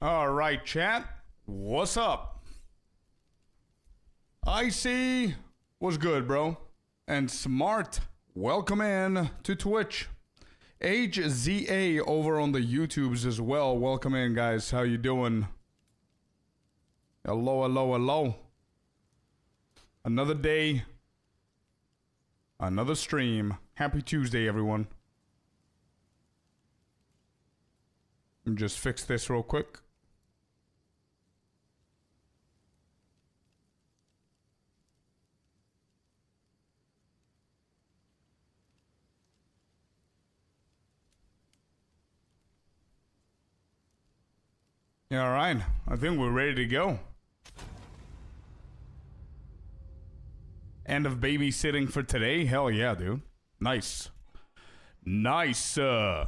All right, chat. What's up? Icy, what's good, bro? And Smart, welcome in to Twitch. HZA over on the YouTubes as well. Welcome in, guys. How you doing? Hello, hello, hello. Another day. Another stream. Happy Tuesday, everyone. Let me just fix this real quick. Yeah, all right. I think we're ready to go. End of babysitting for today? Hell yeah, dude. Nice. Nice. Here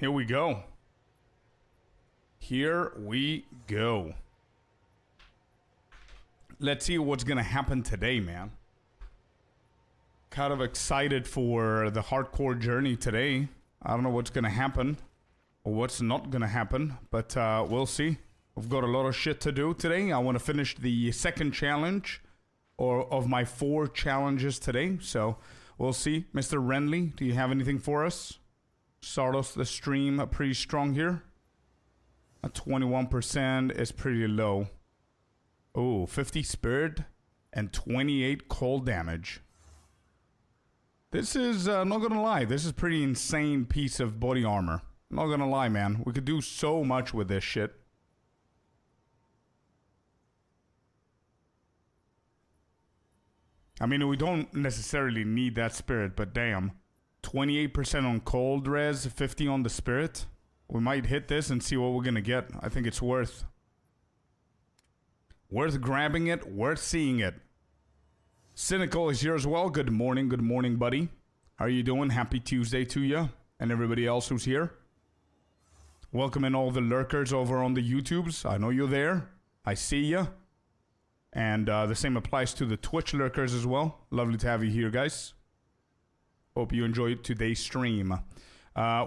we go. Here we go. Let's see what's gonna happen today, man. Kind of excited for the hardcore journey today. I don't know what's gonna happen. Or what's not gonna happen, but we'll see. We've got a lot of shit to do today. I want to finish the second challenge of my 4 challenges today, so we'll see. Mr. Renly, do you have anything for us? Start off the stream pretty strong here. A 21% is pretty low. Oh, 50 spirit and 28 cold damage. This is, not gonna lie, this is pretty insane piece of body armor. Not gonna lie, man. We could do so much with this shit. I mean, we don't necessarily need that spirit, but damn. 28% on cold res, 50 on the spirit. We might hit this and see what we're gonna get. I think it's worth grabbing it, worth seeing it. Cynical is here as well. Good morning, buddy. How are you doing? Happy Tuesday to you and everybody else who's here. Welcome in all the lurkers over on the YouTubes. I know you're there. I see ya. And the same applies to the Twitch lurkers as well. Lovely to have you here, guys. Hope you enjoyed today's stream.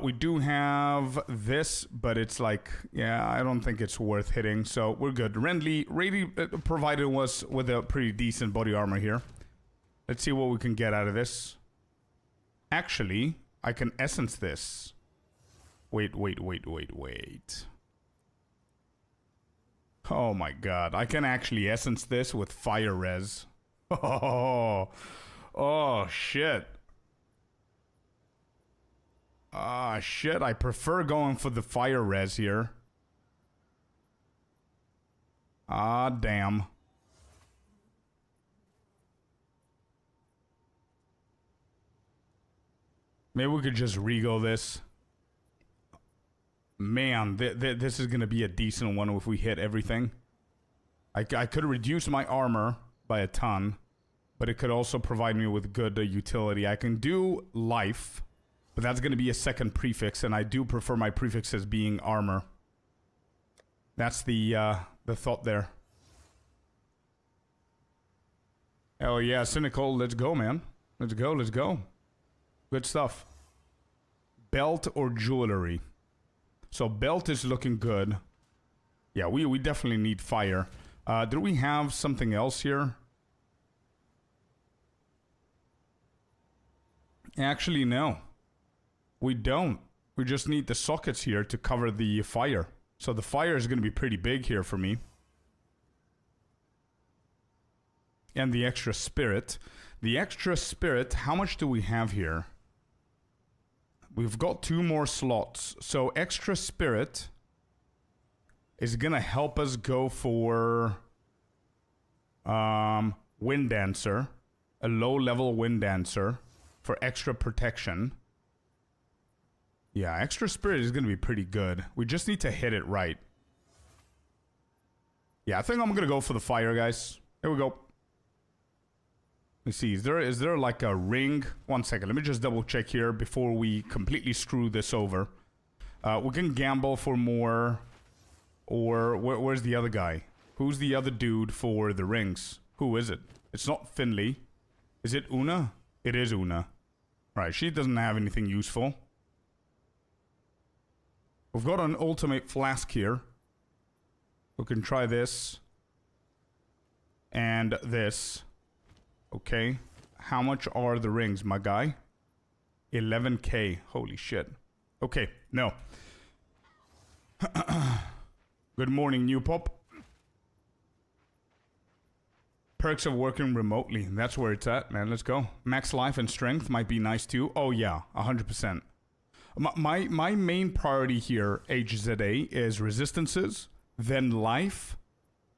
We do have this, but it's like, yeah, I don't think it's worth hitting, so we're good. Renly really provided us with a pretty decent body armor here. Let's see what we can get out of this. Actually, I can essence this. Wait. Oh my god, I can actually essence this with fire res. Oh shit. Ah, shit, I prefer going for the fire res here. Ah, damn. Maybe we could just re-go this. Man, this is gonna be a decent one if we hit everything. I could reduce my armor by a ton, but it could also provide me with good utility. I can do life, but that's gonna be a second prefix, and I do prefer my prefixes being armor. That's the thought there. Hell yeah, Cynical, let's go, man. Let's go. Good stuff. Belt or jewelry? So belt is looking good. Yeah, we definitely need fire. Do we have something else here? Actually, no. We don't. We just need the sockets here to cover the fire. So the fire is going to be pretty big here for me. And the extra spirit. The extra spirit, how much do we have here? We've got 2 more slots. So extra spirit is gonna help us go for Wind Dancer. A low level Wind Dancer for extra protection. Yeah, extra spirit is gonna be pretty good. We just need to hit it right. Yeah, I think I'm gonna go for the fire, guys. Here we go. Let's see, is there like a ring? 1 second, let me just double check here before we completely screw this over. We can gamble for more, or where's the other guy? Who's the other dude for the rings? Who is it? It's not Finley. Is it Una? It is Una. Right, she doesn't have anything useful. We've got an ultimate flask here. can try this. And this. Okay. How much are the rings, my guy? 11k. Holy shit. Okay, no. Good morning, new pop. Perks of working remotely. That's where it's at, man. Let's go. Max life and strength might be nice too. Oh yeah, 100%. My main priority here, HZA, is resistances, then life,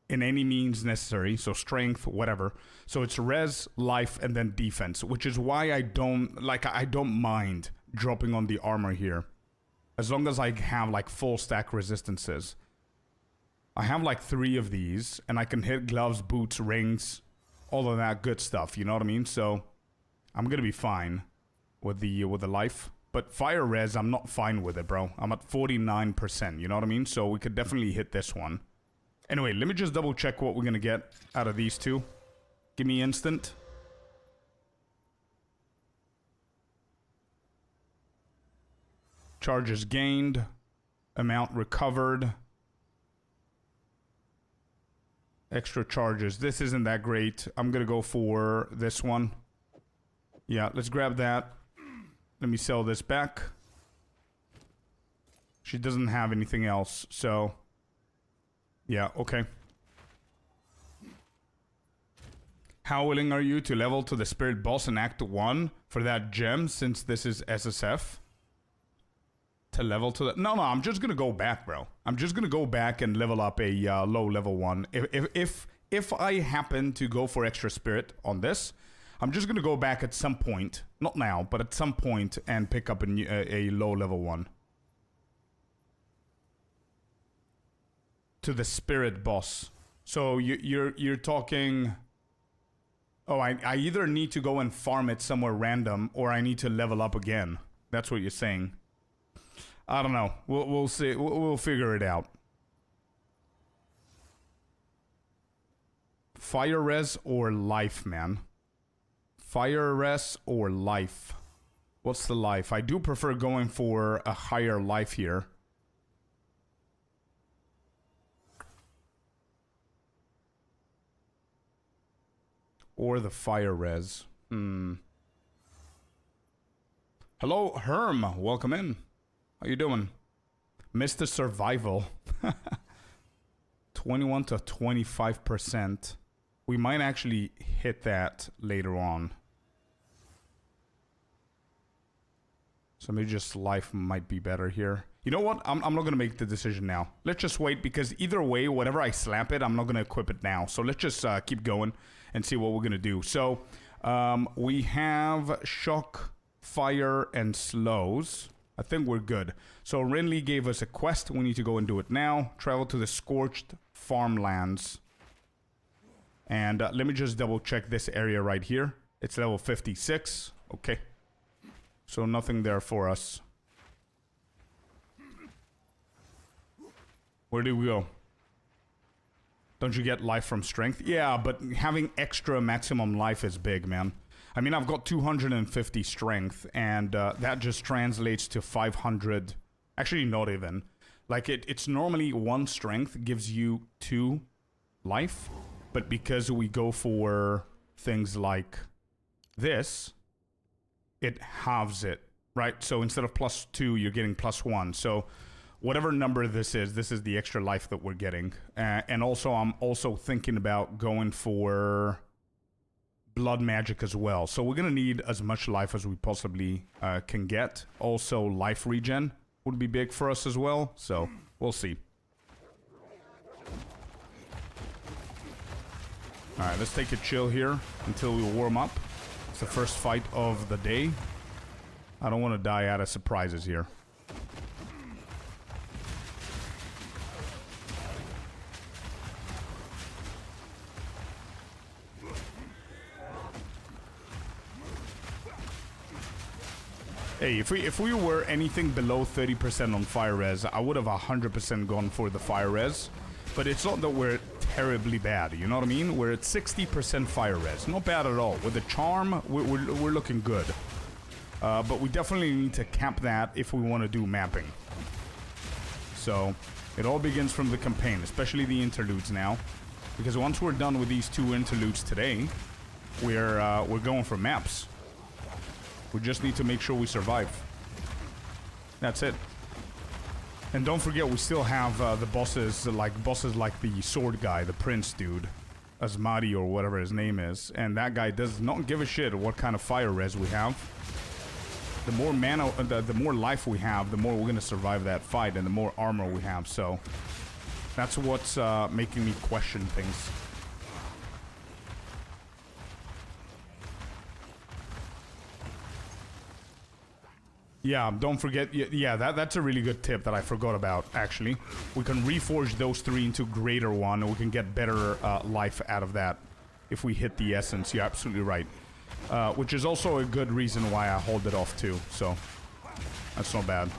in any means necessary. So strength, whatever. So it's res, life, and then defense, which is why I don't mind dropping on the armor here. As long as I have like full stack resistances. I have like 3 of these, and I can hit gloves, boots, rings, all of that good stuff, you know what I mean? So I'm gonna be fine with the life. But fire res, I'm not fine with it, bro. I'm at 49%, you know what I mean? So we could definitely hit this one. Anyway, let me just double check what we're gonna get out of these 2. Give me instant. Charges gained. Amount recovered. Extra charges. This isn't that great. I'm gonna go for this one. Yeah, let's grab that. Let me sell this back. She doesn't have anything else, so... Yeah, okay. How willing are you to level to the spirit boss in Act 1 for that gem, since this is SSF? To level to the... No, I'm just gonna go back, bro. I'm just gonna go back and level up a low level one. If I happen to go for extra spirit on this, I'm just gonna go back at some point, not now, but at some point, and pick up a low level one. To the spirit boss. So you're talking... Oh, I either need to go and farm it somewhere random, or I need to level up again. That's what you're saying. I don't know. We'll see. We'll figure it out. Fire res or life, man. Fire res or life. What's the life? I do prefer going for a higher life here. Or the fire res. Hello, Herm. Welcome in. How you doing? Mr. Survival. 21 to 25%. We might actually hit that later on. So maybe just life might be better here. You know what? I'm not going to make the decision now. Let's just wait, because either way, whatever I slap it, I'm not going to equip it now. So let's just keep going and see what we're going to do. So we have shock, fire, and slows. I think we're good. So Renly gave us a quest. We need to go and do it now. Travel to the scorched farmlands. And let me just double check this area right here. It's level 56. Okay. So nothing there for us. Where do we go? Don't you get life from strength? Yeah, but having extra maximum life is big, man. I mean, I've got 250 strength, and that just translates to 500. Actually, not even. Like, it's normally 1 strength gives you 2 life, but because we go for things like this, it halves it, right? So instead of +2, you're getting +1. So whatever number this is the extra life that we're getting. And also, I'm also thinking about going for blood magic as well. So we're gonna need as much life as we possibly can get. Also, life regen would be big for us as well. So we'll see. All right, let's take a chill here until we warm up. It's the first fight of the day. I don't want to die out of surprises here. Hey, if we were anything below 30% on fire res, I would have 100% gone for the fire res. But it's not that we're terribly bad, you know what I mean? We're at 60% fire res. Not bad at all. With the charm, we're looking good. But we definitely need to cap that if we want to do mapping. So, It all begins from the campaign, especially the interludes now. Because once we're done with these 2 interludes today, we're going for maps. We just need to make sure we survive. That's it. And don't forget, we still have the bosses like the sword guy, the prince dude, Asmadi or whatever his name is. And that guy does not give a shit what kind of fire res we have. The more mana, the more life we have, the more we're gonna survive that fight, and the more armor we have. So that's what's making me question things. Yeah, don't forget. Yeah, that's a really good tip that I forgot about. Actually, we can reforge those 3 into greater one, and we can get better life out of that if we hit the essence. You're absolutely right. Which is also a good reason why I hold it off too, so that's not bad.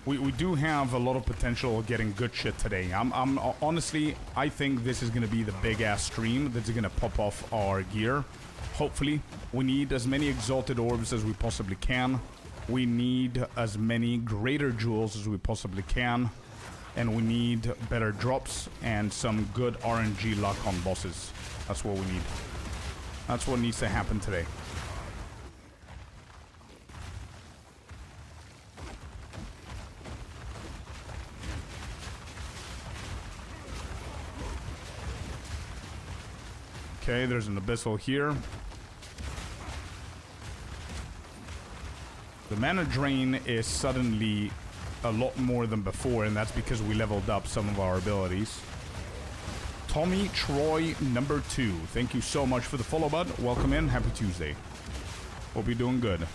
We do have a lot of potential of getting good shit today. I'm honestly, I think this is gonna be the big ass stream that's gonna pop off our gear. Hopefully, we need as many exalted orbs as we possibly can. We need as many greater jewels as we possibly can. And we need better drops and some good RNG luck on bosses. That's what we need. That's what needs to happen today. Okay, there's an abyssal here. The mana drain is suddenly a lot more than before, and that's because we leveled up some of our abilities. Tommy Troy number 2, thank you so much for the follow, bud. Welcome in. Happy Tuesday. Hope you're doing good.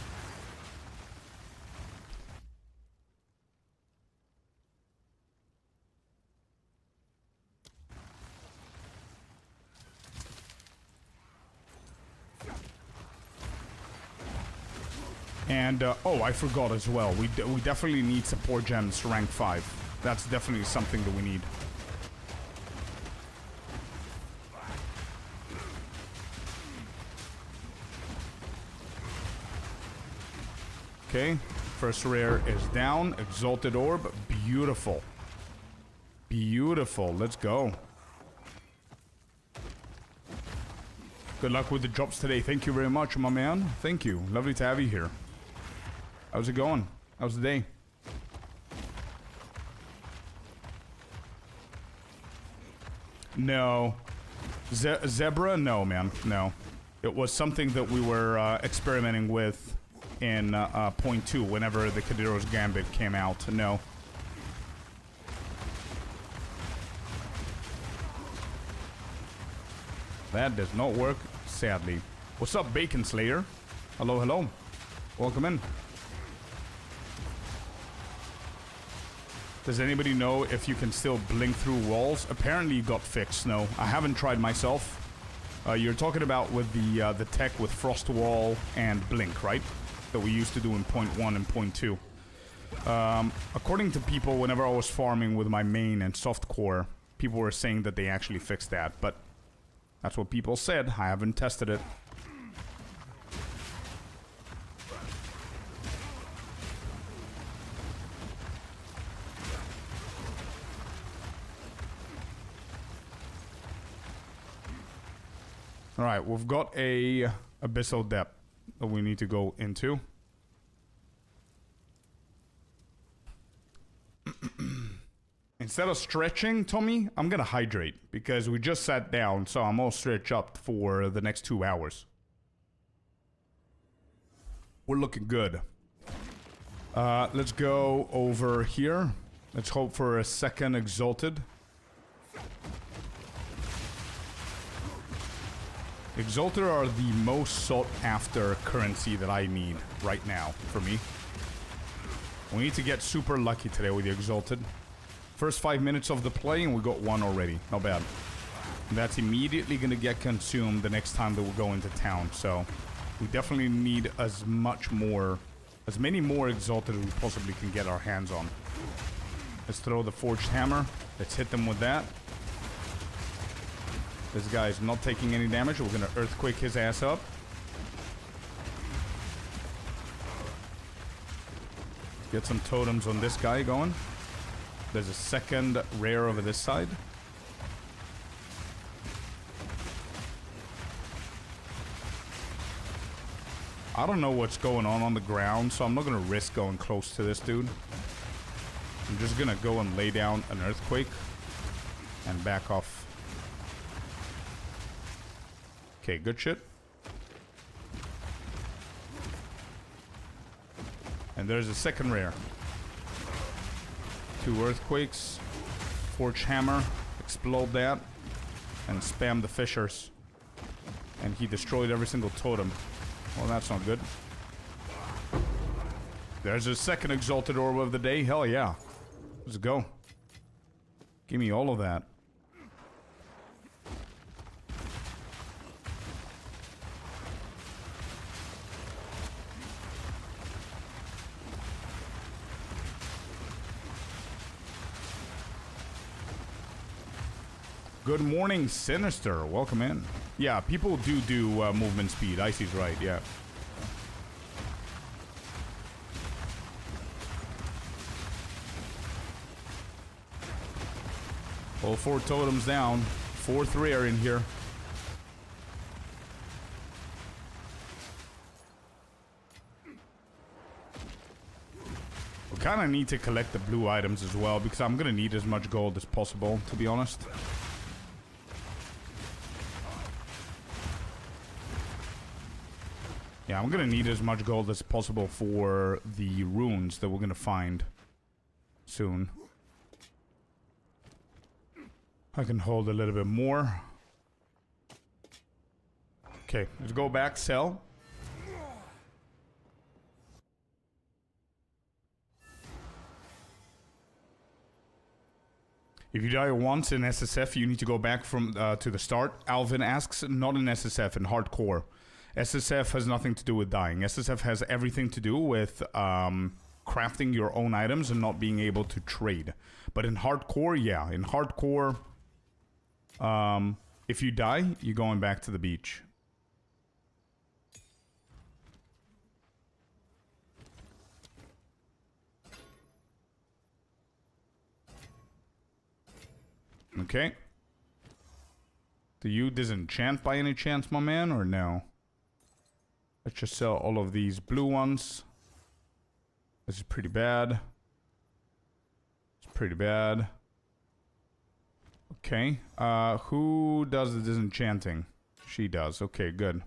And, oh, I forgot as well. We definitely need support gems rank 5. That's definitely something that we need. Okay, first rare is down. Exalted Orb, beautiful. Beautiful, let's go. Good luck with the drops today. Thank you very much, my man. Thank you. Lovely to have you here. How's it going? How's the day? No. Zebra? No, man. No. It was something that we were experimenting with in point 2 whenever the Kadiro's Gambit came out. No. That does not work, sadly. What's up, Bacon Slayer? Hello, hello. Welcome in. Does anybody know if you can still blink through walls? Apparently it got fixed. No, I haven't tried myself. You're talking about with the tech with Frost Wall and Blink, right? That we used to do in point 1 and point 2. According to people, whenever I was farming with my main and softcore, people were saying that they actually fixed that, but that's what people said. I haven't tested it. Alright, we've got a abyssal depth that we need to go into. Instead of stretching, Tommy, I'm gonna hydrate because we just sat down, so I'm all stretched up for the next 2 hours. We're looking good. Let's go over here. Let's hope for a second exalted. Exalted are the most sought after currency that I need right now for me. We need to get super lucky today with the exalted. First 5 minutes of the play and we got one already. Not bad. And that's immediately gonna get consumed the next time that we go into town. So we definitely need as many more exalted as we possibly can get our hands on. Let's throw the forged hammer. Let's hit them with that. This guy is not taking any damage. We're gonna earthquake his ass up. Get some totems on this guy going. There's a second rare over this side. I don't know what's going on the ground, so I'm not going to risk going close to this dude. I'm just going to go and lay down an earthquake and back off. Okay, good shit. And there's a second rare. 2 earthquakes. Forge hammer. Explode that. And spam the fissures. And he destroyed every single totem. Well, that's not good. There's a second exalted orb of the day. Hell yeah. Let's go. Give me all of that. Good morning, Sinister. Welcome in. Yeah, people do movement speed. Icy's right, yeah. All 4 totems down. 4th rare in here. We kind of need to collect the blue items as well, because I'm going to need as much gold as possible, to be honest. Yeah, I'm gonna need as much gold as possible for the runes that we're gonna find soon. I can hold a little bit more. Okay, let's go back, sell. If you die once in SSF, you need to go back from to the start. Alvin asks, not in SSF, in hardcore. SSF has nothing to do with dying. SSF has everything to do with crafting your own items and not being able to trade. But in hardcore, yeah. In hardcore, if you die, you're going back to the beach. Okay. Do you disenchant by any chance, my man, or no? Let's just sell all of these blue ones. This is pretty bad. It's pretty bad. Okay. Who does the disenchanting? She does. Okay, good.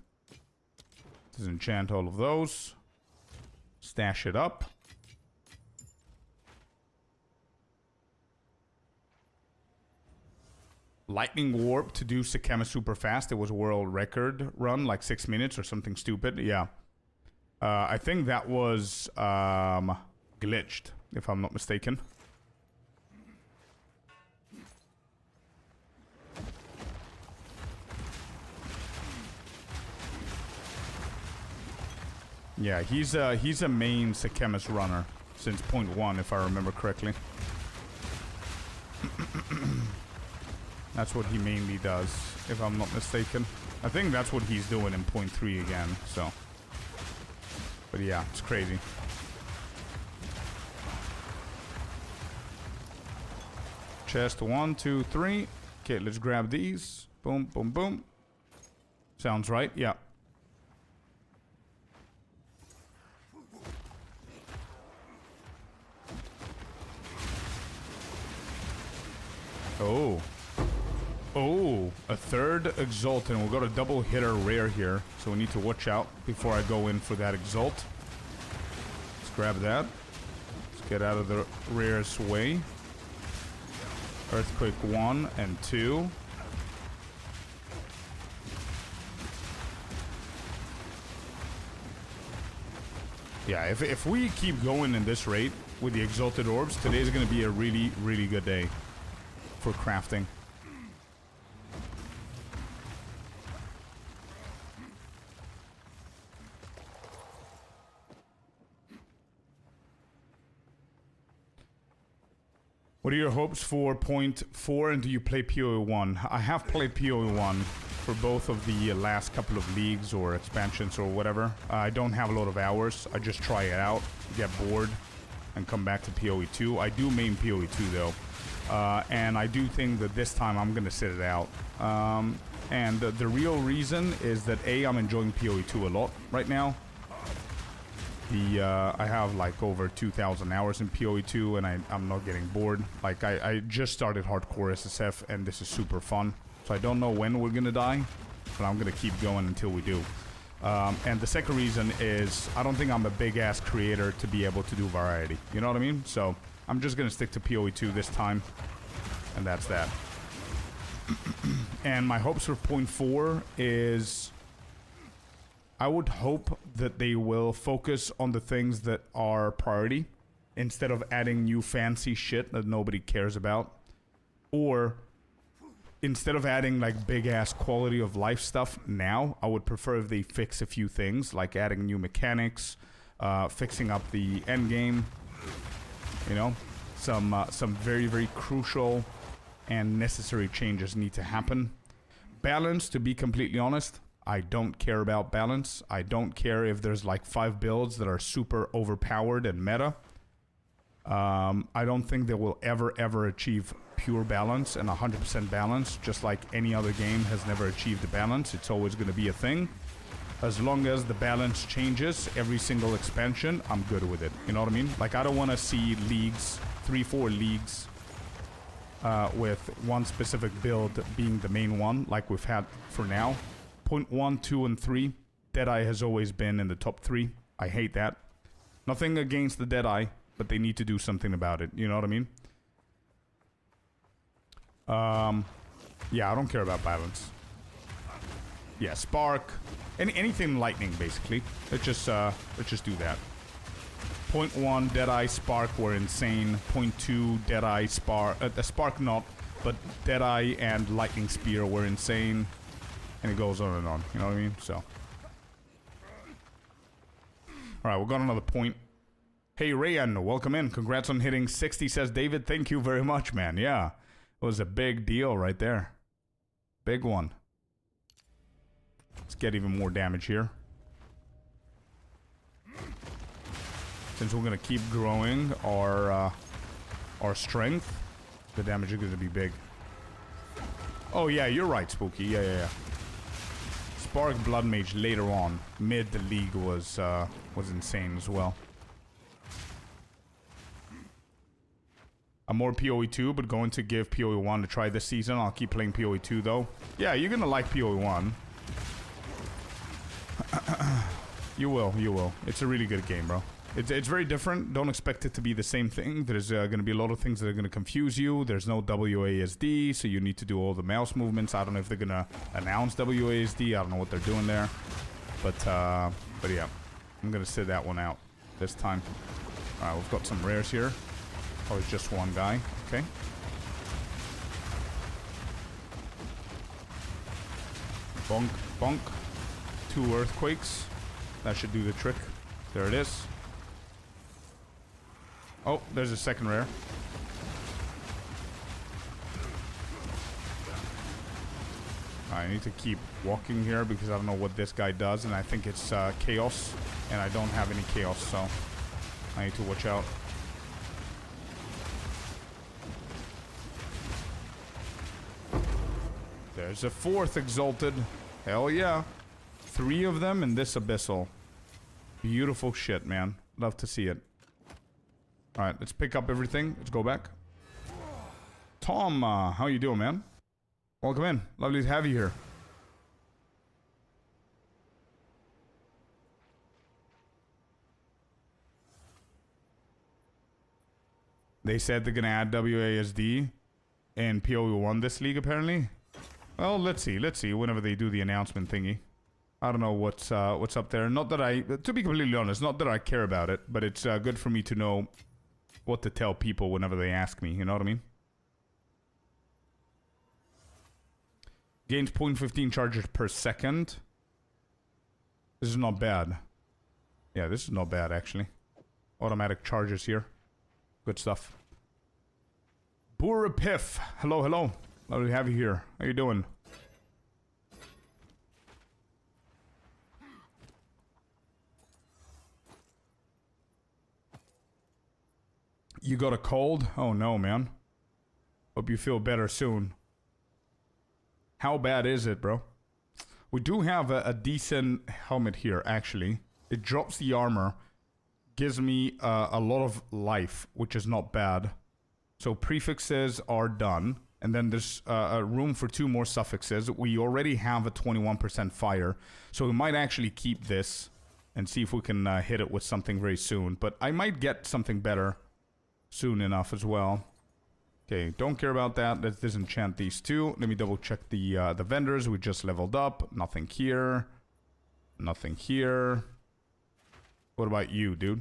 Disenchant all of those. Stash it up. Lightning warp to do Sakema super fast. It was a world record run, like 6 minutes or something stupid. Yeah. I think that was glitched, if I'm not mistaken. Yeah, he's a main Sakemis runner since 0.1, if I remember correctly. That's what he mainly does, if I'm not mistaken. I think that's what he's doing in 0.3 again, so. But yeah, it's crazy. Chest 1, 2, 3. Okay, let's grab these. Boom, boom, boom. Sounds right, yeah. Oh. Oh, a third Exaltant. We've got a double hitter rare here, so we need to watch out before I go in for that Exalt. Let's grab that. Let's get out of the rare's way. Earthquake 1 and 2. Yeah, if we keep going in this rate with the Exalted Orbs, today's going to be a really, really good day for crafting. What are your hopes for 0.4, and do you play PoE 1? I have played PoE 1 for both of the last couple of leagues or expansions or whatever. I don't have a lot of hours. I just try it out, get bored, and come back to PoE2. I do main PoE2 though, and I do think that this time I'm gonna sit it out. And the real reason is that I'm enjoying PoE2 a lot right now. I have like over 2,000 hours in PoE2 and I'm not getting bored. Like I just started hardcore SSF and this is super fun. So I don't know when we're gonna die, but I'm gonna keep going until we do. And the second reason is I don't think I'm a big ass creator to be able to do variety. You know what I mean? So I'm just gonna stick to PoE2 this time, and that's that. And my hopes for point 4 is I would hope that they will focus on the things that are priority instead of adding new fancy shit that nobody cares about. Or instead of adding like big ass quality of life stuff now, I would prefer if they fix a few things like adding new mechanics, fixing up the end game, you know, some very, very crucial and necessary changes need to happen. Balance, to be completely honest, I don't care about balance. I don't care if there's like 5 builds that are super overpowered and meta. I don't think they will ever achieve pure balance and 100% balance, just like any other game has never achieved the balance. It's always going to be a thing. As long as the balance changes every single expansion, I'm good with it. You know what I mean? Like, I don't want to see leagues, 3-4 leagues, with one specific build being the main one, like we've had for now. Point 1, 2, and 3, Deadeye has always been in the top 3. I hate that. Nothing against the Deadeye, but they need to do something about it. You know what I mean? Yeah, I don't care about balance. Yeah, Spark, anything lightning basically. Let's just do that. Point 1, Deadeye, Spark were insane. Point 2, Deadeye, Spark, Spark not, but Deadeye and Lightning Spear were insane. And it goes on and on, you know what I mean? So. Alright, we got another point. Hey, Rayan, welcome in. Congrats on hitting 60, says David. Thank you very much, man. Yeah, it was a big deal right there. Big one. Let's get even more damage here. Since we're going to keep growing our strength, the damage is going to be big. Oh, yeah, you're right, Spooky. Yeah. Spark Blood Mage later on, mid the league, was insane as well. I'm more PoE2, but going to give PoE1 a try this season. I'll keep playing PoE2 though. Yeah, you're gonna like PoE1. You will. It's a really good game, bro. It's very different. Don't expect it to be the same thing. There's going to be a lot of things that are going to confuse you. There's no WASD, so you need to do all the mouse movements. I don't know if they're going to announce WASD. I don't know what they're doing there. But yeah, I'm going to sit that one out this time. All right, we've got some rares here. Oh, it's just one guy. Okay. Bonk, bonk. 2 earthquakes. That should do the trick. There it is. Oh, there's a second rare. I need to keep walking here because I don't know what this guy does, and I think it's chaos, and I don't have any chaos, so I need to watch out. There's a 4th Exalted. Hell yeah. 3 of them in this Abyssal. Beautiful shit, man. Love to see it. Alright, let's pick up everything. Let's go back. Tom, how you doing, man? Welcome in. Lovely to have you here. They said they're gonna add WASD in PoE1 this league, apparently. Well, let's see whenever they do the announcement thingy. I don't know what's up there. Not that to be completely honest, not that I care about it, but it's good for me to know what to tell people whenever they ask me, you know what I mean? Gains 0.15 charges per second. This is not bad. Yeah, this is not bad, actually. Automatic charges here. Good stuff. Burapif. Hello, hello. Lovely to have you here. How you doing? You got a cold? Oh no, man. Hope you feel better soon. How bad is it, bro? We do have a decent helmet here, actually. It drops the armor. Gives me a lot of life, which is not bad. So prefixes are done. And then there's a room for 2 more suffixes. We already have a 21% fire. So we might actually keep this and see if we can hit it with something very soon. But I might get something better soon enough as well. Okay, don't care about that. Let's disenchant these 2. Let me double check the vendors. We just leveled up. Nothing here. Nothing here. What about you, dude?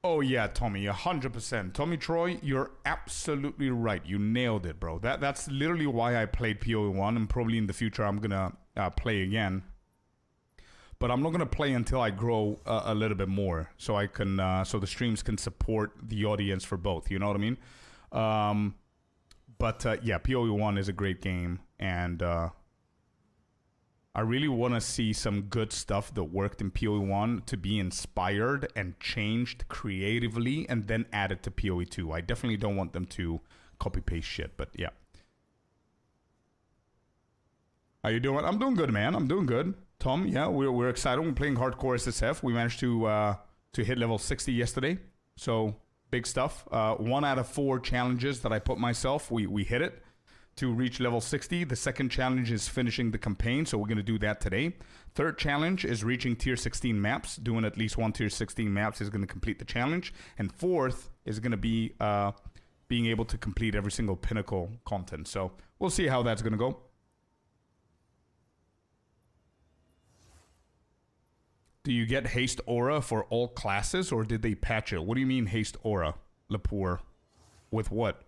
Oh yeah, Tommy, 100%. Tommy Troy, you're absolutely right. You nailed it, bro. That's literally why I played PoE 1, and probably in the future I'm gonna play again. But I'm not gonna play until I grow a little bit more, so I can, so the streams can support the audience for both. You know what I mean? Yeah, PoE 1 is a great game, and I really want to see some good stuff that worked in PoE 1 to be inspired and changed creatively and then added to PoE 2. I definitely don't want them to copy-paste shit, but yeah. How you doing? I'm doing good, man. I'm doing good. Tom, yeah, we're excited. We're playing Hardcore SSF. We managed to hit level 60 yesterday, so big stuff. 1 out of 4 challenges that I put myself, we hit it to reach level 60. The second challenge is finishing the campaign, so we're going to do that today. Third challenge is reaching tier 16 maps. Doing at least 1 tier 16 maps is going to complete the challenge. And fourth is going to be being able to complete every single pinnacle content. So we'll see how that's going to go. Do you get haste aura for all classes, or did they patch it? What do you mean haste aura, Lepore? With what?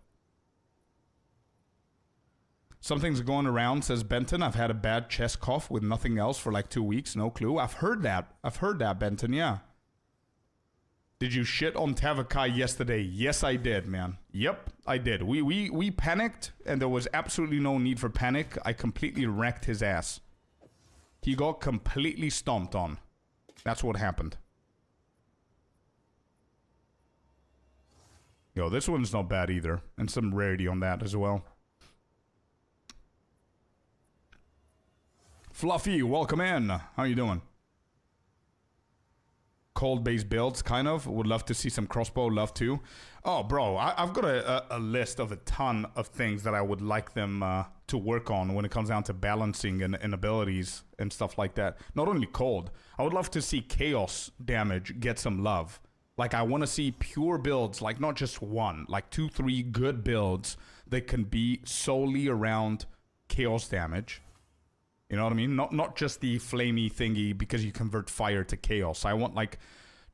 Something's going around, says Benton. I've had a bad chest cough with nothing else for like 2 weeks. No clue. I've heard that. I've heard that, Benton, yeah. Did you shit on Tavakai yesterday? Yes, I did, man. Yep, I did. We panicked, and there was absolutely no need for panic. I completely wrecked his ass. He got completely stomped on. That's what happened. Yo, this one's not bad either. And some rarity on that as well. Fluffy, welcome in. How you doing? Cold-based builds, kind of. Would love to see some crossbow, love to. Oh, bro, I've got a list of a ton of things that I would like them to work on when it comes down to balancing and abilities and stuff like that. Not only cold. I would love to see chaos damage get some love. Like, I want to see pure builds, like not just one, like 2, 3 good builds that can be solely around chaos damage. You know what I mean? Not just the flamey thingy because you convert fire to chaos. I want like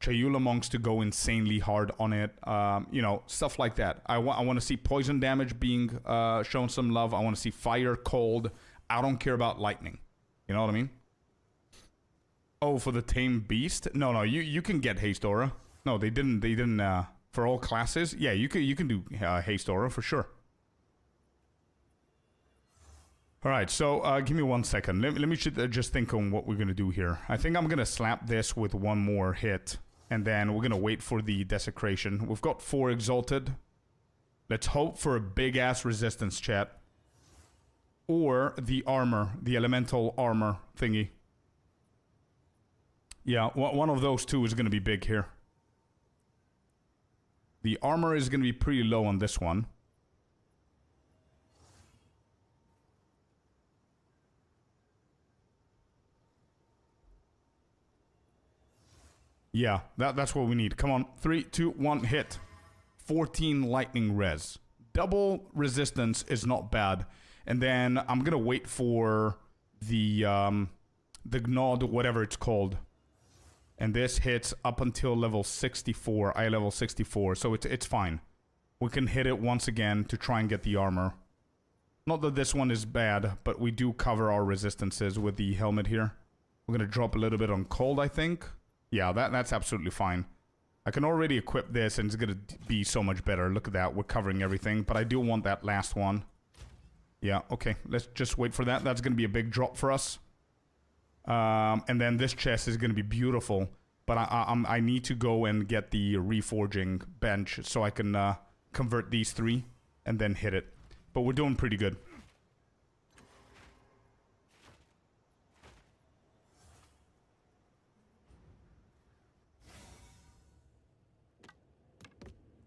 Chayula monks to go insanely hard on it. You know, stuff like that. I want to see poison damage being shown some love. I want to see fire, cold. I don't care about lightning. You know what I mean? Oh, for the tame beast? No, you can get haste aura. No, they didn't for all classes. Yeah, you can do haste aura for sure. All right, so give me 1 second. Let me just think on what we're going to do here. I think I'm going to slap this with 1 more hit, and then we're going to wait for the desecration. We've got 4 exalted. Let's hope for a big-ass resistance, chat. Or the armor, the elemental armor thingy. Yeah, one of those 2 is going to be big here. The armor is going to be pretty low on this one. Yeah, that's what we need. Come on. 3, 2, 1, hit. 14 lightning res. Double resistance is not bad. And then I'm going to wait for the Gnod, whatever it's called. And this hits up until level 64. I level 64, so it's fine. We can hit it once again to try and get the armor. Not that this one is bad, but we do cover our resistances with the helmet here. We're going to drop a little bit on cold, I think. Yeah, that's absolutely fine. I can already equip this and it's gonna be so much better. Look at that, we're covering everything, but I do want that last one. Yeah, okay, let's just wait for that. That's gonna be a big drop for us. And then this chest is gonna be beautiful, but I need to go and get the reforging bench so I can convert these 3 and then hit it. But we're doing pretty good.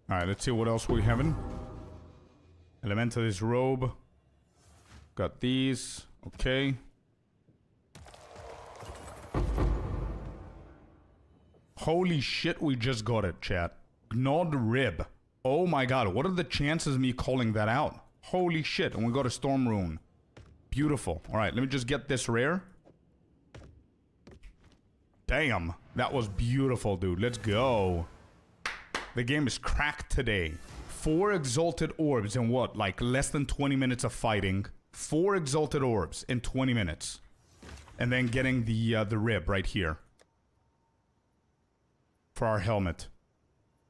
Alright, let's see what else we're having. Elementalist robe. Got these. Okay. Holy shit, we just got it, chat. Gnawed rib. Oh my god, what are the chances of me calling that out? Holy shit, and we got a storm rune. Beautiful. Alright, let me just get this rare. Damn, that was beautiful, dude. Let's go. The game is cracked today. 4 exalted orbs in what? Like less than 20 minutes of fighting. 4 exalted orbs in 20 minutes. And then getting the rib right here. For our helmet.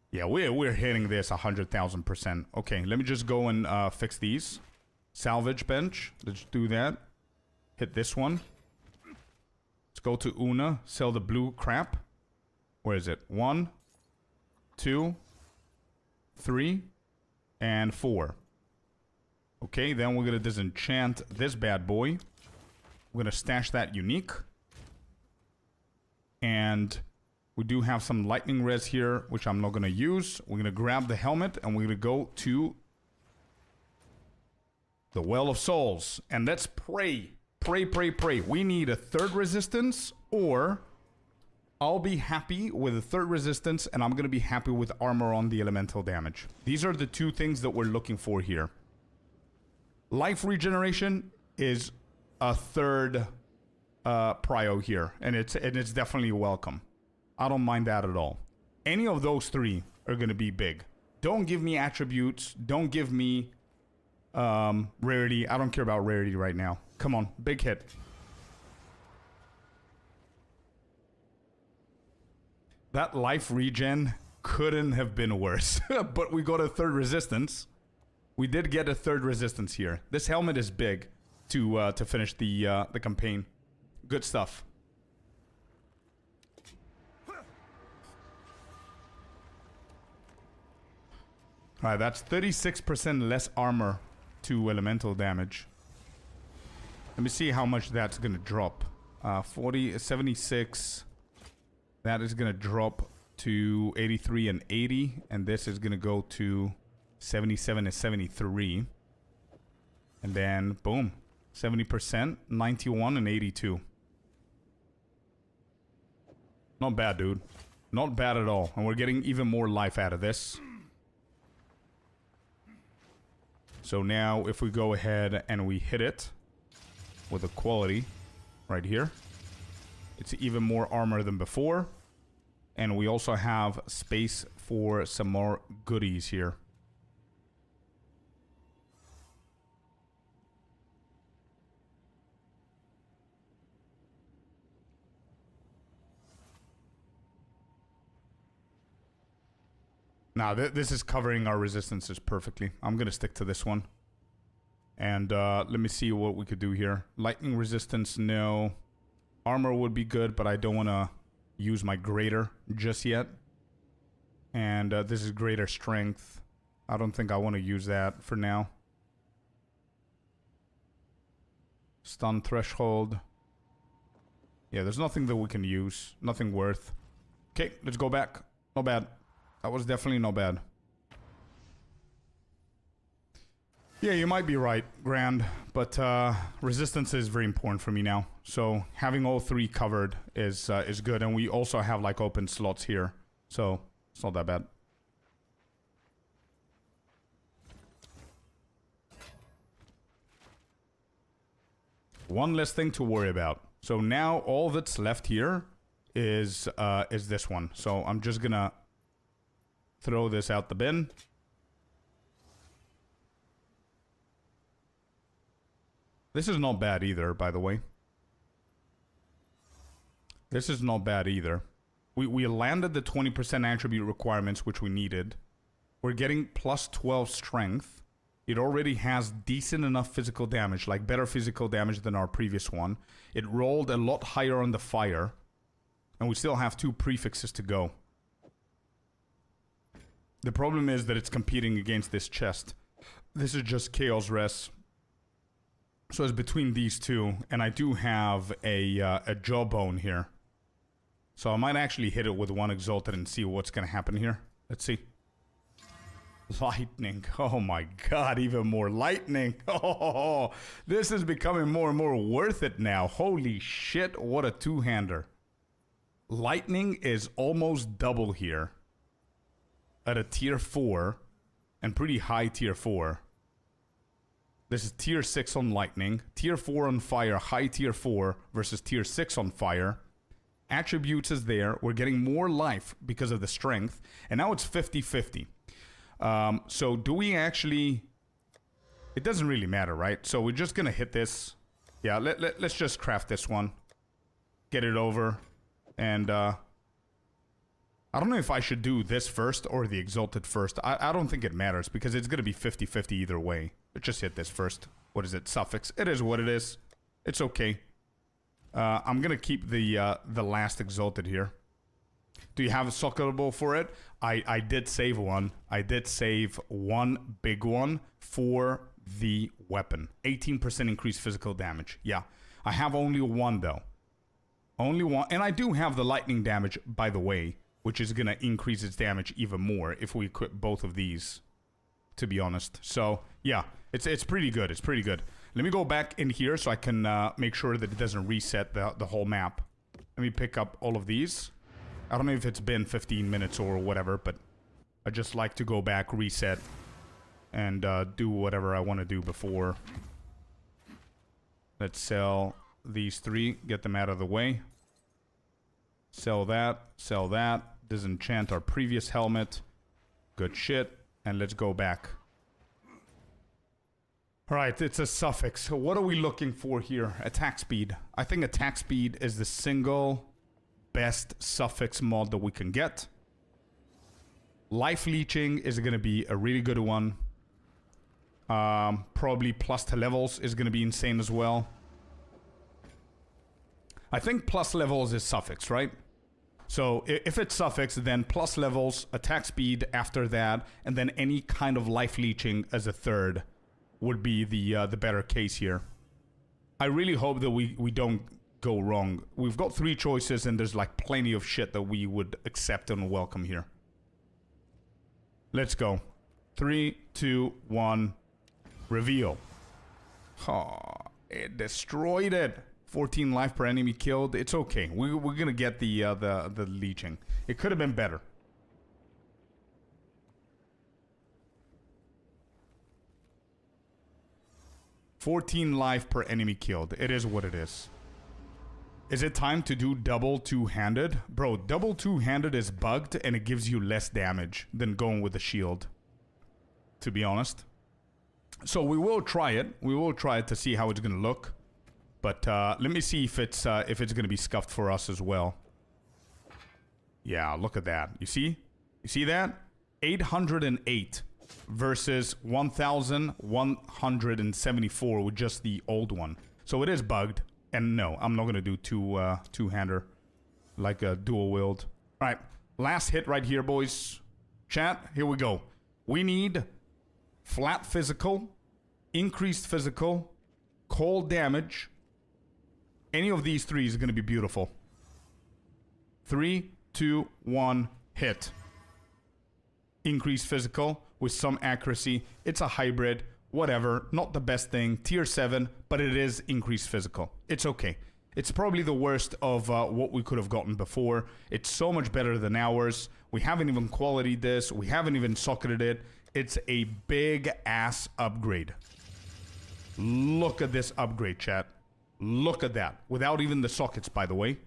Yeah, we're hitting this 100,000%. Okay, let me just go and fix these. Salvage bench. Let's do that. Hit this one. Let's go to Una. Sell the blue crap. Where is it? 1, 2, 3, and 4. Okay, then we're gonna disenchant this bad boy. We're gonna stash that unique. And we do have some lightning res here, which I'm not gonna use. We're gonna grab the helmet and we're gonna go to the Well of Souls. And let's pray. Pray, pray, pray. We need a 3rd resistance, or I'll be happy with a 3rd resistance, and I'm going to be happy with armor on the elemental damage. These are the 2 things that we're looking for here. Life regeneration is a 3rd prio here, and it's definitely welcome. I don't mind that at all. Any of those 3 are going to be big. Don't give me attributes. Don't give me rarity. I don't care about rarity right now. Come on, big hit. That life regen couldn't have been worse. But we got a 3rd resistance. We did get a 3rd resistance here. This helmet is big to finish the campaign. Good stuff. Alright, that's 36% less armor to elemental damage. Let me see how much that's gonna drop. 76. That is going to drop to 83 and 80. And this is going to go to 77 and 73. And then, boom. 70%, 91 and 82. Not bad, dude. Not bad at all. And we're getting even more life out of this. So now, if we go ahead and we hit it with a quality right here. It's even more armor than before. And we also have space for some more goodies here. Now, this is covering our resistances perfectly. I'm going to stick to this one. And let me see what we could do here. Lightning resistance, no. Armor would be good, but I don't want to use my greater just yet. And this is greater strength. I don't think I want to use that for now. Stun threshold. Yeah, there's nothing that we can use. Nothing worth. Okay, let's go back. Not bad. That was definitely not bad. Yeah, you might be right, Grand, but resistance is very important for me now. So having all 3 covered is good, and we also have like open slots here, so it's not that bad. One less thing to worry about. So now all that's left here is this one. So I'm just gonna throw this out the bin. This is not bad either, by the way. This is not bad either. We landed the 20% attribute requirements, which we needed. We're getting plus 12 strength. It already has decent enough physical damage, like better physical damage than our previous one. It rolled a lot higher on the fire. And we still have 2 prefixes to go. The problem is that it's competing against this chest. This is just Chaos Res. So it's between these two. And I do have a jawbone here. So I might actually hit it with 1 Exalted and see what's going to happen here. Let's see. Lightning. Oh my god, even more lightning. Oh, this is becoming more and more worth it now. Holy shit, what a two-hander. Lightning is almost double here. At a tier 4. And pretty high tier 4. This is tier 6 on lightning. Tier 4 on fire, high tier 4 versus tier 6 on fire. Attributes is there. We're getting more life because of the strength. And now it's 50-50. So do we actually... It doesn't really matter, right? So we're just gonna hit this. Yeah, let's just craft this one. Get it over. And, I don't know if I should do this first or the Exalted first. I don't think it matters because it's gonna be 50-50 either way. But just hit this first. What is it? Suffix. It is what it is. It's okay. I'm gonna keep the last Exalted here. Do you have a socketable for it? I did save one. I did save one big one for the weapon. 18% increased physical damage. Yeah. I have only one though. Only one. And I do have the lightning damage, by the way, which is going to increase its damage even more if we equip both of these, to be honest. So, yeah. It's pretty good. It's pretty good. Let me go back in here so I can make sure that it doesn't reset the whole map. Let me pick up all of these. I don't know if it's been 15 minutes or whatever, but I just like to go back, reset, and do whatever I want to do before. Let's sell these 3, get them out of the way. Sell that, disenchant our previous helmet. Good shit, and let's go back. Alright, it's a suffix. So what are we looking for here? Attack speed. I think attack speed is the single best suffix mod that we can get. Life leeching is going to be a really good one. Probably plus to levels is going to be insane as well. I think plus levels is suffix, right? So if it's suffix, then plus levels, attack speed after that, and then any kind of life leeching as a third would be the better case here. I really hope that we don't go wrong. We've got 3 choices and there's like plenty of shit that we would accept and welcome here. Let's go. 3, 2, 1. Reveal. Oh, it destroyed it. 14 life per enemy killed. It's okay. We're gonna get the leeching. It could have been better. $14 life per enemy killed. It is what it is. Is it time to do double two-handed? Bro, double two-handed is bugged and it gives you less damage than going with the shield. To be honest. So we will try it. We will try it to see how it's gonna look. But let me see if it's gonna be scuffed for us as well. Yeah, look at that. You see? You see that? 808 versus 1,174 with just the old one. So it is bugged. And no, I'm not gonna do two-hander like a dual wield. All right, last hit right here, boys. Chat, here we go. We need flat physical, increased physical, cold damage. Any of these 3 is gonna be beautiful. 3, 2, 1, hit. Increased physical with some accuracy. It's a hybrid. Whatever, not the best thing. Tier 7, but it is increased physical. It's okay. It's probably the worst of what we could have gotten before. It's so much better than ours. We haven't even qualityed this. We haven't even socketed it. It's a big ass upgrade. Look at this upgrade, chat. Look at that. Without even the sockets, by the way.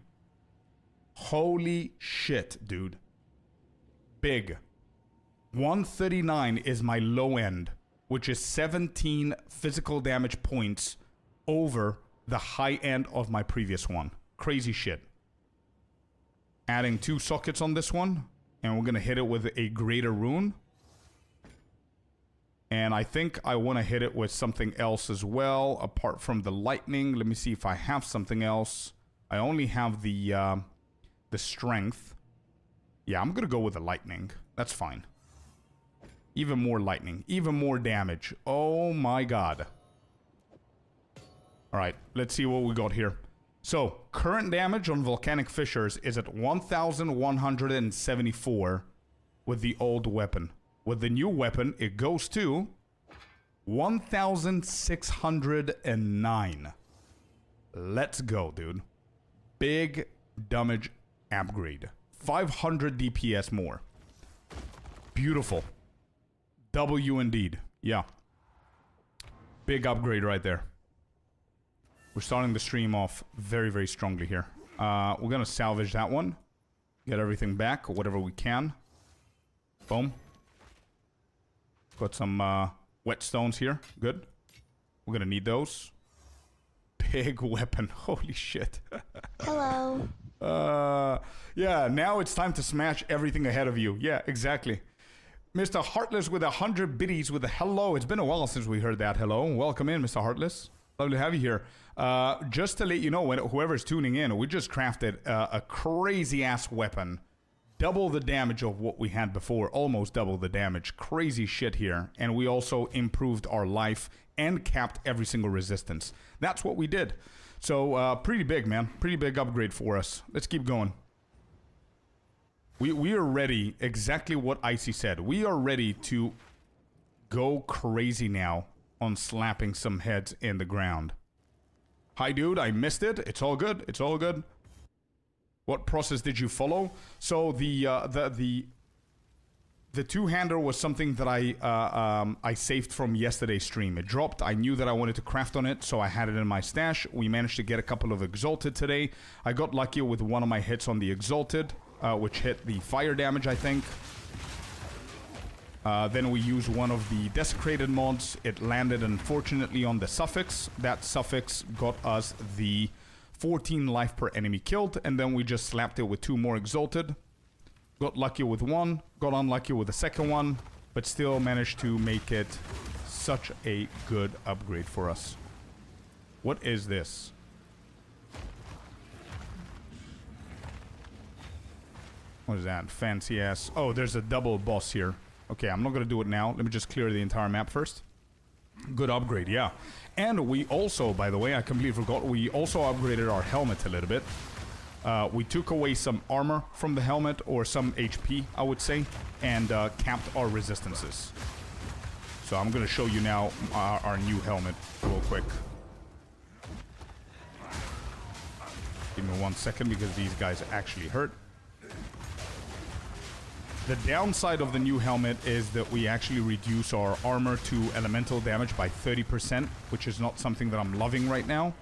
Holy shit, dude. Big. 139 is my low end, which is 17 physical damage points over the high end of my previous one. Crazy shit. Adding 2 sockets on this one. And we're going to hit it with a greater rune. And I think I want to hit it with something else as well, apart from the lightning. Let me see if I have something else. I only have the strength. Yeah, I'm going to go with the lightning. That's fine. Even more lightning. Even more damage. Oh my god. Alright, let's see what we got here. So, current damage on volcanic fissures is at 1,174 with the old weapon. With the new weapon, it goes to 1,609. Let's go, dude. Big damage upgrade. 500 DPS more. Beautiful. W indeed. Yeah. Big upgrade right there. We're starting the stream off very, very strongly here. We're going to salvage that one. Get everything back, whatever we can. Boom. Got some whetstones here. Good. We're going to need those. Big weapon. Holy shit. Hello. Yeah, now it's time to smash everything ahead of you. Yeah, exactly. Mr. Heartless with 100 biddies with a hello. It's been a while since we heard that hello. Welcome in, Mr. Heartless. Lovely to have you here. Just to let you know, whoever's tuning in, we just crafted a crazy-ass weapon. Double the damage of what we had before. Almost double the damage. Crazy shit here. And we also improved our life and capped every single resistance. That's what we did. So, pretty big, man. Pretty big upgrade for us. Let's keep going. We are ready. Exactly what Icy said. We are ready to go crazy now on slapping some heads in the ground. Hi, dude. I missed it. It's all good. It's all good. What process did you follow? So the two-hander was something that I saved from yesterday's stream. It dropped. I knew that I wanted to craft on it, so I had it in my stash. We managed to get a couple of Exalted today. I got lucky with one of my hits on the Exalted, which hit the fire damage, I think. Then we used one of the desecrated mods. It landed, unfortunately, on the suffix. That suffix got us the 14 life per enemy killed, and then we just slapped it with 2 more Exalted. Got lucky with one, got unlucky with the second one, but still managed to make it such a good upgrade for us. What is this? What is that? Fancy ass. Oh, there's a double boss here. Okay, I'm not gonna do it now. Let me just clear the entire map first. Good upgrade, yeah. And we also, by the way, I completely forgot, we also upgraded our helmet a little bit. We took away some armor from the helmet, or some HP, I would say, and capped our resistances. So I'm gonna show you now our new helmet real quick. Give me 1 second because these guys actually hurt. The downside of the new helmet is that we actually reduce our armor to elemental damage by 30%, which is not something that I'm loving right now.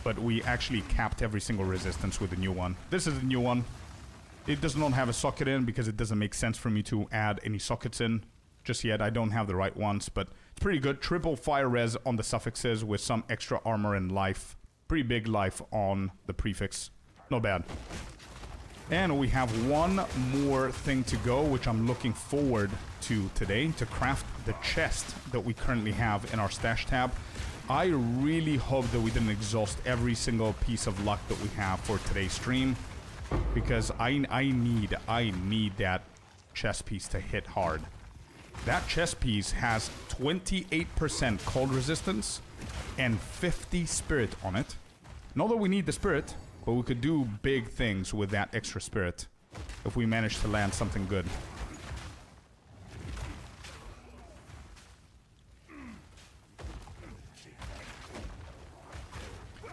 But we actually capped every single resistance with the new one. This is the new one. It does not have a socket in because it doesn't make sense for me to add any sockets in just yet. I don't have the right ones, but it's pretty good. Triple fire res on the suffixes with some extra armor and life. Pretty big life on the prefix. Not bad. And we have one more thing to go, which I'm looking forward to today, to craft the chest that we currently have in our stash tab. I really hope that we didn't exhaust every single piece of luck that we have for today's stream, because I need that chest piece to hit hard. That chest piece has 28% cold resistance and 50 spirit on it. Not that we need the spirit, but we could do big things with that extra spirit if we manage to land something good.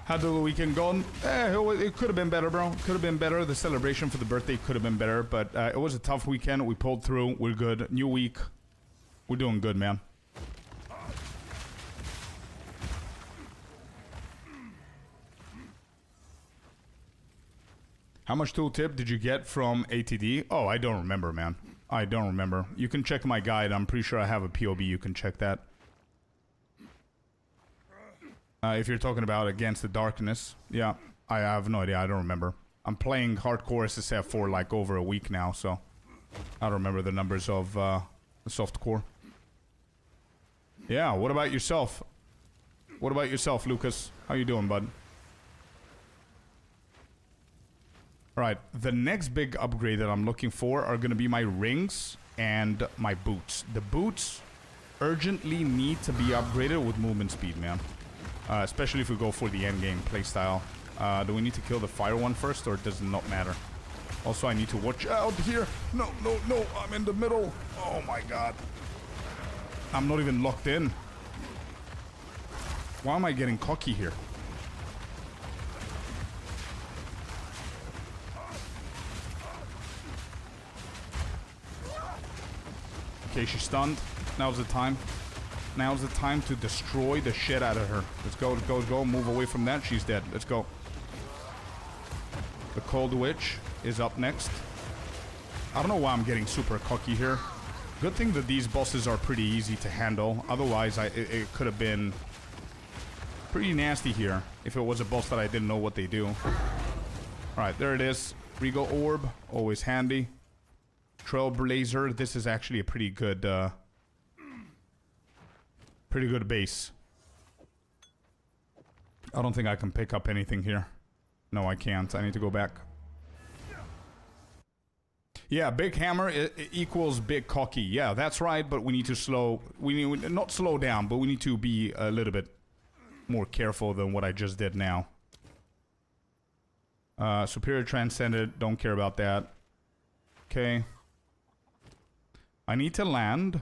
How did the weekend go? It could have been better, bro. Could have been better. The celebration for the birthday could have been better, but it was a tough weekend. We pulled through. We're good. New week. We're doing good, man. How much tooltip did you get from ATD? Oh, I don't remember, man. I don't remember. You can check my guide. I'm pretty sure I have a POB. You can check that. If you're talking about Against the Darkness. Yeah, I have no idea. I don't remember. I'm playing hardcore SSF for like over a week now, so I don't remember the numbers of the softcore. Yeah, what about yourself? What about yourself, Lucas? How you doing, bud? Alright, the next big upgrade that I'm looking for are gonna be my rings and my boots. The boots urgently need to be upgraded with movement speed, man. Especially if we go for the endgame playstyle. Do we need to kill the fire one first, or does it not matter? Also, I need to watch out here. No, no, no, I'm in the middle. Oh my god. I'm not even locked in. Why am I getting cocky here? Okay, she's stunned. Now's the time. Now's the time to destroy the shit out of her. Let's go, let's go, let's go. Move away from that. She's dead. Let's go. The Cold Witch is up next. I don't know why I'm getting super cocky here. Good thing that these bosses are pretty easy to handle. Otherwise, it could have been pretty nasty here if it was a boss that I didn't know what they do. Alright, there it is. Regal Orb. Always handy. Trailblazer. This is actually a pretty good base. I don't think I can pick up anything here. No, I can't. I need to go back. Yeah, big hammer equals big cocky. Yeah, that's right, but we need to slow... We need not slow down, but we need to be a little bit more careful than what I just did now. Superior Transcendent. Don't care about that. Okay. I need to land...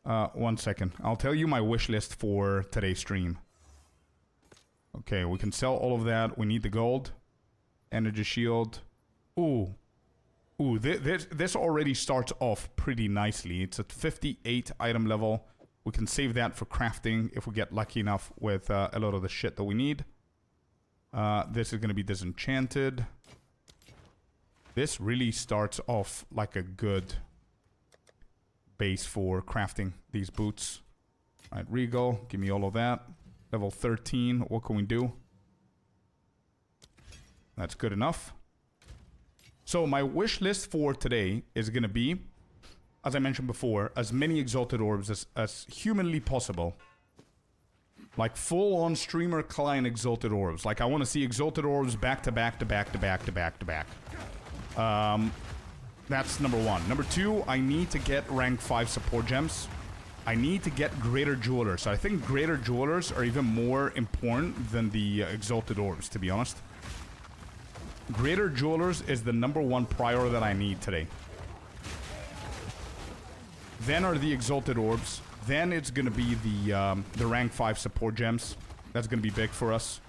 1 second. I'll tell you my wish list for today's stream. Okay, we can sell all of that. We need the gold. Energy shield. Ooh. Ooh, this already starts off pretty nicely. It's at 58 item level. We can save that for crafting if we get lucky enough with a lot of the shit that we need. This is going to be disenchanted. This really starts off like a good base for crafting these boots. Alright, Regal, give me all of that. Level 13, what can we do? That's good enough. So my wish list for today is going to be, as I mentioned before, as many Exalted Orbs as humanly possible. Like full-on streamer client Exalted Orbs. Like I want to see Exalted Orbs back to back to back to back to back to back. That's number one. Number two, I need to get rank 5 support gems. I need to get Greater Jewelers. I think Greater Jewelers are even more important than the Exalted Orbs, to be honest. Greater Jewelers is the number one prior that I need today. Then are the Exalted Orbs. Then it's going to be the rank 5 support gems. That's going to be big for us.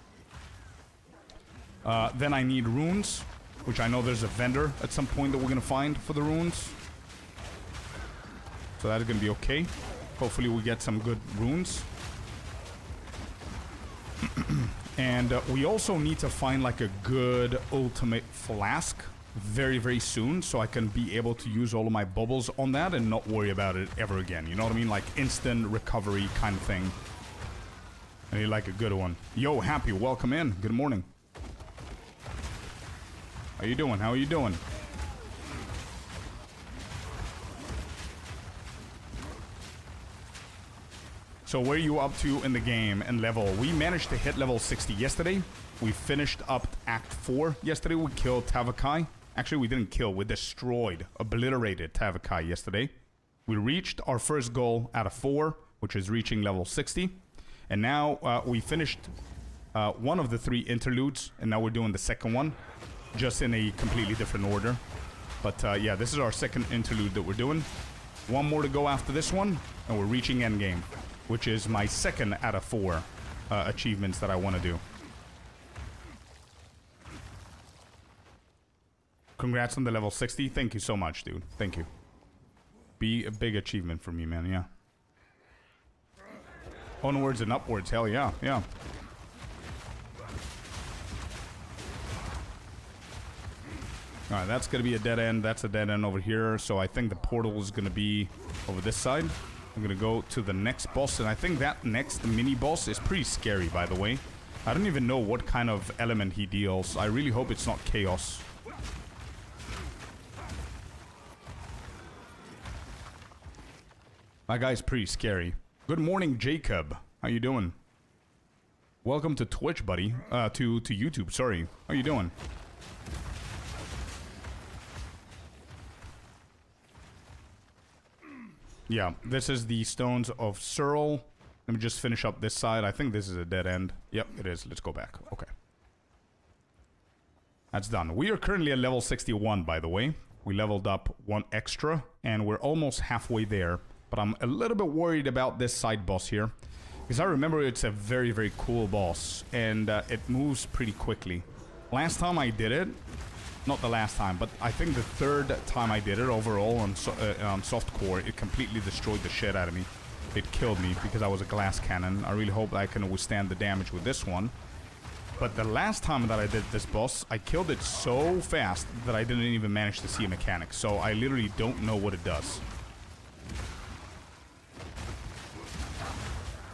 Then I need runes, which I know there's a vendor at some point that we're going to find for the runes. So that's going to be okay. Hopefully we get some good runes. And we also need to find like a good ultimate flask very, very soon, so I can be able to use all of my bubbles on that and not worry about it ever again. You know what I mean? Like instant recovery kind of thing. I need like a good one. Yo, Happy, welcome in. Good morning. How you doing? How are you doing? So where are you up to in the game and level? We managed to hit level 60 yesterday. We finished up Act 4 yesterday. We killed Tavakai. Actually, we didn't kill. We destroyed, obliterated Tavakai yesterday. We reached our first goal out of 4, which is reaching level 60. And now we finished one of the 3 interludes, and now we're doing the second one, just in a completely different order. But yeah, this is our second interlude that we're doing. One more to go after this one, and we're reaching endgame, which is my second out of 4 achievements that I want to do. Congrats on the level 60. Thank you so much, dude. Thank you. Be a big achievement for me, man. Yeah. Onwards and upwards. Hell yeah. Yeah. Alright, that's going to be a dead end. That's a dead end over here. So I think the portal is going to be over this side. I'm going to go to the next boss. And I think that next mini boss is pretty scary, by the way. I don't even know what kind of element he deals. I really hope it's not chaos. That guy's pretty scary. Good morning, Jacob. How you doing? Welcome to Twitch, buddy. To YouTube, sorry. How you doing? Yeah, this is the Stones of Searle. Let me just finish up this side. I think this is a dead end. Yep, it is. Let's go back. Okay. That's done. We are currently at level 61, by the way. We leveled up 1 extra, and we're almost halfway there. But I'm a little bit worried about this side boss here. Because I remember it's a very, very cool boss. And it moves pretty quickly. Last time I did it... Not the last time, but I think the third time I did it overall on softcore, it completely destroyed the shit out of me. It killed me because I was a glass cannon. I really hope I can withstand the damage with this one. But the last time that I did this boss, I killed it so fast that I didn't even manage to see a mechanic. So I literally don't know what it does.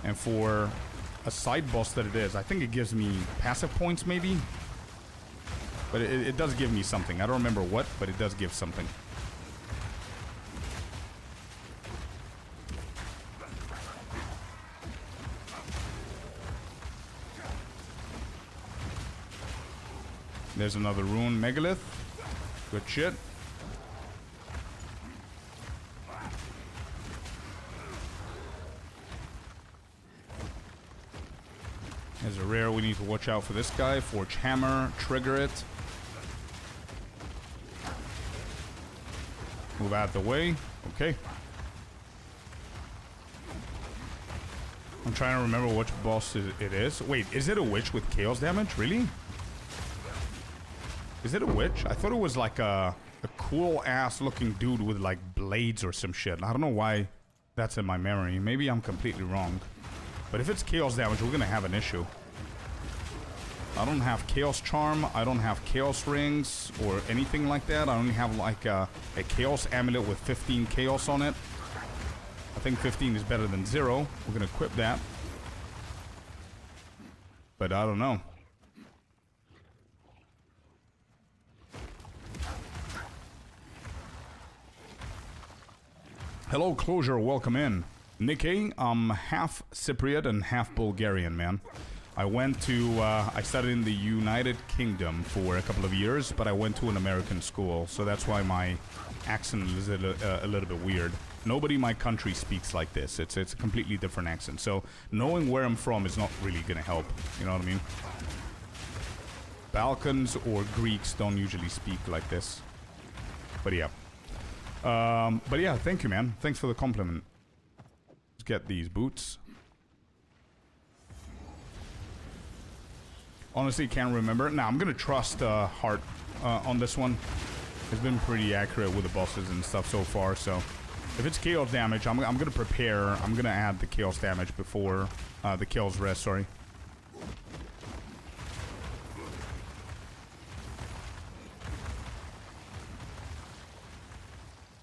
And for a side boss that it is, I think it gives me passive points maybe? But it does give me something. I don't remember what, but it does give something. There's another rune megalith. Good shit. There's a rare we need to watch out for this guy. Forge hammer, trigger it. Move out the way. Okay. I'm trying to remember which boss it is. Wait, is it a witch with chaos damage? Really? Is it a witch? I thought it was like a cool ass looking dude with like blades or some shit. I don't know why that's in my memory. Maybe I'm completely wrong. But if it's chaos damage, we're gonna have an issue. I don't have chaos charm. I don't have chaos rings or anything like that. I only have like a chaos amulet with 15 chaos on it. I think 15 is better than 0. We're gonna equip that. But I don't know. Hello, Closure. Welcome in. Nikkei, I'm half Cypriot and half Bulgarian, man. I went to, I studied in the United Kingdom for a couple of years, but I went to an American school, so that's why my accent is a little bit weird. Nobody in my country speaks like this. It's a completely different accent, so knowing where I'm from is not really gonna help, you know what I mean? Balkans or Greeks don't usually speak like this. But yeah. Thank you, man. Thanks for the compliment. Let's get these boots. Honestly, can't remember. Now, I'm gonna trust Heart on this one. It's been pretty accurate with the bosses and stuff so far, so... If it's chaos damage, I'm gonna prepare. I'm gonna add the chaos damage before the chaos rest, sorry.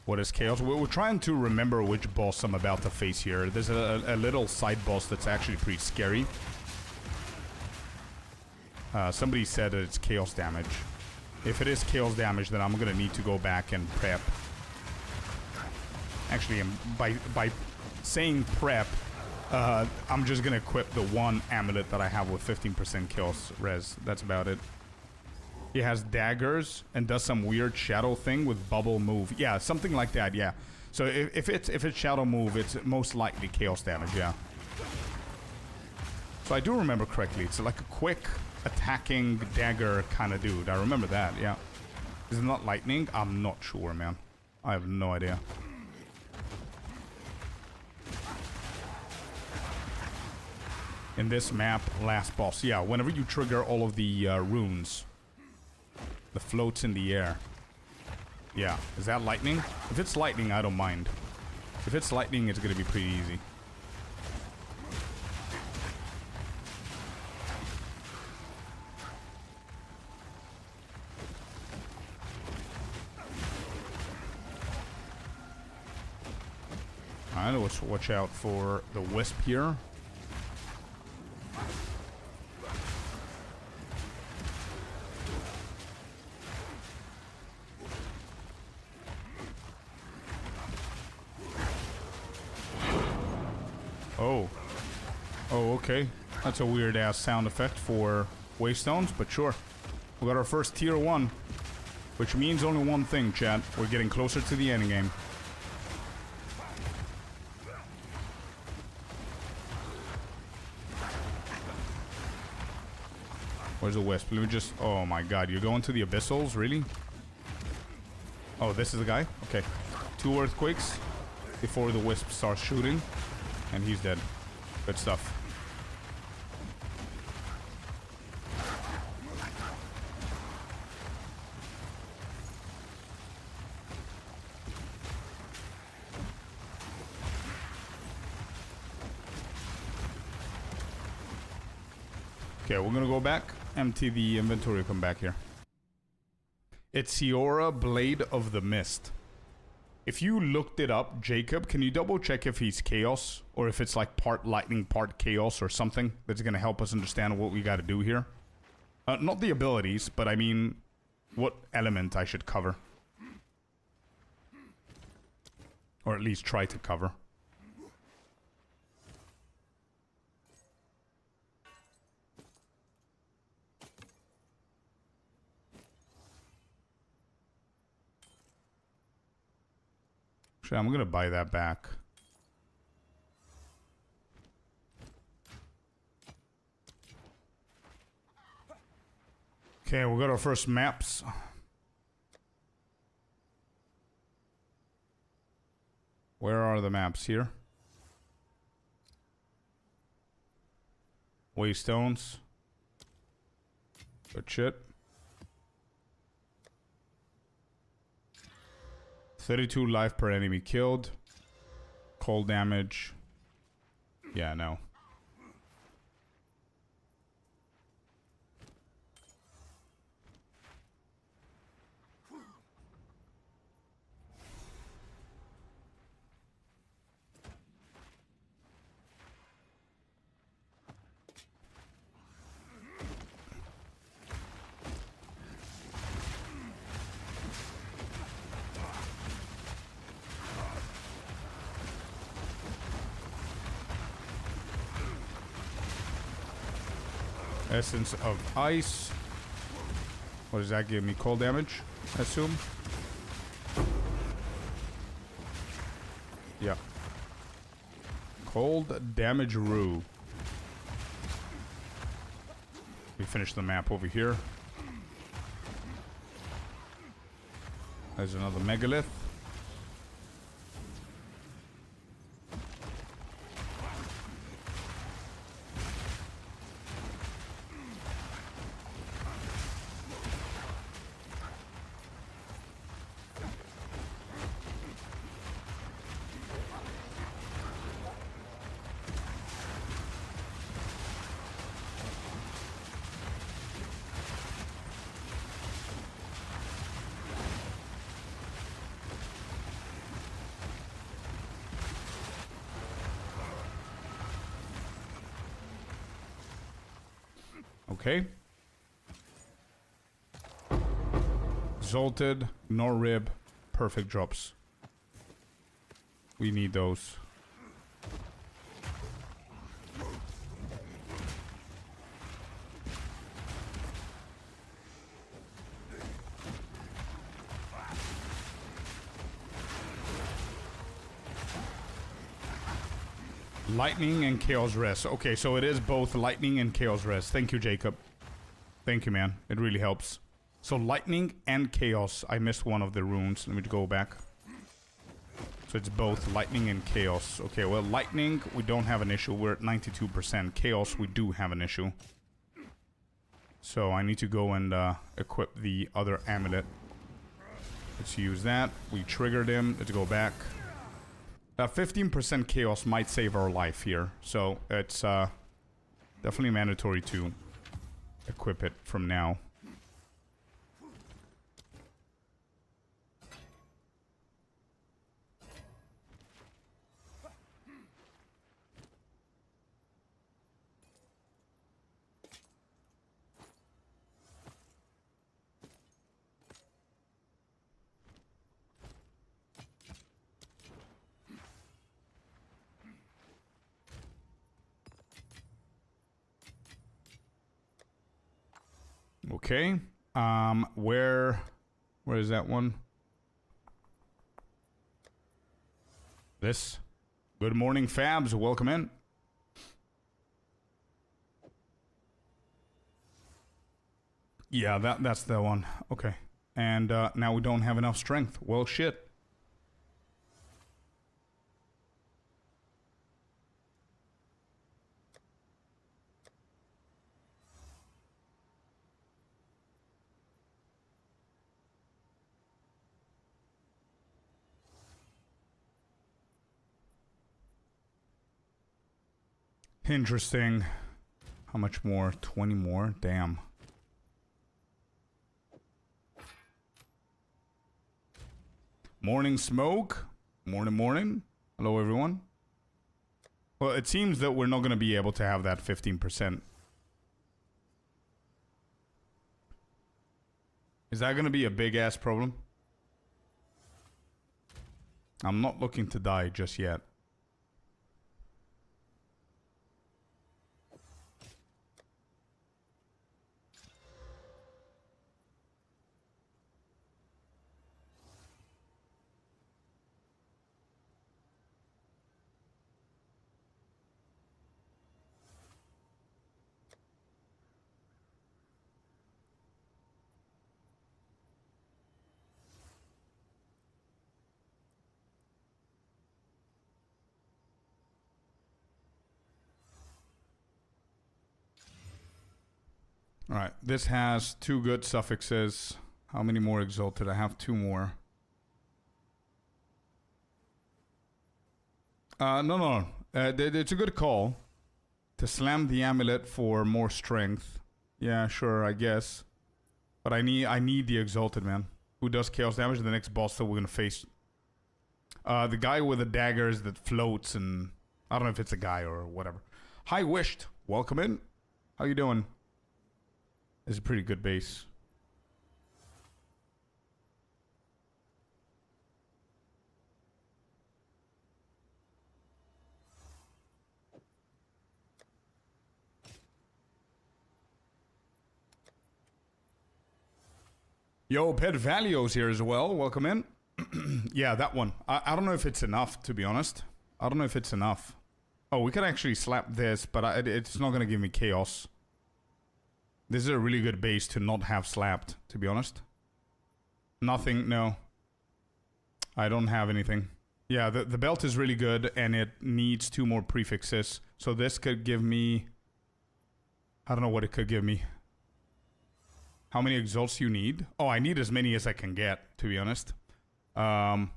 What is chaos? We're trying to remember which boss I'm about to face here. There's a little side boss that's actually pretty scary. Somebody said that it's chaos damage. If it is chaos damage, then I'm gonna need to go back and prep. Actually, by saying prep, I'm just gonna equip the one amulet that I have with 15% chaos res. That's about it. He has daggers and does some weird shadow thing with bubble move. Yeah, something like that. Yeah. So if it's shadow move, it's most likely chaos damage. Yeah. So I do remember correctly. It's like a quick attacking dagger kind of dude. I remember that. Yeah. Is it not lightning? I'm not sure, man. I have no idea. In this map, last boss. Yeah. Whenever you trigger all of the runes. The floats in the air. Yeah. Is that lightning? If it's lightning, I don't mind. If it's lightning, it's gonna be pretty easy. Alright, let's watch out for the wisp here. Okay, that's a weird ass sound effect for Waystones, but sure. We got our first tier 1, which means only one thing, chat. We're getting closer to the end game. Where's the wisp? Let me just... Oh my god, you're going to the abyssals? Really? Oh, this is the guy? Okay. 2 earthquakes before the wisp starts shooting. And he's dead. Good stuff. Okay, we're gonna go back, empty the inventory, come back here. It's Siora, Blade of the Mist. If you looked it up, Jacob, can you double check if he's Chaos? Or if it's like part Lightning, part Chaos or something that's gonna help us understand what we gotta do here? Not the abilities, but I mean, what element I should cover. Or at least try to cover. I'm gonna buy that back. Okay, we got our first maps. Where are the maps here? Waystones. Good shit. 32 life per enemy killed. Cold damage. Yeah, no. Essence of Ice. What does that give me? Cold damage, I assume? Yeah. Cold damage rue. We finish the map over here. There's another megalith. Okay. Exalted, nor rib, perfect drops. We need those. Lightning and Chaos Rest. Okay, so it is both Lightning and Chaos Rest. Thank you, Jacob. Thank you, man. It really helps. So Lightning and Chaos. I missed one of the runes. Let me go back. So it's both Lightning and Chaos. Okay, well, Lightning, we don't have an issue. We're at 92%. Chaos, we do have an issue. So I need to go and equip the other amulet. Let's use that. We triggered him. Let's go back. 15% chaos might save our life here, so it's definitely mandatory to equip it from now. Okay. Where is that one? This. Good morning, Fabs. Welcome in. Yeah, that's the one. Okay. And now we don't have enough strength. Well, shit. Interesting. How much more? 20 more? Damn. Morning smoke. Morning. Hello, everyone. Well, it seems that we're not going to be able to have that 15%. Is that going to be a big-ass problem? I'm not looking to die just yet. Alright, this has 2 good suffixes. How many more exalted? I have 2 more. No. It's a good call. To slam the amulet for more strength. Yeah, sure, I guess. But I need the exalted, man. Who does chaos damage to the next boss that we're gonna face? The guy with the daggers that floats and... I don't know if it's a guy or whatever. Hi, Wished. Welcome in. How you doing? It's a pretty good base. Yo, Pet Valio's here as well. Welcome in. Yeah, that one. I don't know if it's enough, to be honest. I don't know if it's enough. Oh, we can actually slap this, but it's not going to give me chaos. This is a really good base to not have slapped, to be honest. Nothing, no. I don't have anything. Yeah, the belt is really good, and it needs 2 more prefixes. So this could give me... I don't know what it could give me. How many exalts you need? Oh, I need as many as I can get, to be honest. Armor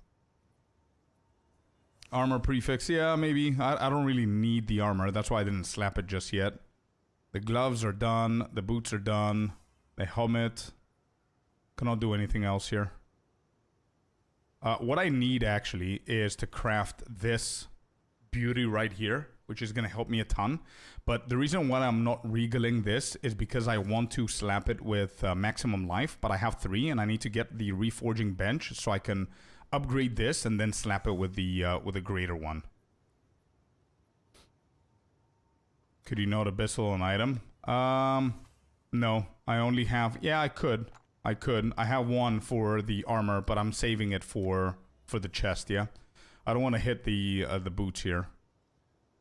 prefix, yeah, maybe. I don't really need the armor. That's why I didn't slap it just yet. The gloves are done. The boots are done. The helmet. Cannot do anything else here. What I need, actually, is to craft this beauty right here, which is going to help me a ton. But the reason why I'm not regaling this is because I want to slap it with maximum life, but I have 3, and I need to get the reforging bench so I can upgrade this and then slap it with a greater one. Could you note Abyssal an item? No. I only have... Yeah, I could. I have 1 for the armor, but I'm saving it for the chest, yeah? I don't want to hit the boots here.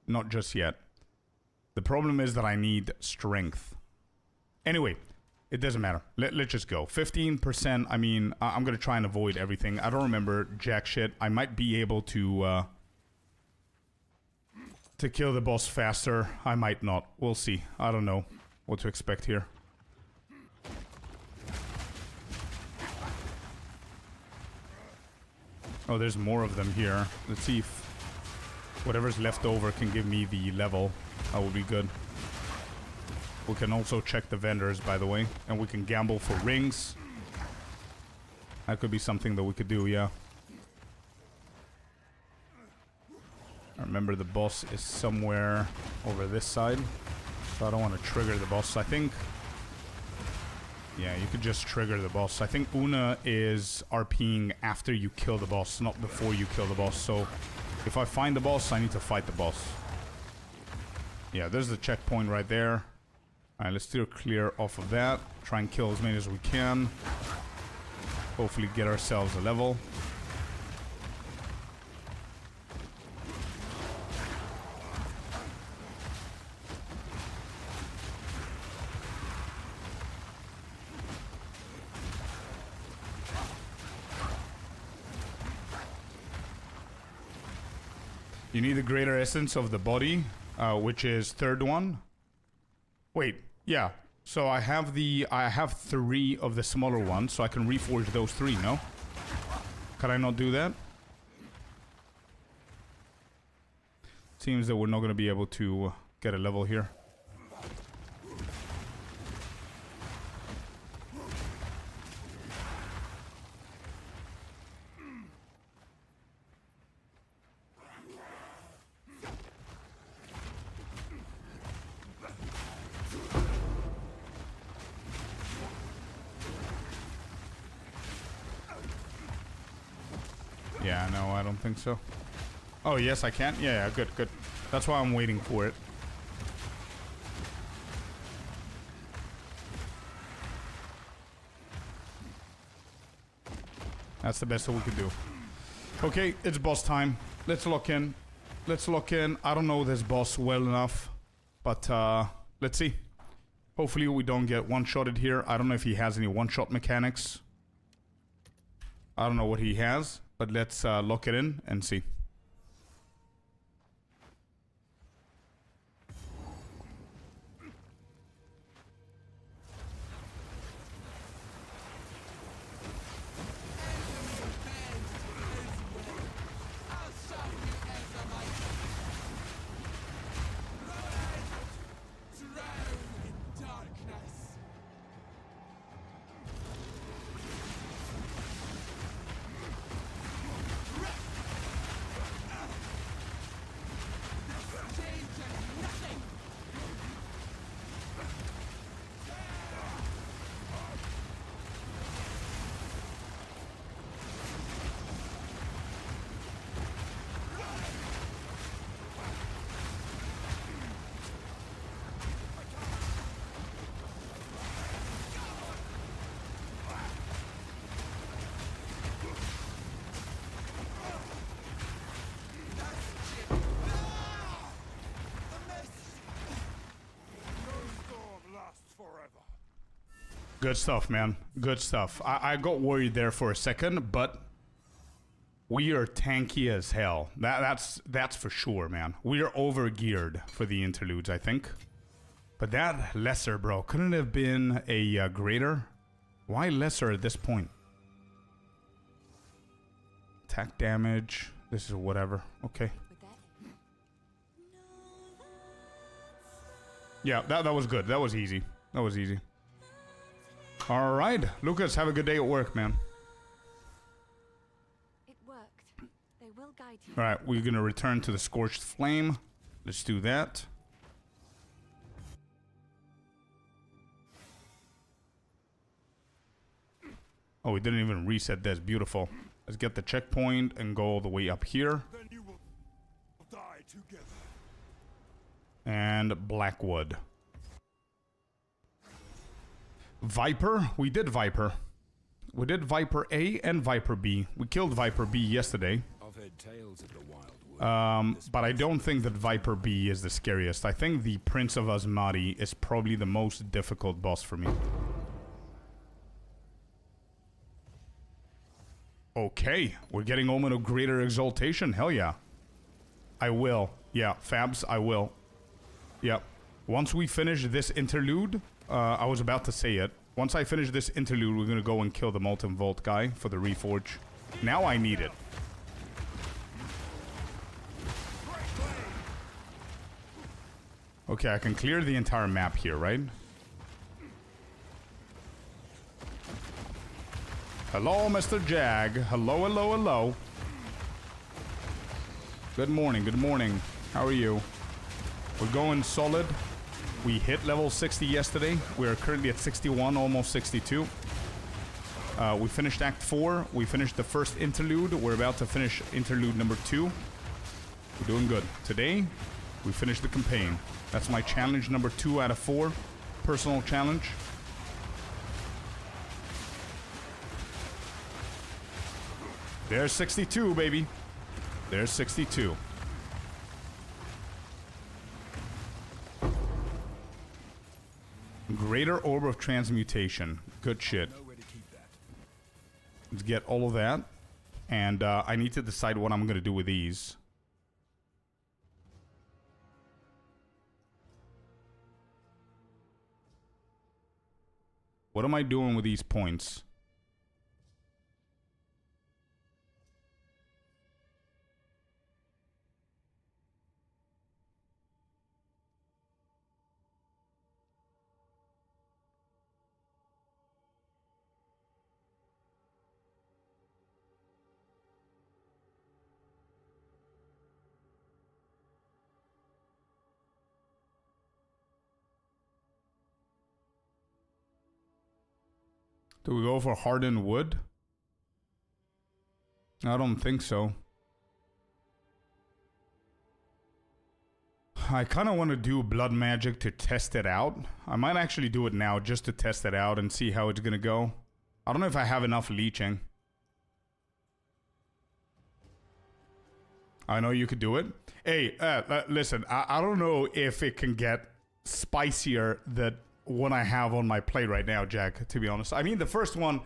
Not just yet. The problem is that I need strength. Anyway, it doesn't matter. Let's just go. 15%, I mean, I'm going to try and avoid everything. I don't remember jack shit. I might be able to kill the boss faster. I might not. We'll see. I don't know what to expect here. Oh, there's more of them here. Let's see if whatever's left over can give me the level. That would be good. We can also check the vendors, by the way. And we can gamble for rings. That could be something that we could do, yeah. I remember the boss is somewhere over this side. So I don't want to trigger the boss. I think... Yeah, you could just trigger the boss. I think Una is RPing after you kill the boss, not before you kill the boss. So if I find the boss, I need to fight the boss. Yeah, there's the checkpoint right there. Alright, let's steer clear off of that. Try and kill as many as we can. Hopefully get ourselves a level. You need the greater essence of the body, which is third one. Wait, yeah. So I have 3 of the smaller ones, so I can reforge those 3, no? Can I not do that? Seems that we're not going to be able to get a level here. Yeah, no, I don't think so. Oh, yes, I can? Yeah, good, good. That's why I'm waiting for it. That's the best that we can do. Okay, it's boss time. Let's lock in. Let's lock in. I don't know this boss well enough, but let's see. Hopefully we don't get one-shotted here. I don't know if he has any one-shot mechanics. I don't know what he has. But let's lock it in and see. Good stuff, man. Good stuff. I got worried there for a second, but we are tanky as hell. That's for sure, man. We are over-geared for the interludes, I think. But that lesser, bro, couldn't it have been a greater? Why lesser at this point? Attack damage. This is whatever. Okay. Yeah, that was good. That was easy. That was easy. All right, Lucas, have a good day at work, man. It worked. They will guide you. All right, we're gonna return to the Scorched Flame. Let's do that. Oh, we didn't even reset this. Beautiful. Let's get the checkpoint and go all the way up here. Then you will die together. And Blackwood. Viper? We did Viper. We did Viper A and Viper B. We killed Viper B yesterday. I've heard tales of the wild world. But I don't think that Viper B is the scariest. I think the Prince of Asmati is probably the most difficult boss for me. Okay, we're getting Omen of Greater Exaltation. Hell yeah. I will. Yeah, Fabs, I will. Yep. Once we finish this interlude, I was about to say it. Once I finish this interlude, we're gonna go and kill the Molten Vault guy for the Reforge. Now I need it. Okay, I can clear the entire map here, right? Hello, Mr. Jag. Hello, hello, hello. Good morning, good morning. How are you? We're going solid. We hit level 60 yesterday. We're currently at 61, almost 62. We finished Act 4. We finished the first interlude. We're about to finish interlude number 2. We're doing good. Today, we finished the campaign. That's my challenge number 2 out of 4. personal challenge. There's 62, baby. There's 62. Greater Orb of Transmutation. Good shit. Let's get all of that. And I need to decide what I'm going to do with these. What am I doing with these points? Do we go for hardened wood? I don't think so. I kind of want to do blood magic to test it out. I might actually do it now just to test it out and see how it's gonna go. I don't know if I have enough leeching. I know you could do it. Hey, listen, I don't know if it can get spicier than what I have on my plate right now, Jack, to be honest. I mean, the first one,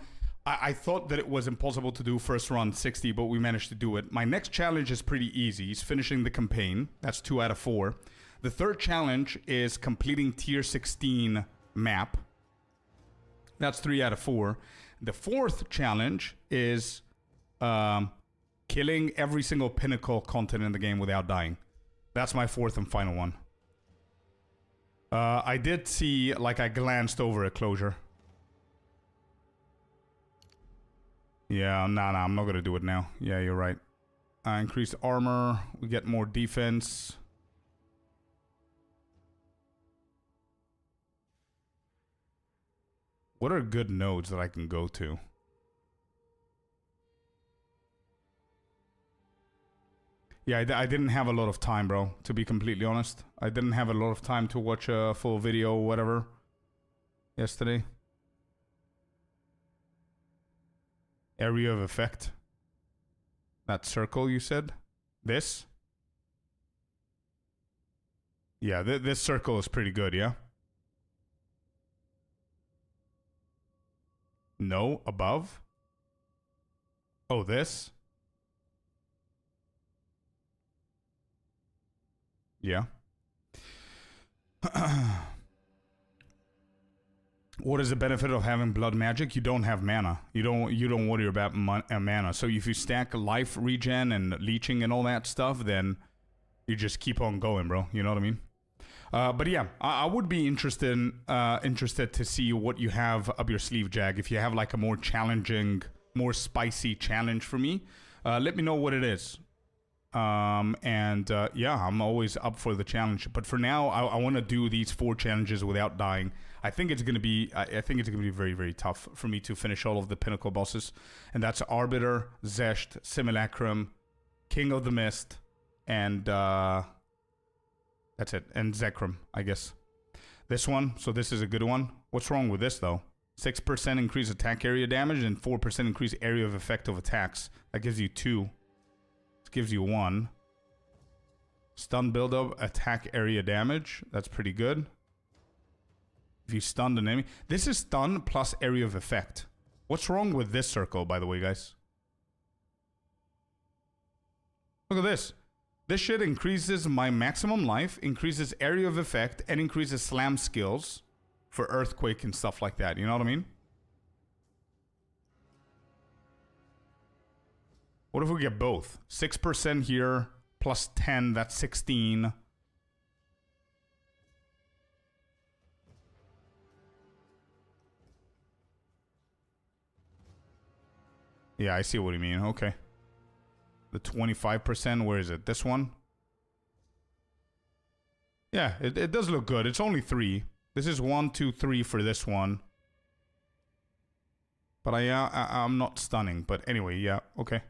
I thought that it was impossible to do first run 60, but we managed to do it. My next challenge is pretty easy. It's finishing the campaign. That's 2 out of 4. The third challenge is completing tier 16 map. That's 3 out of 4. The fourth challenge is killing every single pinnacle content in the game without dying. That's my fourth and final one. I did see, like, I glanced over a closure. Yeah, nah, I'm not gonna do it now. Yeah, you're right. Increased armor. We get more defense. What are good nodes that I can go to? Yeah, I didn't have a lot of time, bro, to be completely honest. I didn't have a lot of time to watch a full video or whatever yesterday. Area of effect. That circle you said? This? Yeah, this circle is pretty good, yeah? No, above? Oh, this? Yeah. What is the benefit of having blood magic? You don't have mana. You don't worry about mana. So if you stack life regen and leeching and all that stuff, then you just keep on going, bro. You know what I mean? But yeah, I would be interested to see what you have up your sleeve, Jag. If you have like a more challenging, more spicy challenge for me, let me know what it is. Yeah, I'm always up for the challenge. But for now, I want to do these 4 challenges without dying. I think it's gonna be very, very tough for me to finish all of the pinnacle bosses, and that's Arbiter, Zesht, Simulacrum, King of the Mist, and that's it. And Zekrom, I guess. This one. So this is a good one. What's wrong with this though? 6% increase attack area damage and 4% increase area of effect of attacks. That gives you 2. This gives you 1. Stun buildup, attack area damage. That's pretty good. If you stun an enemy. This is stun plus area of effect. What's wrong with this circle, by the way, guys? Look at this. This shit increases my maximum life, increases area of effect, and increases slam skills for earthquake and stuff like that. You know what I mean? What if we get both? 6% here, plus 10, that's 16. Yeah, I see what you mean. Okay. The 25%, where is it? This one? Yeah, it does look good. It's only 3. This is 1, 2, 3 for this one. But I'm not stunning. But anyway, yeah, okay.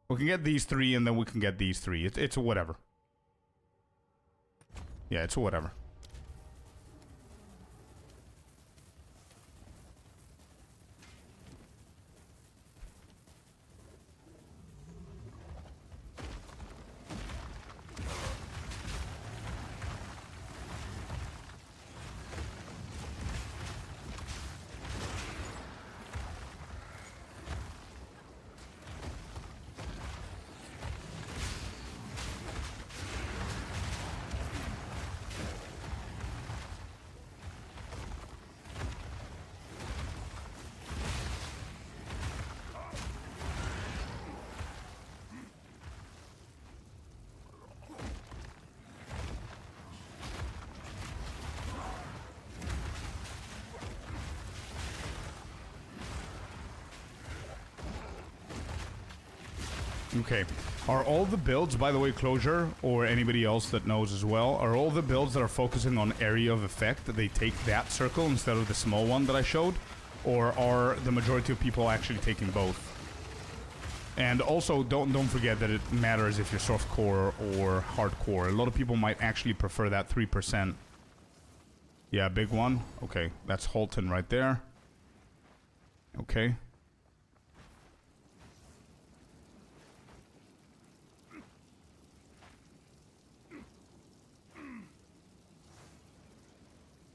We can get these 3 and then we can get these 3. It's whatever. Yeah, it's whatever. Okay. Are all the builds, by the way, Closure, or anybody else that knows as well, are all the builds that are focusing on area of effect, that they take that circle instead of the small one that I showed? Or are the majority of people actually taking both? And also, don't forget that it matters if you're softcore or hardcore. A lot of people might actually prefer that 3%. Yeah, big one. Okay, that's Halton right there. Okay.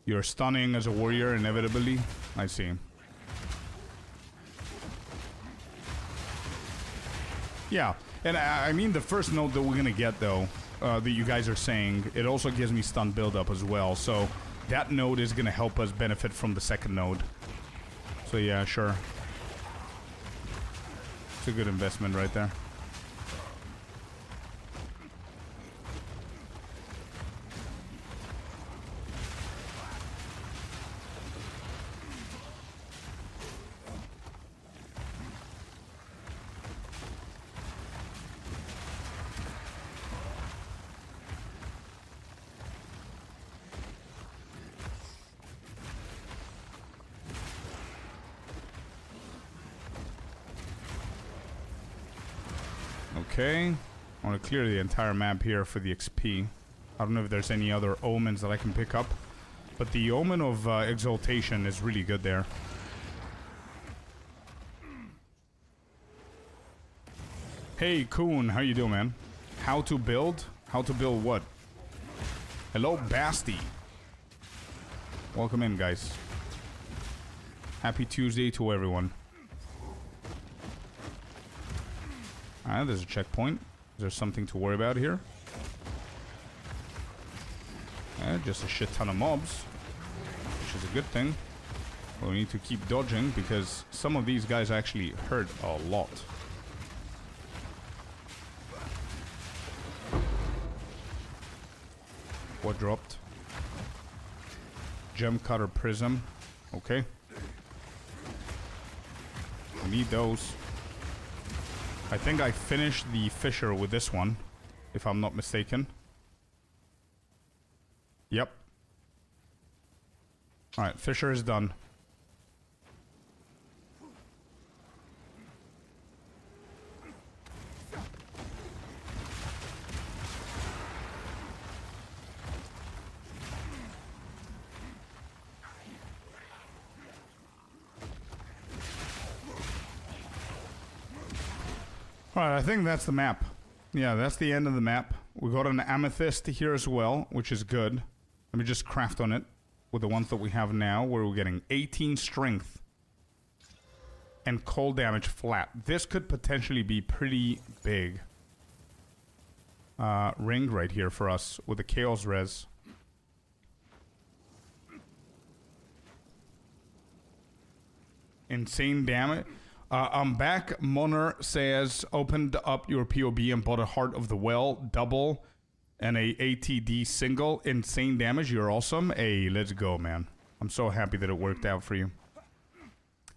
You're stunning as a warrior, inevitably. I see. Yeah, and I mean the first node that we're gonna get, though, that you guys are saying, it also gives me stun buildup as well, so that node is gonna help us benefit from the second node. So yeah, sure. It's a good investment right there. Okay, I want to clear the entire map here for the XP. I don't know if there's any other omens that I can pick up, but the omen of exaltation is really good there. Hey Kuhn, how you doing, man? How to build? How to build what? Hello, Basti. Welcome in, guys. Happy Tuesday to everyone. Alright, there's a checkpoint. Is there something to worry about here? Just a shit ton of mobs, which is a good thing. But we need to keep dodging because some of these guys actually hurt a lot. What dropped? Gem cutter prism. Okay. We need those. I think I finished the Fisher with this one, if I'm not mistaken. Yep. Alright, Fisher is done. Alright, I think that's the map. Yeah, that's the end of the map. We got an amethyst here as well, which is good. Let me just craft on it with the ones that we have now, where we're getting 18 strength and cold damage flat. This could potentially be pretty big. Ring right here for us with the Chaos Res. Insane damage. I'm back. Moner says, opened up your POB and bought a Heart of the Well double and a ATD single. Insane damage. You're awesome. Hey, let's go, man. I'm so happy that it worked out for you.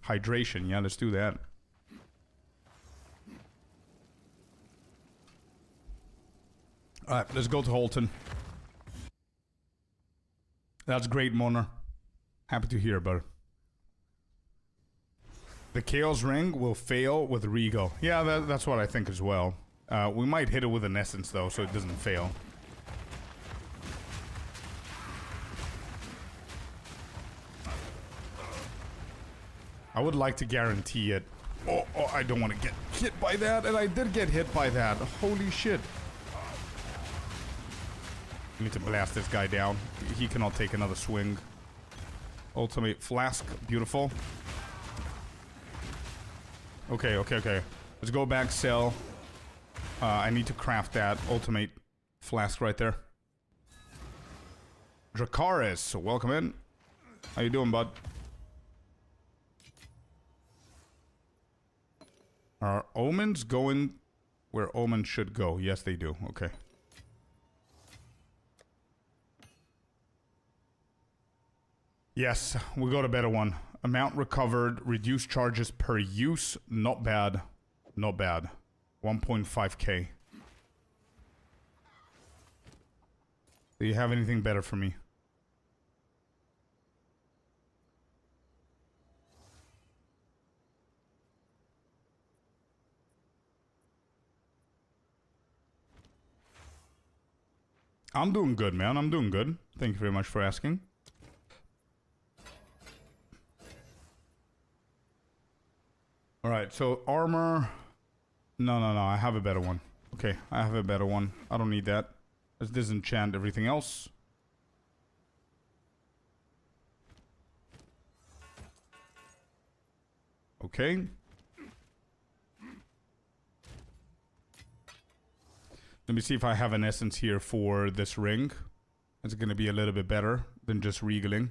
Hydration. Yeah, let's do that. Alright, let's go to Holton. That's great, Moner. Happy to hear about it. The Chaos Ring will fail with Regal. Yeah, that's what I think as well. We might hit it with an Essence, though, so it doesn't fail. I would like to guarantee it. Oh, I don't want to get hit by that, and I did get hit by that. Holy shit. I need to blast this guy down. He cannot take another swing. Ultimate Flask. Beautiful. Okay. Let's go back, sell. I need to craft that ultimate flask right there. Dracaris, welcome in. How you doing, bud? Are omens going where omens should go? Yes, they do. Okay. Yes, we got a better one. Amount recovered, reduced charges per use. Not bad. Not bad. 1.5k. Do you have anything better for me? I'm doing good, man. I'm doing good. Thank you very much for asking. Alright, so armor... No, I have a better one. Okay, I have a better one. I don't need that. Let's disenchant everything else. Okay. Let me see if I have an essence here for this ring. It's gonna be a little bit better than just regaling.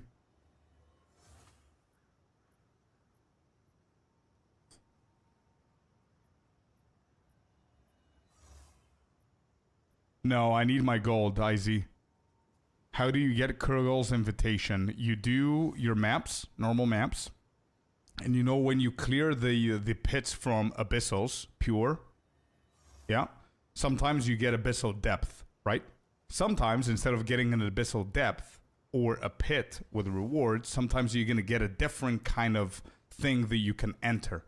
No, I need my gold, IZ. How do you get Kurgal's invitation? You do your maps, normal maps. And you know when you clear the pits from abyssals, pure. Yeah. Sometimes you get abyssal depth, right? Sometimes instead of getting an abyssal depth or a pit with rewards, sometimes you're going to get a different kind of thing that you can enter.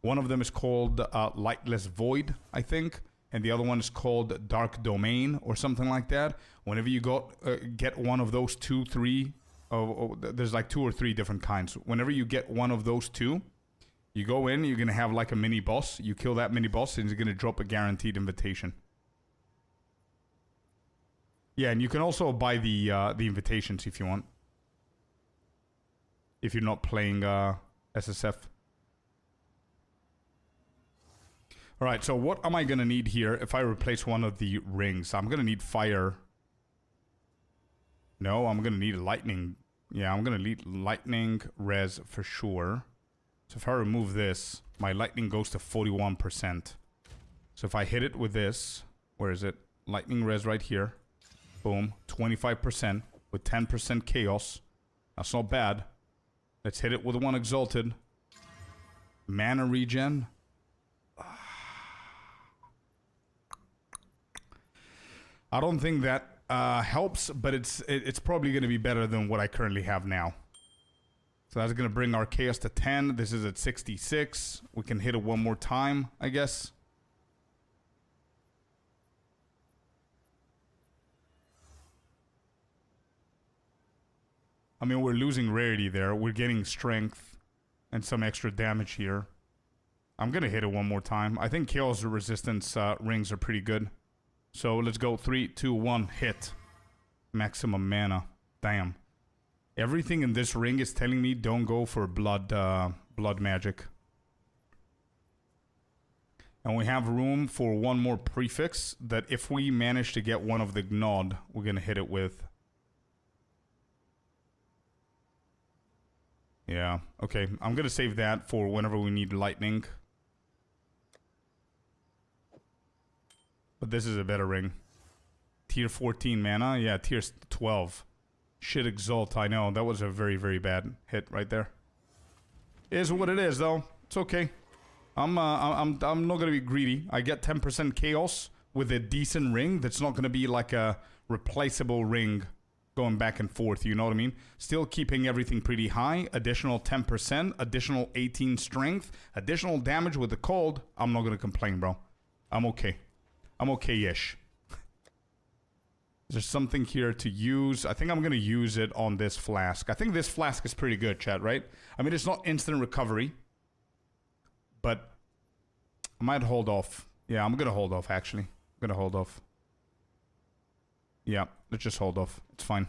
One of them is called Lightless Void, I think. And the other one is called Dark Domain or something like that. Whenever you get one of those two, three, there's like 2 or 3 different kinds. Whenever you get one of those two, you go in, you're going to have like a mini boss. You kill that mini boss and it's going to drop a guaranteed invitation. Yeah, and you can also buy the invitations if you want. If you're not playing SSF. Alright, so what am I going to need here if I replace one of the rings? I'm going to need fire. No, I'm going to need lightning. Yeah, I'm going to need lightning res for sure. So if I remove this, my lightning goes to 41%. So if I hit it with this, where is it? Lightning res right here. Boom, 25% with 10% chaos. That's not bad. Let's hit it with one exalted. Mana regen. I don't think that helps, but it's probably going to be better than what I currently have now. So that's going to bring our chaos to 10. This is at 66. We can hit it one more time, I guess. I mean, we're losing rarity there. We're getting strength and some extra damage here. I'm going to hit it one more time. I think chaos resistance rings are pretty good. So let's go 3, 2, 1, hit. Maximum mana. Damn. Everything in this ring is telling me don't go for blood magic. And we have room for one more prefix that if we manage to get one of the Gnod, we're going to hit it with. Yeah, okay. I'm going to save that for whenever we need lightning. But this is a better ring. Tier 14 mana. Yeah, tier 12. Shit exalt, I know. That was a very, very bad hit right there. Is what it is, though. It's okay. I'm not going to be greedy. I get 10% chaos with a decent ring that's not going to be like a replaceable ring going back and forth, you know what I mean? Still keeping everything pretty high. Additional 10%, additional 18 strength, additional damage with the cold. I'm not going to complain, bro. I'm okay. I'm okay-ish. Is there something here to use? I think I'm going to use it on this flask. I think this flask is pretty good, chat, right? I mean, it's not instant recovery. But I might hold off. Yeah, I'm going to hold off, actually. I'm going to hold off. Yeah, let's just hold off. It's fine.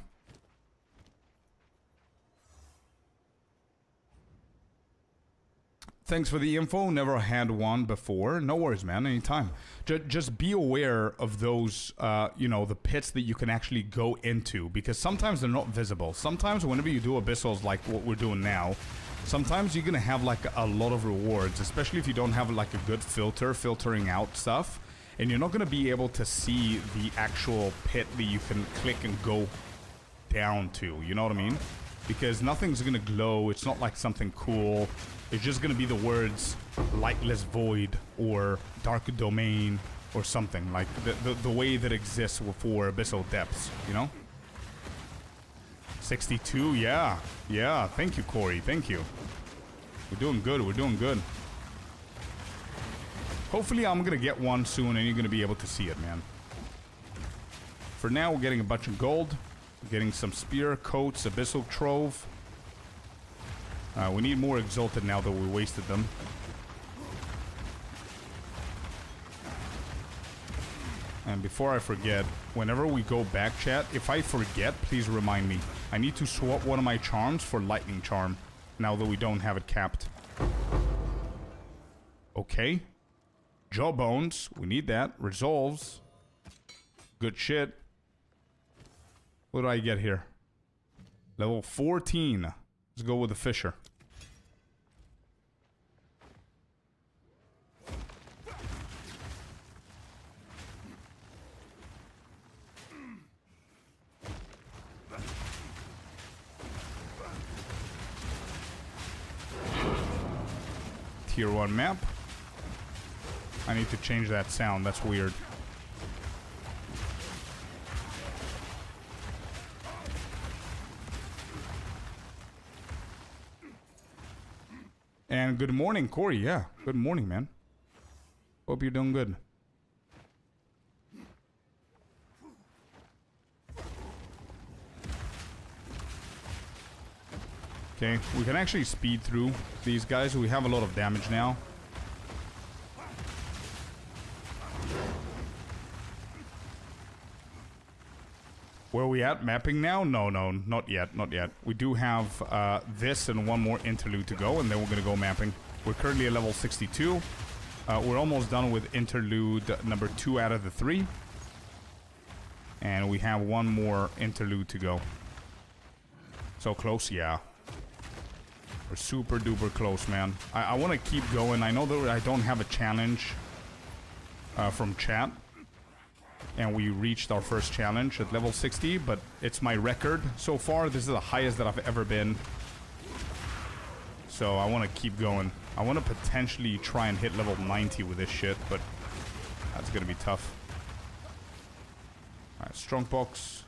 Thanks for the info. Never had one before. No worries, man. Anytime. Just be aware of those, you know, the pits that you can actually go into. Because sometimes they're not visible. Sometimes whenever you do abyssals like what we're doing now, sometimes you're going to have like a lot of rewards. Especially if you don't have like a good filter, filtering out stuff. And you're not going to be able to see the actual pit that you can click and go down to. You know what I mean? because nothing's gonna glow. It's not like something cool. It's just gonna be the words lightless void or dark domain or something like the way that exists for abyssal depths, you know? 62, yeah. Yeah, thank you, Corey. Thank you. We're doing good. We're doing good. Hopefully I'm gonna get one soon and you're gonna be able to see it, man. For now, we're getting a bunch of gold. We're getting some spear, coats, abyssal trove. We need more exalted now that we wasted them. And before I forget, whenever we go back, chat, if I forget, please remind me. I need to swap one of my charms for lightning charm, now that we don't have it capped. Okay. Jawbones, we need that. Resolves. Good shit. What do I get here? Level 14. Let's go with the Fisher. Tier 1 map. I need to change that sound, that's weird. And good morning, Corey. Yeah, good morning, man. Hope you're doing good. Okay, we can actually speed through these guys. We have a lot of damage now. Where are we at? Mapping now? No, not yet, not yet. We do have this and one more interlude to go, and then we're going to go mapping. We're currently at level 62. We're almost done with interlude number 2 out of the 3. And we have one more interlude to go. So close, yeah. We're super duper close, man. I want to keep going. I know that I don't have a challenge from chat. And we reached our first challenge at level 60, but it's my record so far. This is the highest that I've ever been. So I want to keep going. I want to potentially try and hit level 90 with this shit, but that's going to be tough. Alright, strong box.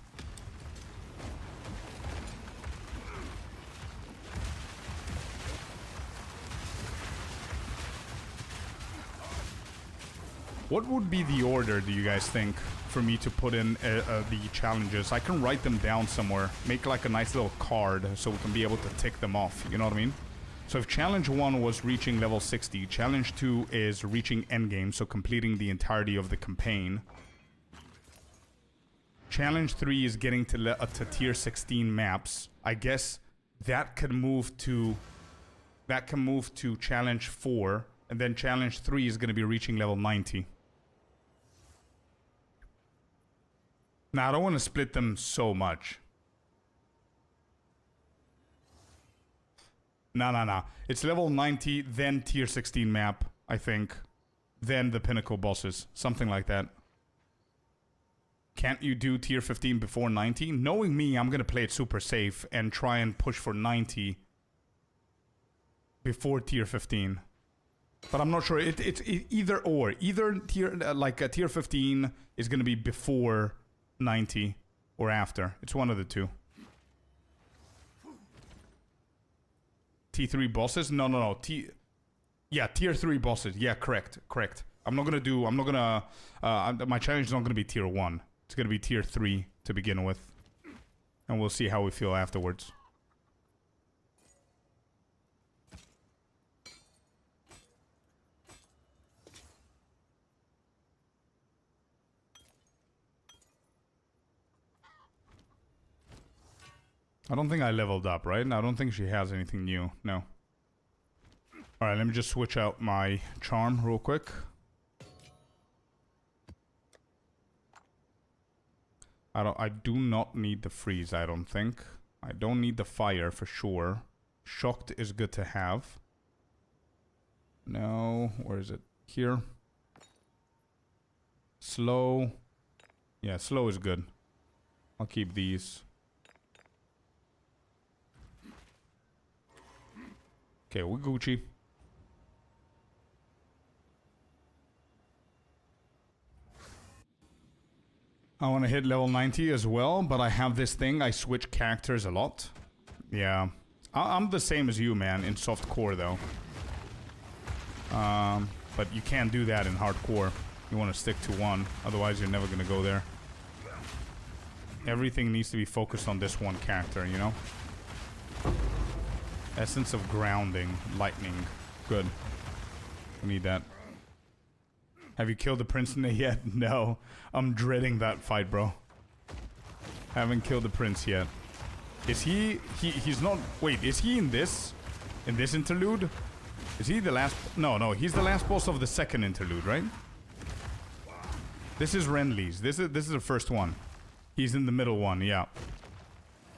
What would be the order, do you guys think, for me to put in the challenges? I can write them down somewhere. Make like a nice little card so we can be able to tick them off. You know what I mean? So if challenge 1 was reaching level 60, challenge 2 is reaching endgame, so completing the entirety of the campaign. Challenge 3 is getting to tier 16 maps. I guess that could move to challenge 4, and then challenge 3 is going to be reaching level 90. Now, I don't want to split them so much. No. It's level 90, then tier 16 map, I think. Then the pinnacle bosses. Something like that. Can't you do tier 15 before 90? Knowing me, I'm going to play it super safe and try and push for 90 before tier 15. But I'm not sure. It's either or. Either tier, tier 15 is going to be before 90 or after. It's one of the two. T3 bosses? No. Yeah, tier 3 bosses. Yeah, correct. I'm not gonna my challenge is not gonna be tier 1. It's gonna be tier 3 to begin with. And we'll see how we feel afterwards. I don't think I leveled up, right? I don't think she has anything new. No. Alright, let me just switch out my charm real quick. I do not need the freeze, I don't think. I don't need the fire for sure. Shocked is good to have. No, where is it? Here. Slow. Yeah, slow is good. I'll keep these. Okay, we're Gucci. I want to hit level 90 as well, but I have this thing. I switch characters a lot. Yeah. I'm the same as you, man, in softcore, though. But you can't do that in hardcore. You want to stick to one, otherwise you're never going to go there. Everything needs to be focused on this one character, you know? Essence of grounding, lightning. Good. We need that. Have you killed the prince in it yet? No. I'm dreading that fight, bro. Haven't killed the prince yet. Is he's not... Wait, is he in this? In this interlude? Is he the last... No, he's the last boss of the second interlude, right? This is Renly's. This is the first one. He's in the middle one, yeah.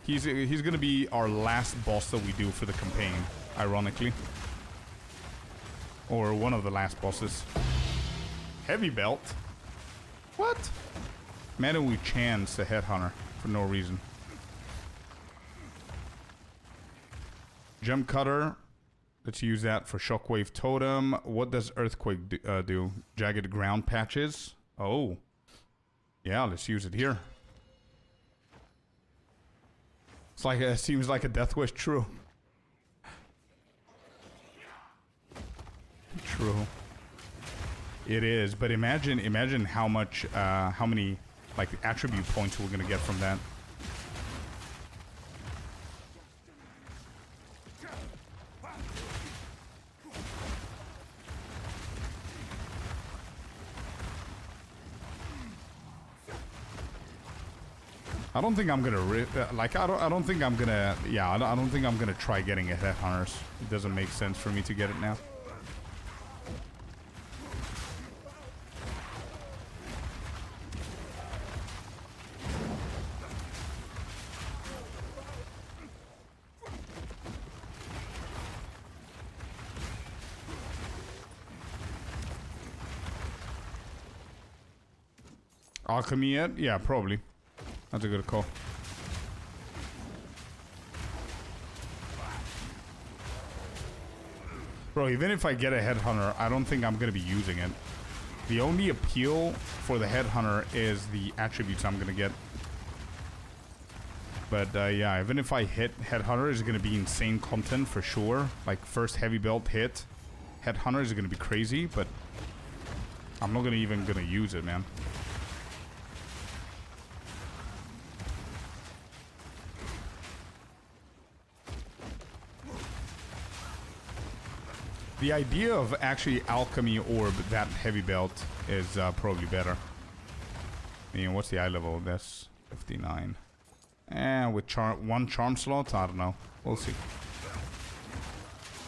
He's gonna be our last boss that we do for the campaign, ironically. Or one of the last bosses. Heavy belt? What? Manu Chan's a headhunter for no reason. Gem cutter. Let's use that for shockwave totem. What does earthquake do? Jagged ground patches. Oh. Yeah, let's use it here. It's like it seems like a death wish. True. True. It is, but imagine how much, how many, like, attribute points we're gonna get from that. I don't think I'm gonna I don't think I'm gonna. Yeah, I don't think I'm gonna try getting a headhunters. It doesn't make sense for me to get it now. Alchemy yet? Yeah, probably. That's a good call. Bro, even if I get a headhunter, I don't think I'm gonna be using it. The only appeal for the headhunter is the attributes I'm gonna get. But yeah, even if I hit headhunter, it's gonna be insane content for sure. Like first heavy belt hit, headhunter is gonna be crazy, but I'm not even gonna use it, man. The idea of actually alchemy orb that heavy belt is probably better. I mean, what's the eye level? That's 59. And with one charm slot, I don't know. We'll see.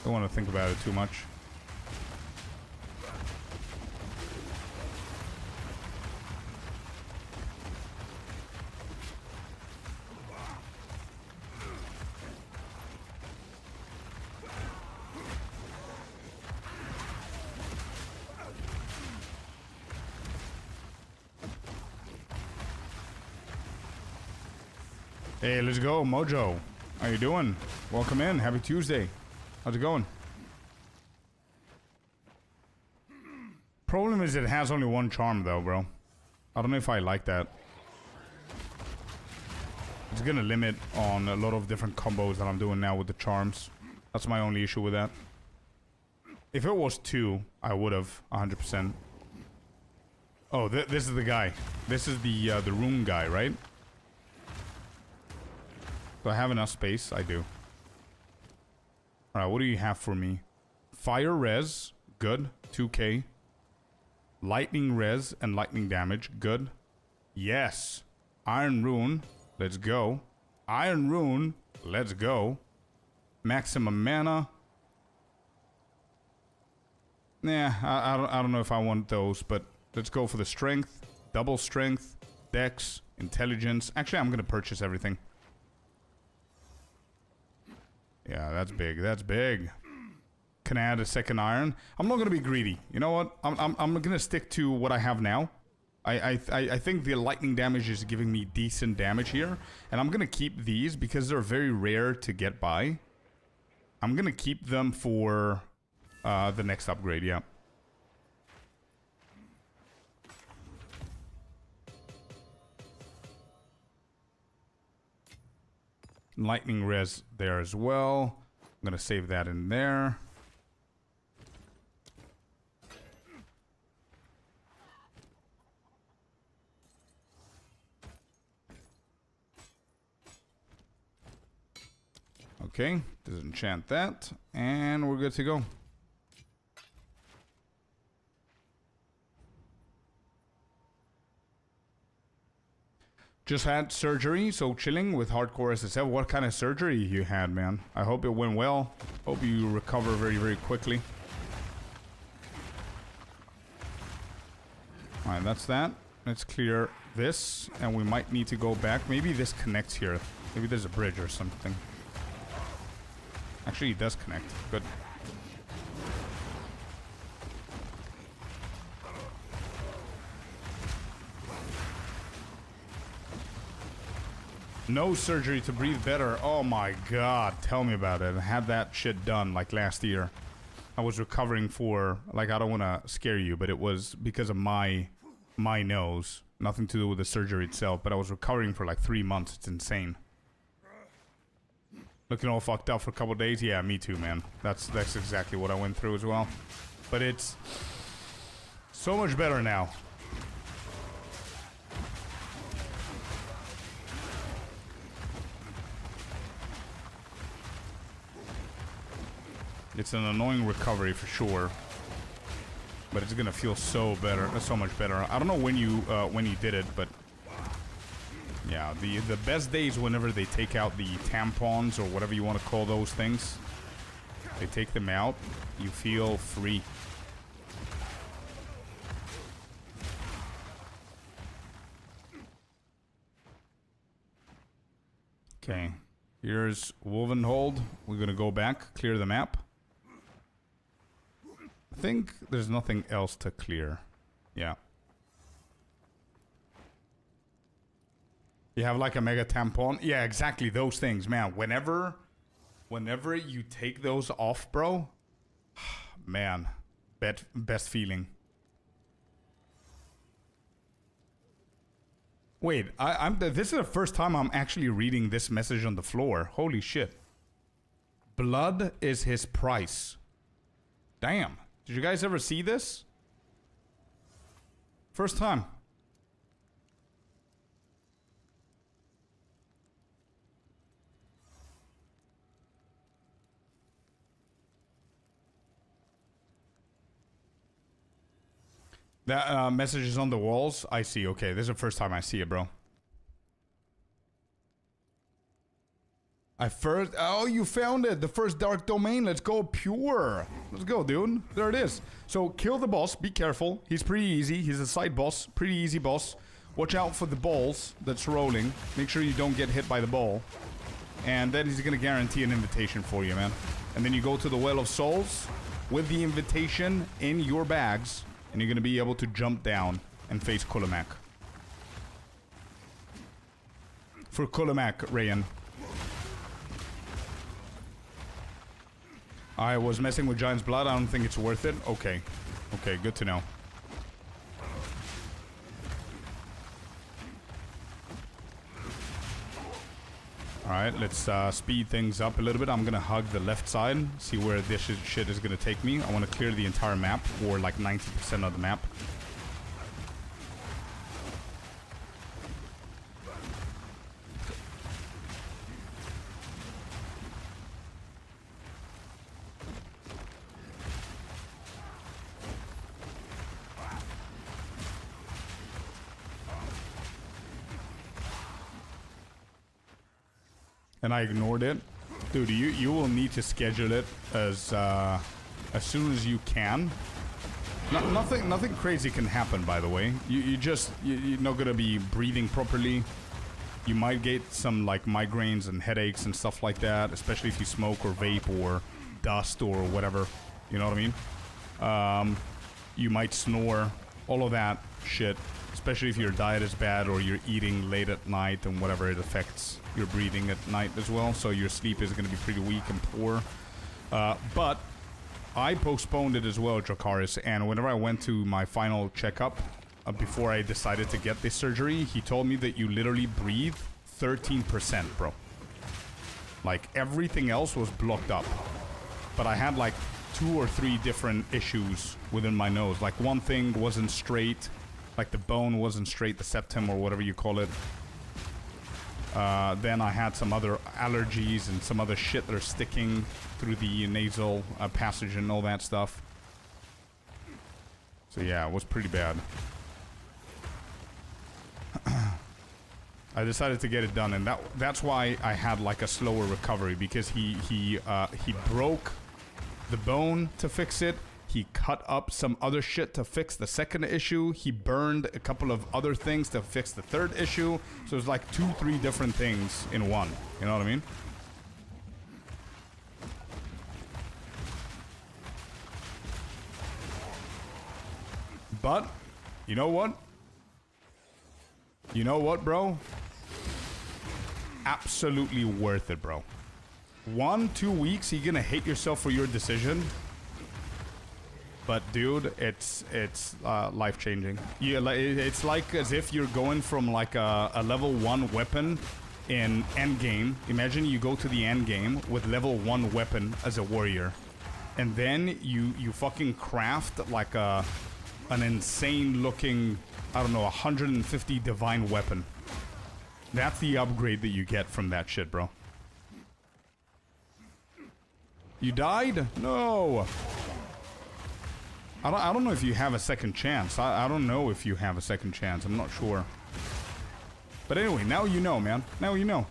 Don't want to think about it too much. Hey, let's go, Mojo. How you doing? Welcome in. Happy Tuesday. How's it going? Problem is it has only one charm though, bro. I don't know if I like that. It's gonna limit on a lot of different combos that I'm doing now with the charms. That's my only issue with that. If it was 2, I would have 100%. Oh, this is the guy. This is the room guy, right? Do I have enough space? I do. Alright, what do you have for me? Fire res, good. 2k. Lightning res and lightning damage, good. Yes. Iron rune, let's go. Iron rune, let's go. Maximum mana. Nah, I don't know if I want those, but let's go for the strength. Double strength, dex, intelligence. Actually, I'm gonna purchase everything. Yeah, that's big. That's big. Can I add a second iron? I'm not gonna be greedy. You know what? I'm gonna stick to what I have now. I think the lightning damage is giving me decent damage here, and I'm gonna keep these because they're very rare to get by. I'm gonna keep them for the next upgrade, yeah. Lightning res there as well. I'm gonna save that in there. Okay, disenchant that, and we're good to go. Just had surgery, so chilling with hardcore SSF. What kind of surgery you had, man? I hope it went well. Hope you recover very, very quickly. Alright, that's that. Let's clear this, and we might need to go back. Maybe this connects here. Maybe there's a bridge or something. Actually, it does connect. Good. No surgery to breathe better. Oh my god, tell me about it. I had that shit done like last year. I was recovering for, like, I don't want to scare you, but it was because of my nose. Nothing to do with the surgery itself, but I was recovering for like 3 months. It's insane. Looking all fucked up for a couple days. Yeah, me too, man. That's exactly what I went through as well. But it's so much better now. It's an annoying recovery for sure, but it's gonna feel so better, so much better. I don't know when you did it, but yeah, the best days whenever they take out the tampons or whatever you want to call those things. They take them out, you feel free. Okay, here's Wolvenhold. We're gonna go back, clear the map. I think there's nothing else to clear. Yeah. You have like a mega tampon? Yeah, exactly, those things, man. Whenever you take those off, bro, man, best feeling. Wait, this is the first time I'm actually reading this message on the floor. Holy shit. Blood is his price. Damn. Did you guys ever see this? First time. That message is on the walls. I see. Okay, this is the first time I see it, bro. Oh, you found it. The first dark domain. Let's go pure. Let's go, dude. There it is. So kill the boss. Be careful. He's pretty easy. He's a side boss. Pretty easy boss. Watch out for the balls that's rolling. Make sure you don't get hit by the ball. And then he's going to guarantee an invitation for you, man. And then you go to the Well of Souls with the invitation in your bags. And you're going to be able to jump down and face Kulamak. For Kulamak, Rayan. I was messing with Giant's Blood. I don't think it's worth it. Okay. Okay, good to know. Alright, let's speed things up a little bit. I'm gonna hug the left side, see where this shit is gonna take me. I want to clear the entire map, or like 90% of the map. And I ignored it. Dude, you will need to schedule it as soon as you can. Nothing crazy can happen, by the way. You're not gonna be breathing properly. You might get some like migraines and headaches and stuff like that, especially if you smoke or vape or dust or whatever. You know what I mean? You might snore. All of that shit. Especially if your diet is bad or you're eating late at night and whatever, it affects your breathing at night as well. So your sleep is going to be pretty weak and poor. But I postponed it as well, Dracarys, and whenever I went to my final checkup, before I decided to get this surgery, he told me that you literally breathe 13%, bro. Like, everything else was blocked up. But I had, like, 2 or 3 different issues within my nose. Like, one thing wasn't straight. Like, the bone wasn't straight, the septum or whatever you call it. Then I had some other allergies and some other shit that are sticking through the nasal passage and all that stuff. So yeah, it was pretty bad. I decided to get it done, and that's why I had like a slower recovery, because he broke the bone to fix it. He cut up some other shit to fix the second issue. He burned a couple of other things to fix the third issue. So it's like 2-3 different things in one. You know what I mean? But, you know what? You know what, bro? Absolutely worth it, bro. 1-2 weeks, you're gonna hate yourself for your decision. But dude, it's life-changing. It's like as if you're going from like a level 1 weapon in endgame. Imagine you go to the endgame with level 1 weapon as a warrior, and then you fucking craft like an insane-looking, I don't know, 150 divine weapon. That's the upgrade that you get from that shit, bro. You died? No. I don't know if you have a second chance. I don't know if you have a second chance. I'm not sure. But anyway, now you know, man. Now you know.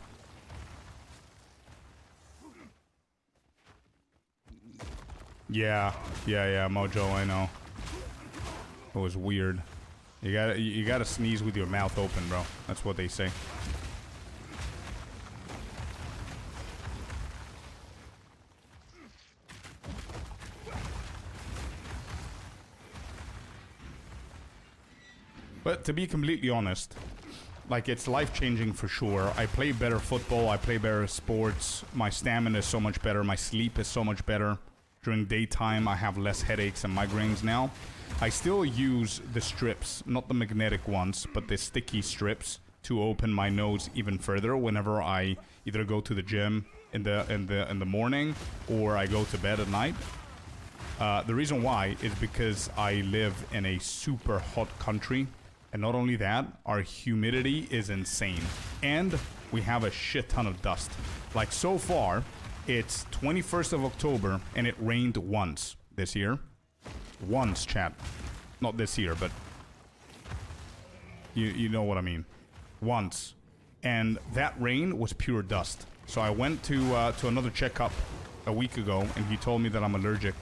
Yeah, Mojo, I know. It was weird. You gotta sneeze with your mouth open, bro. That's what they say. But to be completely honest, like, it's life-changing for sure. I play better football, I play better sports, my stamina is so much better, my sleep is so much better. During daytime, I have less headaches and migraines now. I still use the strips, not the magnetic ones, but the sticky strips to open my nose even further whenever I either go to the gym in the morning or I go to bed at night. The reason why is because I live in a super hot country. And not only that, our humidity is insane. And we have a shit ton of dust. Like, so far, it's 21st of October, and it rained once this year. Once, chat. Not this year, but you know what I mean. Once. And that rain was pure dust. So I went to another checkup a week ago, and he told me that I'm allergic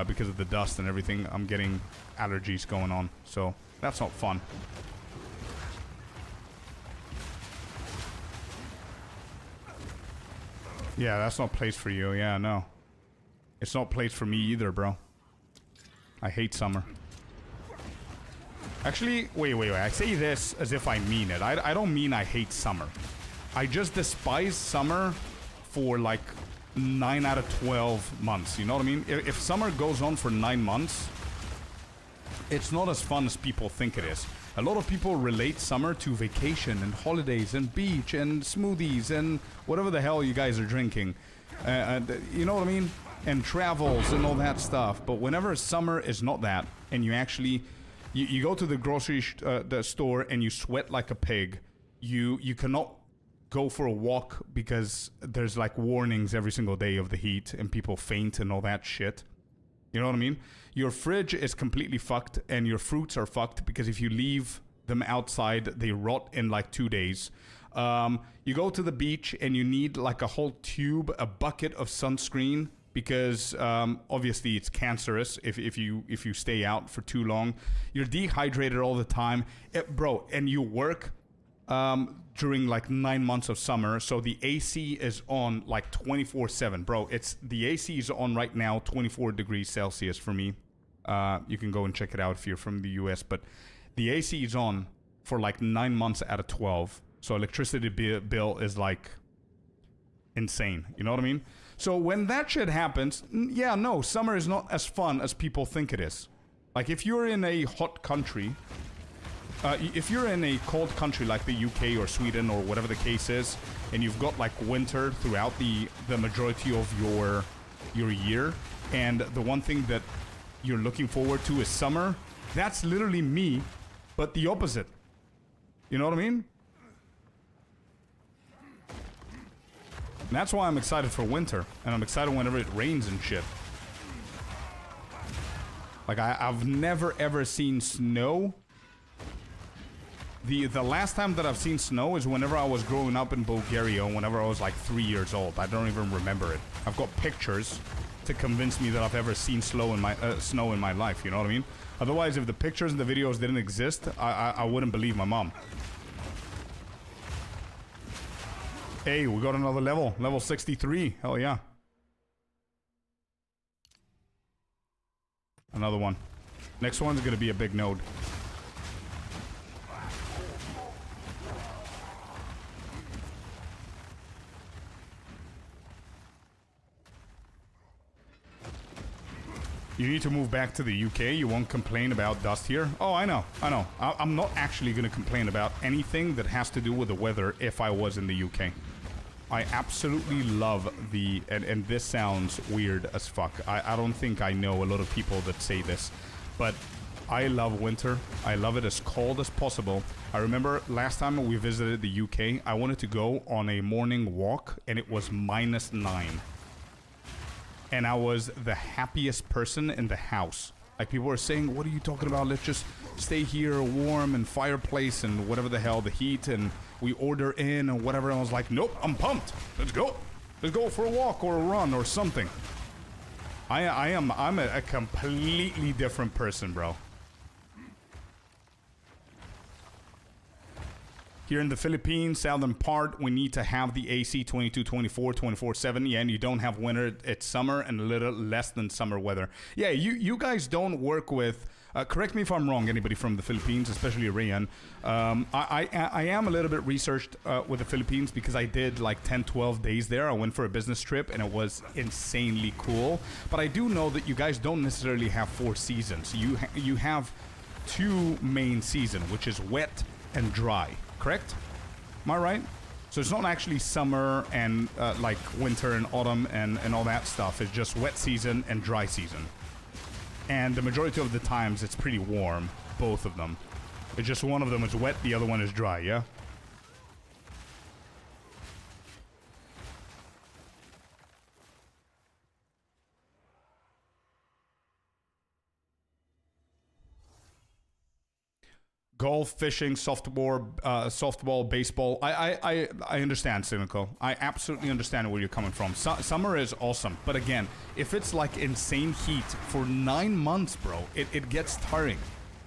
because of the dust and everything. I'm getting allergies going on, so that's not fun. Yeah, that's not place for you. Yeah, no. It's not place for me either, bro. I hate summer. Actually, wait. I say this as if I mean it. I don't mean I hate summer. I just despise summer for like 9 out of 12 months. You know what I mean? If summer goes on for 9 months, it's not as fun as people think it is. A lot of people relate summer to vacation and holidays and beach and smoothies and whatever the hell you guys are drinking. You know what I mean? And travels and all that stuff. But whenever summer is not that, and you actually... You go to the grocery the store and you sweat like a pig. You cannot go for a walk because there's like warnings every single day of the heat and people faint and all that shit. You know what I mean? Your fridge is completely fucked and your fruits are fucked because if you leave them outside, they rot in like 2 days. You go to the beach and you need like a whole tube, a bucket of sunscreen because obviously it's cancerous if you stay out for too long. You're dehydrated all the time, bro, and you work during like 9 months of summer, so the AC is on like 24/7, bro. The AC is on right now, 24 degrees Celsius for me. You can go and check it out if you're from the US, but the AC is on for like 9 months out of 12, so electricity bill is like insane. You know what I mean? So when that shit happens, yeah, no, summer is not as fun as people think it is. Like, if you're in a hot country, if you're in a cold country like the UK or Sweden or whatever the case is, and you've got like winter throughout the majority of your year, and the one thing that you're looking forward to is summer, that's literally me, but the opposite. You know what I mean? And that's why I'm excited for winter, and I'm excited whenever it rains and shit. Like, I've never ever seen snow. The last time that I've seen snow is whenever I was growing up in Bulgaria, whenever I was like 3 years old. I don't even remember it. I've got pictures to convince me that I've ever seen snow in my life, you know what I mean? Otherwise, if the pictures and the videos didn't exist, I wouldn't believe my mom. Hey, we got another level. Level 63. Hell yeah. Another one. Next one's gonna be a big node. You need to move back to the UK. You won't complain about dust here. Oh, I know. I'm not actually gonna complain about anything that has to do with the weather if I was in the UK. I absolutely love the... And this sounds weird as fuck. I don't think I know a lot of people that say this. But I love winter. I love it as cold as possible. I remember last time we visited the UK, I wanted to go on a morning walk, and it was -9. And I was the happiest person in the house. Like, people were saying, what are you talking about? Let's just stay here warm and fireplace and whatever the hell, the heat, and we order in and whatever. And I was like, nope, I'm pumped. Let's go. Let's go for a walk or a run or something. I'm a completely different person, bro. Here in the Philippines, southern part, we need to have the AC 22, 24, 24/7. Yeah, and you don't have winter, it's summer and a little less than summer weather. Yeah, you guys don't work with... correct me if I'm wrong, anybody from the Philippines, especially Rayan. I am a little bit researched with the Philippines because I did like 10, 12 days there. I went for a business trip and it was insanely cool. But I do know that you guys don't necessarily have 4 seasons. You have 2 main seasons, which is wet and dry. Correct? Am I right? So it's not actually summer and like winter and autumn and all that stuff. It's just wet season and dry season. And the majority of the times it's pretty warm, both of them. It's just one of them is wet, the other one is dry, yeah? Golf, fishing, softball, baseball. I understand, Cynical. I absolutely understand where you're coming from. Summer is awesome, but again, if it's like insane heat for 9 months, bro, it gets tiring,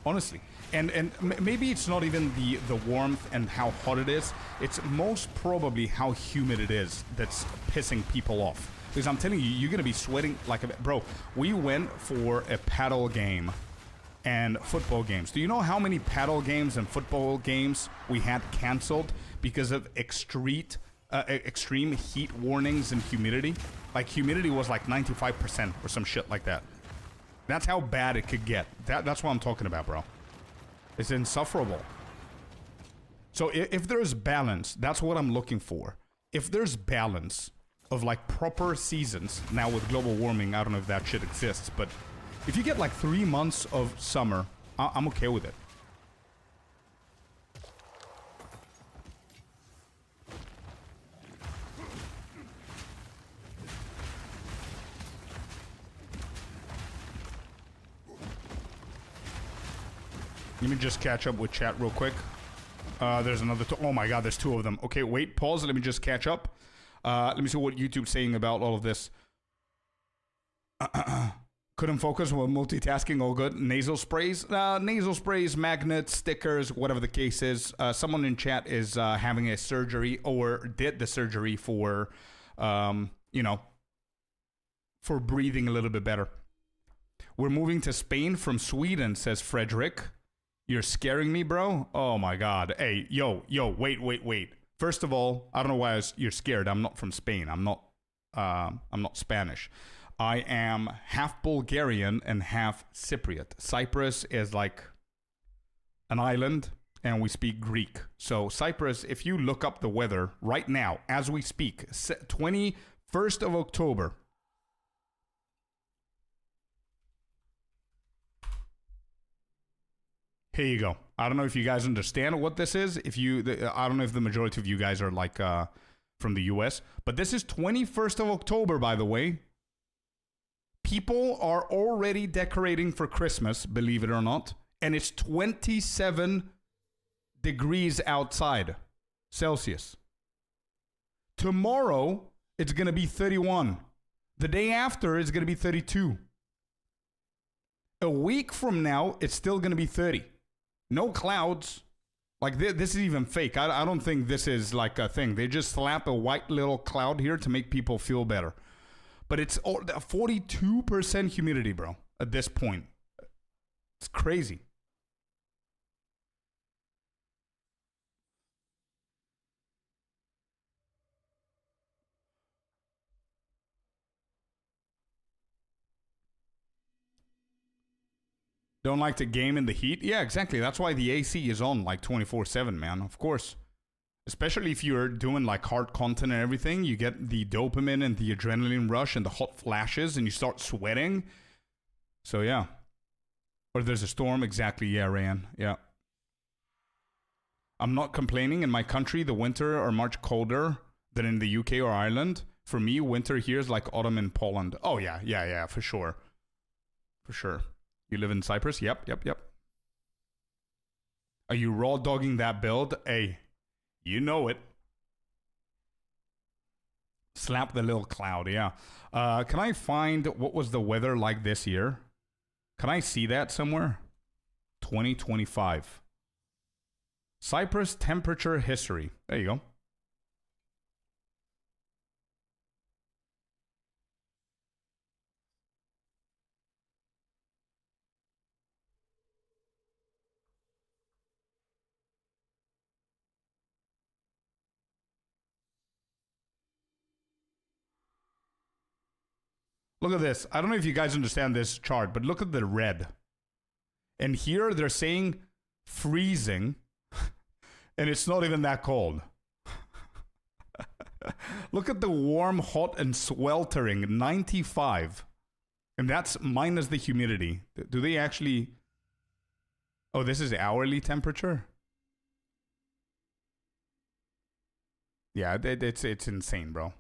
honestly. And maybe it's not even the warmth and how hot it is. It's most probably how humid it is that's pissing people off. Because I'm telling you, you're gonna be sweating like a... Bro, we went for a paddle game and football games. Do you know how many paddle games and football games we had canceled because of extreme heat warnings and humidity? Like, humidity was like 95% or some shit like that. That's how bad it could get. That's what I'm talking about, bro. It's insufferable. So if there's balance, that's what I'm looking for. If there's balance of like proper seasons, now with global warming, I don't know if that shit exists, but if you get like 3 months of summer, I'm okay with it. Let me just catch up with chat real quick. There's another... Oh my god, there's 2 of them. Okay, wait, pause. Let me just catch up. Let me see what YouTube's saying about all of this. Couldn't focus while multitasking, all good. Nasal sprays, magnets, stickers, whatever the case is. Someone in chat is having a surgery or did the surgery for, you know, for breathing a little bit better. We're moving to Spain from Sweden, says Frederick. You're scaring me, bro? Oh my god. Hey, yo, wait. First of all, I don't know why you're scared. I'm not from Spain. I'm not I'm not Spanish. I am half Bulgarian and half Cypriot. Cyprus is like an island, and we speak Greek. So Cyprus, if you look up the weather right now, as we speak, 21st of October. Here you go. I don't know if you guys understand what this is. I don't know if the majority of you guys are like from the US, but this is 21st of October, by the way. People are already decorating for Christmas, believe it or not, and it's 27 degrees outside Celsius. Tomorrow, it's going to be 31. The day after, it's going to be 32. A week from now, it's still going to be 30. No clouds. Like, this is even fake. I don't think this is like a thing. They just slap a white little cloud here to make people feel better. But it's 42% humidity, bro, at this point. It's crazy. Don't like to game in the heat? Yeah, exactly. That's why the AC is on like 24/7, man. Of course. Especially if you're doing like hard content and everything, you get the dopamine and the adrenaline rush and the hot flashes and you start sweating. So yeah. Or there's a storm. Exactly. Yeah, Ryan. Yeah. I'm not complaining. In my country, the winter are much colder than in the UK or Ireland. For me, winter here is like autumn in Poland. Oh yeah, yeah, for sure. For sure. You live in Cyprus? Yep. Are you raw dogging that build? Hey, you know it. Slap the little cloud, yeah. Can I find what was the weather like this year? Can I see that somewhere? 2025. Cyprus temperature history. There you go. Look at this. I don't know if you guys understand this chart, but look at the red. And here they're saying freezing, and it's not even that cold. Look at the warm, hot, and sweltering, 95. And that's minus the humidity. Do they actually... Oh, this is hourly temperature? Yeah, it's insane, bro.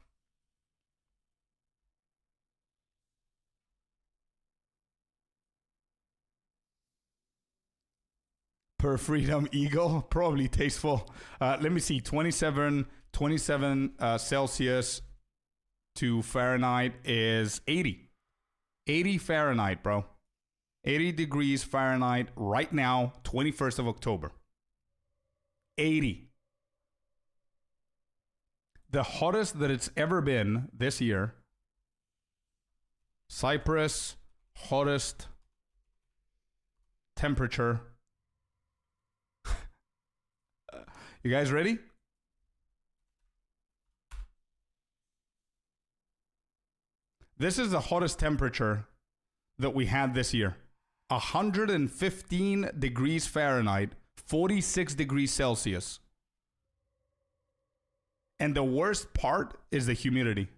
Per Freedom Eagle, probably tasteful. Let me see, 27 Celsius to Fahrenheit is 80. 80 Fahrenheit, bro. 80 degrees Fahrenheit right now, 21st of October. 80. The hottest that it's ever been this year. Cyprus, hottest temperature. You guys ready? This is the hottest temperature that we had this year. 115 degrees Fahrenheit, 46 degrees Celsius. And the worst part is the humidity.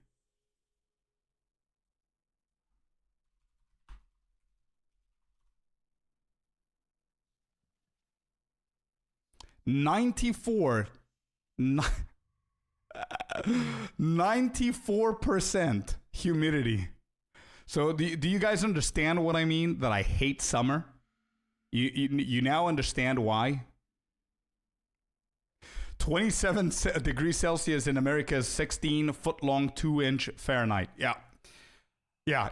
(94% humidity. So do you guys understand what I mean? That I hate summer? You now understand why? 27 degrees Celsius in America is 16 foot long, 2-inch Fahrenheit. Yeah,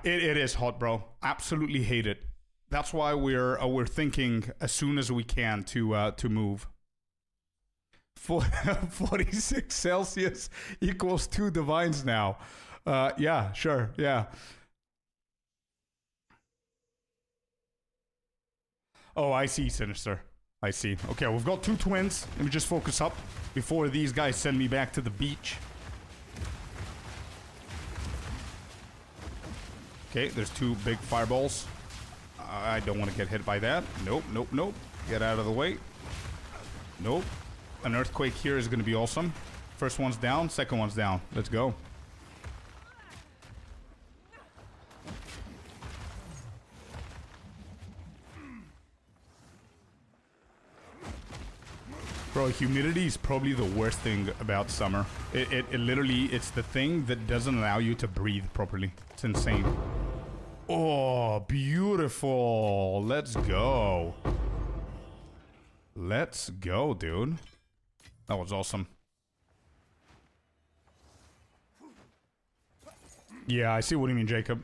it is hot, bro. Absolutely hate it. That's why we're thinking as soon as we can to move. 46 Celsius equals 2 divines now. Yeah, sure, yeah. Oh, I see, Sinister. I see. Okay, we've got 2 twins. Let me just focus up before these guys send me back to the beach. Okay, there's 2 big fireballs. I don't want to get hit by that. Nope, nope, nope. Get out of the way. Nope. An earthquake here is going to be awesome. First one's down, second one's down. Let's go. Bro, humidity is probably the worst thing about summer. It literally, it's the thing that doesn't allow you to breathe properly. It's insane. Oh, beautiful. Let's go. Let's go, dude. That was awesome. Yeah, I see what you mean, Jacob.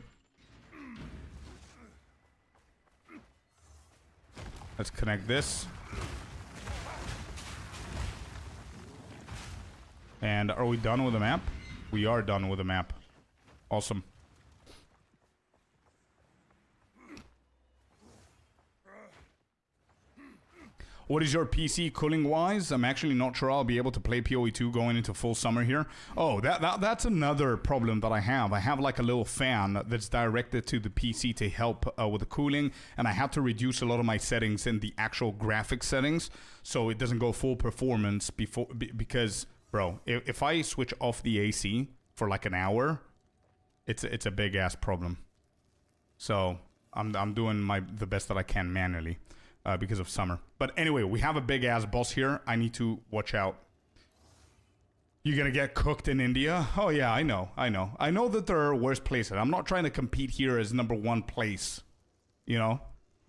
Let's connect this. And are we done with the map? We are done with the map. Awesome. What is your PC cooling wise? I'm actually not sure I'll be able to play PoE 2 going into full summer here. Oh, that's another problem that I have. I have like a little fan that's directed to the PC to help with the cooling, and I had to reduce a lot of my settings in the actual graphics settings so it doesn't go full performance because, bro, if I switch off the AC for like an hour, it's a big ass problem. So I'm doing the best that I can manually. Because of summer. But anyway, we have a big ass boss here. I need to watch out. You're gonna get cooked in India? Oh yeah, I know. I know that there are worse places. I'm not trying to compete here as #1 place, you know,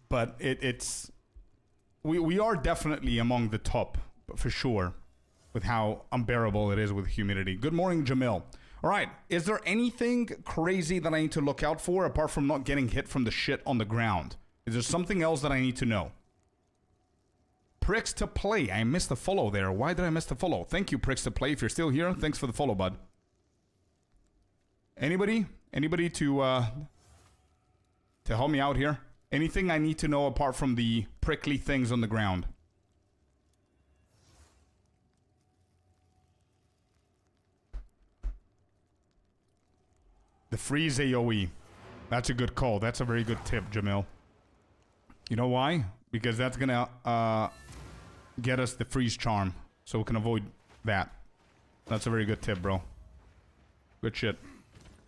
but it's we are definitely among the top for sure with how unbearable it is with humidity. Good morning, Jamil. All right, is there anything crazy that I need to look out for apart from not getting hit from the shit on the ground? Is there something else that I need to know? Pricks to play. I missed the follow there. Why did I miss the follow? Thank you, Pricks to play. If you're still here, thanks for the follow, bud. Anybody to help me out here? Anything I need to know apart from the prickly things on the ground? The freeze AoE. That's a good call. That's a very good tip, Jamil. You know why? Because that's gonna get us the freeze charm, so we can avoid that. That's a very good tip, bro. Good shit.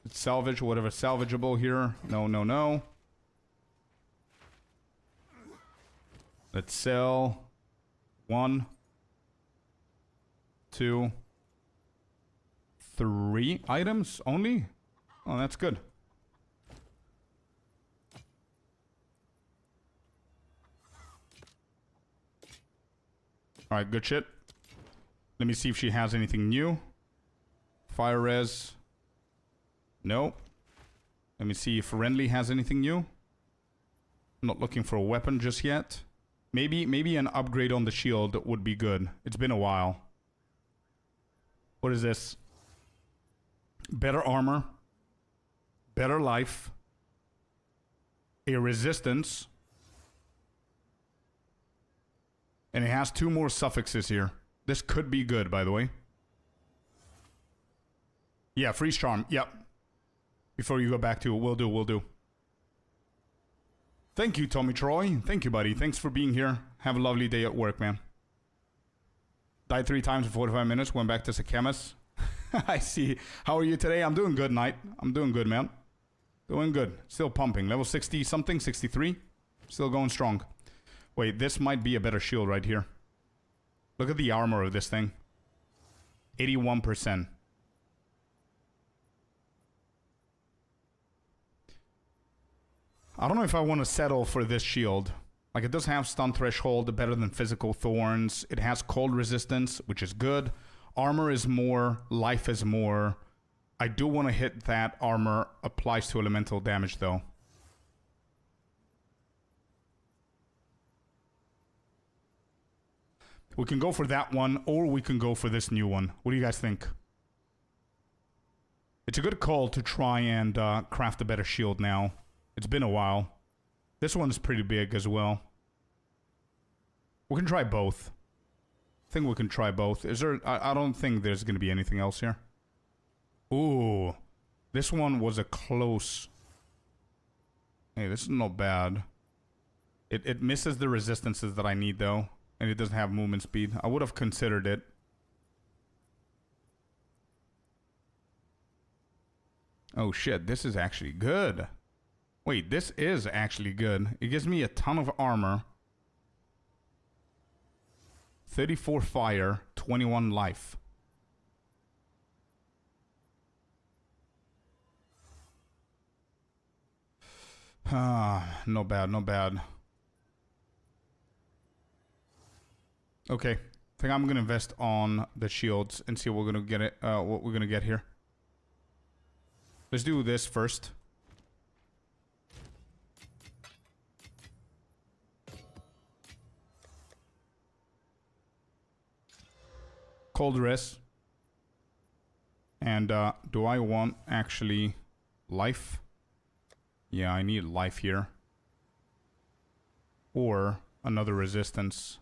Let's salvage whatever salvageable here. No, no, no. Let's sell 1, 2, 3 items only. Oh, that's good. Alright, good shit. Let me see if she has anything new. Fire res. No. Let me see if Renly has anything new. I'm not looking for a weapon just yet. Maybe an upgrade on the shield would be good. It's been a while. What is this? Better armor. Better life. A resistance. And it has 2 more suffixes here. This could be good, by the way. Yeah, freeze charm. Yep. Before you go back to it, will do. Thank you, Tommy Troy. Thank you, buddy. Thanks for being here. Have a lovely day at work, man. Died 3 times in 45 minutes. Went back to Sakamas. I see. How are you today? I'm doing good, Knight. I'm doing good, man. Doing good. Still pumping. Level 60 something, 63. Still going strong. Wait, this might be a better shield right here. Look at the armor of this thing. 81%. I don't know if I want to settle for this shield. Like, it does have stun threshold, better than physical thorns. It has cold resistance, which is good. Armor is more, life is more. I do want to hit that armor applies to elemental damage, though. We can go for that one, or we can go for this new one. What do you guys think? It's a good call to try and craft a better shield now. It's been a while. This one's pretty big as well. We can try both. I think we can try both. Is there... I don't think there's going to be anything else here. Ooh. This one was a close Hey, this is not bad. It misses the resistances that I need, though. And it doesn't have movement speed. I would have considered it. Oh, shit. This is actually good. Wait, this is actually good. It gives me a ton of armor. 34 fire, 21 life. Not bad, not bad. Okay, I think I'm gonna invest on the shields and see what we're gonna get it. What we're gonna get here. Let's do this first. Cold rest. And do I want actually life? Yeah, I need life here. Or another resistance.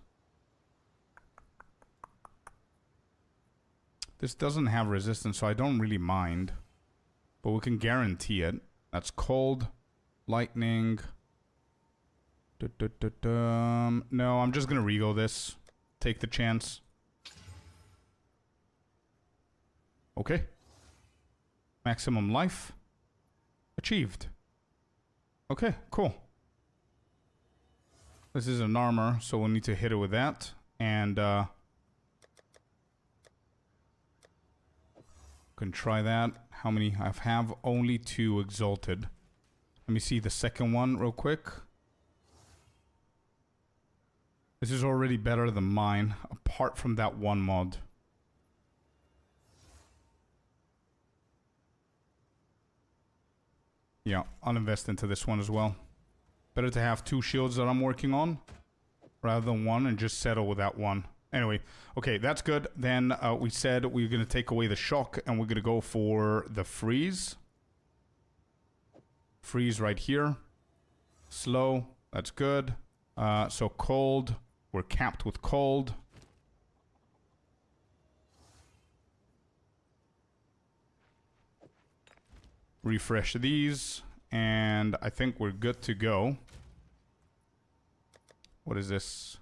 This doesn't have resistance, so I don't really mind. But we can guarantee it. That's cold, lightning. No, I'm just gonna rego this. Take the chance. Okay. Maximum life. Achieved. Okay, cool. This is an armor, so we'll need to hit it with that. And, can try that. How many? I have only 2 exalted. Let me see the second one real quick. This is already better than mine, apart from that one mod. Yeah, I'll invest into this one as well. Better to have 2 shields that I'm working on rather than 1 and just settle with that one. Anyway, okay, that's good. Then we said we're going to take away the shock and we're going to go for the freeze. Freeze right here. Slow, that's good. So cold, we're capped with cold. Refresh these, and I think we're good to go. What is this?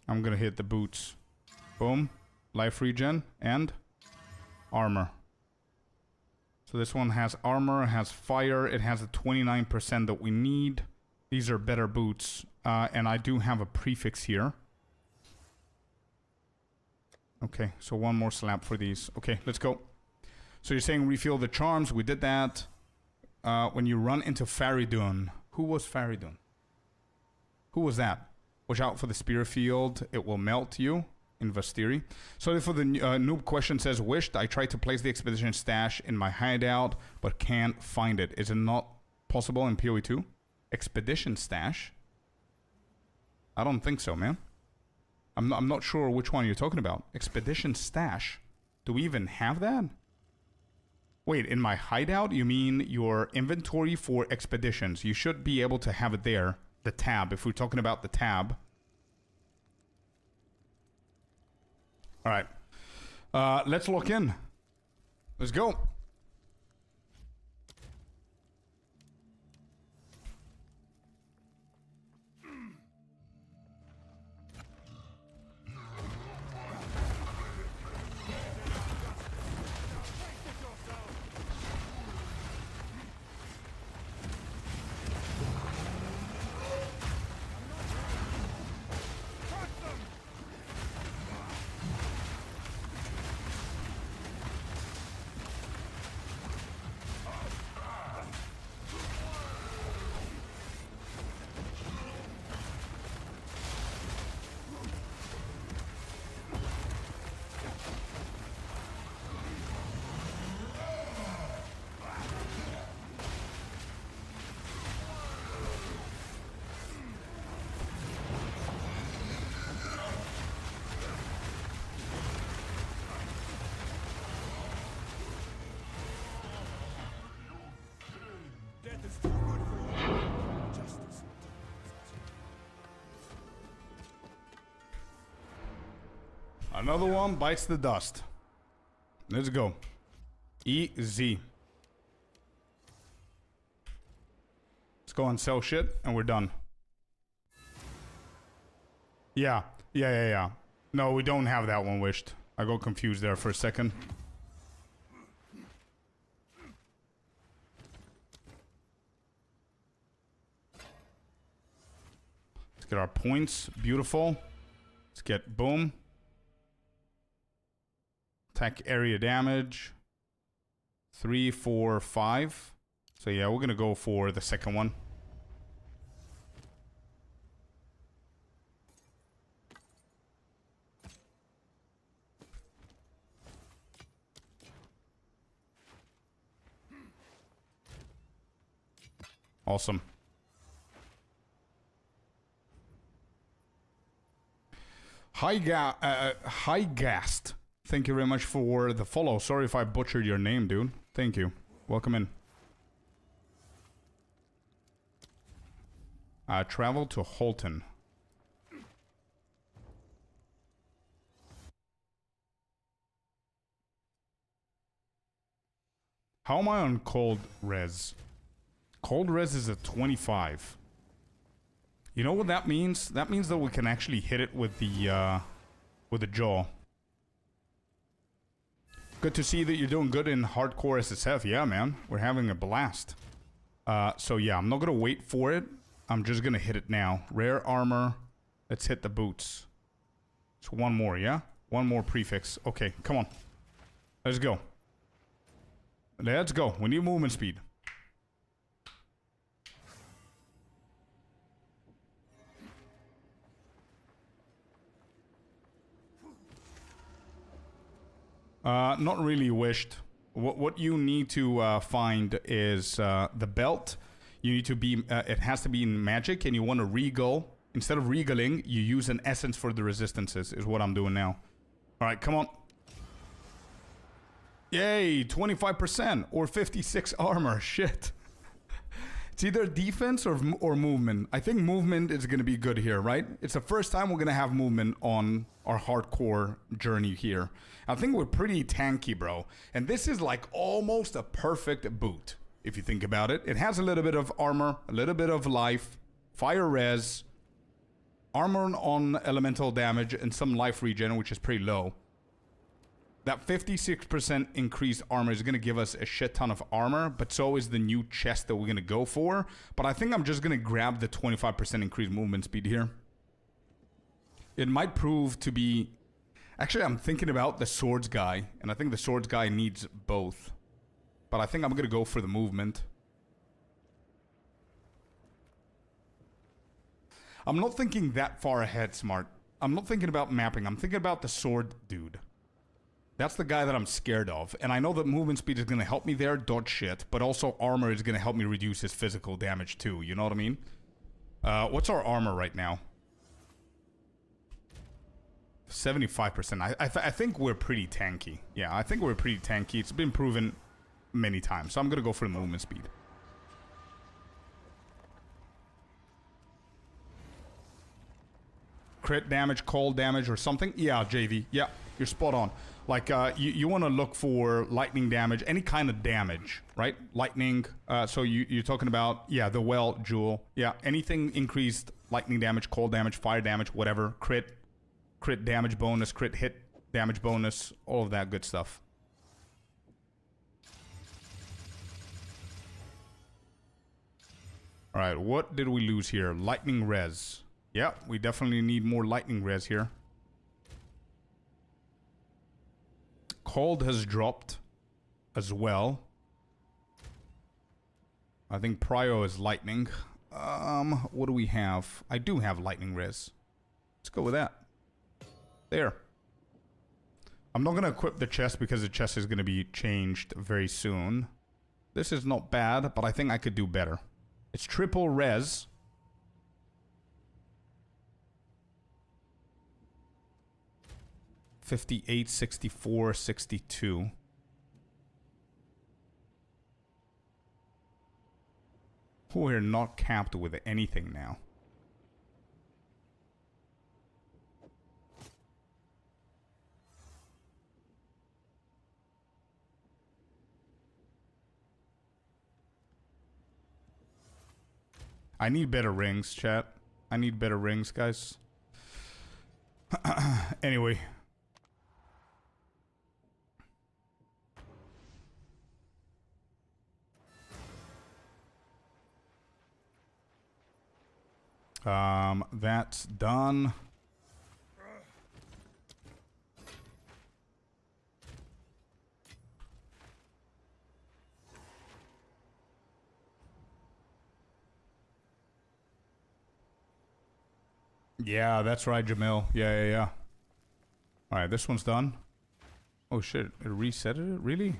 I'm gonna hit the boots. Boom. Life regen and armor. So this one has armor, has fire, it has a 29% that we need. These are better boots. And I do have a prefix here. Okay, so 1 more slab for these. Okay, let's go. So you're saying refill the charms. We did that. When you run into Faridun. Who was Faridun? Who was that? Watch out for the spear field. It will melt you in Vastiri. Sorry for the noob question. Says, wished I tried to place the expedition stash in my hideout, but can't find it. Is it not possible in PoE 2? Expedition stash? I don't think so, man. I'm not sure which one you're talking about. Expedition stash. Do we even have that? Wait, in my hideout? You mean your inventory for expeditions? You should be able to have it there. The tab, if we're talking about the tab. Alright. Let's lock in. Let's go. Another one bites the dust. Let's go. Easy. Let's go and sell shit, and we're done. Yeah. No, we don't have that one wished. I got confused there for a second. Let's get our points. Beautiful. Let's get boom. Attack area damage. 3, 4, 5. So yeah, we're gonna go for the second one. Awesome. Highgast. Thank you very much for the follow. Sorry if I butchered your name, dude. Thank you. Welcome in. Travel to Holton. How am I on cold res? Cold res is a 25. You know what that means? That means that we can actually hit it with the jaw. Good to see that you're doing good in hardcore SSF. Yeah, man. We're having a blast. So yeah, I'm not gonna wait for it. I'm just gonna hit it now. Rare armor. Let's hit the boots. So one more, yeah? One more prefix. Okay, come on. Let's go. Let's go. We need movement speed. Not really wished. What you need to find is the belt. You need to be, it has to be in magic, and you want to regal. Instead of regaling, you use an essence for the resistances, is what I'm doing now. Alright, come on. Yay, 25% or 56 armor. Shit. It's either defense or movement. I think movement is going to be good here, right? It's the first time we're going to have movement on our hardcore journey here. I think we're pretty tanky, bro. And this is like almost a perfect boot, if you think about it. It has a little bit of armor, a little bit of life, fire res, armor on elemental damage, and some life regen, which is pretty low. That 56% increased armor is going to give us a shit ton of armor, but so is the new chest that we're going to go for. But I think I'm just going to grab the 25% increased movement speed here. It might prove to be... Actually, I'm thinking about the swords guy, and I think the swords guy needs both. But I think I'm going to go for the movement. I'm not thinking that far ahead, Smart. I'm not thinking about mapping. I'm thinking about the sword dude. That's the guy that I'm scared of. And I know that movement speed is going to help me there, dodge shit. But also armor is going to help me reduce his physical damage too. You know what I mean? What's our armor right now? 75%. I think we're pretty tanky. Yeah, I think we're pretty tanky. It's been proven many times. So I'm going to go for the movement speed. Crit damage, cold damage, or something? Yeah, JV. Yeah, you're spot on. Like, you want to look for lightning damage, any kind of damage, right? Lightning, so you're talking about, yeah, the well jewel. Yeah, anything increased lightning damage, cold damage, fire damage, whatever. Crit damage bonus, crit hit damage bonus, all of that good stuff. Alright, what did we lose here? Lightning res. Yeah, we definitely need more lightning res here. Cold has dropped as well. I think Prio is lightning. What do we have? I do have lightning res. Let's go with that. There. I'm not going to equip the chest because the chest is going to be changed very soon. This is not bad, but I think I could do better. It's triple res. $58, $64, $62. We're not capped with anything now. I need better rings, chat. I need better rings, guys. Anyway. That's done. Yeah, that's right, Jamil. Yeah. Alright, this one's done. Oh shit, it reset it? Really?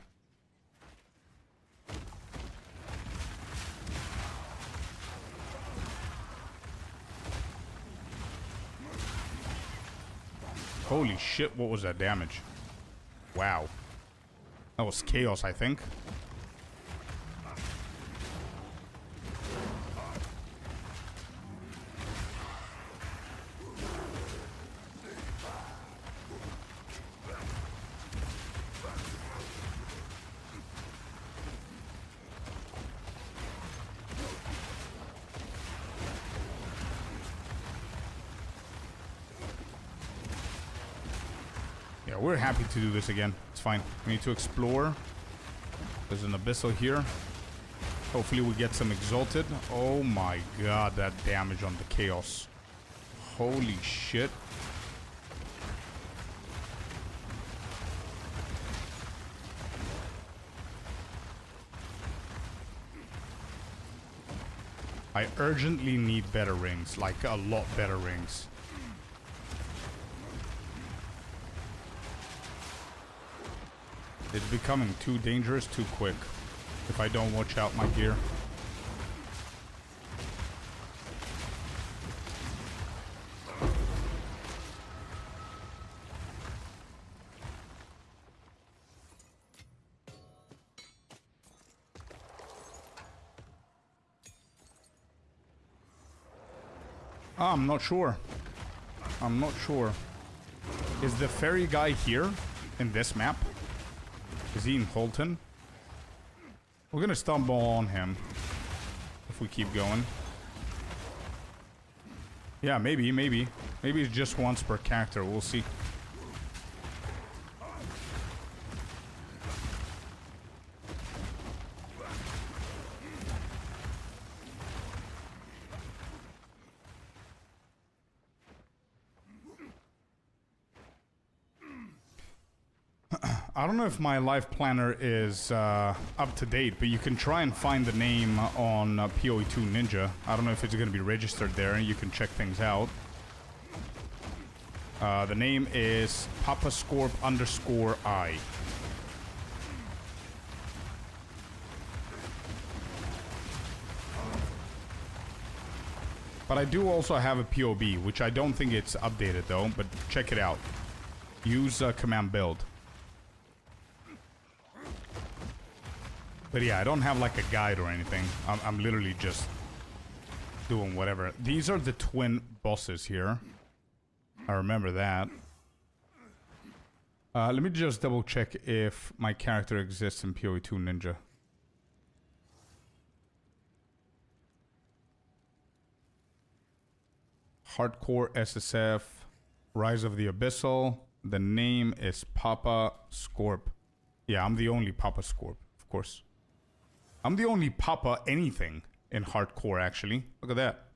Holy shit, what was that damage? Wow. That was chaos, I think. Yeah, we're happy to do this again. It's fine. We need to explore. There's an abyssal here. Hopefully we get some exalted. Oh my god, that damage on the chaos. Holy shit. I urgently need better rings. Like, a lot better rings. It's becoming too dangerous too quick if I don't watch out my gear. I'm not sure. I'm not sure. Is the fairy guy here in this map? Is he in Holton? We're gonna stumble on him if we keep going. Yeah, maybe. Maybe it's just once per character. We'll see. I don't know if my life planner is up to date, but you can try and find the name on PoE2 Ninja. I don't know if it's going to be registered there. You can check things out. The name is PapaScorp_I. But I do also have a POB, which I don't think it's updated though, but check it out. Use command build. But yeah, I don't have like a guide or anything. I'm literally just doing whatever. These are the twin bosses here. I remember that. Let me just double check if my character exists in PoE2 Ninja. Hardcore SSF, Rise of the Abyssal. The name is Papa Scorp. Yeah, I'm the only Papa Scorp, of course. I'm the only Papa anything in hardcore, actually. Look at that.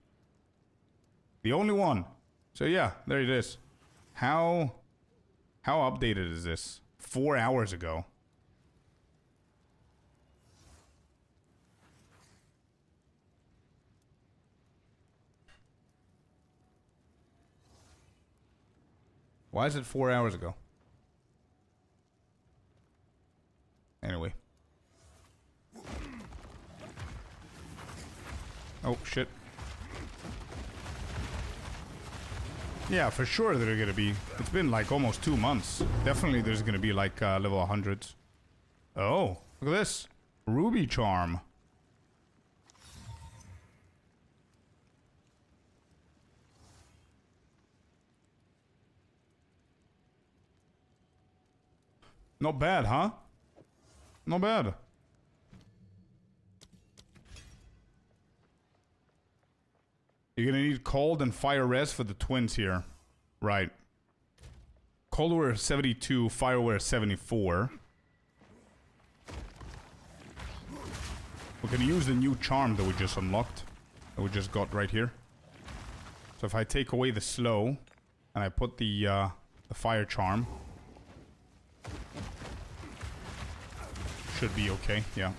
The only one. So yeah, there it is. How updated is this? 4 hours ago. Why is it 4 hours ago? Anyway. Oh, shit. Yeah, for sure they're gonna be... It's been like almost 2 months. Definitely there's gonna be like level 100s. Oh, look at this. Ruby Charm. Not bad, huh? Not bad. You're gonna need cold and fire res for the twins here. Right. Cold we're 72, fire we're 74. We're gonna use the new charm that we just unlocked. That we just got right here. So if I take away the slow and I put the fire charm, should be okay, yeah.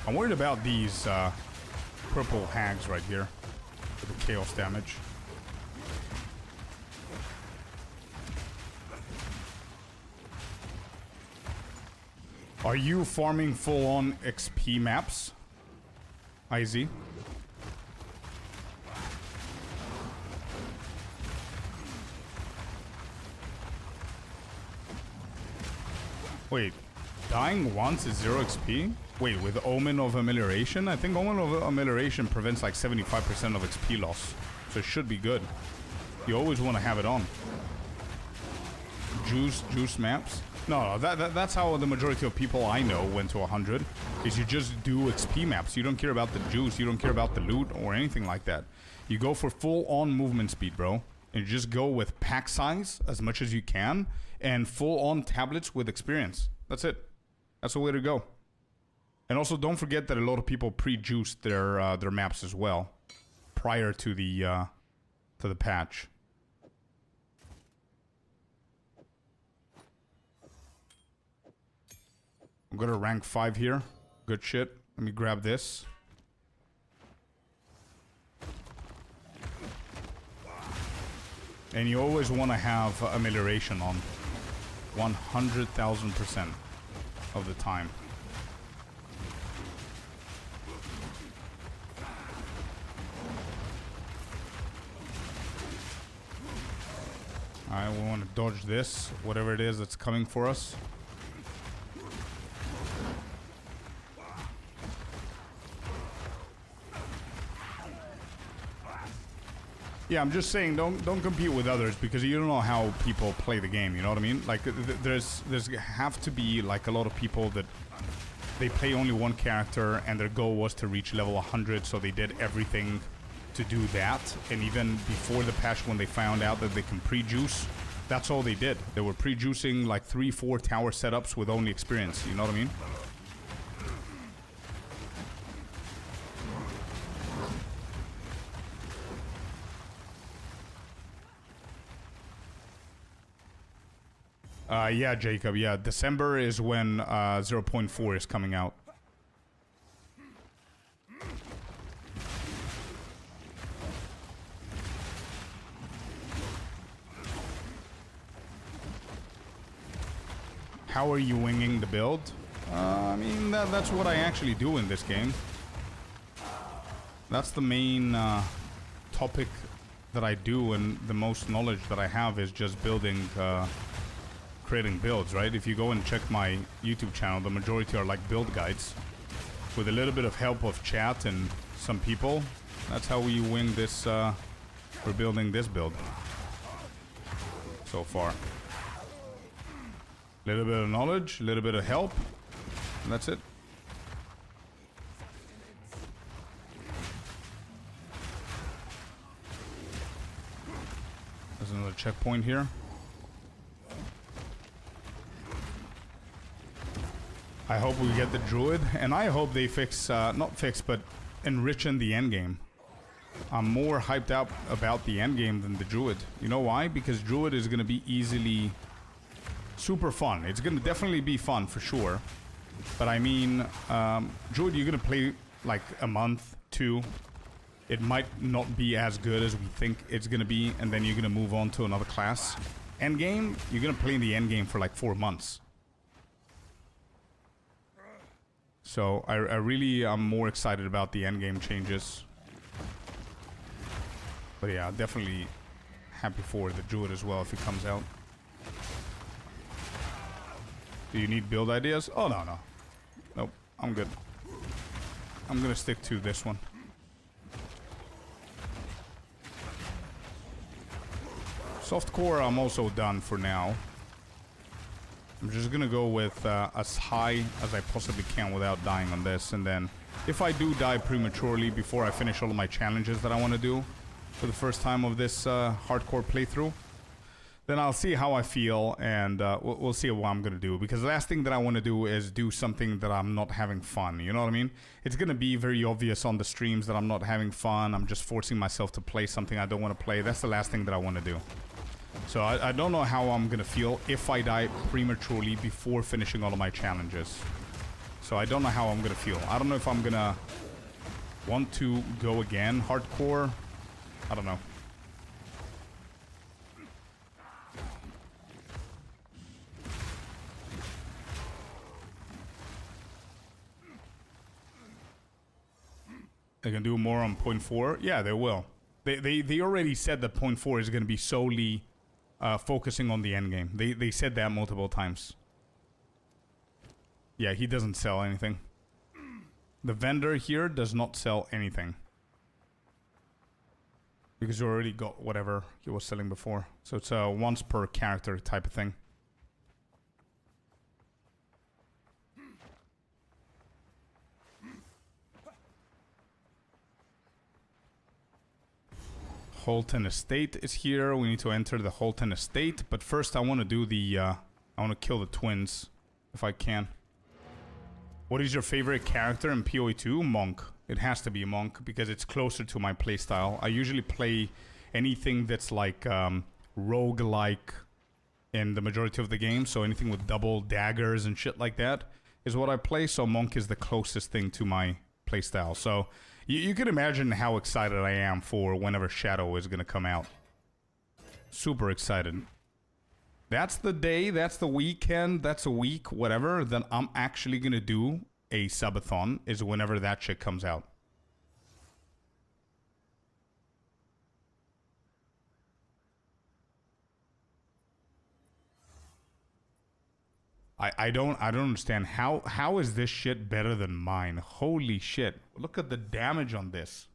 I'm worried about these purple hags right here with the chaos damage. Are you farming full-on XP maps, IZ? Wait, dying once is 0 XP? Wait, with Omen of Amelioration? I think Omen of Amelioration prevents like 75% of XP loss. So it should be good. You always want to have it on. Juice maps? No, that's how the majority of people I know went to 100. Is you just do XP maps. You don't care about the juice. You don't care about the loot or anything like that. You go for full-on movement speed, bro. And you just go with pack size as much as you can. And full-on tablets with experience. That's it. That's the way to go. And also, don't forget that a lot of people pre-juiced their maps as well, prior to the patch. I'm gonna rank 5 here. Good shit. Let me grab this. And you always want to have amelioration on 100,000% of the time. Alright, we want to dodge this, whatever it is that's coming for us. Yeah, I'm just saying, don't compete with others because you don't know how people play the game. You know what I mean? Like, there's have to be like a lot of people that they play only one character and their goal was to reach level 100, so they did everything to do that. And even before the patch, when they found out that they can pre-juice, that's all they did. They were pre-juicing like 3-4 tower setups with only experience. You know what I mean? Yeah, Jacob, yeah. December is when 0.4 is coming out. How are you winging the build? I mean, that's what I actually do in this game. That's the main topic that I do, and the most knowledge that I have is just building... creating builds, right? If you go and check my YouTube channel, the majority are like build guides with a little bit of help of chat and some people. That's how we wing this, we're building this build so far. A little bit of knowledge, a little bit of help, and that's it. There's another checkpoint here. I hope we get the druid, and I hope they fix, not fix, but enrichen the endgame. I'm more hyped up about the endgame than the druid. You know why? Because druid is going to be easily super fun. It's going to definitely be fun for sure. But I mean, druid, you're going to play like a month, 2. It might not be as good as we think it's going to be, and then you're going to move on to another class. Endgame, you're going to play in the endgame for like 4 months. So I really am more excited about the endgame changes. But yeah, definitely happy for the druid as well if it comes out. Do you need build ideas? Oh, no. Nope, I'm good. I'm gonna stick to this one. Softcore, I'm also done for now. I'm just gonna go with as high as I possibly can without dying on this, and then if I do die prematurely before I finish all of my challenges that I want to do, for the first time of this hardcore playthrough. Then I'll see how I feel, and we'll see what I'm gonna do. Because the last thing that I want to do is do something that I'm not having fun. You know what I mean? It's gonna be very obvious on the streams that I'm not having fun. I'm just forcing myself to play something I don't want to play. That's the last thing that I want to do. So I don't know how I'm gonna feel if I die prematurely before finishing all of my challenges. So I don't know how I'm gonna feel. I don't know if I'm gonna want to go again hardcore. I don't know. They can do more on 0.4? Yeah, they will. They already said that 0.4 is going to be solely focusing on the endgame. They said that multiple times. Yeah, he doesn't sell anything. The vendor here does not sell anything. Because you already got whatever he was selling before. So it's a once per character type of thing. Holton Estate is here. We need to enter the Holton Estate. But first I want to do the... I want to kill the twins. If I can. What is your favorite character in PoE 2? Monk. It has to be Monk because it's closer to my playstyle. I usually play anything that's like roguelike in the majority of the game. So anything with double daggers and shit like that is what I play. So Monk is the closest thing to my playstyle. So you can imagine how excited I am for whenever Shadow is going to come out. Super excited. That's the day, that's the weekend, that's a week, whatever, then I'm actually going to do a subathon is whenever that shit comes out. I don't understand how is this shit better than mine? Holy shit. Look at the damage on this.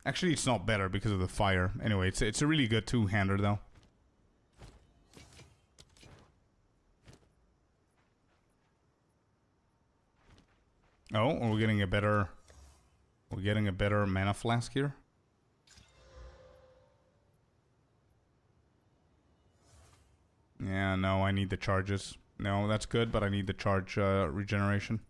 Actually, it's not better because of the fire. Anyway, it's a really good two-hander though. Oh, we're getting a better mana flask here. Yeah, no, I need the charges. No, that's good, but I need the charge regeneration.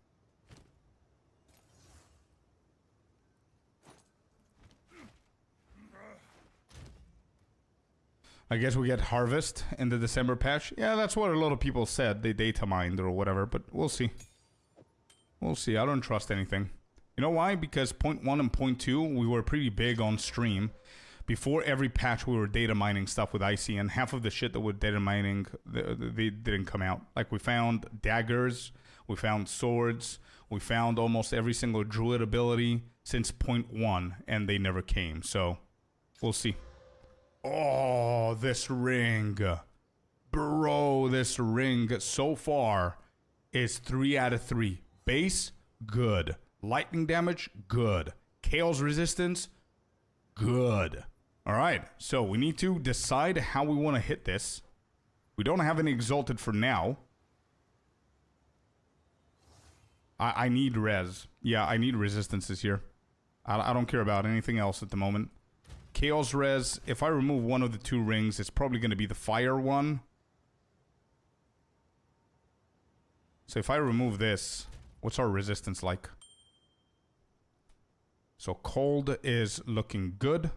I guess we get harvest in the December patch. Yeah, that's what a lot of people said. They data mined or whatever, but we'll see. We'll see. I don't trust anything. You know why? Because 0.1 and 0.2, we were pretty big on stream. Before every patch, we were data mining stuff with IC, and half of the shit that we're data mining, they didn't come out. Like, we found daggers, we found swords, we found almost every single druid ability since 0.1, and they never came. So, we'll see. Oh, this ring. Bro, this ring so far is 3 out of 3. Base, good. Lightning damage, good. Chaos resistance, good. Alright, so we need to decide how we want to hit this. We don't have any exalted for now. I need res. Yeah, I need resistances here. I don't care about anything else at the moment. Chaos res, if I remove one of the 2 rings, it's probably going to be the fire one. So if I remove this, what's our resistance like? So cold is looking good.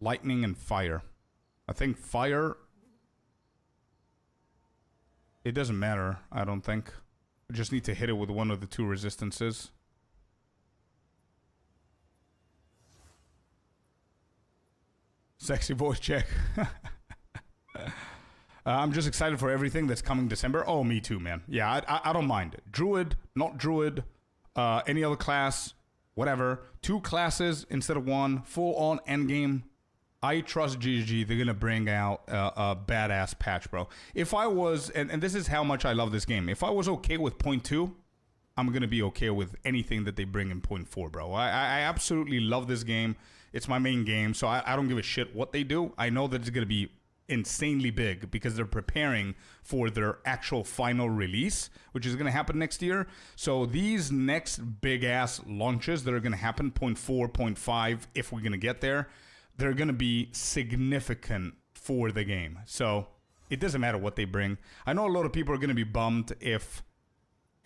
Lightning and fire. I think fire... It doesn't matter, I don't think. I just need to hit it with one of the 2 resistances. Sexy voice check. I'm just excited for everything that's coming December. Oh, me too, man. Yeah, I don't mind. Druid, not Druid, any other class, whatever. 2 classes instead of 1. Full on endgame. I trust GG. They're going to bring out a badass patch, bro. If I was, and this is how much I love this game. If I was okay with 0.2, I'm going to be okay with anything that they bring in 0.4, bro. I absolutely love this game. It's my main game, so I don't give a shit what they do. I know that it's going to be insanely big because they're preparing for their actual final release, which is going to happen next year. So these next big ass launches that are going to happen, 0.4, 0.5, if we're going to get there, they're going to be significant for the game. So it doesn't matter what they bring. I know a lot of people are going to be bummed if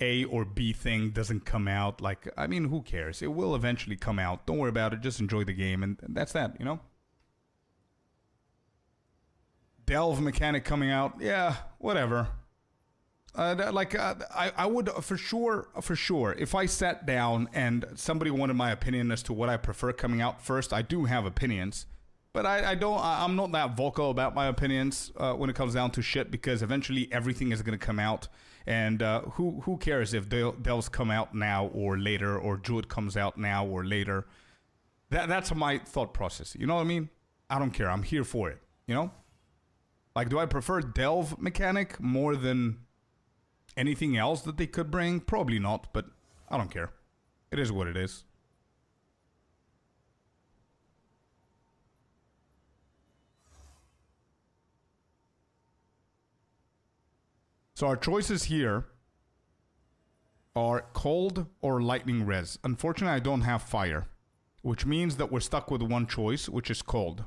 A or B thing doesn't come out. Like, I mean, who cares? It will eventually come out. Don't worry about it. Just enjoy the game. And that's that, you know? Delve mechanic coming out. Yeah, whatever. I would for sure, if I sat down and somebody wanted my opinion as to what I prefer coming out first, I do have opinions. But I'm not that vocal about my opinions when it comes down to shit, because eventually everything is going to come out. And who cares if Delves come out now or later, or Druid comes out now or later? That's my thought process. You know what I mean? I don't care. I'm here for it. You know? Like, do I prefer Delve mechanic more than anything else that they could bring? Probably not, but I don't care. It is what it is. So our choices here are cold or lightning res. Unfortunately, I don't have fire, which means that we're stuck with one choice, which is cold.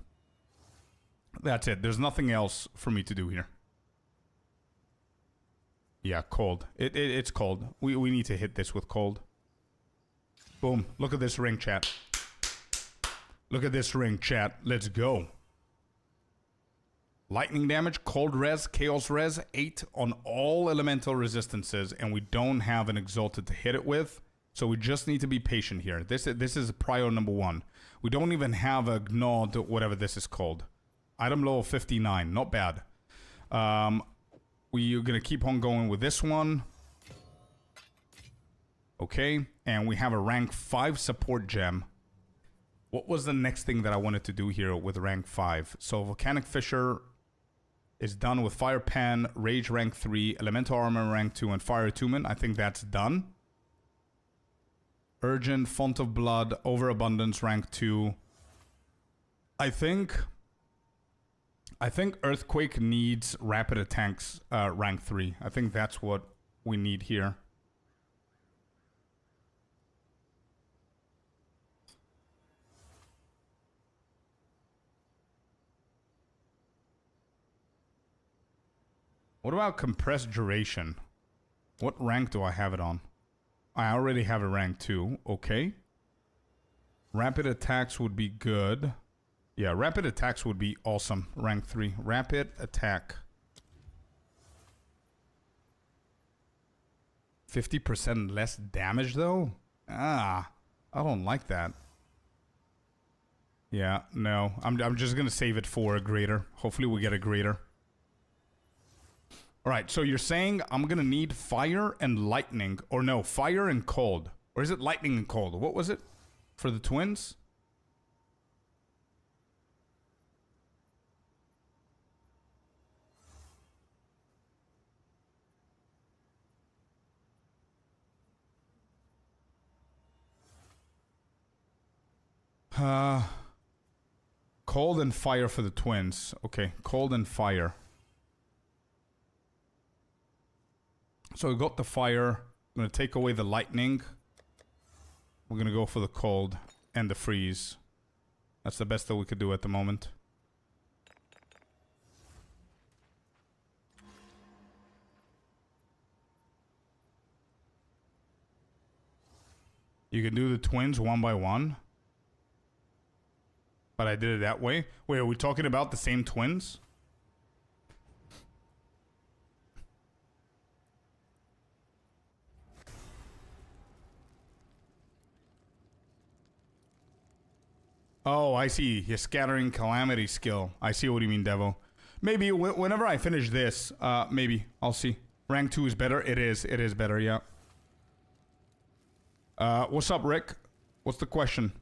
That's it. There's nothing else for me to do here. Yeah, cold. It's cold. We need to hit this with cold. Boom. Look at this ring, chat. Look at this ring, chat. Let's go. Lightning damage, cold res, chaos res, 8 on all elemental resistances, and we don't have an exalted to hit it with, so we just need to be patient here. This is prior number 1. We don't even have a gnawed, whatever this is called. Item low of 59, not bad. We're gonna keep on going with this one. Okay, and we have a rank 5 support gem. What was the next thing that I wanted to do here with rank 5? So Volcanic Fissure is done with Fire Pan, Rage rank 3, Elemental Armor rank 2, and Fire Attunement. I think that's done. Urgent, Font of Blood, Overabundance rank 2. I think Earthquake needs Rapid Attacks rank 3. I think that's what we need here. What about Compressed Duration? What rank do I have it on? I already have a rank 2. Okay. Rapid Attacks would be good. Yeah, Rapid Attacks would be awesome. Rank 3. Rapid Attack. 50% less damage though? Ah, I don't like that. Yeah, no. I'm just gonna save it for a greater. Hopefully we get a greater. Alright, so you're saying I'm gonna need fire and lightning. Or no, fire and cold. Or is it lightning and cold? What was it for the twins? Cold and fire for the twins. Okay, cold and fire. So we got the fire. I'm gonna take away the lightning. We're gonna go for the cold and the freeze. That's the best that we could do at the moment. You can do the twins one by one. But I did it that way. Wait, are we talking about the same twins? Oh, I see. His Scattering Calamity skill. I see what you mean, Devo. Maybe whenever I finish this, maybe. I'll see. Rank 2 is better? It is. It is better, yeah. What's up, Rick? What's the question?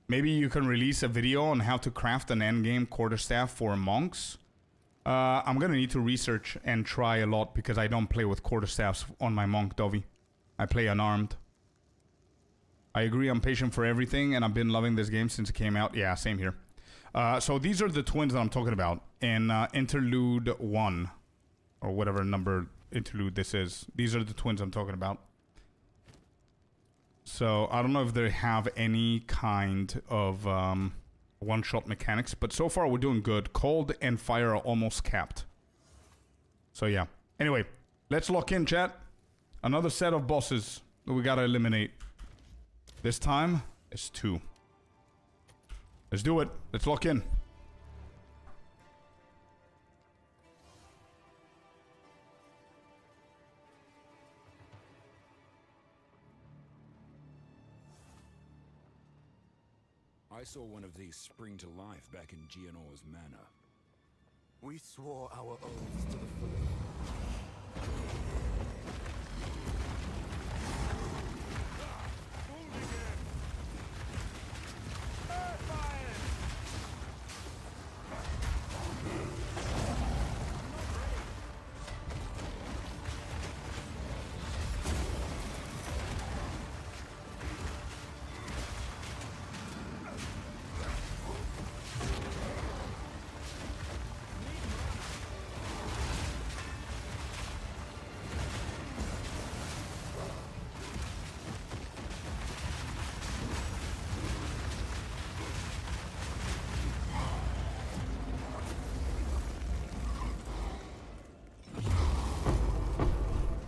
Maybe you can release a video on how to craft an endgame quarterstaff for monks. I'm gonna need to research and try a lot because I don't play with quarterstaffs on my monk, Dovi. I play unarmed. I agree, I'm patient for everything and I've been loving this game since it came out. Yeah, same here. So these are the twins that I'm talking about in Interlude 1. Or whatever number interlude this is. These are the twins I'm talking about. So I don't know if they have any kind of one-shot mechanics. But so far we're doing good. Cold and fire are almost capped. So yeah. Anyway, let's lock in, chat. Another set of bosses that we gotta eliminate. This time, it's 2. Let's do it. Let's lock in. I saw one of these spring to life back in Gianor's manor. We swore our oaths to the full.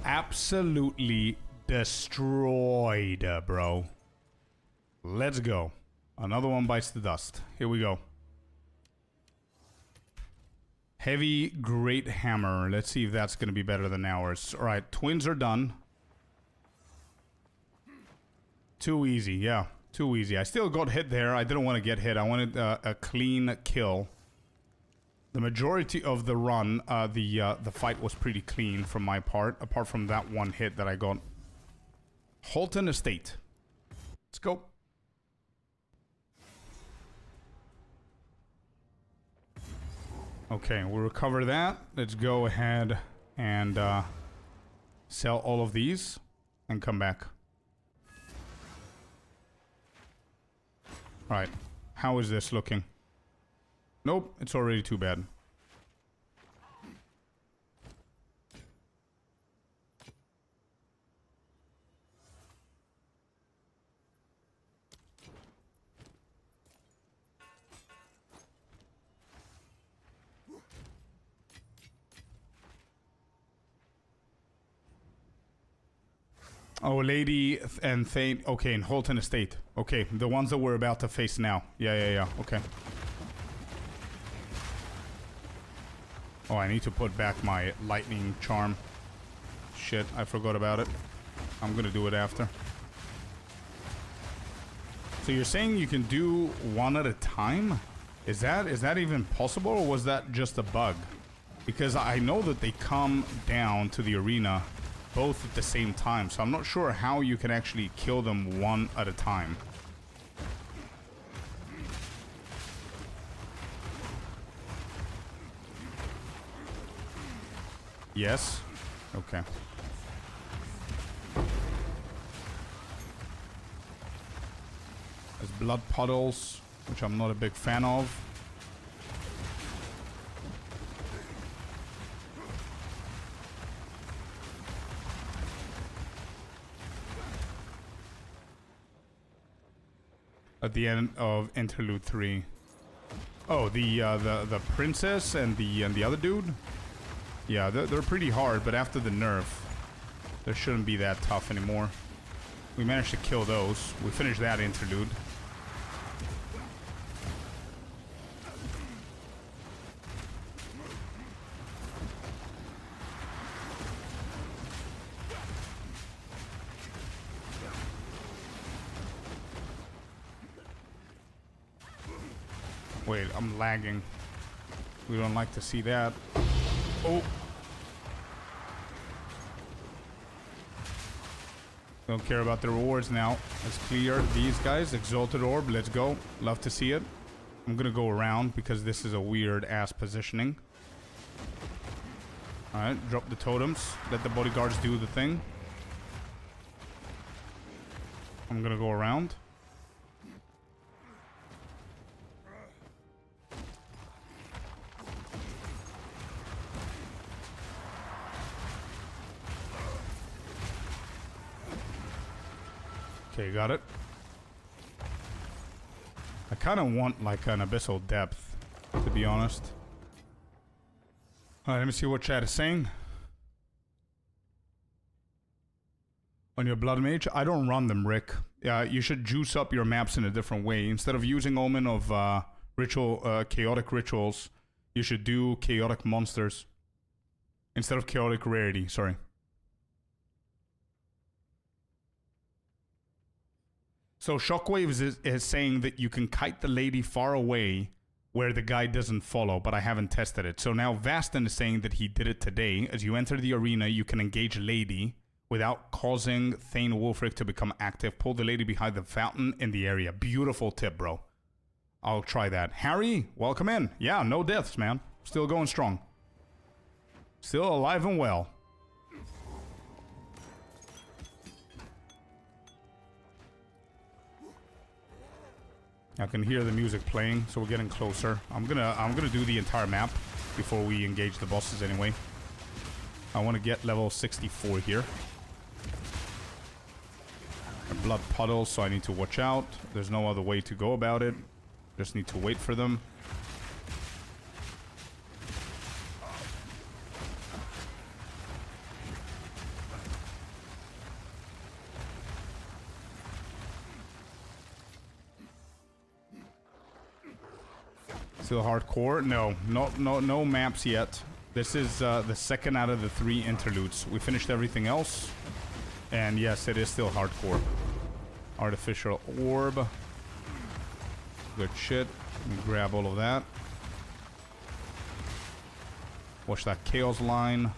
Absolutely destroyed, bro. Let's go. Another one bites the dust. Here we go. Heavy Great Hammer. Let's see if that's going to be better than ours. Alright, twins are done. Too easy, yeah. Too easy. I still got hit there. I didn't want to get hit. I wanted a clean kill. The majority of the run, the fight was pretty clean from my part, apart from that one hit that I got. Halton Estate. Let's go. Okay, we'll recover that. Let's go ahead and sell all of these and come back. Alright, how is this looking? Nope, it's already too bad. Oh, Lady and Thane. Okay, in Halton Estate. Okay, the ones that we're about to face now. Yeah. Okay. Oh, I need to put back my lightning charm. Shit, I forgot about it. I'm gonna do it after. So you're saying you can do one at a time? Is that even possible, or was that just a bug? Because I know that they come down to the arena both at the same time, so I'm not sure how you can actually kill them one at a time. Yes? Okay. There's blood puddles, which I'm not a big fan of. At the end of Interlude 3. Oh, the princess and the other dude? Yeah, they're pretty hard, but after the nerf, they shouldn't be that tough anymore. We managed to kill those. We finished that interlude. Wait, I'm lagging. We don't like to see that. Oh. Don't care about the rewards now. Let's clear these guys. Exalted Orb, let's go. Love to see it. I'm gonna go around because this is a weird ass positioning. Alright, drop the totems. Let the bodyguards do the thing. I'm gonna go around. Okay, got it. I kind of want like an abyssal depth, to be honest. Alright, let me see what chat is saying. On your Blood Mage, I don't run them, Rick. Yeah, you should juice up your maps in a different way. Instead of using Omen of chaotic rituals, you should do chaotic monsters. Instead of chaotic rarity, sorry. So Shockwaves is saying that you can kite the lady far away where the guy doesn't follow, but I haven't tested it. So now Vastin is saying that he did it today. As you enter the arena, you can engage lady without causing Thane Wolfric to become active. Pull the lady behind the fountain in the area. Beautiful tip, bro. I'll try that. Harry, welcome in. Yeah, no deaths, man. Still going strong. Still alive and well. I can hear the music playing, so we're getting closer. I'm gonna do the entire map before we engage the bosses anyway. I want to get level 64 here. Blood puddles, so I need to watch out. There's no other way to go about it. Just need to wait for them. Still hardcore? No maps yet. This is the second out of the 3 interludes. We finished everything else. And yes, it is still hardcore. Artificial orb. Good shit. Let me grab all of that. Watch that chaos line.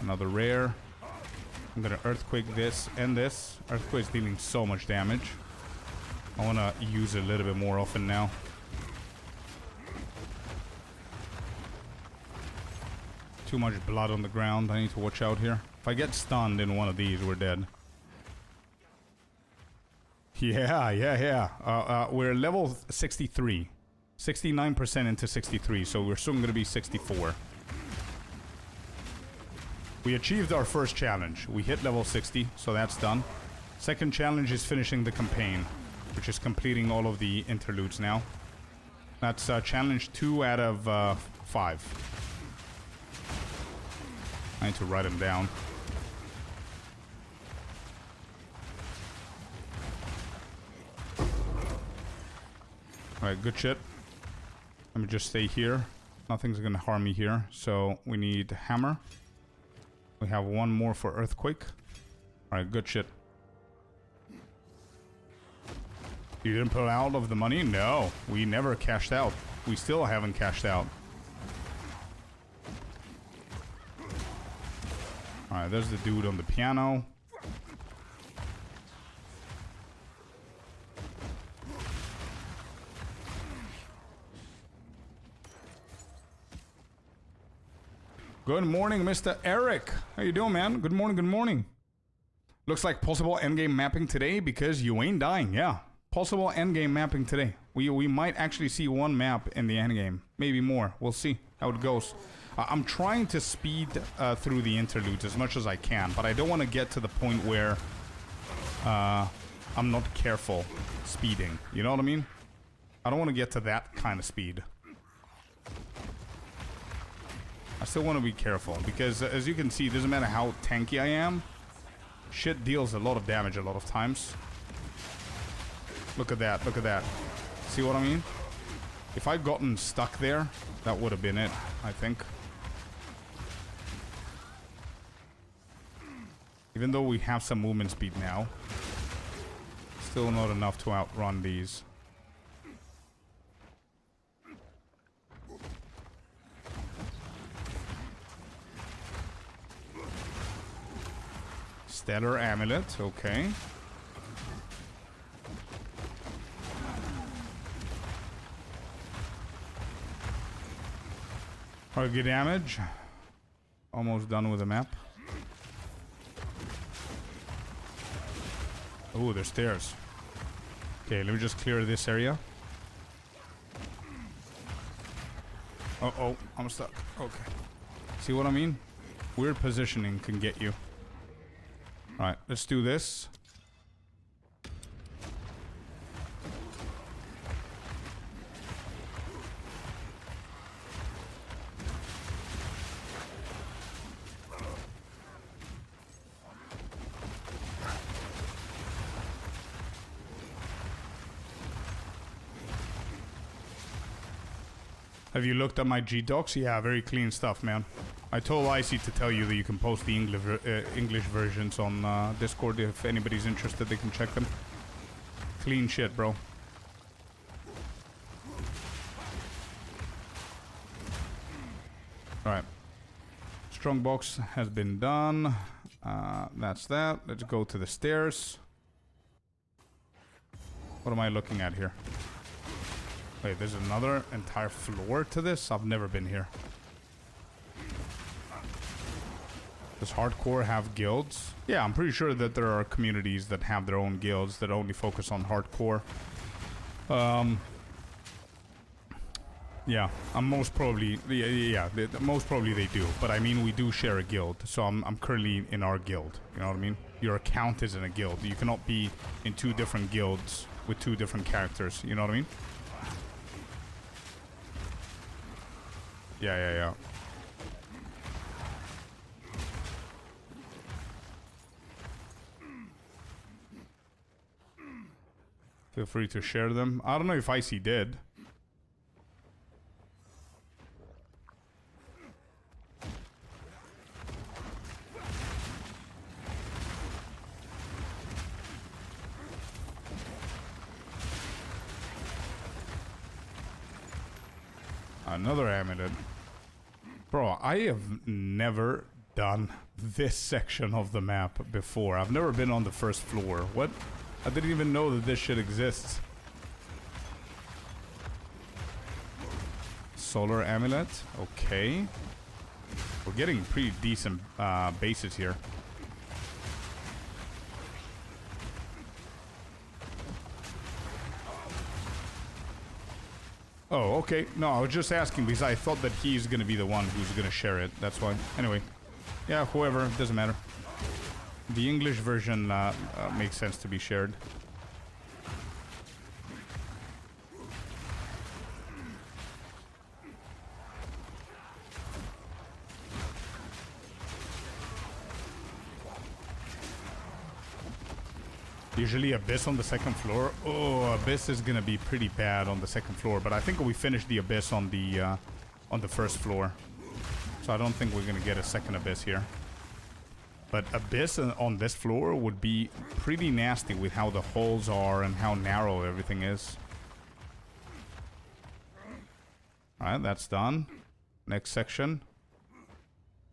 Another rare. I'm gonna earthquake this and this. Earthquake's dealing so much damage. I want to use it a little bit more often now. Too much blood on the ground. I need to watch out here. If I get stunned in one of these, we're dead. Yeah. We're level 63. 69% into 63, so we're soon going to be 64. We achieved our first challenge. We hit level 60, so that's done. Second challenge is finishing the campaign, which is completing all of the interludes now. That's challenge 2 out of 5. I need to write them down. Alright, good shit. Let me just stay here. Nothing's gonna harm me here. So we need hammer. We have one more for earthquake. Alright, good shit. You didn't pull out of the money? No, we never cashed out. We still haven't cashed out. Alright, there's the dude on the piano. Good morning, Mr. Eric. How you doing, man? Good morning, good morning. Looks like possible endgame mapping today because you ain't dying. Yeah, possible endgame mapping today. We might actually see one map in the endgame. Maybe more. We'll see how it goes. I'm trying to speed through the interludes as much as I can, but I don't want to get to the point where I'm not careful speeding. You know what I mean? I don't want to get to that kind of speed. I still want to be careful because, as you can see, it doesn't matter how tanky I am. Shit deals a lot of damage a lot of times. Look at that. Look at that. See what I mean? If I'd gotten stuck there, that would have been it, I think. Even though we have some movement speed now, still not enough to outrun these. Stellar Amulet, okay. Target damage. Almost done with the map. Oh, there's stairs. Okay, let me just clear this area. Oh, I'm stuck. Okay. See what I mean? Weird positioning can get you. Alright, let's do this. Have you looked at my G-Docs? Yeah, very clean stuff, man. I told Icy to tell you that you can post the English versions on Discord. If anybody's interested, they can check them. Clean shit, bro. Alright. Strongbox has been done. That's that. Let's go to the stairs. What am I looking at here? Wait, there's another entire floor to this? I've never been here. Does hardcore have guilds? Yeah, I'm pretty sure that there are communities that have their own guilds that only focus on hardcore. Yeah, most probably they do. But I mean, we do share a guild, so I'm currently in our guild. You know what I mean? Your account is in a guild. You cannot be in two different guilds with two different characters. You know what I mean? Yeah. Feel free to share them. I don't know if Icy did. Another amulet. Bro, I have never done this section of the map before. I've never been on the first floor. What? I didn't even know that this shit exists. Solar amulet. Okay. We're getting pretty decent bases here. Oh, okay. No, I was just asking because I thought that he's going to be the one who's going to share it. That's why. Anyway. Yeah, whoever. It doesn't matter. The English version makes sense to be shared. Usually Abyss on the second floor. Oh, Abyss is gonna be pretty bad on the second floor, but I think we finished the Abyss on the first floor, so I don't think we're gonna get a second Abyss here. But Abyss on this floor would be pretty nasty with how the holes are and how narrow everything is. Alright, that's done. Next section.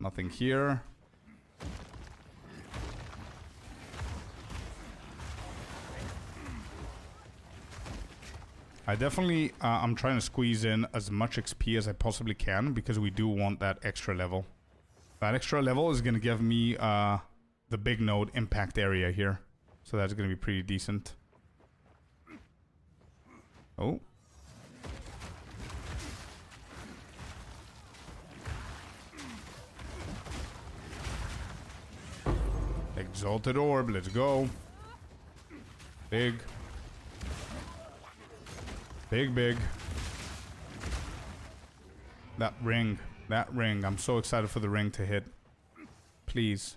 Nothing here. I definitely, I'm trying to squeeze in as much XP as I possibly can because we do want that extra level. That extra level is going to give me the big node impact area here. So that's going to be pretty decent. Oh. Exalted Orb, let's go. Big. Big. That ring. I'm so excited for the ring to hit. Please.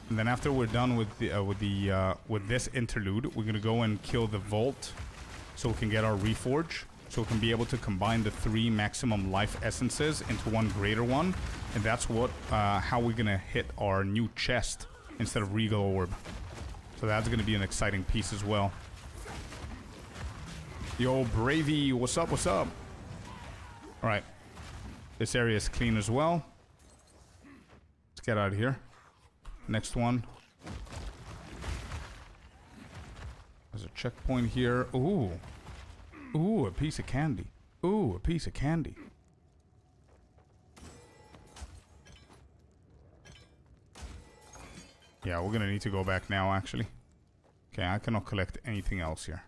And then after we're done with this interlude, we're gonna go and kill the vault, so we can get our reforge, so we can be able to combine the 3 maximum life essences into one greater one, and that's what how we're gonna hit our new chest instead of Regal Orb. So that's gonna be an exciting piece as well. Yo, Bravey, what's up, Alright. This area is clean as well. Let's get out of here. Next one. There's a checkpoint here. Ooh. Ooh, a piece of candy. Ooh, a piece of candy. Yeah, we're gonna need to go back now, actually. Okay, I cannot collect anything else here.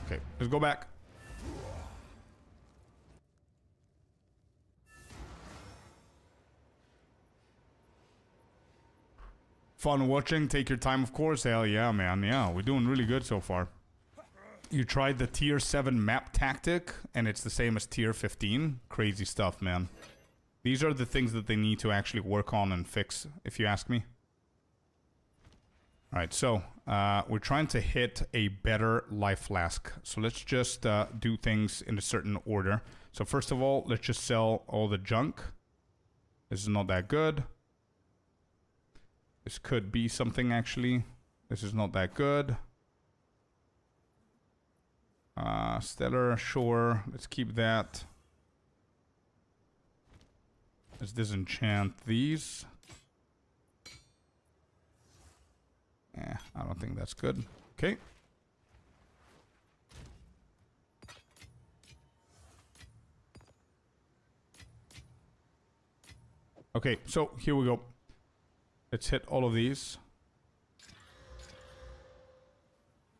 Okay, let's go back. Fun watching. Take your time, of course. Hell yeah, man. Yeah, we're doing really good so far. You tried the tier 7 map tactic, and it's the same as tier 15. Crazy stuff, man. These are the things that they need to actually work on and fix, if you ask me. Alright, so we're trying to hit a better life flask. So let's just do things in a certain order. So first of all, let's just sell all the junk. This is not that good. This could be something, actually. This is not that good. Stellar, sure. Let's keep that. Let's disenchant these. Yeah, I don't think that's good. Okay. Okay, so here we go. Let's hit all of these.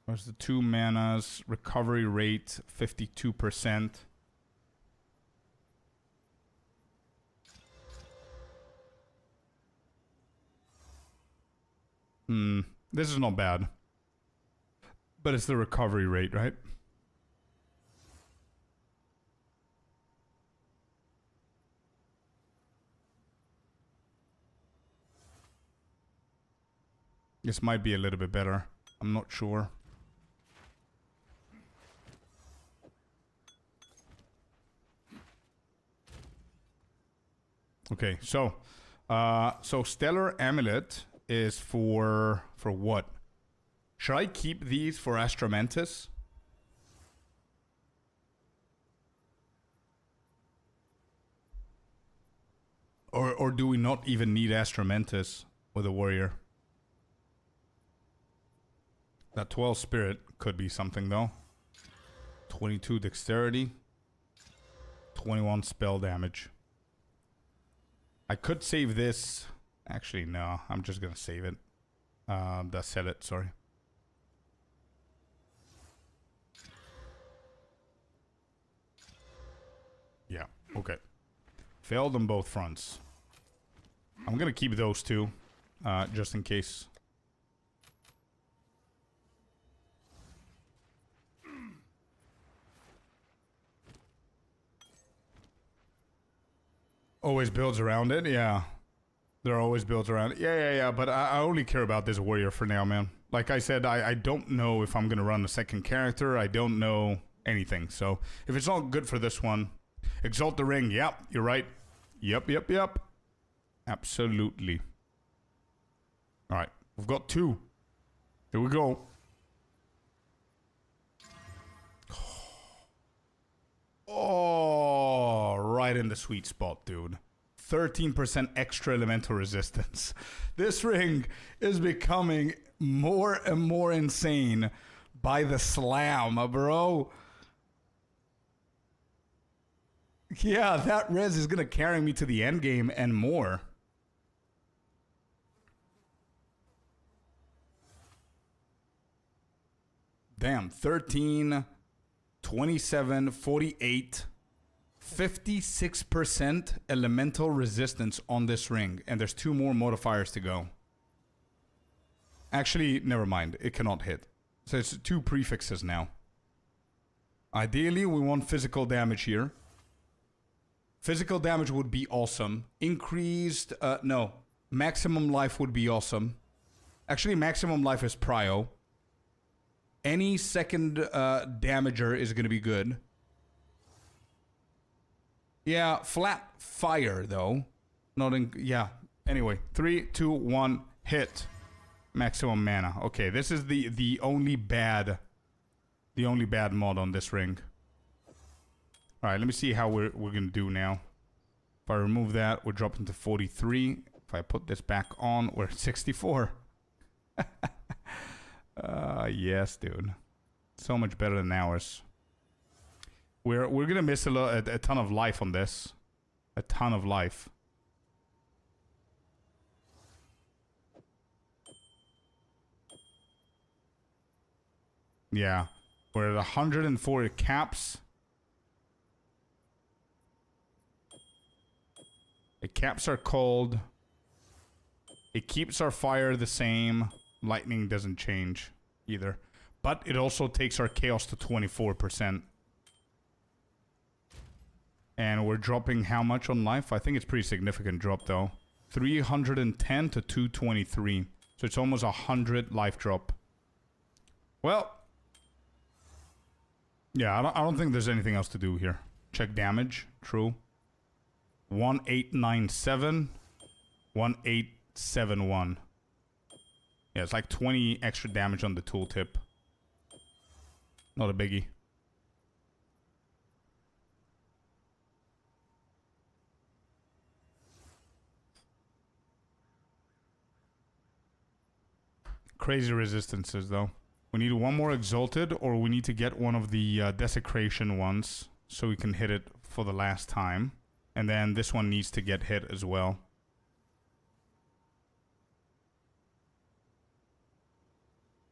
Where's the 2 manas? Recovery rate, 52%. This is not bad. But it's the recovery rate, right? This might be a little bit better. I'm not sure. Okay, so Stellar Amulet is for what? Should I keep these for Astramentus? Or do we not even need Astramentus with a warrior? That 12 spirit could be something though. 22 dexterity. 21 spell damage. I could save this. Actually, no. I'm just gonna save it. Sell it, sorry. Yeah, okay. Failed on both fronts. I'm gonna keep those two. Just in case. Always builds around it, yeah. There are always builds around it. Yeah, but I only care about this warrior for now, man. Like I said, I don't know if I'm going to run a second character. I don't know anything. So, if it's not good for this one, Exalt the Ring. Yep, you're right. Yep. Absolutely. Alright, we've got 2. Here we go. Oh, right in the sweet spot, dude. 13% extra elemental resistance. This ring is becoming more and more insane by the slam, bro. Yeah, that res is gonna carry me to the end game and more. Damn, 13, 27, 48, 56% elemental resistance on this ring. And there's 2 more modifiers to go. Actually, never mind. It cannot hit. So it's 2 prefixes now. Ideally, we want physical damage here. Physical damage would be awesome. Increased, no. Maximum life would be awesome. Actually, maximum life is prio. Any second damager is going to be good. Yeah, flat fire, though. Not in... Yeah. Anyway, 3, 2, 1, hit. Maximum mana. Okay, this is the only bad... The only bad mod on this ring. Alright, let me see how we're going to do now. If I remove that, we're dropping to 43. If I put this back on, we're at 64. Yes, dude. So much better than ours. We're gonna miss a ton of life on this. A ton of life. Yeah. We're at 104 caps. The caps are called It keeps our fire the same. Lightning doesn't change either. But it also takes our chaos to 24%. And we're dropping how much on life? I think it's pretty significant drop though. 310 to 223. So it's almost 100 life drop. Well. Yeah, I don't think there's anything else to do here. Check damage. True. 1897. 1871. Yeah, it's like 20 extra damage on the tooltip. Not a biggie. Crazy resistances though. We need one more Exalted, or we need to get one of the Desecration ones so we can hit it for the last time. And then this one needs to get hit as well.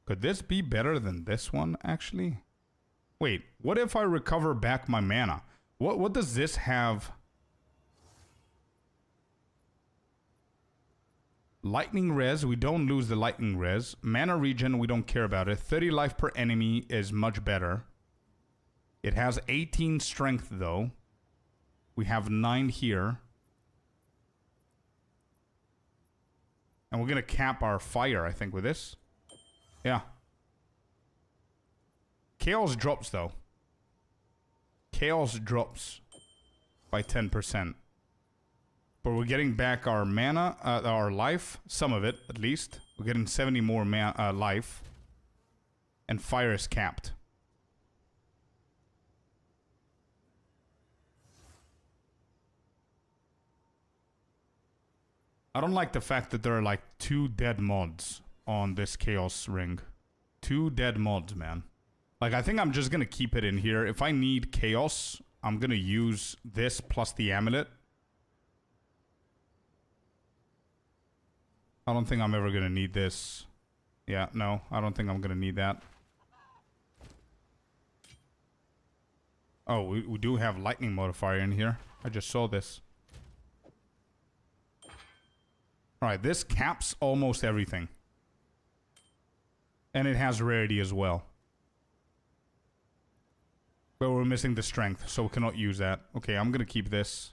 Could this be better than this one, actually? Wait, what if I recover back my mana? What does this have? Lightning res, we don't lose the lightning res. Mana regen, we don't care about it. 30 life per enemy is much better. It has 18 strength though. We have 9 here. And we're gonna cap our fire, I think, with this. Yeah. Chaos drops though. Chaos drops by 10%. But we're getting back our mana, our life, some of it at least. We're getting 70 more life. And fire is capped. I don't like the fact that there are like 2 dead mods on this Chaos Ring. 2 dead mods, man. Like, I think I'm just gonna keep it in here. If I need Chaos, I'm gonna use this plus the amulet. I don't think I'm ever gonna need this. Yeah, no, I don't think I'm gonna need that. Oh, we do have lightning modifier in here. I just saw this. Alright, this caps almost everything. And it has rarity as well. But we're missing the strength, so we cannot use that. Okay, I'm gonna keep this.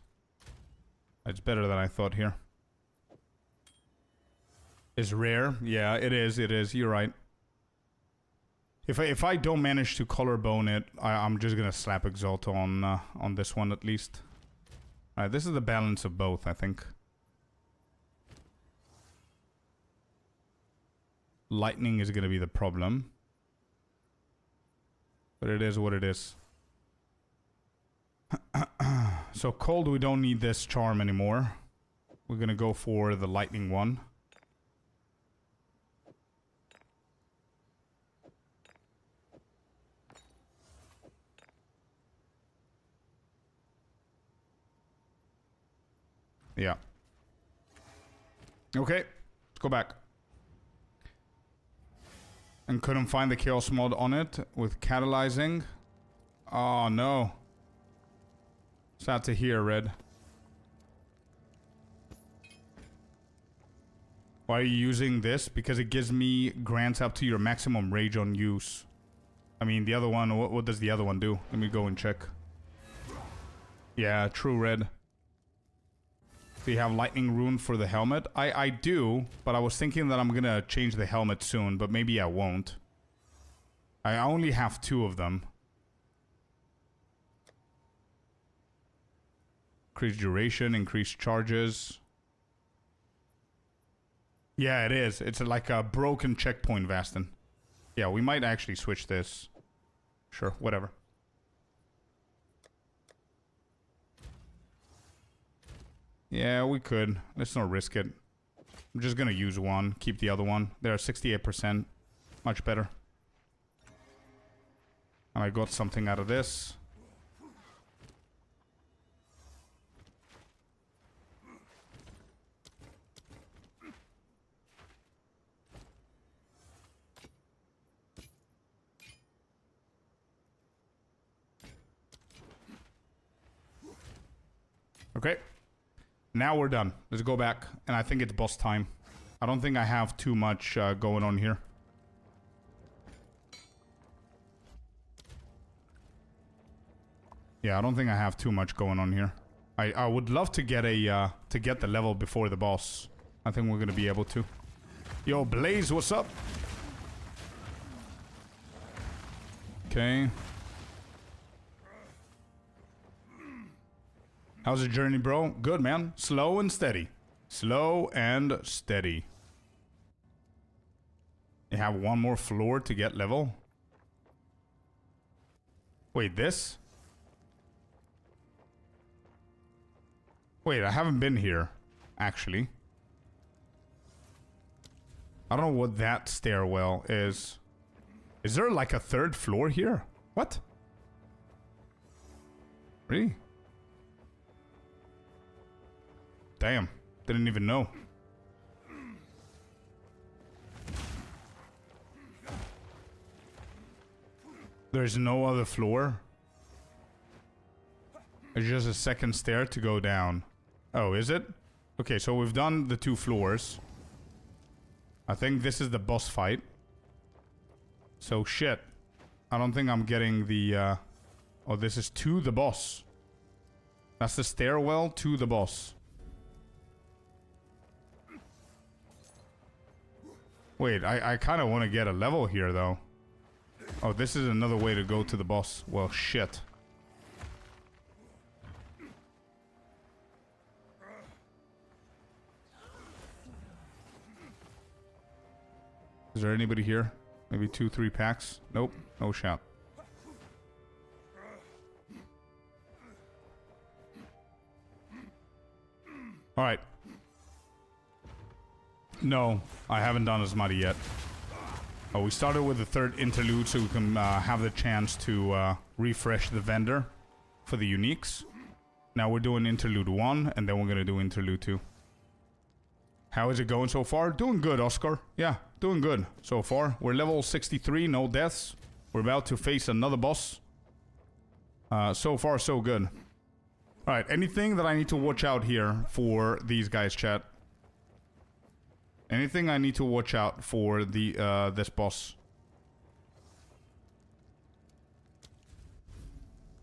It's better than I thought here. Is rare? Yeah, it is. It is. You're right. If I don't manage to collarbone it, I'm just gonna slap Exalt on this one at least. Alright, this is the balance of both, I think. Lightning is gonna be the problem. But it is what it is. So cold, we don't need this charm anymore. We're gonna go for the lightning one. Yeah. Okay, let's go back. And couldn't find the chaos mod on it with catalyzing. Oh no. Sad to hear, Red. Why are you using this? Because it gives me grants up to your maximum rage on use. I mean, the other one, what does the other one do? Let me go and check. Yeah, true, Red. Do you have lightning rune for the helmet? I do, but I was thinking that I'm gonna change the helmet soon, but maybe I won't. I only have 2 of them. Increased duration, increased charges. Yeah, it is. It's like a broken checkpoint, Vastin. Yeah, we might actually switch this. Sure, whatever. Yeah, we could. Let's not risk it. I'm just gonna use one, keep the other one. They're 68%. Much better. And I got something out of this. Okay. Now we're done. Let's go back. And I think it's boss time. I don't think I have too much going on here. Yeah, I don't think I have too much going on here. I would love to get a to get the level before the boss. I think we're gonna be able to. Yo, Blaze, what's up? Okay. How's the journey, bro? Good, man. Slow and steady. Slow and steady. You have one more floor to get level. Wait, this? Wait, I haven't been here, actually. I don't know what that stairwell is. Is there like a third floor here? What? Really? Damn, didn't even know. There's no other floor? It's just a second stair to go down. Oh, is it? Okay, so we've done the 2 floors. I think this is the boss fight. So shit. I don't think I'm getting the oh, this is to the boss. That's the stairwell to the boss. Wait, I kind of want to get a level here though. Oh, this is another way to go to the boss. Well, shit. Is there anybody here? Maybe 2, 3 packs? Nope, no shot. Alright. No, I haven't done as muddy yet. Oh, we started with the 3rd interlude so we can have the chance to refresh the vendor for the uniques. Now we're doing interlude 1 and then we're gonna do interlude 2. How is it going so far? Doing good, Oscar. Yeah, doing good so far. We're level 63, no deaths. We're about to face another boss. So far, so good. Alright, anything that I need to watch out here for these guys, chat? Anything I need to watch out for the this boss?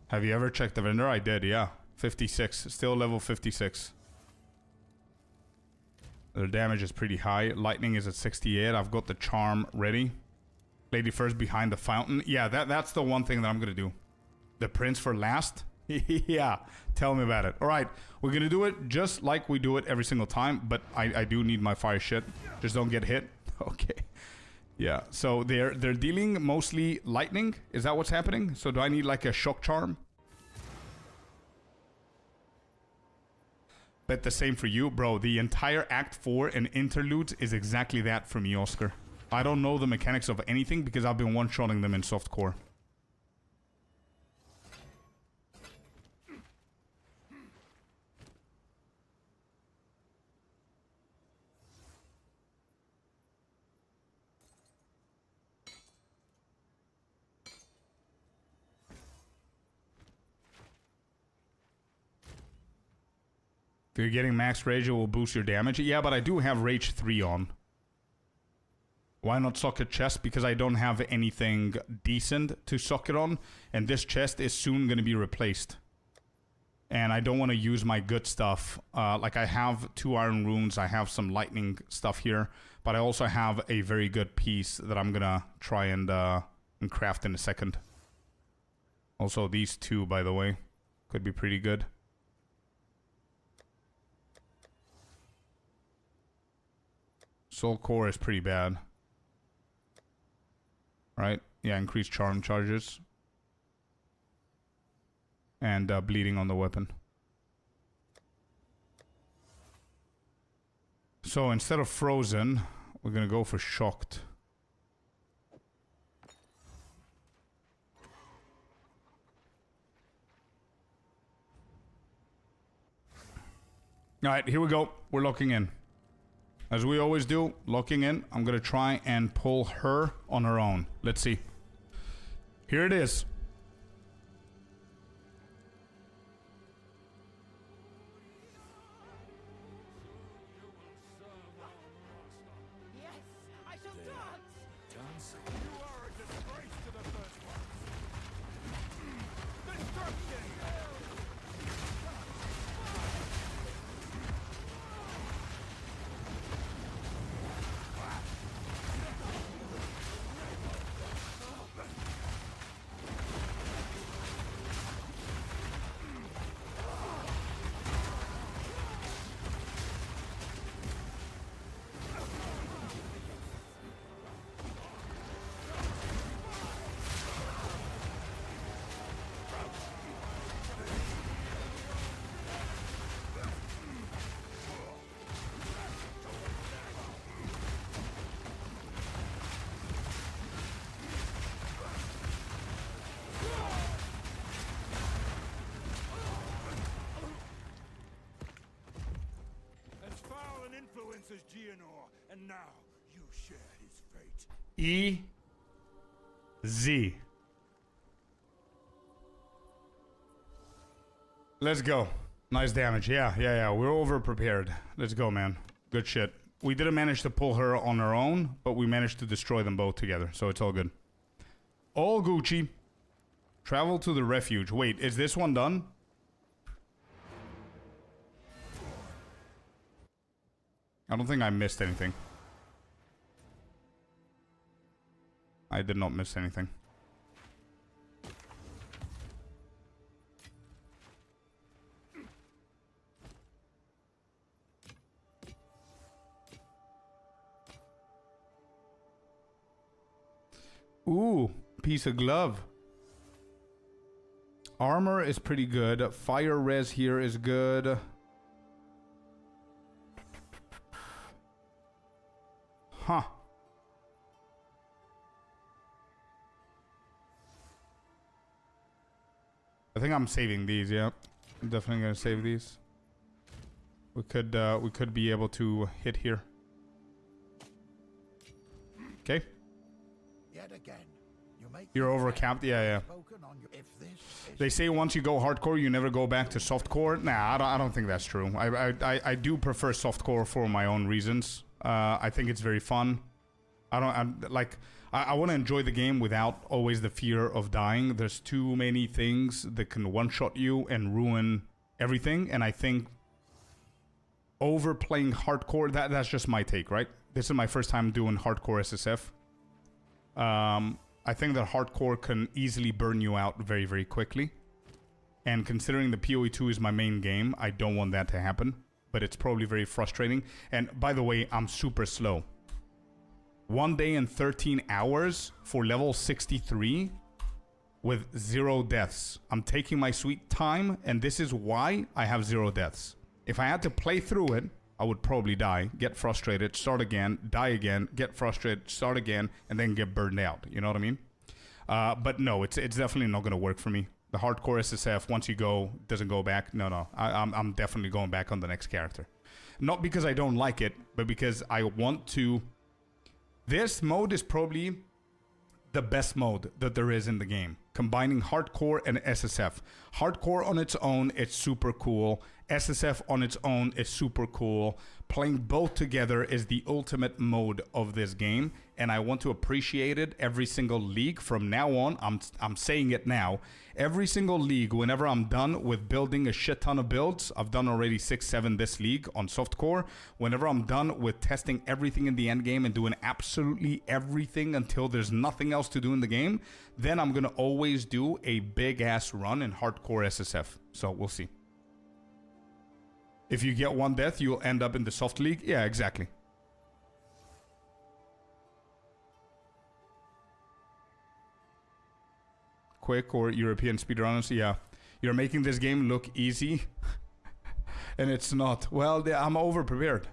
Have you ever checked the vendor? I did, yeah. 56, still level 56. Their damage is pretty high. Lightning is at 68. I've got the charm ready. Lady first behind the fountain. Yeah, that's the one thing that I'm gonna do. The prince for last. Yeah, tell me about it. All right, we're gonna do it just like we do it every single time, but I do need my fire shit. Just don't get hit. Okay. Yeah. So they're dealing mostly lightning. Is that what's happening? So do I need like a shock charm? Bet the same for you, bro. The entire Act 4 and interludes is exactly that for me, Oscar. I don't know the mechanics of anything because I've been one-shotting them in softcore. If you're getting max rage, it will boost your damage. Yeah, but I do have rage 3 on. Why not socket chest? Because I don't have anything decent to socket on. And this chest is soon going to be replaced. And I don't want to use my good stuff. Like I have 2 iron runes. I have some lightning stuff here. But I also have a very good piece that I'm going to try and craft in a second. Also these 2, by the way. Could be pretty good. Soul core is pretty bad. Right? Yeah, increased charm charges. And bleeding on the weapon. So instead of frozen, we're gonna go for shocked. Alright, here we go. We're locking in. As we always do, locking in. I'm gonna try and pull her on her own. Let's see. Here it is. as Geonor, and now you share his fate. E-Z. Let's go. Nice damage. Yeah. We're over-prepared. Let's go, man. Good shit. We didn't manage to pull her on her own, but we managed to destroy them both together, so it's all good. All Gucci. Travel to the refuge. Wait, is this one done? I don't think I missed anything. I did not miss anything. Ooh, piece of glove. Armor is pretty good. Fire res here is good. Huh. I think I'm saving these, yeah. I'm definitely gonna save these. We could be able to hit here. Okay. Yet again, you make You're over capped, yeah. They say once you go hardcore, you never go back to softcore. Nah, I don't think that's true. I do prefer softcore for my own reasons. I think it's very fun. I want to enjoy the game without always the fear of dying. There's too many things that can one-shot you and ruin everything. And I think overplaying hardcore, that's just my take, right? This is my first time doing hardcore SSF. I think that hardcore can easily burn you out very, very quickly. And considering the PoE2 is my main game, I don't want that to happen. But it's probably very frustrating. And by the way, I'm super slow. 1 day and 13 hours for level 63 with 0 deaths. I'm taking my sweet time, and this is why I have 0 deaths. If I had to play through it, I would probably die, get frustrated, start again, die again, get frustrated, start again, and then get burned out. You know what I mean? But no, it's definitely not going to work for me. The hardcore SSF, once you go, doesn't go back. No. I'm definitely going back on the next character. Not because I don't like it, but because I want to... This mode is probably the best mode that there is in the game. Combining hardcore and SSF. Hardcore on its own, it's super cool. SSF on its own is super cool. Playing both together is the ultimate mode of this game, and I want to appreciate it every single league from now on. I'm saying it now. Every single league, whenever I'm done with building a shit ton of builds, I've done already 6-7 this league on softcore. Whenever I'm done with testing everything in the end game and doing absolutely everything until there's nothing else to do in the game, then I'm gonna always do a big ass run in hardcore SSF. So we'll see. If you get 1 death, you'll end up in the soft league. Yeah, exactly. Quick or European speedrunners, yeah. You're making this game look easy. And it's not. Well, I'm over-prepared.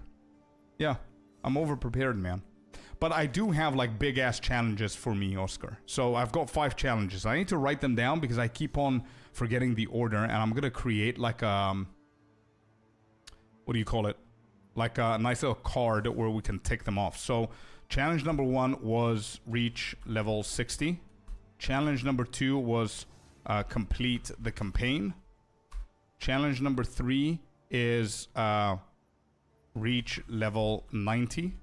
Yeah, I'm over-prepared, man. But I do have, like, big-ass challenges for me, Oscar. So I've got 5 challenges. I need to write them down because I keep on forgetting the order. And I'm going to create, like, what do you call it? Like a nice little card where we can tick them off. So challenge number 1 was reach level 60. Challenge number 2 was complete the campaign. Challenge number 3 is reach level 90.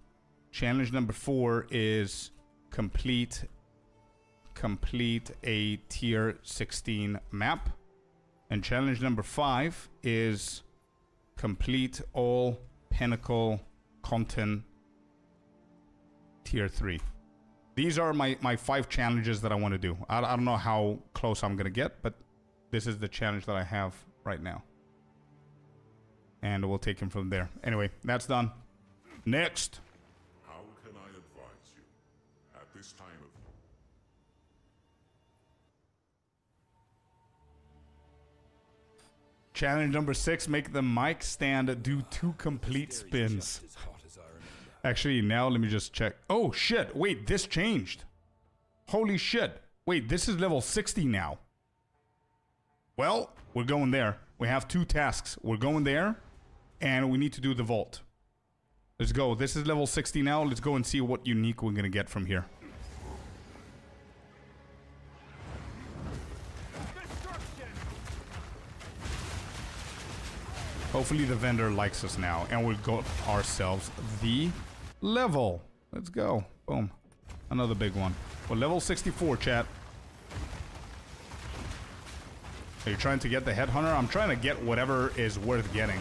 Challenge number 4 is complete a tier 16 map. And challenge number 5 is complete all pinnacle content tier 3. These are my 5 challenges that I want to do. I don't know how close I'm going to get, but this is the challenge that I have right now. And we'll take him from there. Anyway, that's done. Next. How can I advise you at this time of... Challenge number 6, make the mic stand do 2 complete spins. Actually, now let me just check. Oh, shit. Wait, this changed. Holy shit. Wait, this is level 60 now. Well, we're going there. We have 2 tasks. We're going there, and we need to do the vault. Let's go. This is level 60 now. Let's go and see what unique we're gonna get from here. Hopefully the vendor likes us now, and we've got ourselves the level. Let's go. Boom. Another big one. Well, level 64, chat. Are you trying to get the headhunter? I'm trying to get whatever is worth getting,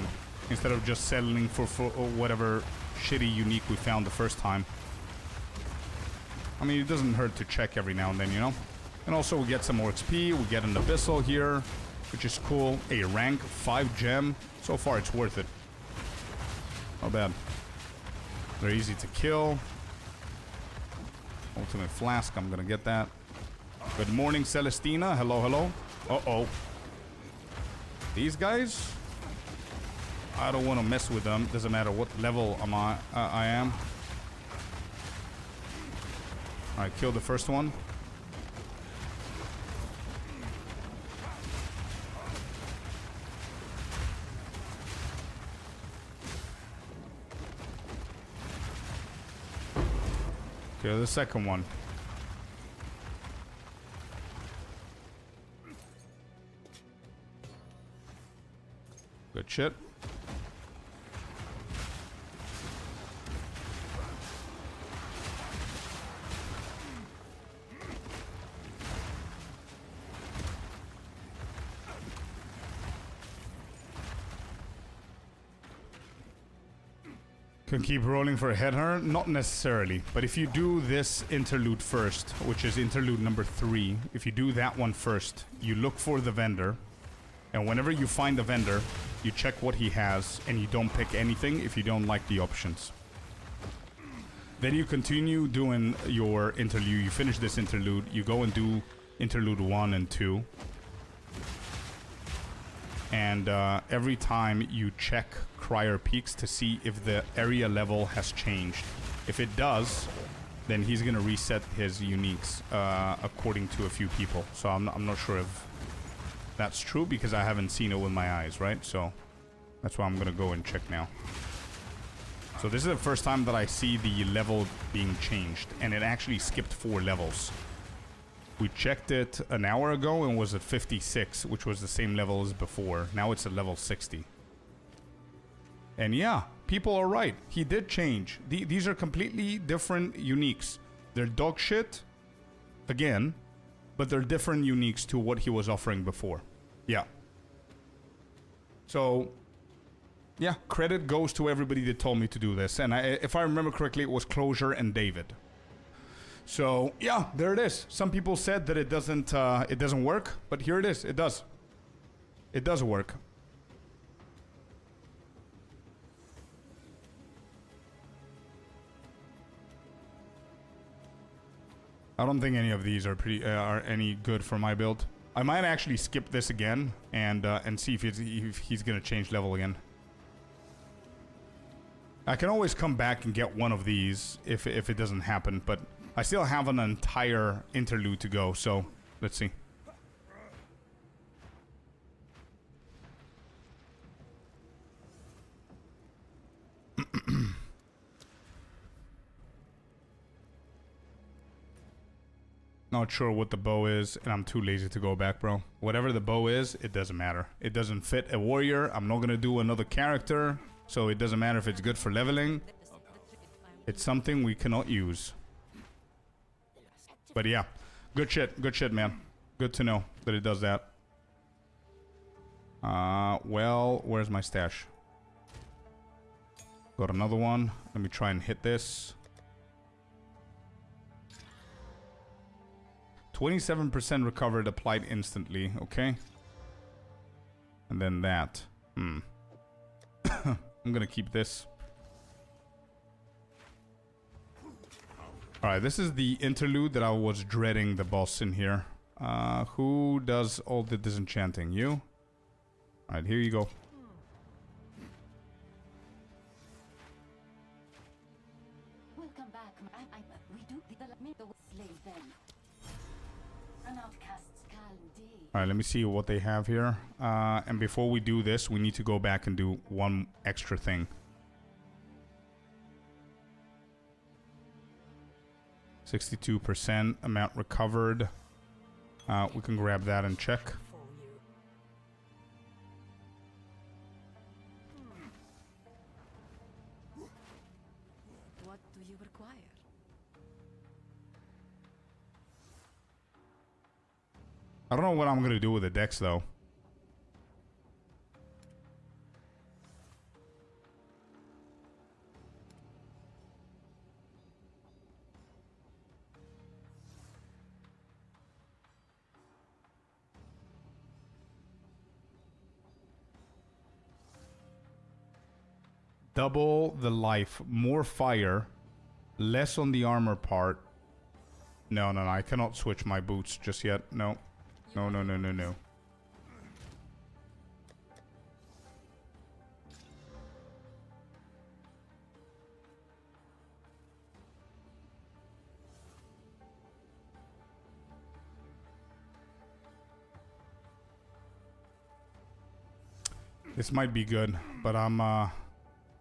instead of just settling for whatever shitty unique we found the first time. I mean, it doesn't hurt to check every now and then, you know? And also we get some more XP. We get an Abyssal here, which is cool. A rank 5 gem. So far, it's worth it. Not bad. They're easy to kill. Ultimate Flask, I'm gonna get that. Good morning, Celestina. Hello, hello. Uh-oh. These guys? I don't want to mess with them. Doesn't matter what level I am. Alright, kill the first one. Okay, the second one. Good shit. Can keep rolling for a headhunter? Not necessarily, but if you do this interlude first, which is interlude number 3, if you do that one first, you look for the vendor, and whenever you find the vendor, you check what he has, and you don't pick anything if you don't like the options. Then you continue doing your interlude, you finish this interlude, you go and do interlude 1 and 2. And every time you check Crier Peaks to see if the area level has changed. If it does, then he's gonna reset his uniques according to a few people. So I'm not sure if that's true because I haven't seen it with my eyes, right? So that's why I'm gonna go and check now. So this is the first time that I see the level being changed, and it actually skipped 4 levels. We checked it an hour ago and was at 56, which was the same level as before. Now it's at level 60. And yeah, people are right. He did change. These are completely different uniques. They're dog shit, again, but they're different uniques to what he was offering before. Yeah. So, yeah, credit goes to everybody that told me to do this. And if I remember correctly, it was Closure and David. So yeah, there it is. Some people said that it doesn't work, but here it is. It does. It does work. I don't think any of these are any good for my build. I might actually skip this again and see if he's gonna change level again. I can always come back and get one of these if it doesn't happen, but I still have an entire interlude to go, so let's see. Not sure what the bow is, and I'm too lazy to go back, bro. Whatever the bow is, it doesn't matter. It doesn't fit a warrior. I'm not gonna do another character, so it doesn't matter if it's good for leveling. It's something we cannot use. But yeah, good shit, man. Good to know that it does that. Well, where's my stash? Got another one. Let me try and hit this. 27% recovered, applied instantly, okay? And then that. I'm gonna keep this. Alright, this is the interlude that I was dreading the boss in here. Who does all the disenchanting? You? Alright, here you go. Welcome back. We do the slay them. An outcast's calendar. Alright, let me see what they have here. And before we do this, we need to go back and do one extra thing. 62% amount recovered. We can grab that and check. What do you require? I don't know what I'm gonna do with the dex though. Double the life, more fire, less on the armor part. No, I cannot switch my boots just yet. No. No. This might be good, but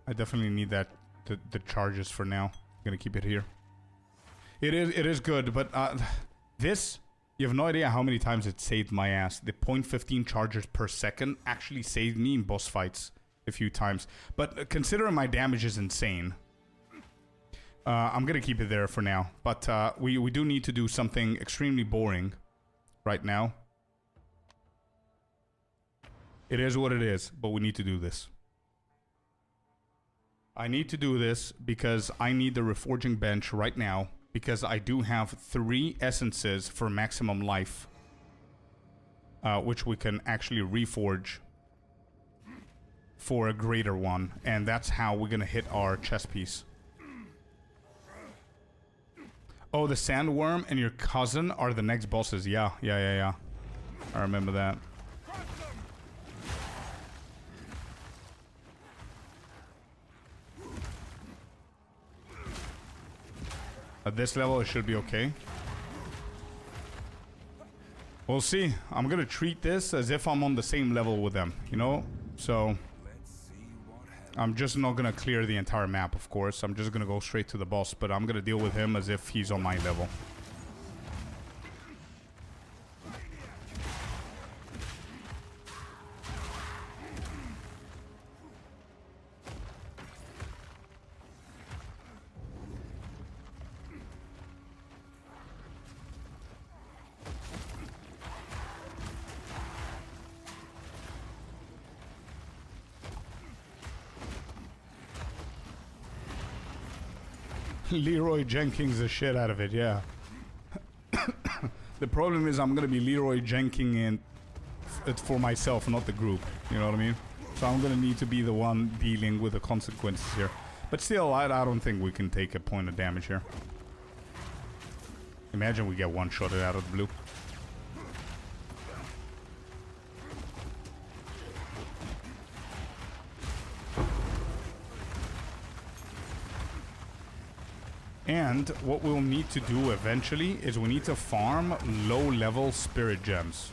I definitely need that the charges for now. I'm gonna keep it here. It is good, but this, you have no idea how many times it saved my ass. The 0.15 charges per second actually saved me in boss fights a few times. But considering my damage is insane, I'm gonna keep it there for now. But we do need to do something extremely boring right now. It is what it is, but we need to do this. I need to do this because I need the reforging bench right now, because I do have 3 essences for maximum life, which we can actually reforge for a greater one, and that's how we're gonna hit our chest piece. Oh, the sandworm and your cousin are the next bosses. Yeah. I remember that. At this level, it should be okay. We'll see. I'm gonna treat this as if I'm on the same level with them, you know? So, I'm just not gonna clear the entire map, of course. I'm just gonna go straight to the boss, but I'm gonna deal with him as if he's on my level. Leroy Jenkins the shit out of it, yeah. The problem is I'm gonna be Leroy Jenkins it for myself, not the group. You know what I mean? So I'm gonna need to be the one dealing with the consequences here. But still, I don't think we can take a point of damage here. Imagine we get one-shotted out of the blue. And what we'll need to do eventually is we need to farm low-level spirit gems.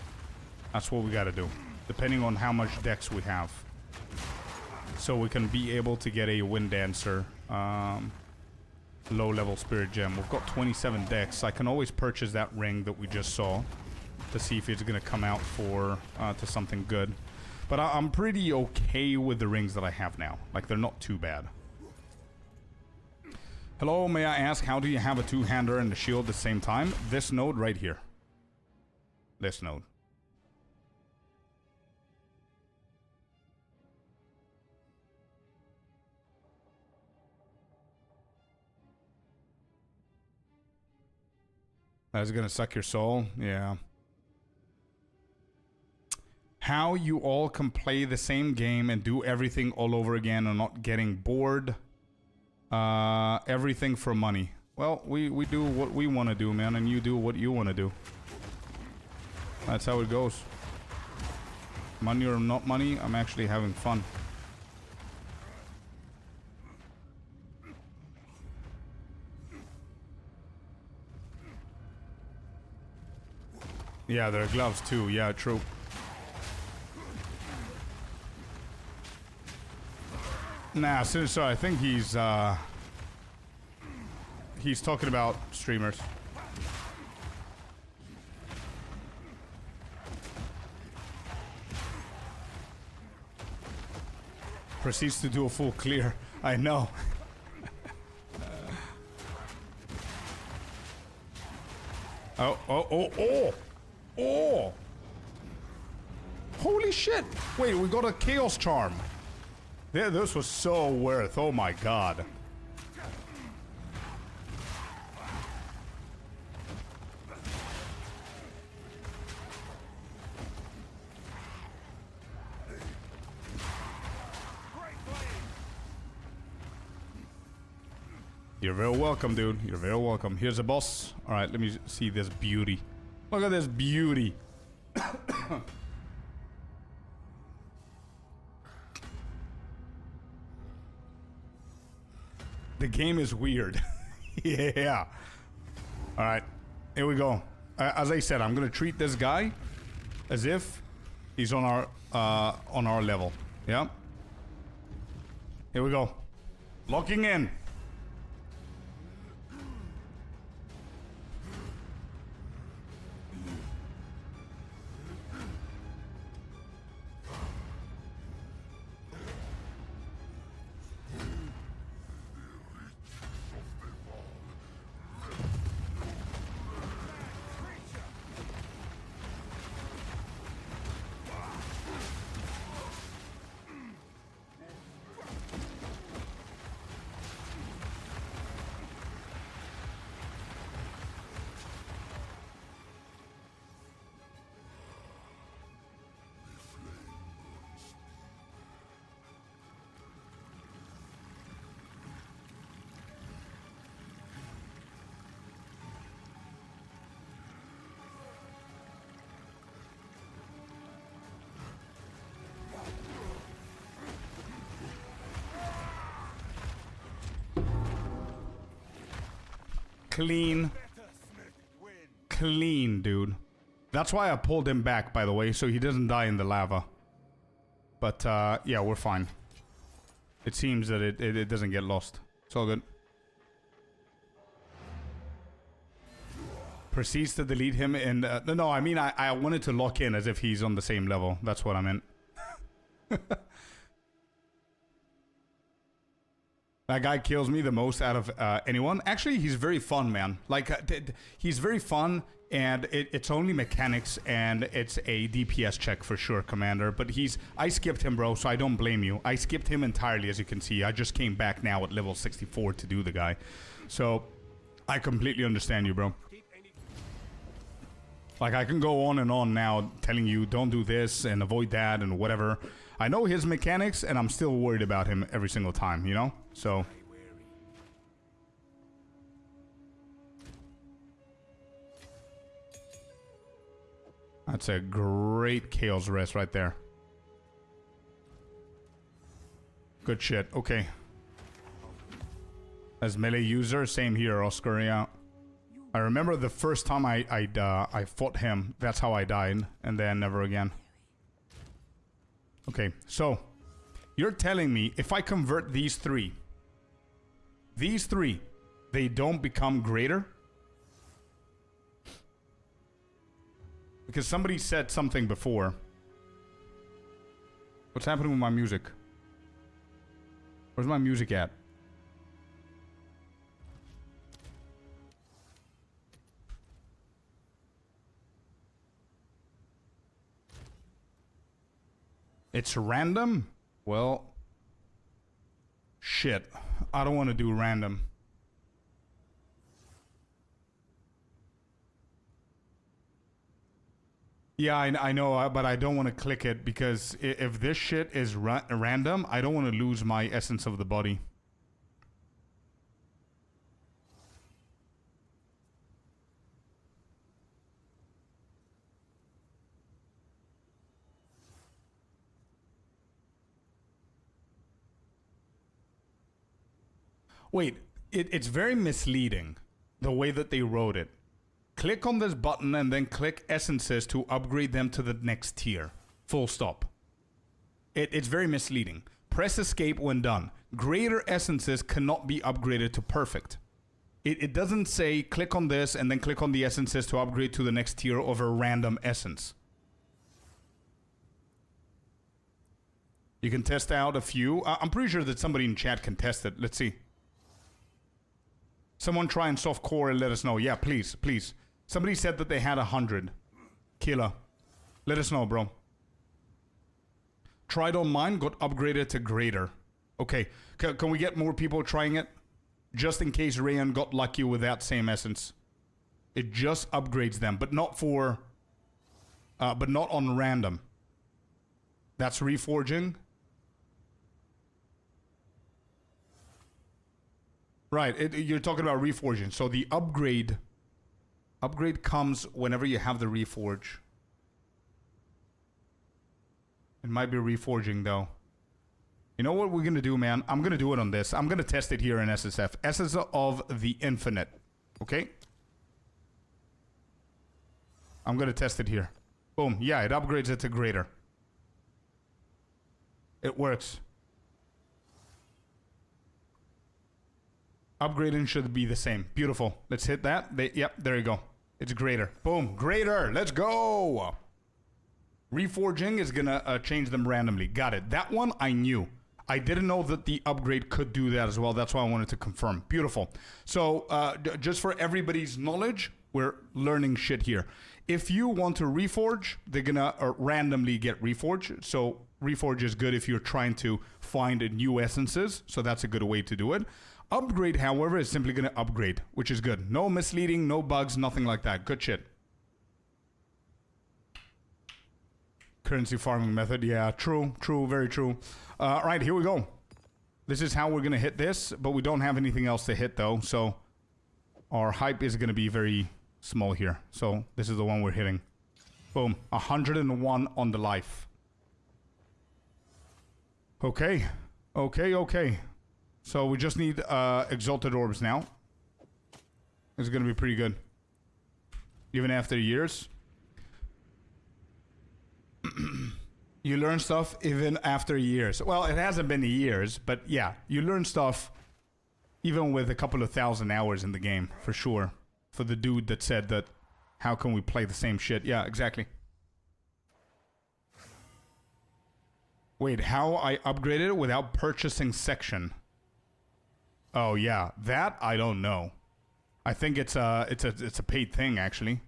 That's what we gotta do, depending on how much dex we have. So we can be able to get a Wind Dancer low-level spirit gem. We've got 27 dex. I can always purchase that ring that we just saw to see if it's gonna come out for to something good. But I'm pretty okay with the rings that I have now. Like, they're not too bad. Hello, may I ask, how do you have a two-hander and a shield at the same time? This node right here. This node. That's gonna suck your soul? Yeah. How you all can play the same game and do everything all over again and not getting bored. Everything for money. Well, we do what we want to do, man, and you do what you want to do. That's how it goes. Money or not money, I'm actually having fun. Yeah, there are gloves too. Yeah, true. Nah, Sinister, I think he's talking about streamers. Proceeds to do a full clear. I know. Oh! Holy shit! Wait, we got a Chaos Charm. Yeah, this was so worth. Oh my god. You're very welcome, dude. You're very welcome. Here's a boss. Alright, let me see this beauty. Look at this beauty. The game is weird. Yeah. Alright, here we go. As I said, I'm gonna treat this guy as if he's on our level. Yeah. Here we go. Locking in. Clean, dude. That's why I pulled him back, by the way, so he doesn't die in the lava. But, yeah, we're fine. It seems that it doesn't get lost. It's all good. Proceeds to delete him and... no, I mean, I wanted to lock in as if he's on the same level. That's what I meant. That guy kills me the most out of anyone. Actually, he's very fun, man. Like, he's very fun, and it's only mechanics, and it's a DPS check for sure, Commander. But I skipped him, bro, so I don't blame you. I skipped him entirely, as you can see. I just came back now at level 64 to do the guy. So, I completely understand you, bro. Like, I can go on and on now telling you, don't do this and avoid that and whatever. I know his mechanics, and I'm still worried about him every single time, you know? So... That's a great Chaos Rest right there. Good shit. Okay. As melee user, same here, Oscar, yeah. I remember the first time I fought him, that's how I died, and then never again. Okay, so you're telling me if I convert these three, they don't become greater? Because somebody said something before. What's happening with my music? Where's my music at? It's random? Well, shit. I don't want to do random. Yeah, I know, but I don't want to click it because if this shit is random, I don't want to lose my essence of the body. Wait, it's very misleading, the way that they wrote it. Click on this button and then click essences to upgrade them to the next tier. Full stop. It's very misleading. Press escape when done. Greater essences cannot be upgraded to perfect. It doesn't say click on this and then click on the essences to upgrade to the next tier of a random essence. You can test out a few. I'm pretty sure that somebody in chat can test it. Let's see. Someone try and soft core and let us know. Yeah, please, please. Somebody said that they had 100. Killer. Let us know, bro. Tried on mine, got upgraded to greater. Okay, can we get more people trying it? Just in case Rayan got lucky with that same essence. It just upgrades them, but not for... but not on random. That's reforging. Right, you're talking about reforging. So the upgrade comes whenever you have the reforge. It might be reforging though. You know what we're gonna do, man? I'm gonna do it on this. I'm gonna test it here in SSF. Essence of the Infinite. Okay? I'm gonna test it here. Boom. Yeah, it upgrades it to greater. It works. Upgrading should be the same. Beautiful. Let's hit that. Yep, there you go. It's greater. Boom. Greater. Let's go. Reforging is gonna change them randomly. Got it. That one I knew. I didn't know that the upgrade could do that as well. That's why I wanted to confirm. Beautiful. So just for everybody's knowledge, we're learning shit here. If you want to reforge, they're gonna randomly get reforged. So reforge is good if you're trying to find new essences. So that's a good way to do it. Upgrade, however, is simply gonna upgrade, which is good. No misleading, no bugs, nothing like that. Good shit. Currency farming method. Yeah, true, very true. All right, here we go. This is how we're going to hit this, but we don't have anything else to hit, though. So our hype is going to be very small here. So this is the one we're hitting. Boom. 101 on the life. Okay. So we just need Exalted Orbs now. It's going to be pretty good. Even after years. You learn stuff even after years. Well, it hasn't been years, but yeah, you learn stuff even with a couple of 1,000 hours in the game, for sure. For the dude that said that, how can we play the same shit? Yeah, exactly. Wait, how I upgraded it without purchasing section? Oh yeah, that I don't know. I think it's a paid thing, actually.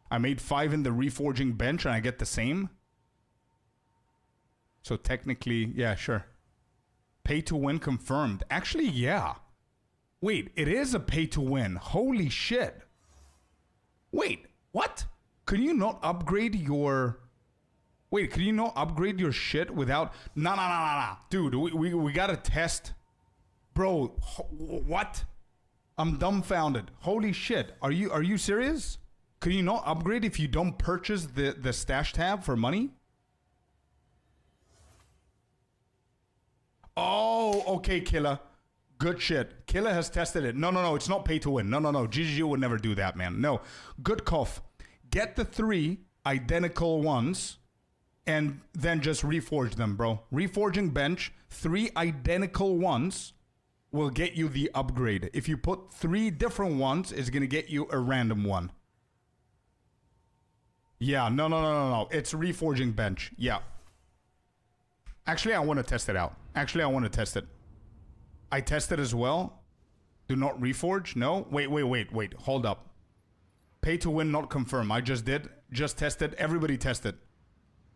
I made 5 in the reforging bench and I get the same. So technically, yeah, sure. Pay to win confirmed. Actually, yeah. Wait, it is a pay to win. Holy shit. Wait, what? Can you not upgrade your... Wait, can you not upgrade your shit without... Nah. Dude, we gotta test. Bro, what? I'm dumbfounded. Holy shit. Are you serious? Can you not upgrade if you don't purchase the stash tab for money? Oh, okay, Killer. Good shit. Killer has tested it. No, it's not pay to win. No. GGG would never do that, man. No. Good cough. Get the 3 identical ones and then just reforge them, bro. Reforging bench, 3 identical ones will get you the upgrade. If you put 3 different ones, it's going to get you a random one. Yeah, no. It's reforging bench. Yeah. Actually, I want to test it out. I tested as well. Do not reforge. No. Wait. Hold up. Pay to win, not confirm. I just did. Just tested. Everybody tested.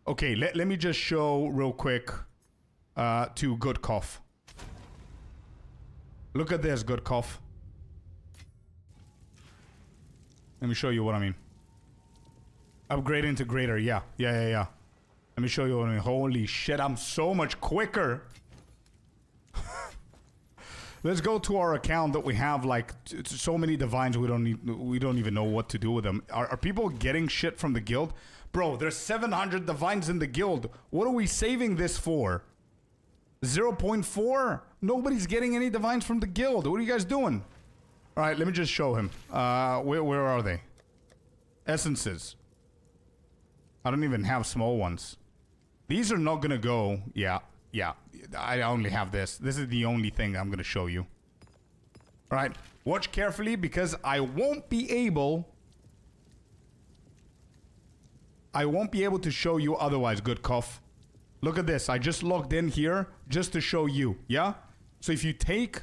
Okay, let me just show real quick to Good Cough. Look at this, Good Cough. Let me show you what I mean. Upgrading to greater, yeah. Let me show you what I mean. Holy shit, I'm so much quicker. Let's go to our account that we have like so many divines we don't even know what to do with them. Are people getting shit from the guild? Bro, there's 700 divines in the guild. What are we saving this for? 0.4? Nobody's getting any divines from the guild. What are you guys doing? All right, let me just show him. Where are they? Essences. I don't even have small ones. These are not gonna go. Yeah. yeah, I only have this. This is the only thing I'm going to show you. All right, watch carefully because I won't be able to show you otherwise, good cough. Look at this. I just logged in here just to show you, yeah? So if you take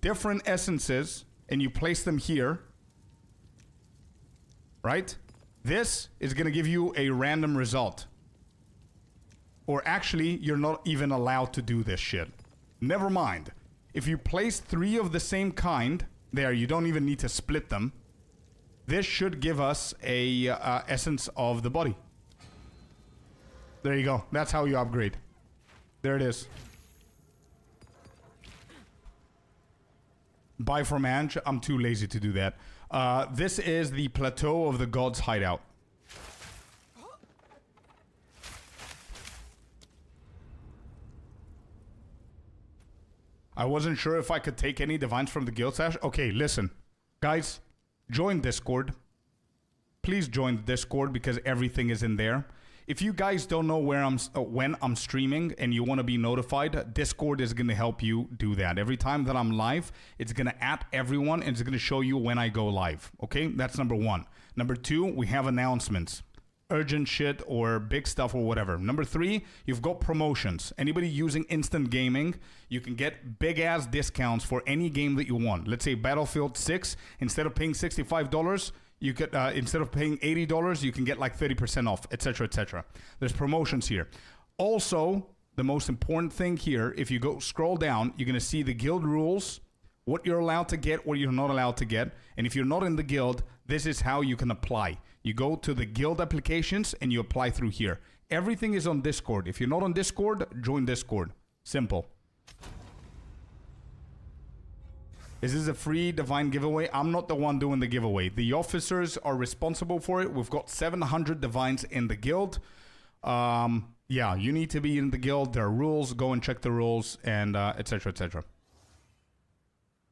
different essences and you place them here, right? This is going to give you a random result. Or actually, you're not even allowed to do this shit. Never mind. If you place 3 of the same kind, there, you don't even need to split them. This should give us a essence of the body. There you go. That's how you upgrade. There it is. Buy from Ange. I'm too lazy to do that. This is the plateau of the gods' hideout. I wasn't sure if I could take any divines from the guild stash. Okay, listen. Guys, join Discord. Please join the Discord because everything is in there. If you guys don't know where when I'm streaming and you want to be notified, Discord is going to help you do that. Every time that I'm live, it's going to add everyone and it's going to show you when I go live. Okay, that's number 1. Number 2, we have announcements. Urgent shit or big stuff or whatever. Number 3, you've got promotions. Anybody using instant gaming, you can get big ass discounts for any game that you want. Let's say Battlefield 6, instead of paying $65, you could instead of paying $80, you can get like 30% off, etc., etc. There's promotions here. Also, the most important thing here, if you go scroll down, you're gonna see the guild rules, what you're allowed to get, what you're not allowed to get, and if you're not in the guild, this is how you can apply. You go to the guild applications and you apply through here. Everything is on Discord. If you're not on Discord, join Discord. Simple. Is this a free divine giveaway? I'm not the one doing the giveaway. The officers are responsible for it. We've got 700 divines in the guild. Yeah, you need to be in the guild. There are rules. Go and check the rules and etc., etc.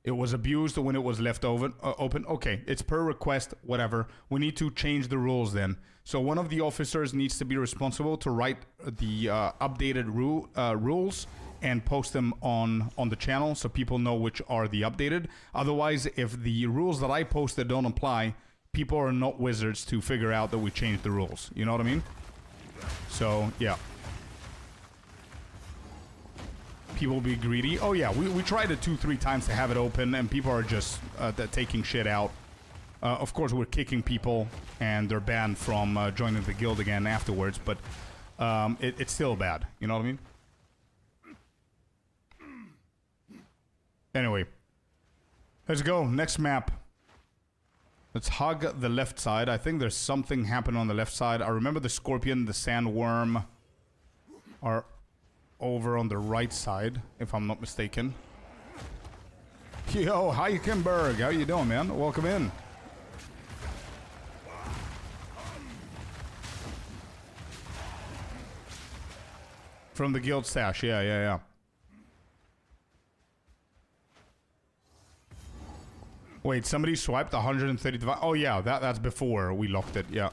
It was abused when it was left open. Okay, it's per request, whatever. We need to change the rules then. So one of the officers needs to be responsible to write the updated rules and post them on the channel so people know which are the updated. Otherwise, if the rules that I posted don't apply, people are not wizards to figure out that we changed the rules. You know what I mean? So, yeah. People be greedy. Oh yeah, we tried it 2-3 times to have it open and people are just taking shit out. Of course we're kicking people and they're banned from joining the guild again afterwards, but it's still bad, you know what I mean? Anyway, let's go, next map. Let's hug the left side. I think there's something happening on the left side. I remember the scorpion, the sandworm are over on the right side, if I'm not mistaken. Yo, Heikenberg, how you doing, man? Welcome in. From the guild stash, yeah. Wait, somebody swiped 130 divine. Oh yeah, that's before we locked it, yeah.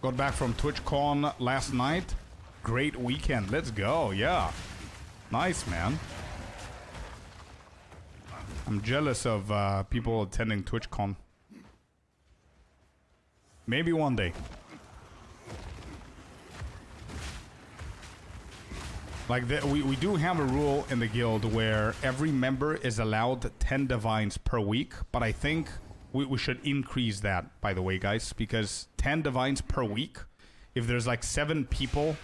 Got back from TwitchCon last night. Great weekend. Let's go. Yeah. Nice, man. I'm jealous of people attending TwitchCon. Maybe one day. Like, we do have a rule in the guild where every member is allowed 10 divines per week, but I think we should increase that, by the way, guys, because 10 divines per week, if there's like 7 people...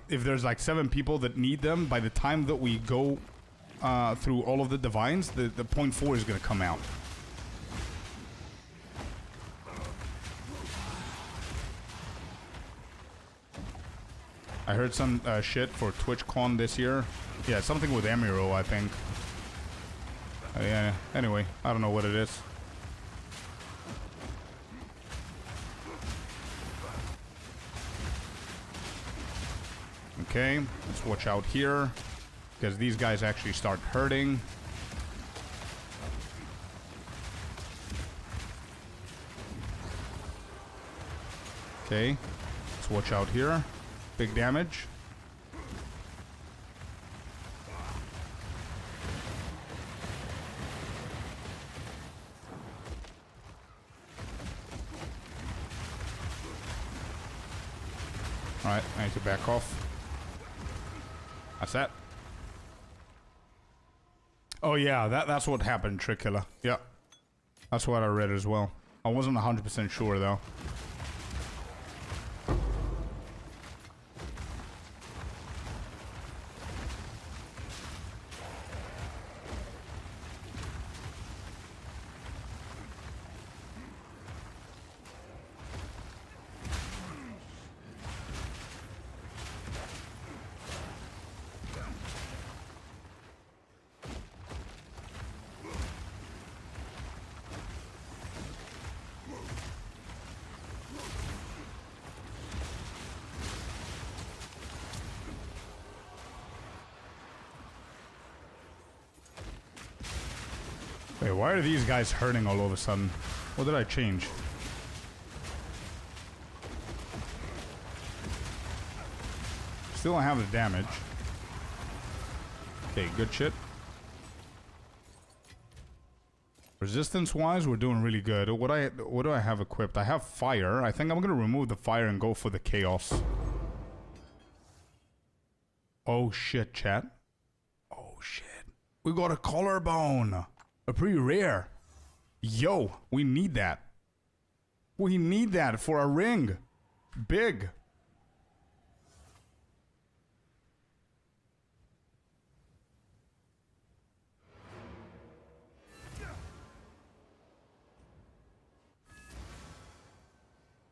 if there's like 7 people that need them, by the time that we go through all of the divines, the 0.4 is going to come out. I heard some shit for TwitchCon this year. Yeah, something with Emiro, I think. Yeah, anyway, I don't know what it is. Okay, let's watch out here, because these guys actually start hurting. Okay. Let's watch out here. Big damage. Alright, I need to back off. That's that. Oh yeah, that's what happened, Trick Killer. Yeah. That's what I read as well. I wasn't 100% sure though. Wait, why are these guys hurting all of a sudden? What did I change? Still don't have the damage. Okay, good shit. Resistance-wise, we're doing really good. What do I have equipped? I have fire. I think I'm gonna remove the fire and go for the chaos. Oh shit, chat. Oh shit. We got a collarbone. A pretty rare. Yo, we need that. We need that for a ring. Big.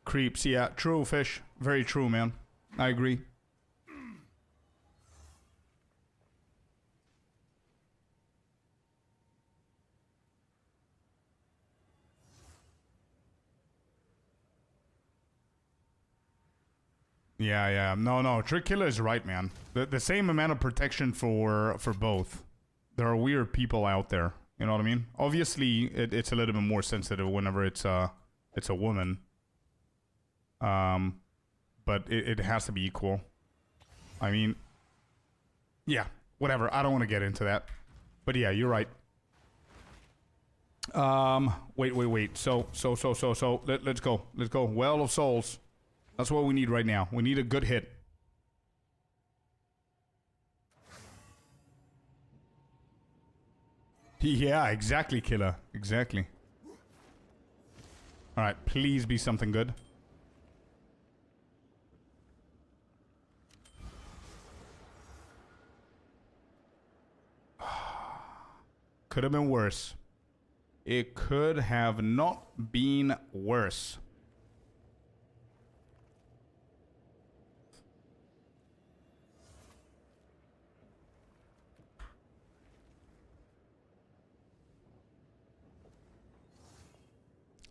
Creeps, yeah. True, Fish. Very true, man. I agree. Yeah. No. Trick Killer is right, man. The same amount of protection for both. There are weird people out there. You know what I mean? Obviously, it's a little bit more sensitive whenever it's a woman. But it has to be equal. I mean, yeah, whatever. I don't want to get into that. But yeah, you're right. Wait. So, let's go. Let's go. Well of Souls. That's what we need right now. We need a good hit. Yeah, exactly, Killer. Exactly. Alright, please be something good. Could have been worse. It could have not been worse.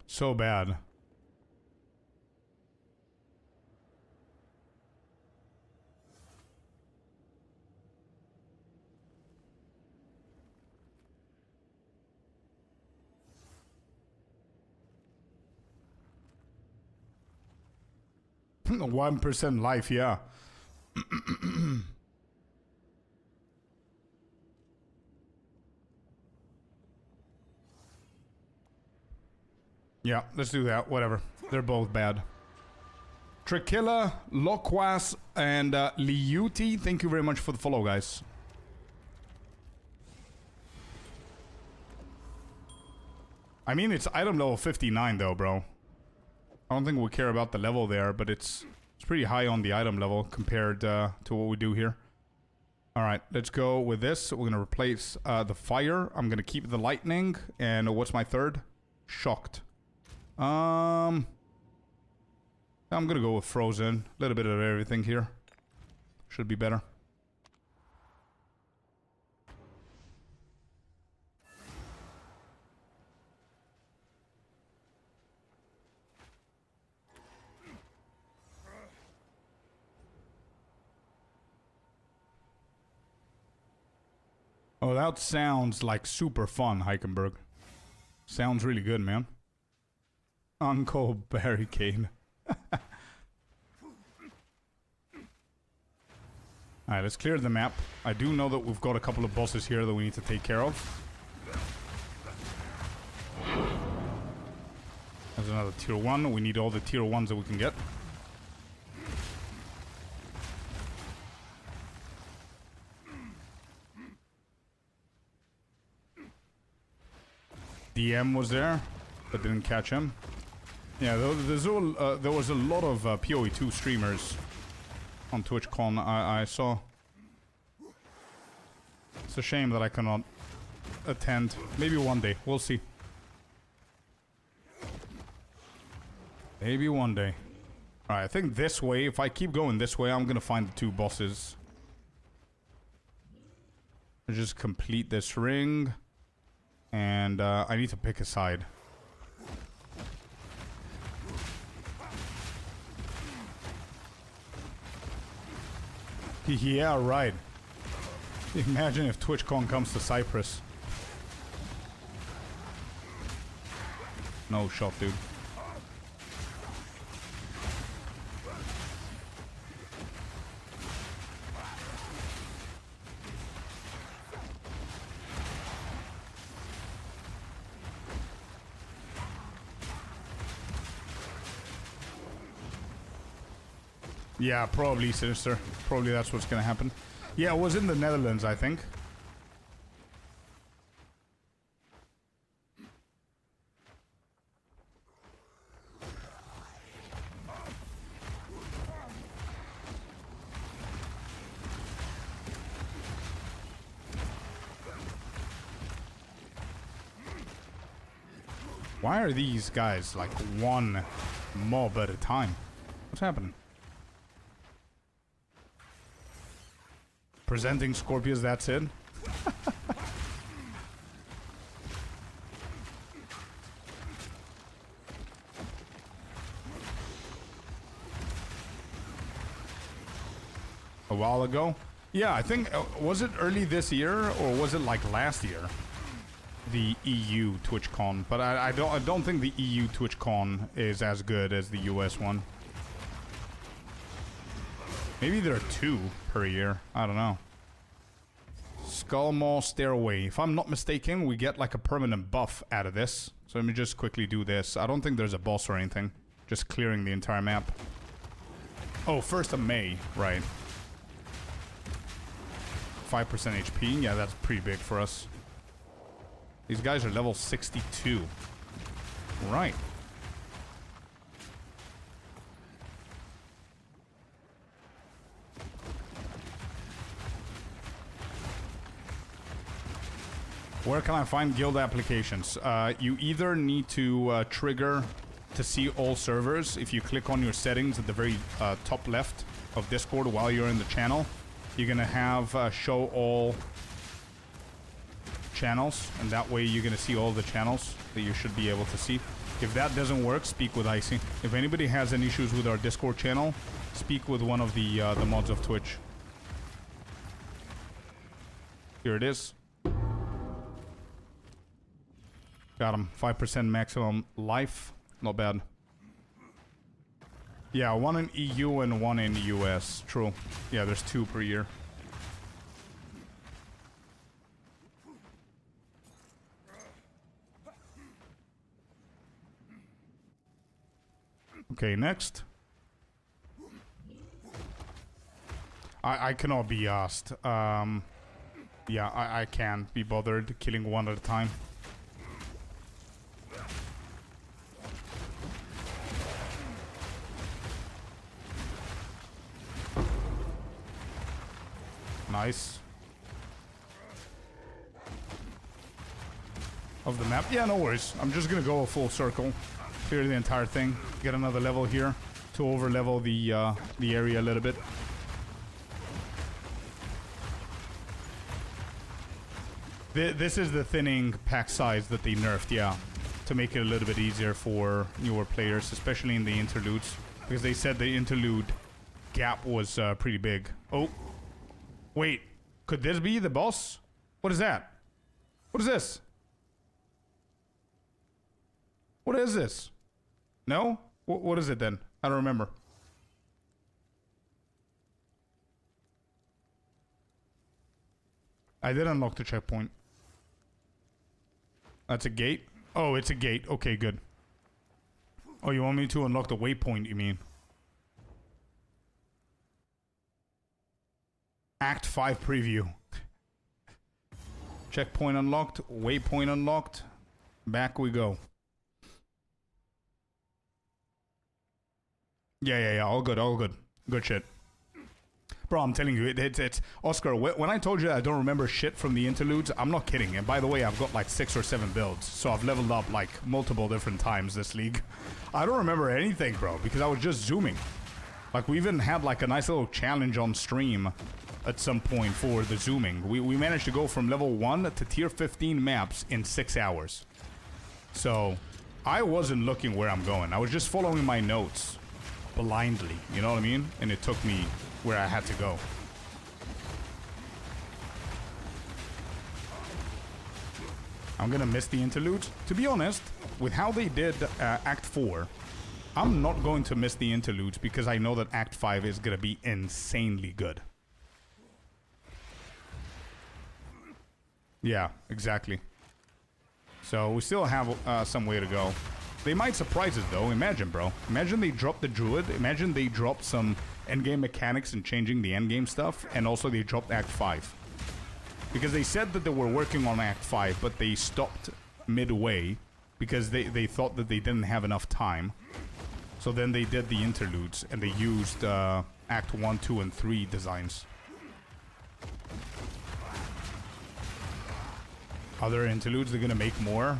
So bad. The 1% life, yeah. Yeah, let's do that. Whatever. They're both bad. Trekilla, Lokwas, and Liuti, thank you very much for the follow, guys. I mean, it's item level 59, though, bro. I don't think we care about the level there, but it's pretty high on the item level compared to what we do here. Alright, let's go with this. We're going to replace the fire. I'm going to keep the lightning. And what's my third? Shocked. I'm gonna go with frozen. A little bit of everything here. Should be better. Oh, that sounds like super fun, Heikenberg. Sounds really good, man. Uncle Barricade. Alright, let's clear the map. I do know that we've got a couple of bosses here that we need to take care of. There's another tier 1. We need all the tier 1s that we can get. DM was there, but didn't catch him. Yeah, there was a lot of PoE2 streamers on TwitchCon I saw. It's a shame that I cannot attend. Maybe one day. We'll see. Maybe one day. Alright, I think this way, if I keep going this way, I'm gonna find the 2 bosses. I'll just complete this ring. And I need to pick a side. Yeah, right. Imagine if TwitchCon comes to Cyprus. No shot, dude. Yeah, probably Sinister. Probably that's what's gonna happen. Yeah, it was in the Netherlands, I think. Why are these guys like one mob at a time? What's happening? Presenting Scorpius, that's it. A while ago? Yeah, I think, was it early this year or was it like last year? The EU TwitchCon, but I don't think the EU TwitchCon is as good as the US one. Maybe there are 2 per year. I don't know. Skullmaw Stairway. If I'm not mistaken, we get like a permanent buff out of this. So let me just quickly do this. I don't think there's a boss or anything. Just clearing the entire map. Oh, 1st of May. Right. 5% HP. Yeah, that's pretty big for us. These guys are level 62. Right. Where can I find guild applications? You either need to trigger to see all servers. If you click on your settings at the very top left of Discord while you're in the channel, you're gonna have show all channels, and that way you're gonna see all the channels that you should be able to see. If that doesn't work, speak with Icy. If anybody has any issues with our Discord channel, speak with one of the mods of Twitch. Here it is. Got him. 5% maximum life. Not bad. Yeah, 1 in EU and 1 in US. True. Yeah, there's 2 per year. Okay, next. I cannot be asked. Yeah, I can't be bothered killing 1 at a time. Nice. Of the map? Yeah, no worries. I'm just gonna go a full circle. Clear the entire thing. Get another level here to over level the area a little bit. This is the thinning pack size that they nerfed, yeah. To make it a little bit easier for newer players, especially in the interludes. Because they said the interlude gap was pretty big. Oh. Wait, could this be the boss? What is that? What is this? What is this? No? What is it then? I don't remember. I did unlock the checkpoint. That's a gate? Oh, it's a gate. Okay, good. Oh, you want me to unlock the waypoint, you mean? Act 5 preview. Checkpoint unlocked. Waypoint unlocked. Back we go. Yeah. All good, all good. Good shit. Bro, I'm telling you, it's Oscar, when I told you I don't remember shit from the interludes, I'm not kidding. And by the way, I've got like 6 or 7 builds. So I've leveled up like multiple different times this league. I don't remember anything, bro, because I was just zooming. Like, we even had like a nice little challenge on stream at some point for the zooming. We managed to go from level 1 to tier 15 maps in 6 hours. So, I wasn't looking where I'm going. I was just following my notes blindly, you know what I mean? And it took me where I had to go. I'm gonna miss the interludes. To be honest, with how they did Act 4, I'm not going to miss the interludes because I know that Act 5 is gonna be insanely good. Yeah, exactly. So we still have some way to go. They might surprise us though. Imagine, bro. Imagine they drop the druid. Imagine they drop some endgame mechanics and changing the endgame stuff. And also they dropped Act 5. Because they said that they were working on Act 5, but they stopped midway because they thought that they didn't have enough time. So then they did the interludes and they used Act 1, 2, and 3 designs. Other interludes, they're gonna make more.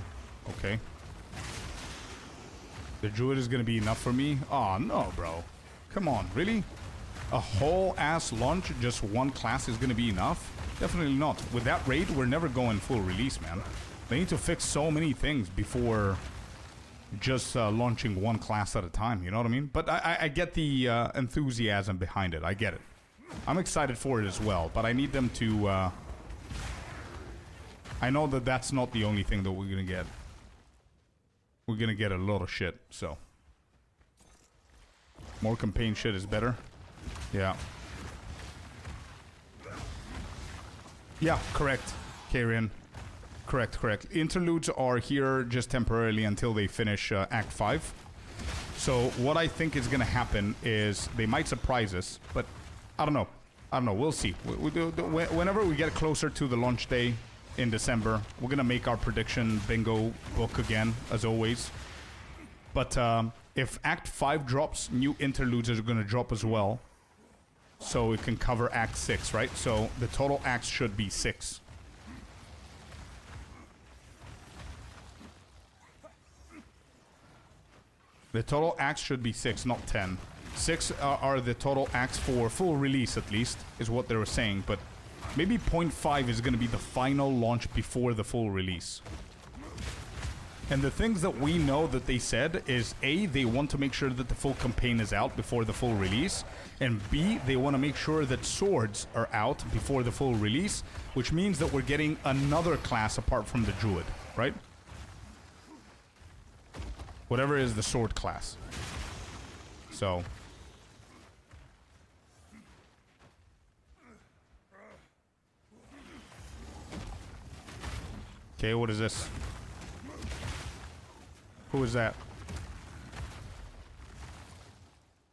Okay. The druid is gonna be enough for me? Oh no, bro. Come on, really? A whole ass launch, just one class is gonna be enough? Definitely not. With that raid, we're never going full release, man. They need to fix so many things before just launching one class at a time, you know what I mean? But I get the enthusiasm behind it. I get it. I'm excited for it as well, but I need them to... I know that that's not the only thing that we're gonna get. We're gonna get a lot of shit, so. More campaign shit is better. Yeah. Yeah, correct, Karian. Correct. Interludes are here just temporarily until they finish Act 5. So what I think is gonna happen is they might surprise us, but I don't know. We'll see. Whenever we get closer to the launch day in December, we're gonna make our prediction bingo book again, as always. But if Act 5 drops, new interludes are gonna drop as well. So it can cover Act 6, right? So the total acts should be 6. The total acts should be 6, not 10. 6 are the total acts for full release, at least, is what they were saying. But maybe 0.5 is going to be the final launch before the full release. And the things that we know that they said is A, they want to make sure that the full campaign is out before the full release. And B, they want to make sure that swords are out before the full release. Which means that we're getting another class apart from the druid, right? Whatever is the sword class. So... okay, what is this? Who is that?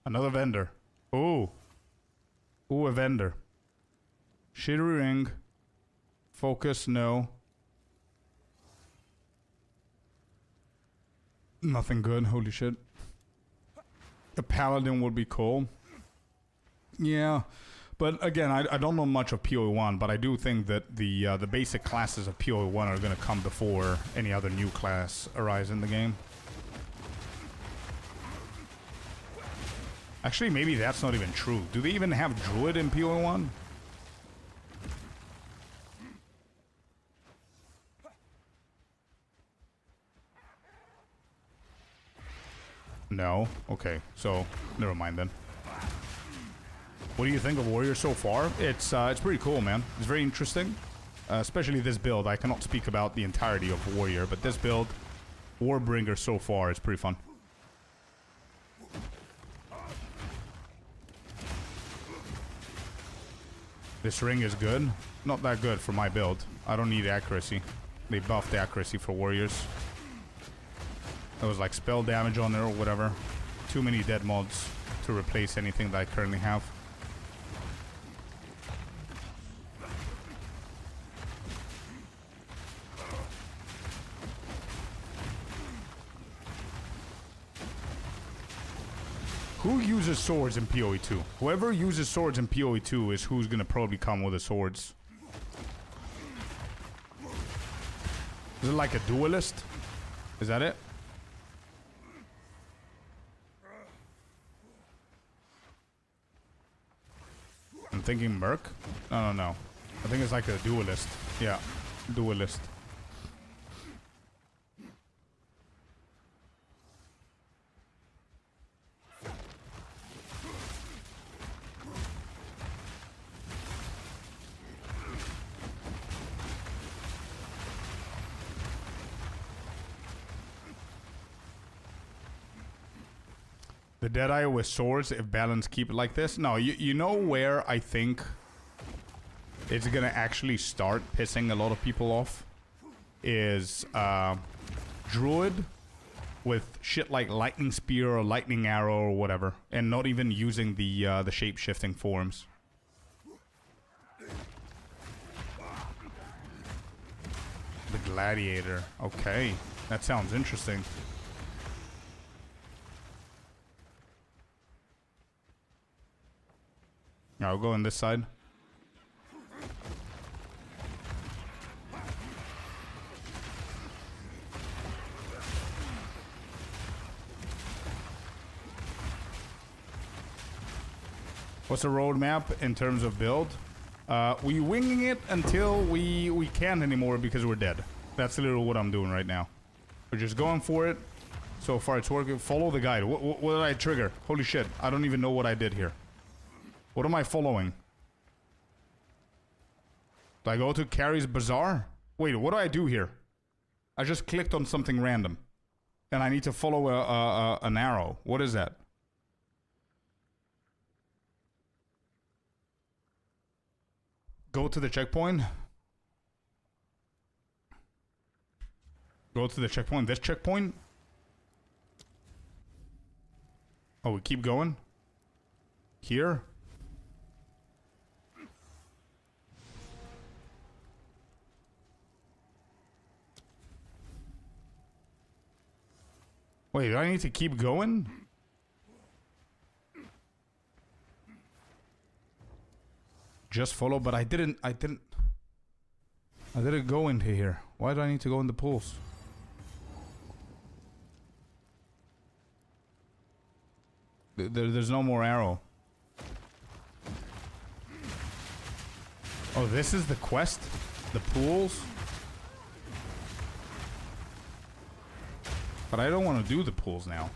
Another vendor. Ooh. Ooh, a vendor. Shittery ring. Focus, no. Nothing good, holy shit. A paladin would be cool. Yeah. But again, I don't know much of PoE1, but I do think that the basic classes of PoE1 are going to come before any other new class arise in the game. Actually, maybe that's not even true. Do they even have Druid in PoE1? No? Okay, so never mind then. What do you think of Warrior so far? It's pretty cool, man. It's very interesting. Especially this build. I cannot speak about the entirety of Warrior, but this build, Warbringer so far, is pretty fun. This ring is good. Not that good for my build. I don't need accuracy. They buffed accuracy for warriors. There was like spell damage on there or whatever. Too many dead mods to replace anything that I currently have. Who uses swords in PoE 2? Whoever uses swords in PoE 2 is who's gonna probably come with the swords. Is it like a duelist? Is that it? I'm thinking Merc? No. I think it's like a duelist. Yeah, duelist. The Deadeye with swords, if balance keep it like this. No, you know where I think it's gonna actually start pissing a lot of people off is Druid with shit like Lightning Spear or Lightning Arrow or whatever, and not even using the shape-shifting forms. The Gladiator. Okay, that sounds interesting. I'll go on this side. What's the roadmap in terms of build? We winging it until we can't anymore because we're dead. That's literally what I'm doing right now. We're just going for it. So far it's working. Follow the guide. What did I trigger? Holy shit. I don't even know what I did here. What am I following? Do I go to Carrie's Bazaar? Wait, what do I do here? I just clicked on something random. And I need to follow an arrow. What is that? Go to the checkpoint. Go to the checkpoint. This checkpoint? Oh, we keep going? Here? Wait, do I need to keep going? Just follow, but I didn't go into here. Why do I need to go in the pools? There's no more arrow. Oh, this is the quest? The pools? But I don't want to do the pools now.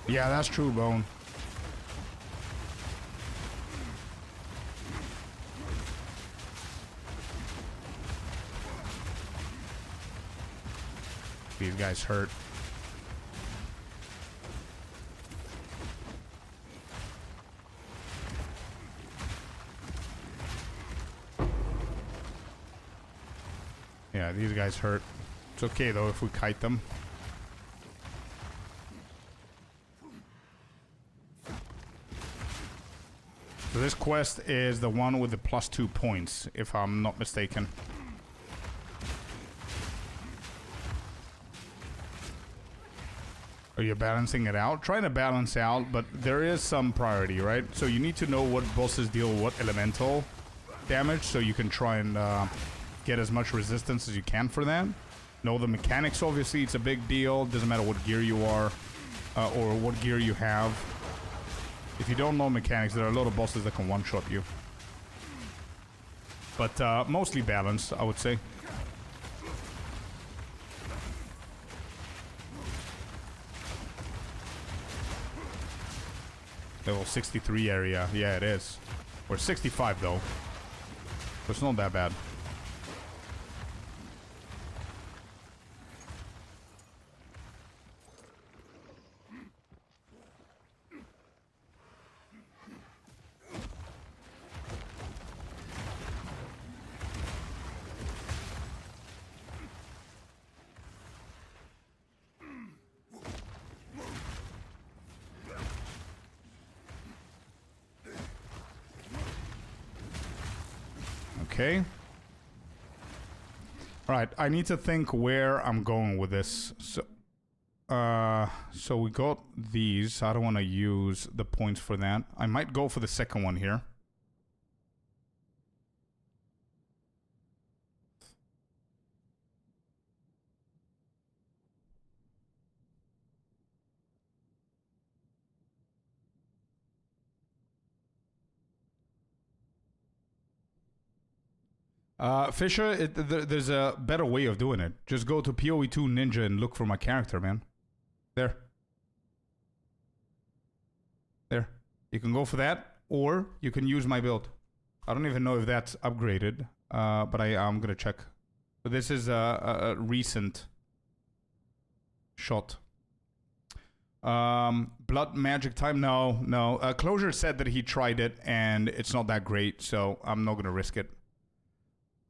Yeah, that's true, Bone. These guys hurt. Yeah, these guys hurt. It's okay though if we kite them. So this quest is the one with the +2 points, if I'm not mistaken. Are you balancing it out? Trying to balance out, but there is some priority, right? So you need to know what bosses deal what elemental damage, so you can try and get as much resistance as you can for that. Know the mechanics, obviously, it's a big deal. Doesn't matter what gear you are or what gear you have. If you don't know mechanics, there are a lot of bosses that can one-shot you. But mostly balanced, I would say. Level 63 area. Yeah, it is. We're 65 though. So it's not that bad. Okay. Alright, I need to think where I'm going with this. So we got these. I don't want to use the points for that. I might go for the second one here. Fisher, there's a better way of doing it. Just go to PoE2 Ninja and look for my character, man. There. There. You can go for that, or you can use my build. I don't even know if that's upgraded, but I'm gonna check. But this is a recent shot. Blood magic time? No. Closure said that he tried it, and it's not that great, so I'm not gonna risk it.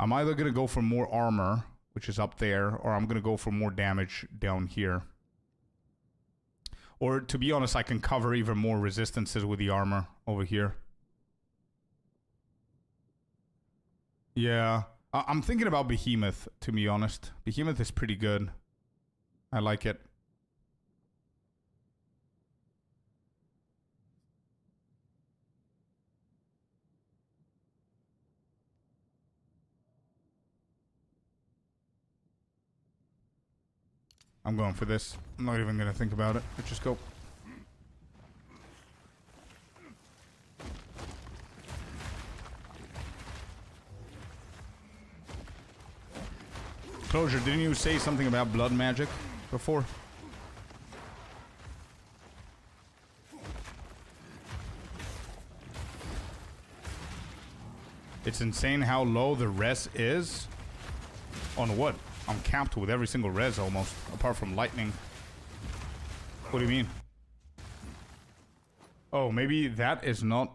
I'm either going to go for more armor, which is up there, or I'm going to go for more damage down here. Or, to be honest, I can cover even more resistances with the armor over here. Yeah. I'm thinking about Behemoth, to be honest. Behemoth is pretty good. I like it. I'm going for this. I'm not even going to think about it. Let's just go. Closure, didn't you say something about blood magic before? It's insane how low the res is. On what? I'm capped with every single res almost, apart from lightning. What do you mean? Oh, maybe that is not...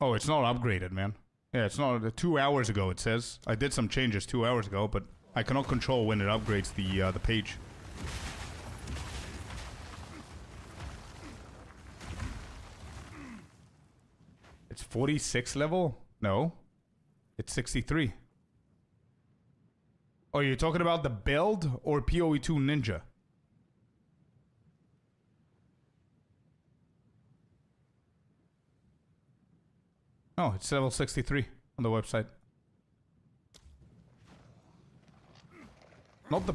Oh, it's not upgraded, man. Yeah, it's not... 2 hours ago, it says. I did some changes 2 hours ago, but I cannot control when it upgrades the page. It's 46 level? No. It's 63. Oh, you're talking about the build or PoE2 Ninja? Oh, it's level 63 on the website. Not the...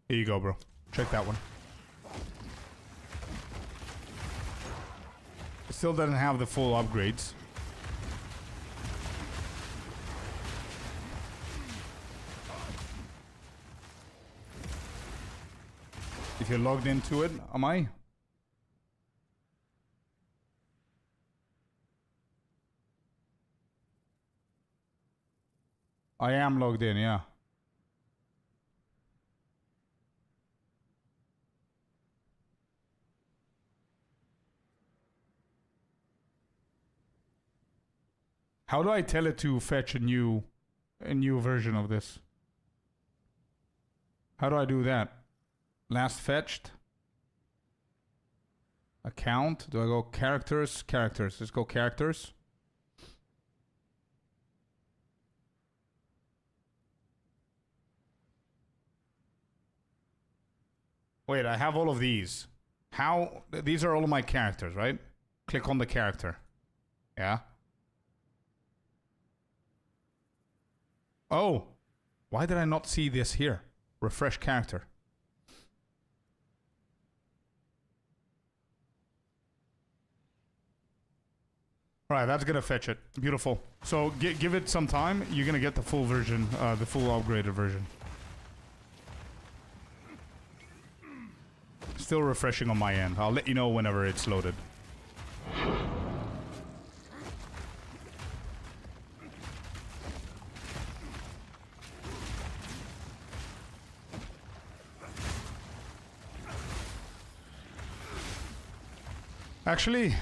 Here you go, bro. Check that one. It still doesn't have the full upgrades. If you're logged into it, am I? I am logged in, yeah. How do I tell it to fetch a new version of this? How do I do that? Last fetched. Account. Do I go characters? Characters. Let's go characters. Wait, I have all of these. How? These are all of my characters, right? Click on the character. Yeah. Oh. Why did I not see this here? Refresh character. Alright, that's gonna fetch it. Beautiful. So give it some time. You're gonna get the full version, the full upgraded version. still refreshing on my end. I'll let you know whenever it's loaded. Actually,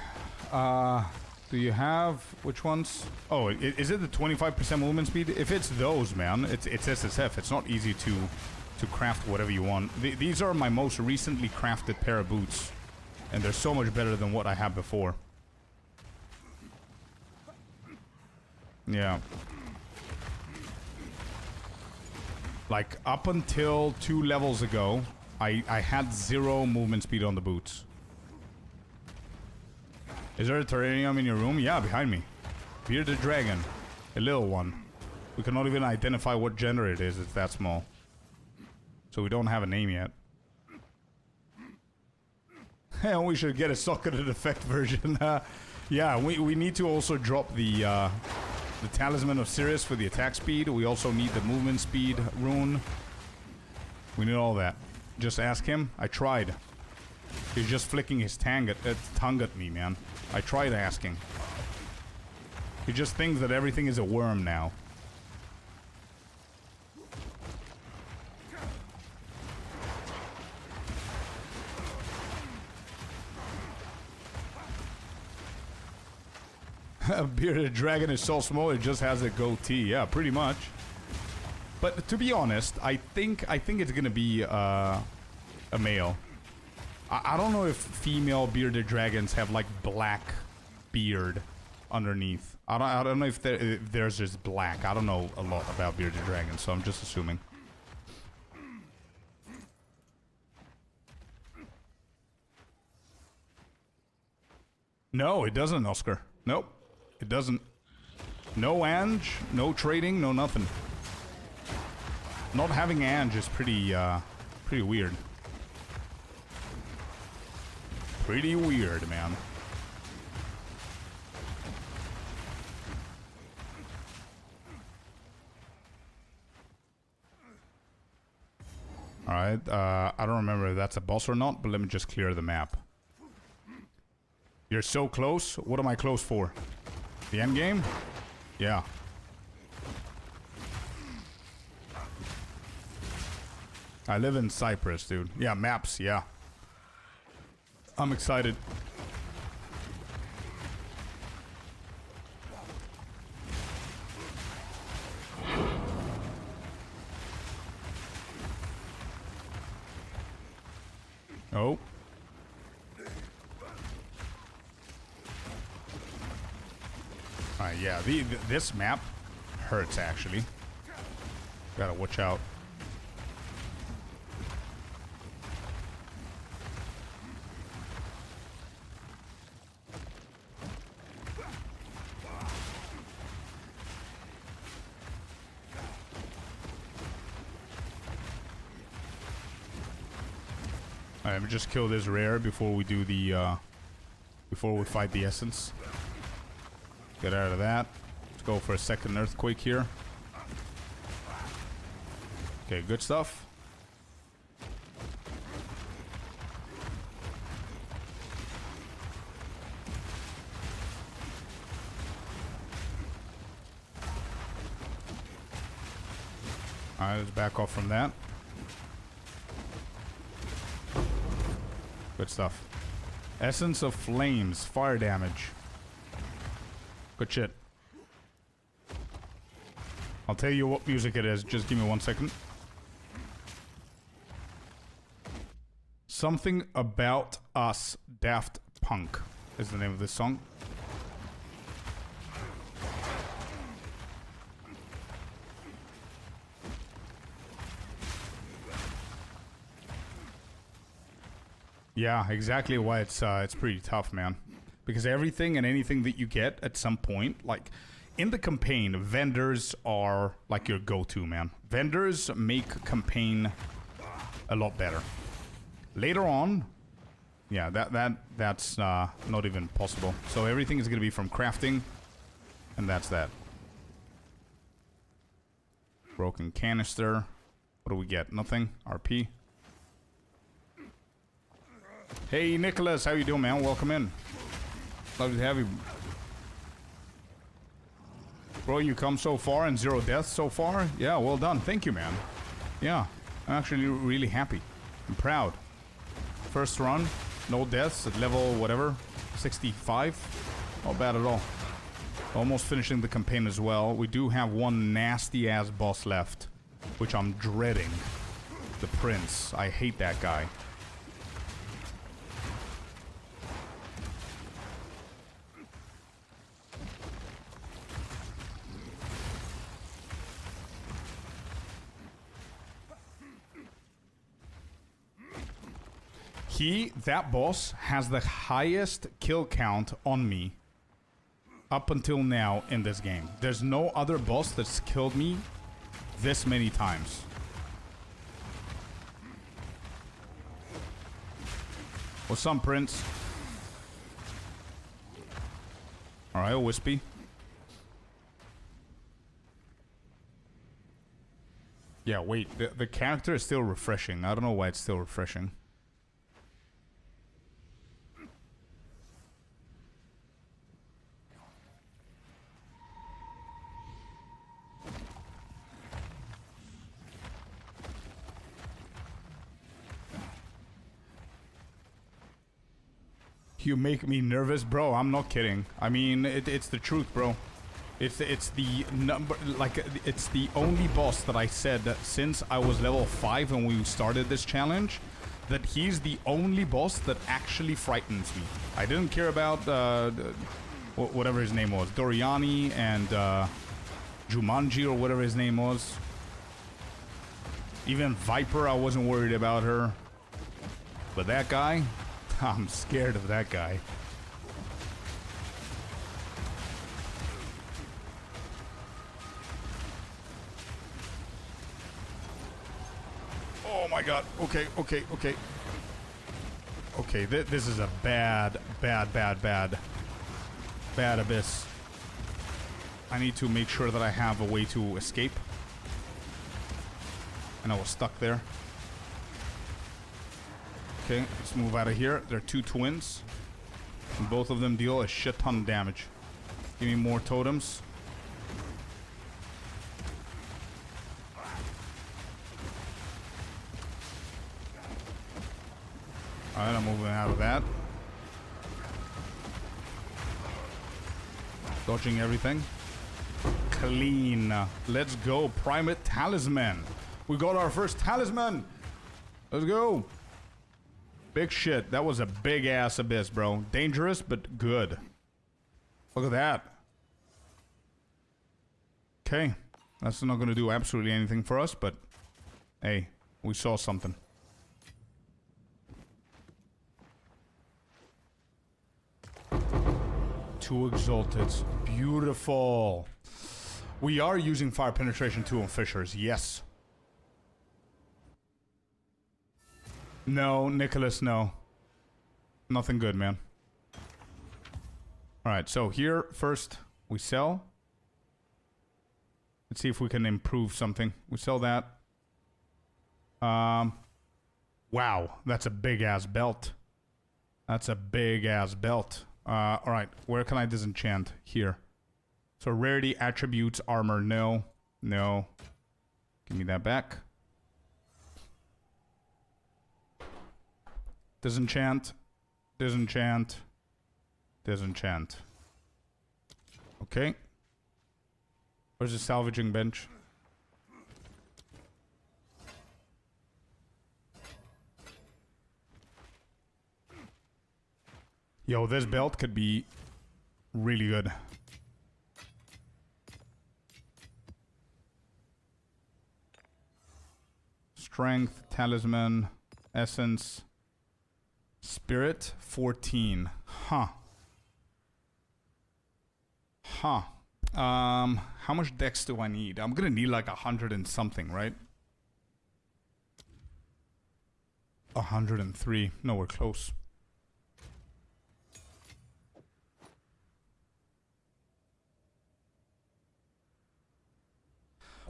do you have which ones? Oh, is it the 25% movement speed? If it's those, man, it's SSF. It's not easy to craft whatever you want. These are my most recently crafted pair of boots, and they're so much better than what I had before. Yeah. Like, up until 2 levels ago, I had 0 movement speed on the boots. Is there a terrarium in your room? Yeah, behind me. Bearded dragon. A little one. We cannot even identify what gender it is. It's that small. So we don't have a name yet. And we should get a socketed effect version. Yeah, we need to also drop the Talisman of Sirius for the attack speed. We also need the movement speed rune. We need all that. Just ask him. I tried. He's just flicking his tongue at me, man. I tried asking. He just thinks that everything is a worm now. A bearded dragon is so small it just has a goatee. Yeah, pretty much. But to be honest, I think it's gonna be a male. I don't know if female bearded dragons have like black beard underneath. I don't know if there's just black. I don't know a lot about bearded dragons, so I'm just assuming. No, it doesn't, Oscar. Nope, it doesn't. No Ange, no trading, no nothing. Not having Ange is pretty weird. Pretty weird, man. Alright, I don't remember if that's a boss or not, but let me just clear the map. You're so close? What am I close for? The end game? Yeah. I live in Cyprus, dude. Yeah, maps, yeah. I'm excited. Oh. Yeah, this map hurts, actually. Gotta watch out. Alright, let me just kill this rare before we do the, before we fight the essence. Get out of that. Let's go for a second earthquake here. Okay, good stuff. Alright, let's back off from that. Good stuff. Essence of Flames, fire damage. Good shit. I'll tell you what music it is. Just give me 1 second. Something About Us, Daft Punk is the name of this song. Yeah, exactly why it's pretty tough, man. Because everything and anything that you get at some point, like in the campaign, vendors are like your go-to, man. Vendors make campaign a lot better. Later on, yeah, that's not even possible. So everything is gonna be from crafting, and that's that. Broken canister. What do we get? Nothing. RP. Hey, Nicholas, how you doing, man? Welcome in. Lovely to have you. Bro, you come so far and 0 deaths so far? Yeah, well done. Thank you, man. Yeah, I'm actually really happy. I'm proud. First run, no deaths at level whatever, 65. Not bad at all. Almost finishing the campaign as well. We do have one nasty ass boss left, which I'm dreading. The Prince. I hate that guy. That boss, has the highest kill count on me up until now in this game. There's no other boss that's killed me this many times. What's up, Prince? Alright, Wispy. Yeah, wait. The character is still refreshing. I don't know why it's still refreshing. You make me nervous, bro. I'm not kidding. I mean, it's the truth, bro. It's the number, like, it's the only boss that I said that since I was level 5 when we started this challenge, that he's the only boss that actually frightens me. I didn't care about whatever his name was, Doriani and Jumanji or whatever his name was. Even Viper, I wasn't worried about her. But that guy, I'm scared of that guy. Oh my god. Okay. Okay, this is a bad abyss. I need to make sure that I have a way to escape. And I was stuck there. Okay, let's move out of here. There are 2 twins. And both of them deal a shit ton of damage. Give me more totems. Alright, I'm moving out of that. Dodging everything. Clean. Let's go. Primate Talisman. We got our first talisman. Let's go. Big shit. That was a big ass abyss, bro. Dangerous, but good. Look at that. Okay. That's not going to do absolutely anything for us, but hey, we saw something. Two Exalted. Beautiful. We are using Fire Penetration 2 on Fishers. Yes. No, Nicholas, no. Nothing good, man. Alright, so here, first, we sell. Let's see if we can improve something. We sell that. Wow, that's a big-ass belt. That's a big-ass belt. Alright, where can I disenchant? Here. So, rarity, attributes, armor, no. No. Give me that back. Disenchant. Disenchant. Disenchant. Okay. Where's the salvaging bench? Yo, this belt could be really good. Strength, talisman, essence, spirit, 14. Huh. Huh. How much dex do I need? I'm gonna need like 100 and something, right? 103. No, we're close.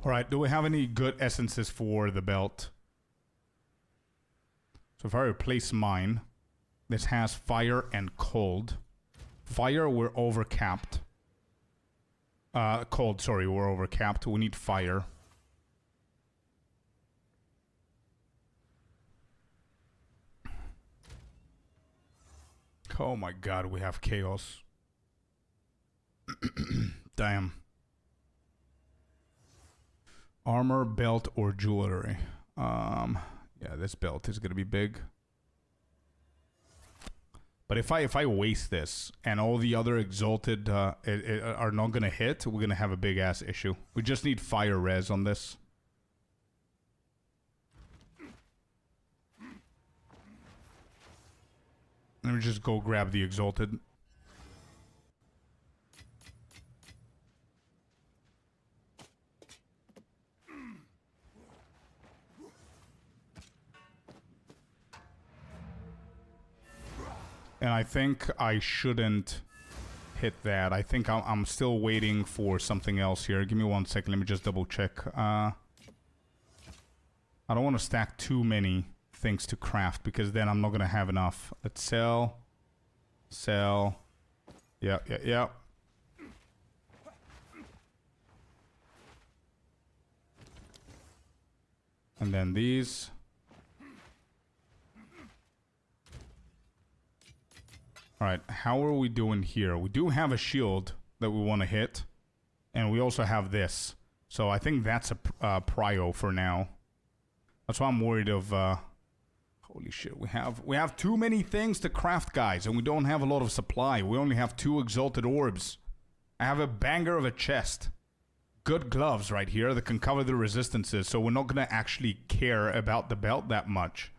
Alright, do we have any good essences for the belt? So if I replace mine, This has fire and cold. Fire, we're overcapped. Cold, sorry, we're overcapped. We need fire. Oh my god, we have chaos. Damn. Armor, belt, or jewelry. Yeah, this belt is gonna be big. But if I waste this and all the other exalted are not gonna hit, we're gonna have a big ass issue. We just need fire res on this. Let me just go grab the exalted. And I think I shouldn't hit that. I think I'm still waiting for something else here. Give me 1 second. Let me just double check. I don't want to stack too many things to craft because then I'm not going to have enough. Let's sell. Sell. Yeah. And then these. Alright, how are we doing here? We do have a shield that we want to hit. And we also have this. So I think that's a prio for now. That's why I'm worried of... holy shit, we have too many things to craft, guys. And we don't have a lot of supply. We only have 2 exalted orbs. I have a banger of a chest. Good gloves right here that can cover the resistances. So we're not going to actually care about the belt that much.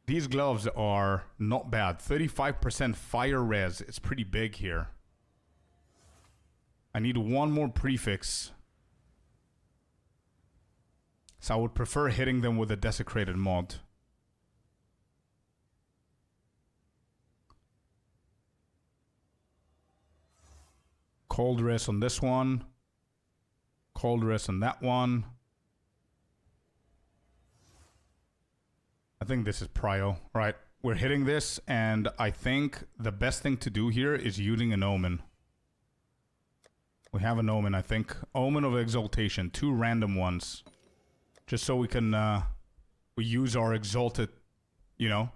These gloves are not bad. 35% fire res. It's pretty big here. I need 1 more prefix. So I would prefer hitting them with a desecrated mod. Cold res on this one. Cold res on that one. I think this is prio. Right, we're hitting this, and I think the best thing to do here is using an omen. We have an omen, I think. Omen of exaltation, 2 random ones. Just so we can, we use our exalted, you know,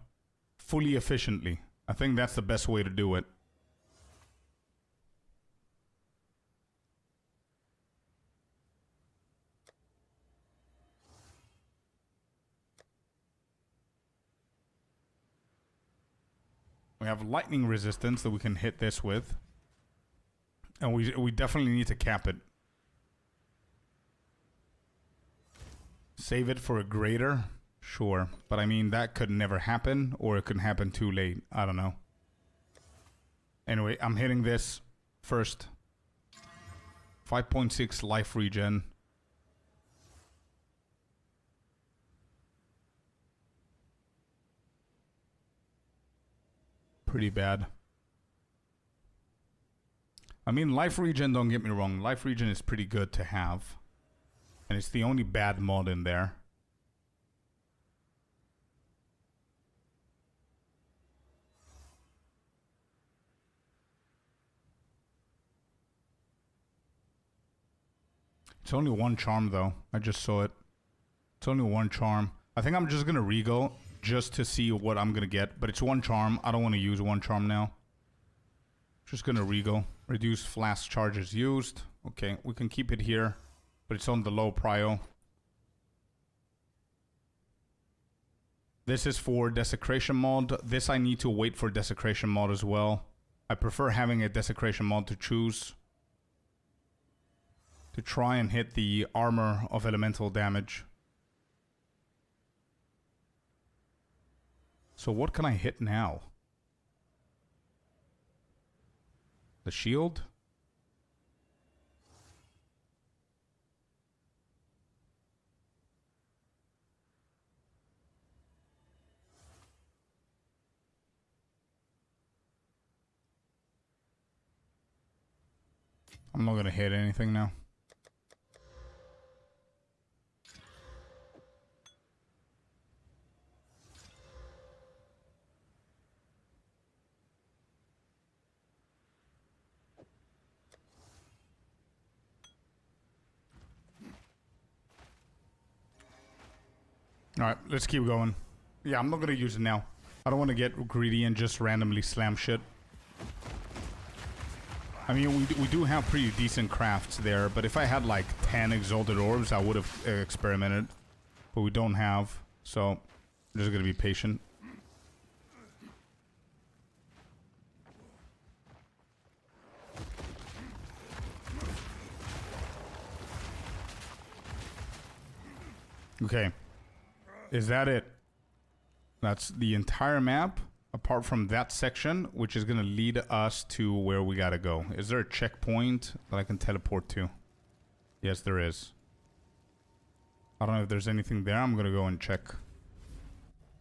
fully efficiently. I think that's the best way to do it. We have lightning resistance that we can hit this with. And we definitely need to cap it. Save it for a greater? Sure. But I mean, that could never happen, or it could happen too late. I don't know. Anyway, I'm hitting this first. 5.6 life regen. Pretty bad. I mean, life regen, don't get me wrong. Life regen is pretty good to have. And it's the only bad mod in there. It's only 1 charm though. I just saw it. It's only 1 charm. I think I'm just gonna re-go just to see what I'm gonna get. But it's 1 charm. I don't want to use 1 charm now. Just gonna re-go. Reduce flask charges used. Okay, we can keep it here. But it's on the low prio. This is for desecration mod. This I need to wait for desecration mod as well. I prefer having a desecration mod to choose. To try and hit the armor of elemental damage. So what can I hit now? The shield? I'm not gonna hit anything now. Alright, let's keep going. Yeah, I'm not gonna use it now. I don't want to get greedy and just randomly slam shit. I mean, we do have pretty decent crafts there, but if I had like 10 exalted orbs, I would have experimented. But we don't have, so I'm just gonna be patient. Okay. Is that it? That's the entire map, apart from that section, which is going to lead us to where we got to go. Is there a checkpoint that I can teleport to? Yes, there is. I don't know if there's anything there. I'm going to go and check.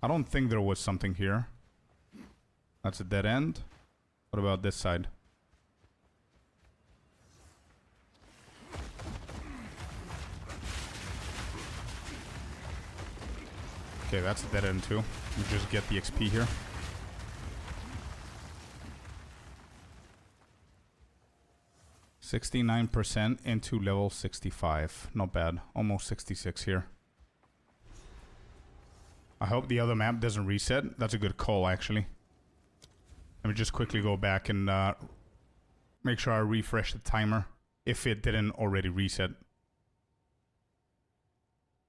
I don't think there was something here. That's a dead end. What about this side? Okay, that's a dead end too. We just get the XP here. %69% into level 65. Not bad. Almost 66 here. I hope the other map doesn't reset. That's a good call, actually. Let me just quickly go back and make sure I refresh the timer if it didn't already reset.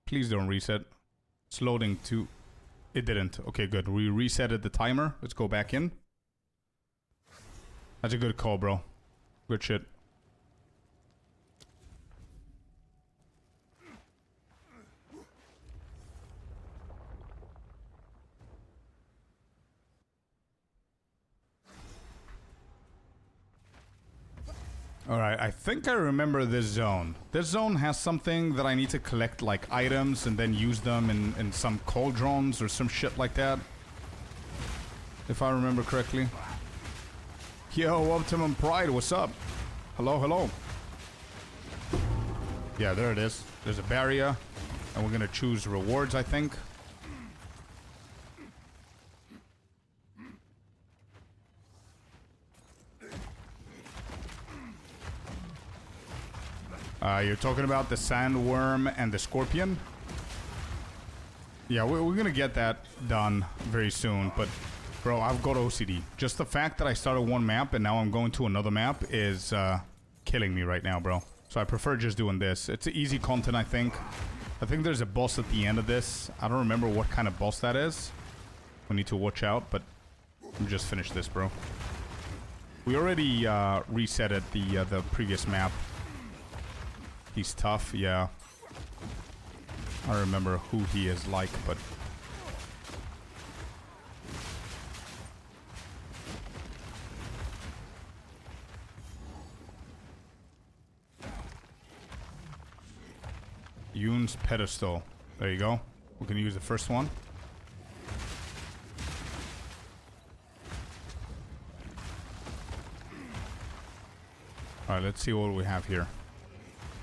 Please don't reset. It's loading to... It didn't. Okay, good. We resetted the timer. Let's go back in. That's a good call, bro. Good shit. Alright, I think I remember this zone. This zone has something that I need to collect, like, items and then use them in some cauldrons or some shit like that. If I remember correctly. Yo, Optimum Pride, what's up? Hello, hello. Yeah, there it is. There's a barrier. And we're gonna choose rewards, I think. You're talking about the sandworm and the scorpion? Yeah, we're gonna get that done very soon, but bro, I've got OCD. Just the fact that I started one map and now I'm going to another map is killing me right now, bro. So I prefer just doing this. It's easy content, I think. I think there's a boss at the end of this. I don't remember what kind of boss that is. We need to watch out, but let me just finish this, bro. We already resetted the previous map. He's tough, yeah. I don't remember who he is like, but... Yoon's pedestal. There you go. We can use the first one. Alright, let's see what we have here.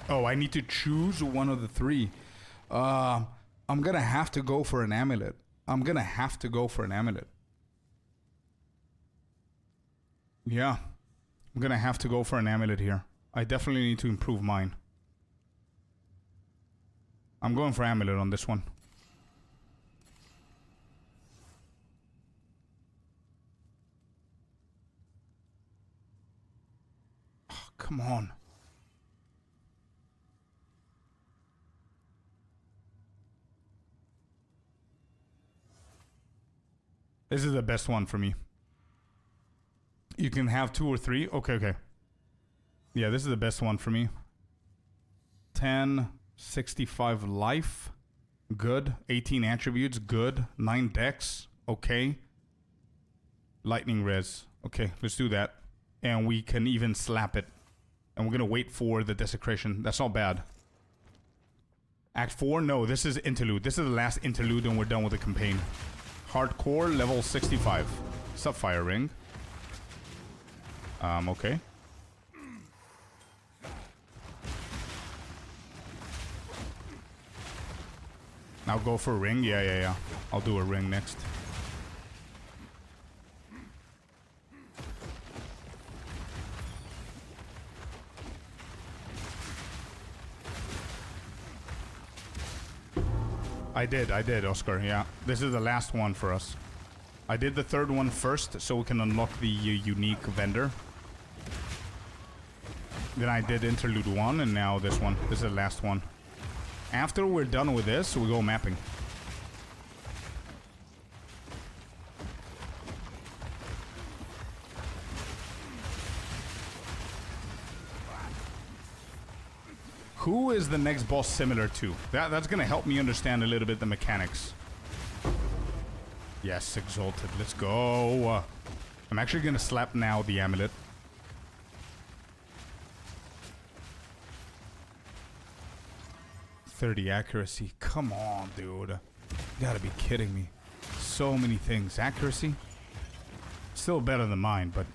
Oh, I need to choose one of the three. I'm gonna have to go for an amulet. I'm gonna have to go for an amulet. Yeah. I'm gonna have to go for an amulet here. I definitely need to improve mine. I'm going for amulet on this one. Oh, come on. This is the best one for me. You can have 2 or 3. Okay, okay. Yeah, this is the best one for me. 10, 65 life. Good. 18 attributes. Good. 9 dex. Okay. Lightning res. Okay, let's do that. And we can even slap it. And we're going to wait for the desecration. That's not bad. Act 4? No, this is interlude. This is the last interlude and we're done with the campaign. Hardcore, level 65. Sapphire ring. Okay. Now go for a ring? Yeah. I'll do a ring next. I I did, Oscar, yeah. This is the last one for us. I did the third one first, so we can unlock the unique vendor. Then I did Interlude 1, and now this one. This is the last one. After we're done with this, we go mapping. Who is the next boss similar to? That's gonna help me understand a little bit the mechanics. Yes, Exalted. Let's go. I'm actually gonna slap now the amulet. .30 accuracy. Come on, dude. You gotta be kidding me. So many things. Accuracy? Still better than mine, but...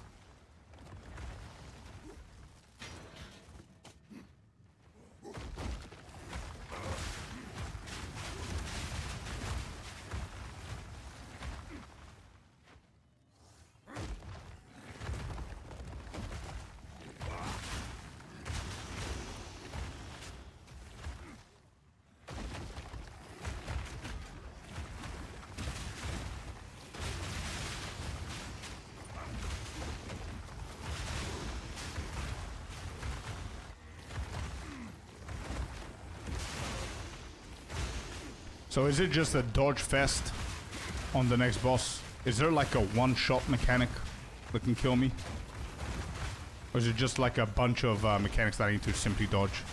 So is it just a dodge fest on the next boss? Is there like a one-shot mechanic that can kill me? Or is it just like a bunch of mechanics that I need to simply dodge?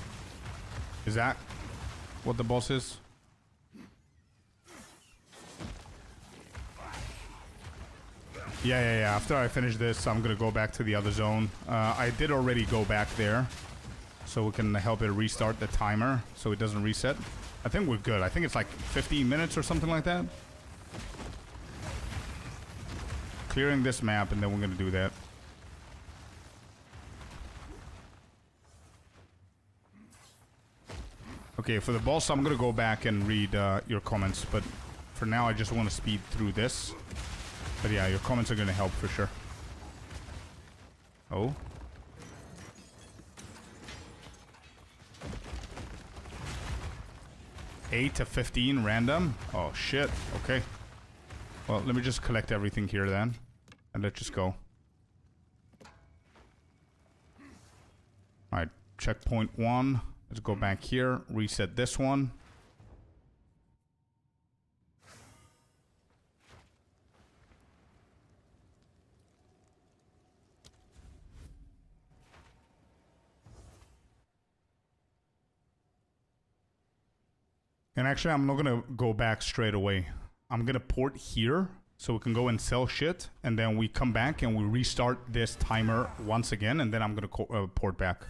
Is that what the boss is? Yeah. After I finish this, I'm gonna go back to the other zone. I did already go back there, so we can help it restart the timer so it doesn't reset. I think we're good. I think it's like 15 minutes or something like that. Clearing this map, and then we're gonna do that. Okay, for the boss, I'm gonna go back and read your comments, but for now, I just want to speed through this. But yeah, your comments are gonna help for sure. Oh. $8 to $15 random. Oh shit. Okay. Well, let me just collect everything here then, and let's just go. All right, checkpoint 1. Let's go back here. Reset this one. And actually, I'm not gonna go back straight away. I'm gonna port here, so we can go and sell shit, and then we come back and we restart this timer once again, and then I'm gonna port back.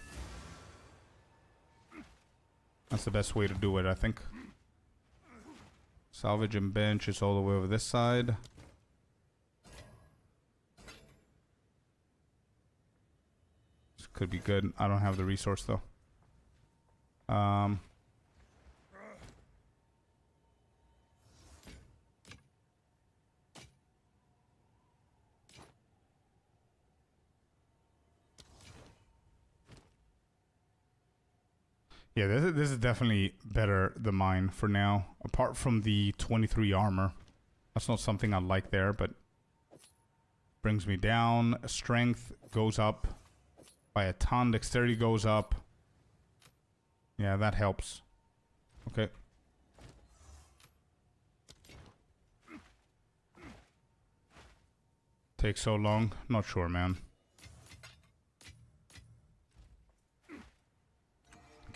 That's the best way to do it, I think. Salvage and bench is all the way over this side. This could be good. I don't have the resource though. Yeah, this is definitely better than mine for now. Apart from the 23 armor. That's not something I like there, but... brings me down. Strength goes up by a ton. Dexterity goes up. Yeah, that helps. Okay. Takes so long? Not sure, man.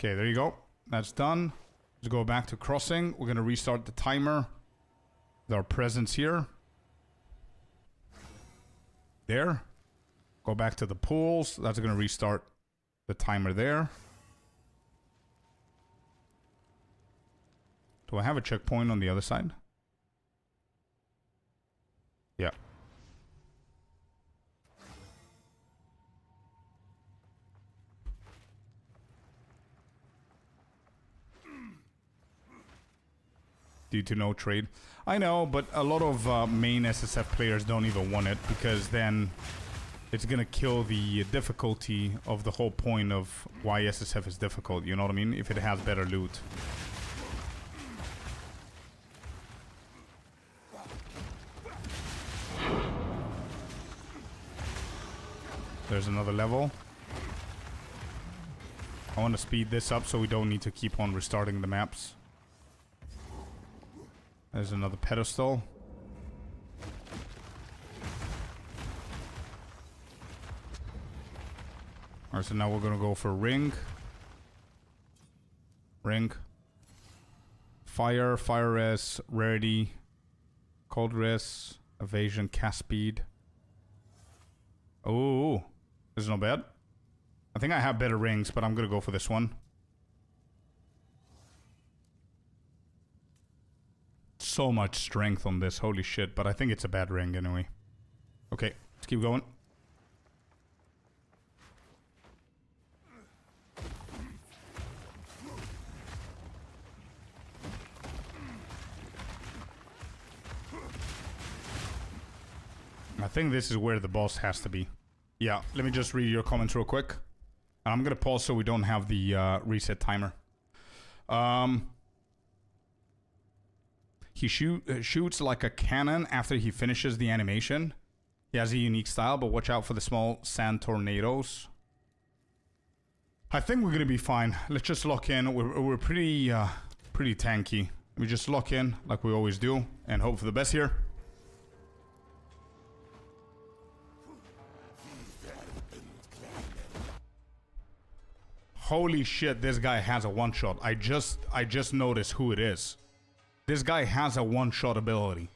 Okay, there you go. That's done. Let's go back to crossing. We're gonna restart the timer with our presence here. There. Go back to the pools. That's gonna restart the timer there. Do I have a checkpoint on the other side? Yeah. Due to no trade. I know, but a lot of main SSF players don't even want it, because then it's gonna kill the difficulty of the whole point of why SSF is difficult, you know what I mean? If it has better loot. There's another level. I want to speed this up so we don't need to keep on restarting the maps. There's another pedestal. Alright, so now we're gonna go for ring. Ring. Fire, fire res, rarity, cold res, evasion, cast speed. Oh, this is not bad. I think I have better rings, but I'm gonna go for this one. So much strength on this, holy shit, but I think it's a bad ring anyway. Okay, let's keep going. I think this is where the boss has to be. Yeah, let me just read your comments real quick. And I'm gonna pause so we don't have the reset timer. He shoots like a cannon after he finishes the animation. He has a unique style, but watch out for the small sand tornadoes. I think we're gonna be fine. Let's just lock in. We're pretty tanky. We just lock in like we always do and hope for the best here. Holy shit, this guy has a one-shot. I just noticed who it is. This guy has a one-shot ability.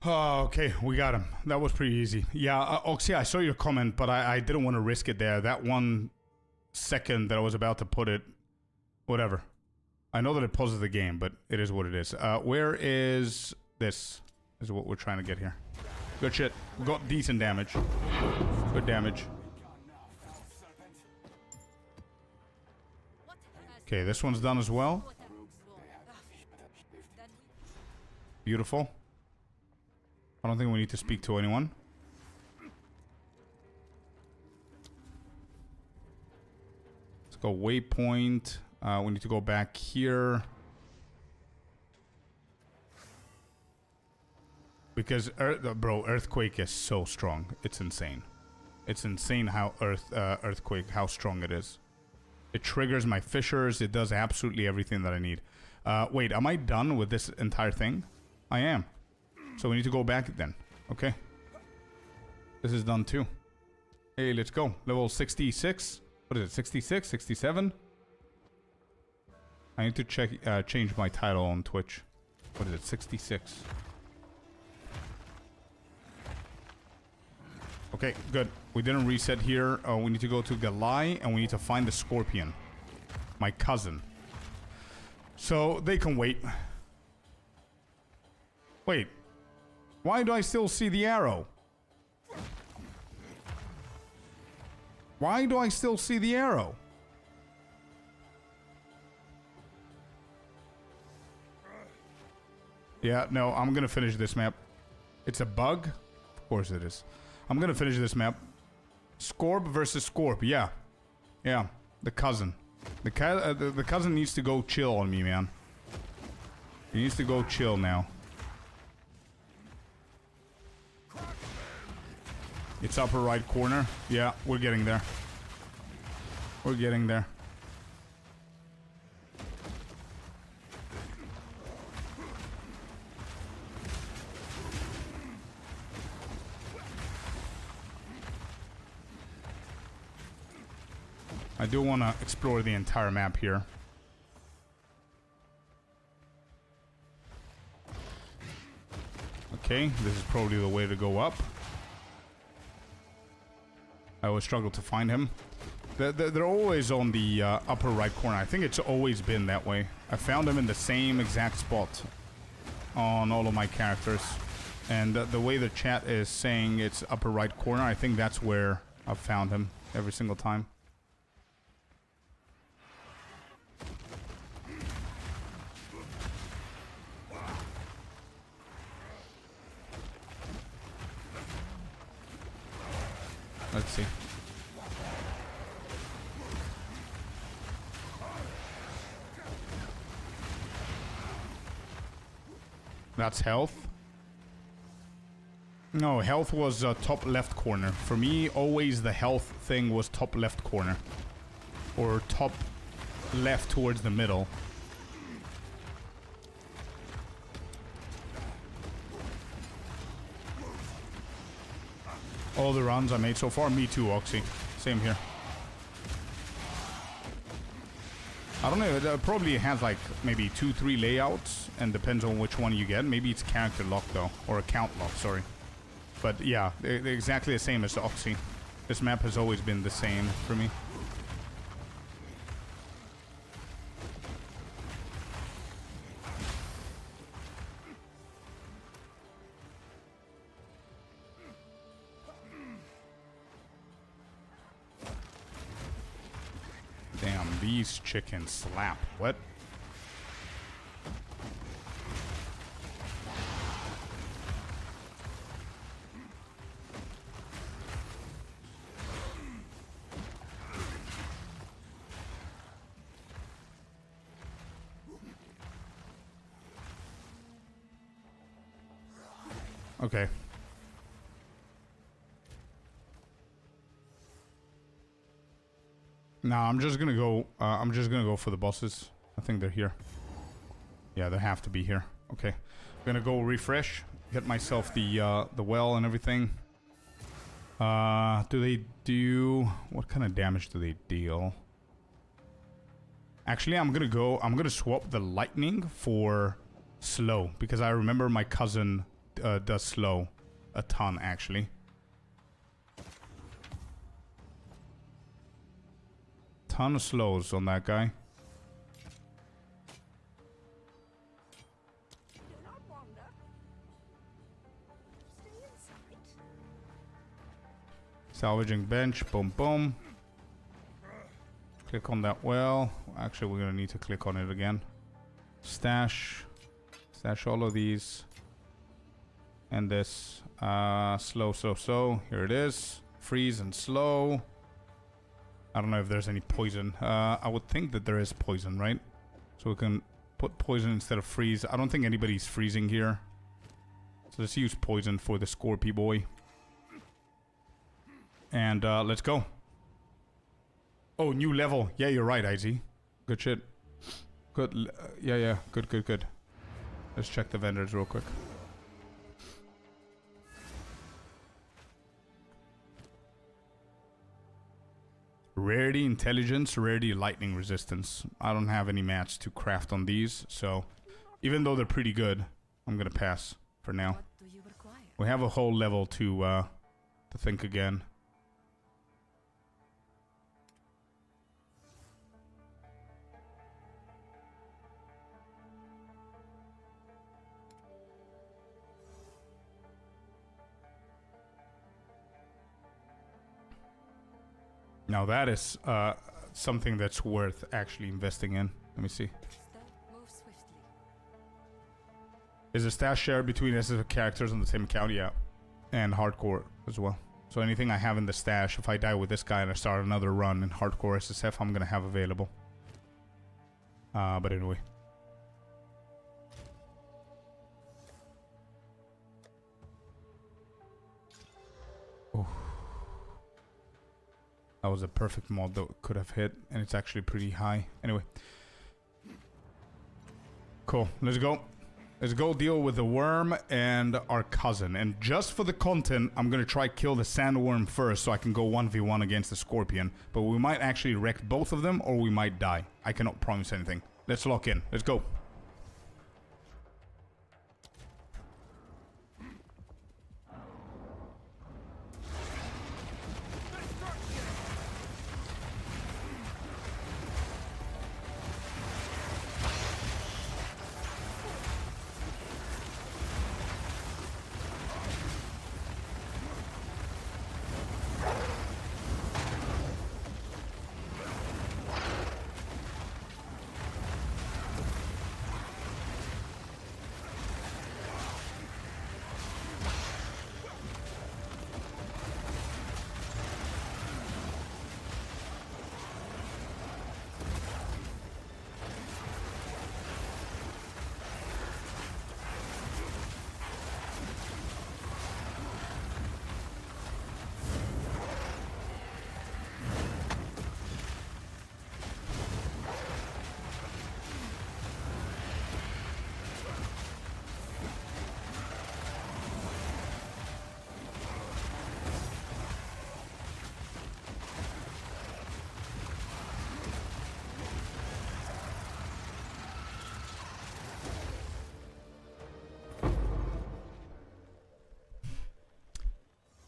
Oh, okay, we got him. That was pretty easy. Yeah, Oxy, I saw your comment, but I didn't want to risk it there. That 1 second that I was about to put it, whatever. I know that it pauses the game, but it is what it is. Where is this? This is what we're trying to get here. Good shit. We got decent damage. Good damage. Okay, this one's done as well. Beautiful. I don't think we need to speak to anyone. Let's go waypoint. We need to go back here. Because, bro, Earthquake is so strong. It's insane. It's insane how Earthquake, how strong it is. It triggers my fissures. It does absolutely everything that I need. Wait, am I done with this entire thing? I am. So we need to go back then. Okay. This is done too. Hey, let's go. Level 66. What is it? 66? 67? I need to check, change my title on Twitch. What is it? 66. Okay, good. We didn't reset here. We need to go to Galai and we need to find the Scorpion. My cousin. So they can wait. Wait. Why do I still see the arrow? Why do I still see the arrow? Yeah, no, I'm gonna finish this map. It's a bug? Of course it is. I'm gonna finish this map. Scorp versus Scorp, yeah. Yeah, the cousin. The cousin needs to go chill on me, man. He needs to go chill now. It's upper right corner. Yeah, we're getting there. We're getting there. I do want to explore the entire map here. Okay, this is probably the way to go up. I always struggle to find him. They're always on the upper right corner. I think it's always been that way. I found them in the same exact spot on all of my characters. And the way the chat is saying it's upper right corner, I think that's where I've found him every single time. Let's see. That's health. No, health was top left corner. For me, always the health thing was top left corner. Or top left towards the middle. All the runs I made so far, me too, Oxy. Same here. I don't know, it probably has like maybe 2-3 layouts and depends on which one you get. Maybe it's character lock though, or account lock, sorry. But yeah, they're exactly the same as Oxy. This map has always been the same for me. Damn, these chickens slap. What? Okay. Nah, I'm just gonna go for the bosses. I think they're here. Yeah, they have to be here. Okay. I'm gonna go refresh, get myself the well and everything. Do they do what kind of damage do they deal? Actually, I'm gonna swap the lightning for slow because I remember my cousin does slow a ton actually. Ton of slows on that guy. Salvaging bench, boom boom. Click on that well. Actually, we're gonna need to click on it again. Stash all of these. And this slow. Here it is. Freeze and slow. I don't know if there's any poison. I would think that there is poison, right? So we can put poison instead of freeze. I don't think anybody's freezing here. So let's use poison for the Scorpio boy. And let's go. Oh, new level. Yeah, you're right, IZ. Good shit. Good. Yeah. Good. Let's check the vendors real quick. Rarity, intelligence, rarity, lightning resistance. I don't have any mats to craft on these, so even though they're pretty good, I'm gonna pass for now. What do you require? We have a whole level to think again. Now that is something that's worth actually investing in. Let me see. Move swiftly. Is a stash shared between SSF characters on the same account? Yeah. And hardcore as well. So anything I have in the stash, if I die with this guy and I start another run in hardcore SSF, I'm gonna have available. But anyway. Oh. That was a perfect mod that could have hit, and it's actually pretty high. Anyway. Cool. Let's go. Let's go deal with the worm and our cousin. And just for the content, I'm going to try kill the sandworm first so I can go 1v1 against the scorpion. But we might actually wreck both of them, or we might die. I cannot promise anything. Let's lock in. Let's go.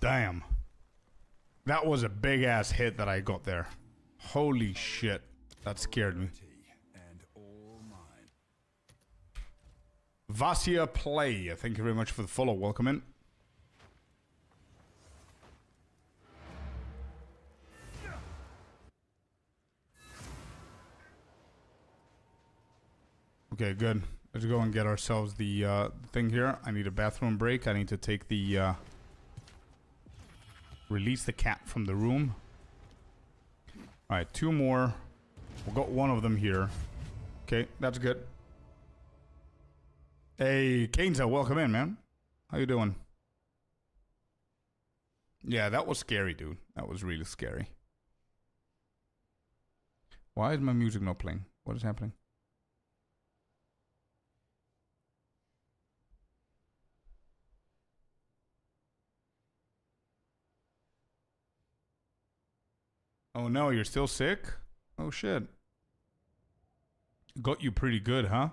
Damn. That was a big ass hit that I got there. Holy shit. That scared me. And all mine. Vasya Play, thank you very much for the follow. Welcome in. Okay, good. Let's go and get ourselves the thing here. I need a bathroom break. I need to take the... release the cat from the room. Alright, 2 more. We've got 1 of them here. Okay, that's good. Hey, Kainza, welcome in, man. How you doing? Yeah, that was scary, dude. That was really scary. Why is my music not playing? What is happening? Oh no, you're still sick? Oh shit. Got you pretty good, huh?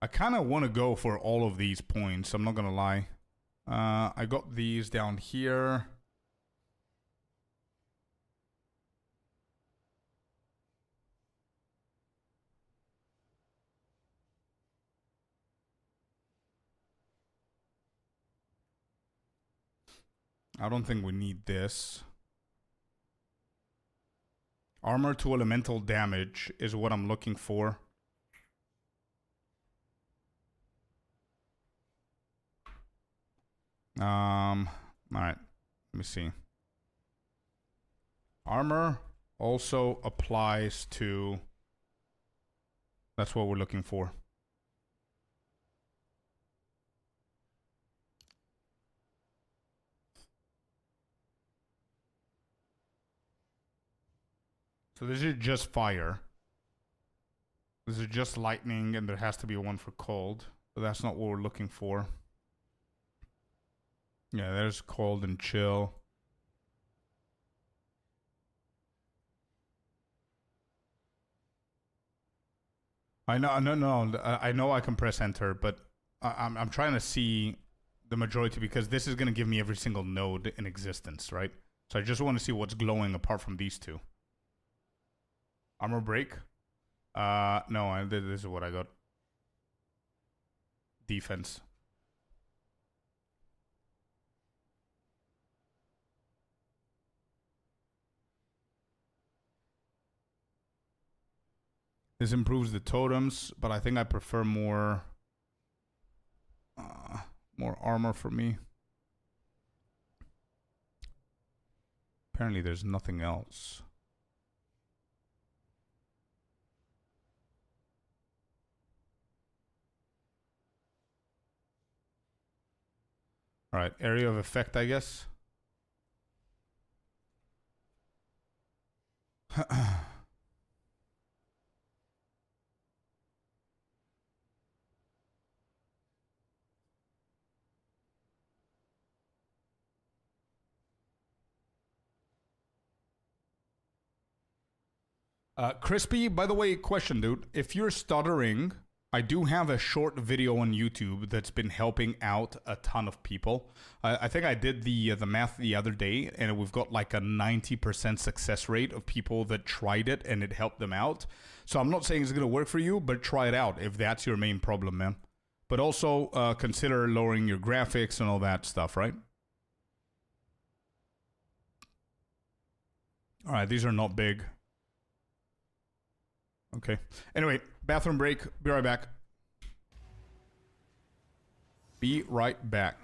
I kind of want to go for all of these points, I'm not gonna lie. I got these down here. I don't think we need this. Armor to elemental damage is what I'm looking for. Alright. Let me see. Armor also applies to... That's what we're looking for. So this is just fire. This is just lightning, and there has to be one for cold. But that's not what we're looking for. Yeah, there's cold and chill. I know, I know I can press enter, but I'm trying to see the majority because this is going to give me every single node in existence, right? So I just want to see what's glowing apart from these 2. Armor break? No, this is what I got. Defense. This improves the totems, but I think I prefer more armor for me. Apparently there's nothing else. Alright, area of effect, I guess. Crispy, by the way, question, dude. If you're stuttering, I do have a short video on YouTube that's been helping out a ton of people. I think I did the math the other day, and we've got like a 90% success rate of people that tried it, and it helped them out. So I'm not saying it's going to work for you, but try it out if that's your main problem, man. But also consider lowering your graphics and all that stuff, right? All right, these are not big. Okay. Anyway, bathroom break. Be right back. Be right back.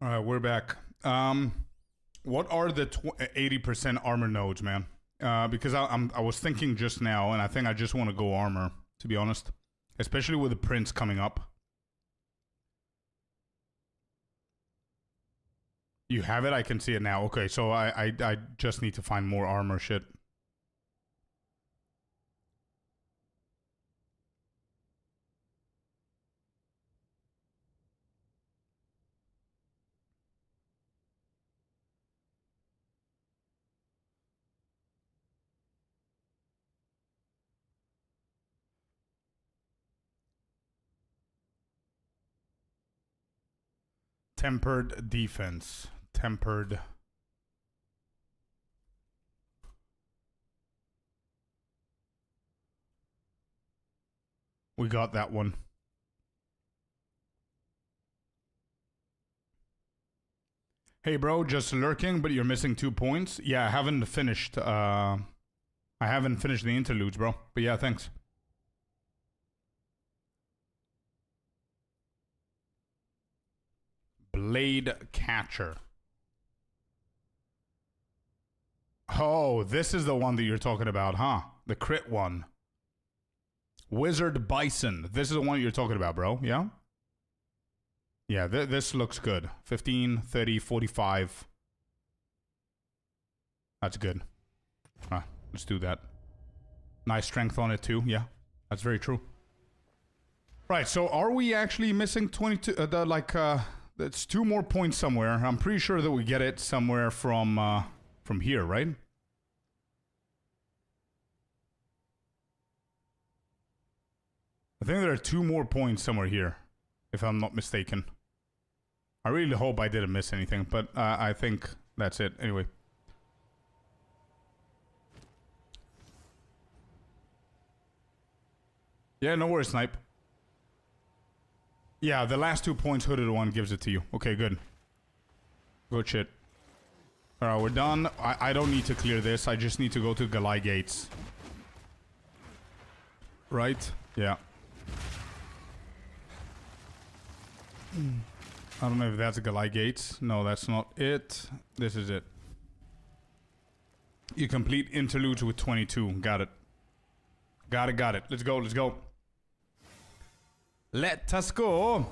All right, we're back. What are the 80% armor nodes, man? Because I was thinking just now, and I think I just want to go armor, to be honest. Especially with the prince coming up. You have it? I can see it now. Okay, so I just need to find more armor shit. Tempered defense. Tempered. We got that one. Hey bro, just lurking, but you're missing 2 points. Yeah, I haven't finished. I haven't finished the interludes, bro. But yeah, thanks. Blade Catcher. Oh, this is the one that you're talking about, huh? The crit one. Wizard Bison. This is the one you're talking about, bro. Yeah? Yeah, this looks good. 15, 30, 45. That's good. Let's do that. Nice strength on it, too. Yeah, that's very true. Right, so are we actually missing 22? That's 2 more points somewhere. I'm pretty sure that we get it somewhere from here, right? I think there are 2 more points somewhere here, if I'm not mistaken. I really hope I didn't miss anything, but I think that's it. Anyway. Yeah, no worries, Snipe. Yeah, the last 2 points, hooded one gives it to you. Okay, good. Good shit. Alright, we're done. I don't need to clear this. I just need to go to Galai Gates. Right? Yeah. I don't know if that's Galai Gates. No, that's not it. This is it. You complete interludes with 22. Got it. Got it. Let's go, let's go. Let us go.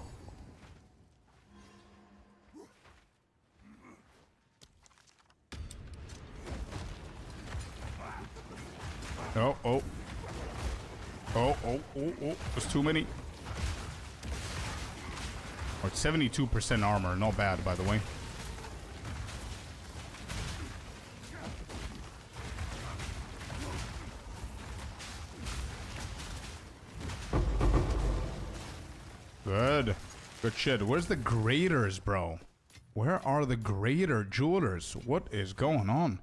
Oh. There's too many. Or 72% armor. Not bad, by the way. Good. Good shit. Where's the graders, bro? Where are the grader jewelers? What is going on?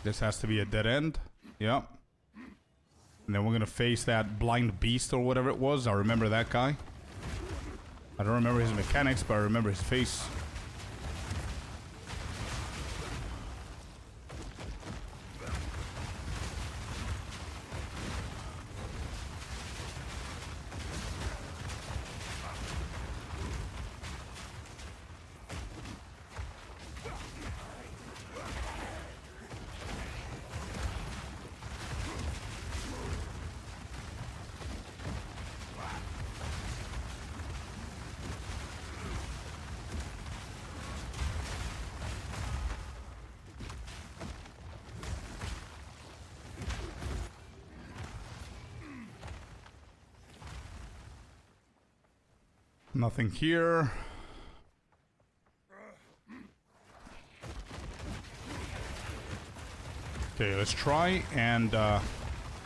This has to be a dead end. Yep. And then we're gonna face that blind beast or whatever it was. I remember that guy. I don't remember his mechanics, but I remember his face. Nothing here. Okay, let's try and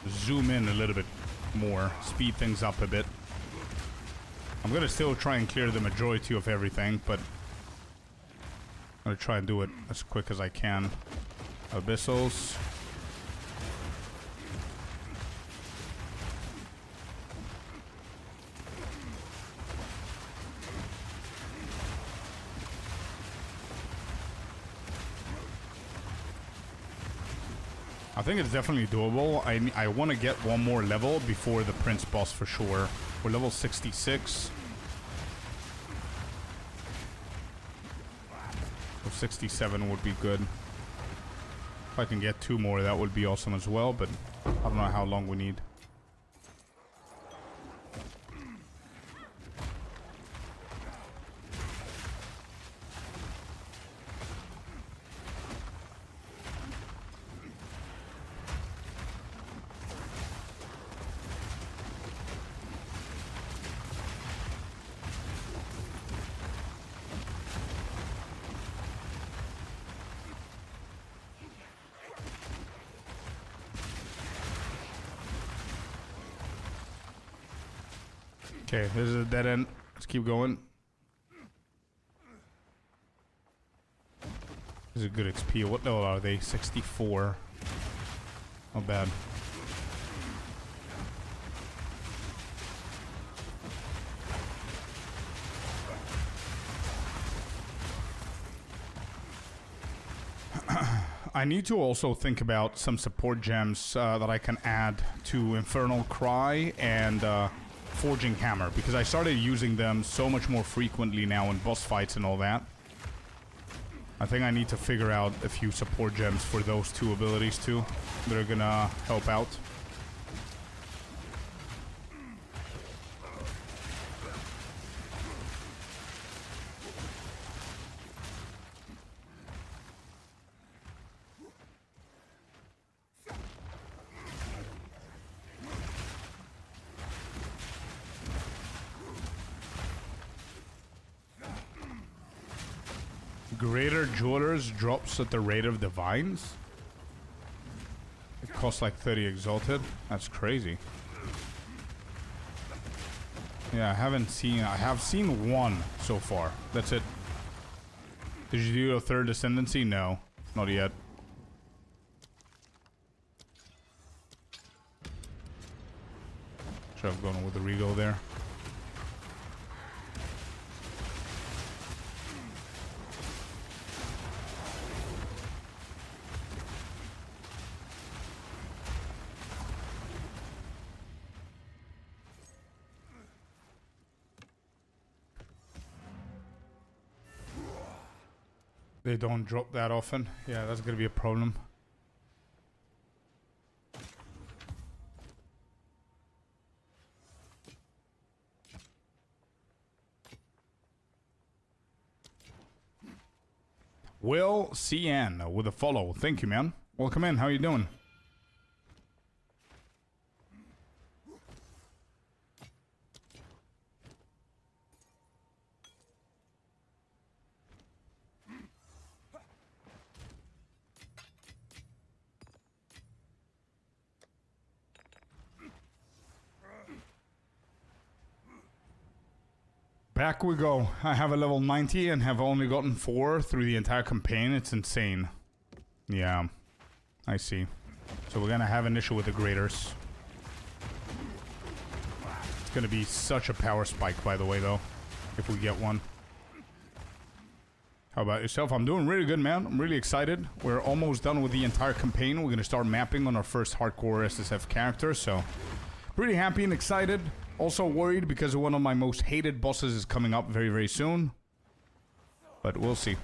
zoom in a little bit more. Speed things up a bit. I'm gonna still try and clear the majority of everything, but I'm gonna try and do it as quick as I can. Abyssals. I think it's definitely doable. I want to get one more level before the Prince boss for sure. We're level 66. So 67 would be good. If I can get 2 more, that would be awesome as well, but I don't know how long we need. Okay, this is a dead end. Let's keep going. This is a good XP. What level are they? 64. Not bad. I need to also think about some support gems that I can add to Infernal Cry and Forging Hammer, because I started using them so much more frequently now in boss fights and all that. I think I need to figure out a few support gems for those 2 abilities too that are gonna help out. Greater Jewelers drops at the rate of Divines? It costs like 30 Exalted? That's crazy. Yeah, I have seen 1 so far. That's it. Did you do a 3rd Ascendancy? No, not yet. Should have gone with the Regal there. They don't drop that often. Yeah, that's gonna be a problem. Will CN with a follow. Thank you, man. Welcome in. How you doing? Back we go. I have a level 90 and have only gotten 4 through the entire campaign. It's insane. Yeah, I see. So we're gonna have an issue with the graders. It's gonna be such a power spike, by the way, though, if we get one. How about yourself? I'm doing really good, man. I'm really excited. We're almost done with the entire campaign. We're gonna start mapping on our first hardcore SSF character, so pretty happy and excited. Also worried because one of my most hated bosses is coming up very, very soon. But we'll see.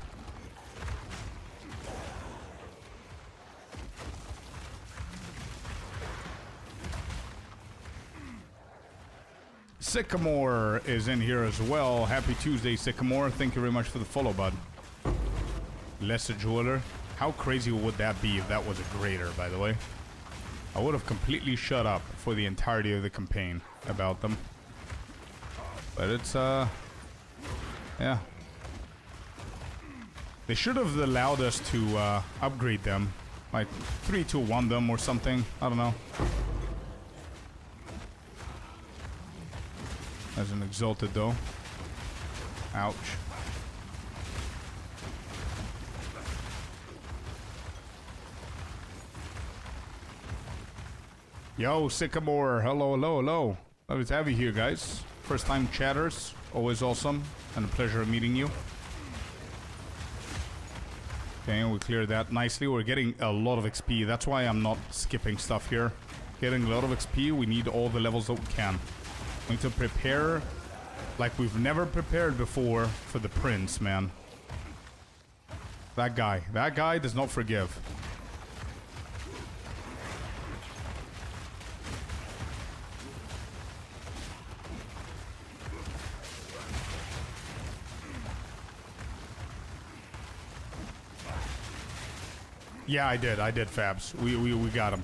Sycamore is in here as well. Happy Tuesday, Sycamore. Thank you very much for the follow, bud. Lesser Jeweler. How crazy would that be if that was a grader, by the way? I would have completely shut up for the entirety of the campaign about them. But it's, yeah. They should have allowed us to upgrade them. Like 3-2-1 them or something. I don't know. As an exalted though. Ouch. Yo, Sycamore. Hello, hello, hello. Lovely to have you here, guys. First time chatters. Always awesome. And a pleasure meeting you. Okay, we cleared that nicely. We're getting a lot of XP. That's why I'm not skipping stuff here. Getting a lot of XP. We need all the levels that we can. We need to prepare like we've never prepared before for the prince, man. That guy does not forgive. Yeah, I did, Fabs. We got him.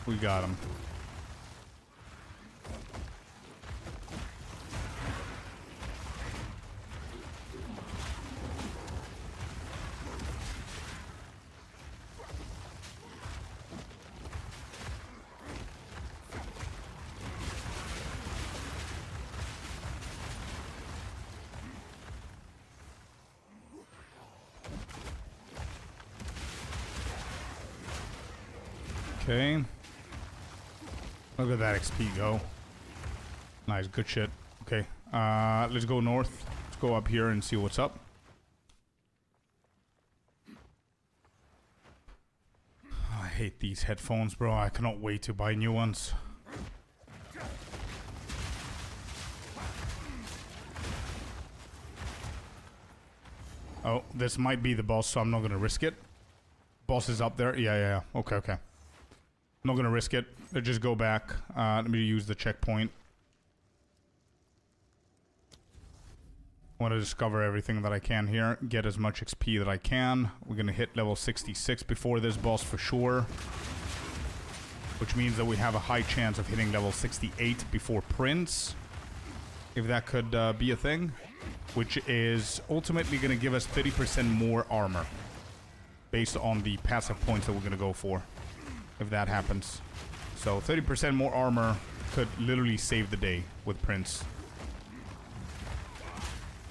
We got him. Okay. Look at that XP go. Nice, good shit. Okay. Let's go north. Let's go up here and see what's up. I hate these headphones, bro. I cannot wait to buy new ones. Oh, this might be the boss, so I'm not gonna risk it. Boss is up there. Yeah. Okay. I'm not gonna risk it. Let's just go back. Let me use the checkpoint. I want to discover everything that I can here. Get as much XP that I can. We're gonna hit level 66 before this boss for sure. Which means that we have a high chance of hitting level 68 before Prince. If that could be a thing. Which is ultimately gonna give us 30% more armor. Based on the passive points that we're gonna go for. If that happens. So 30% more armor could literally save the day with Prince.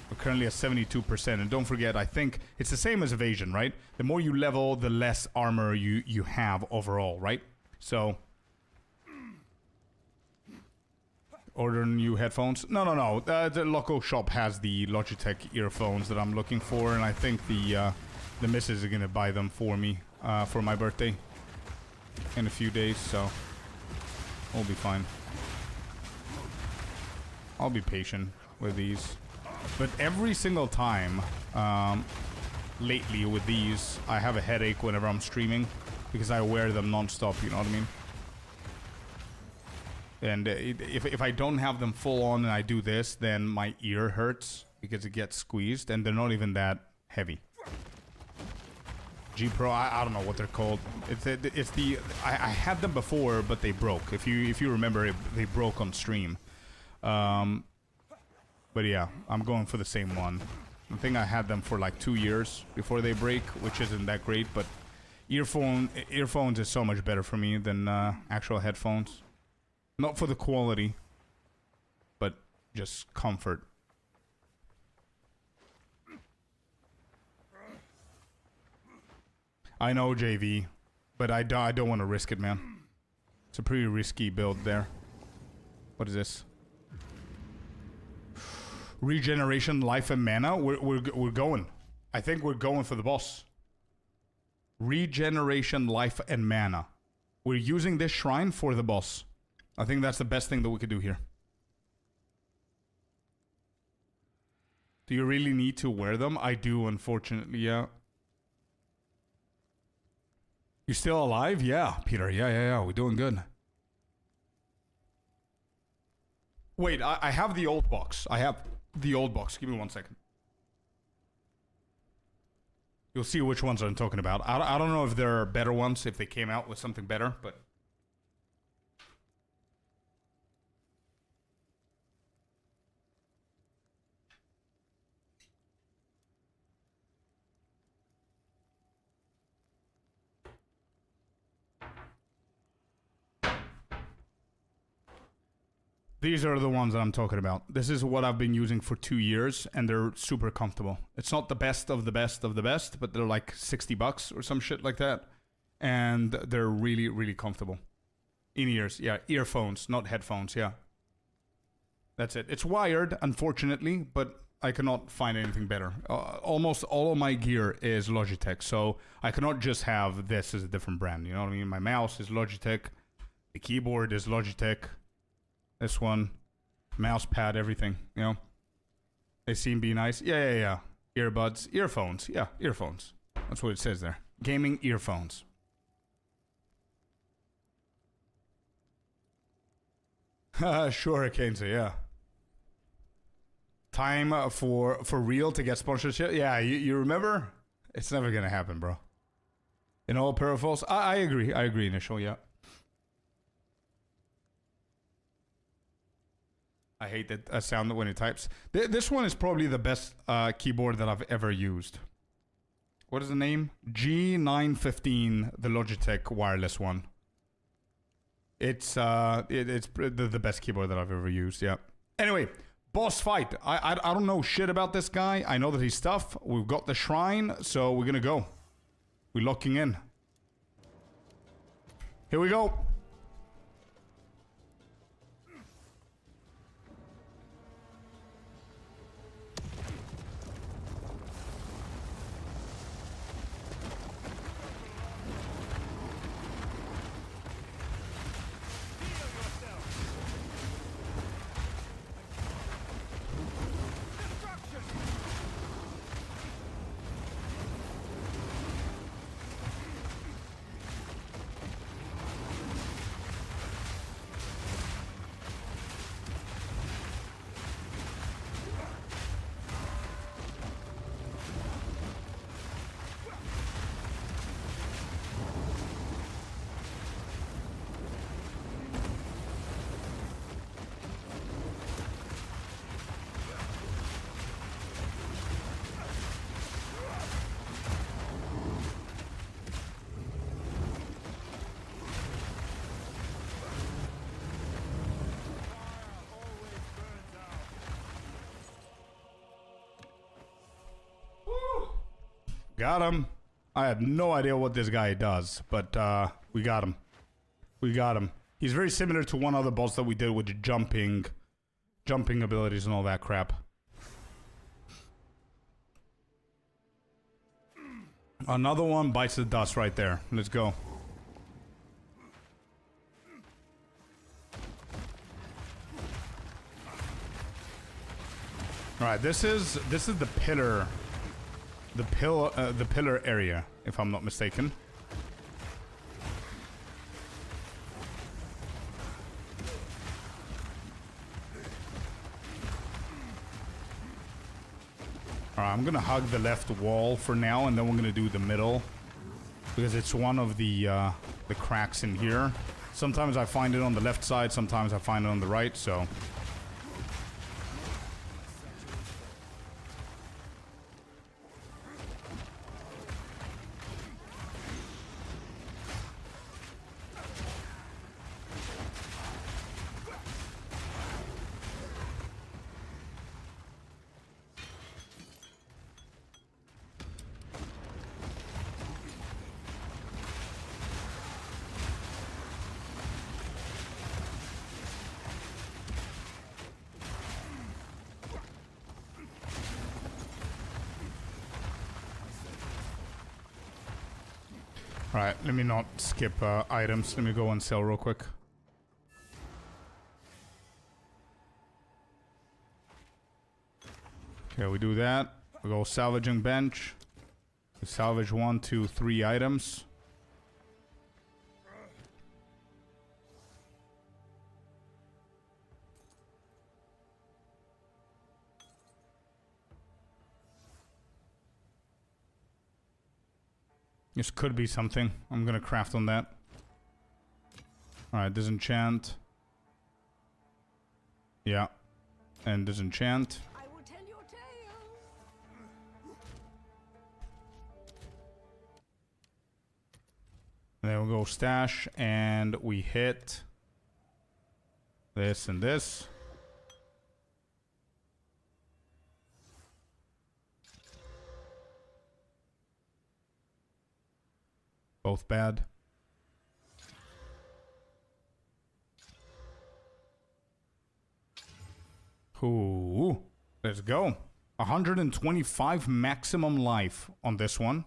We're currently at 72%, and don't forget, I think it's the same as evasion, right? The more you level, the less armor you have overall, right? So order new headphones. No. The local shop has the Logitech earphones that I'm looking for, and I think the missus are gonna buy them for me for my birthday. In a few days, so we'll be fine. I'll be patient with these. But every single time lately with these, I have a headache whenever I'm streaming because I wear them non-stop, you know what I mean? And if I don't have them full on and I do this, then my ear hurts because it gets squeezed, and they're not even that heavy. G Pro, I don't know what they're called. It's the I had them before, but they broke. If you remember, they broke on stream. But yeah, I'm going for the same one. I think I had them for like 2 years before they break, which isn't that great. But earphones is so much better for me than actual headphones. Not for the quality, but just comfort. I know, JV, but I don't want to risk it, man. It's a pretty risky build there. What is this? Regeneration, life, and mana. We're going. I think we're going for the boss. Regeneration, life, and mana. We're using this shrine for the boss. I think that's the best thing that we could do here. Do you really need to wear them? I do, unfortunately, yeah. You still alive? Yeah, Peter. Yeah. We're doing good. Wait, I have the old box. I have the old box. Give me 1 second. You'll see which ones I'm talking about. I don't know if there are better ones, if they came out with something better, but... These are the ones that I'm talking about. This is what I've been using for 2 years, and they're super comfortable. It's not the best of the best of the best, but they're like $60 or some shit like that. And they're really, really comfortable. In-ears, yeah. Earphones, not headphones, yeah. That's it. It's wired, unfortunately, but cannot find anything better. Almost all of my gear is Logitech, so I cannot just have this as a different brand. You know what I mean? My mouse is Logitech, the keyboard is Logitech, this one, mouse pad, everything. You know, they seem to be nice. Yeah. Earbuds, earphones. Yeah, earphones. That's what it says there. Gaming earphones. Sure, Kenzie, yeah. Time for real to get sponsorship. Yeah, you remember? It's never gonna happen, bro. In all peripherals, I agree. I agree, Initial. Yeah. I hate that sound when it types. This one is probably the best keyboard that I've ever used. What is the name? G915, the Logitech wireless one. It's the best keyboard that I've ever used. Yeah. Anyway. Boss fight. I don't know shit about this guy. I know that he's tough. We've got the shrine, so we're gonna go. We're locking in. Here we go. Got him. I have no idea what this guy does, but we got him. We got him. He's very similar to one other boss that we did with the jumping abilities and all that crap. Another one bites the dust right there. Let's go. All right, this is the pillar. The pillar area, if I'm not mistaken. Alright, I'm gonna hug the left wall for now, and then we're gonna do the middle. Because it's one of the cracks in here. Sometimes I find it on the left side, sometimes I find it on the right, so... Alright, let me not skip items. Let me go and sell real quick. Okay, we do that. We go salvaging bench. We salvage 1, 2, 3 items. This could be something. I'm gonna craft on that. Alright, disenchant. Yeah. And disenchant. I will tell your tale. And then we'll go stash, and we hit this and this. Both bad. Ooh, let's go. 125 maximum life on this one.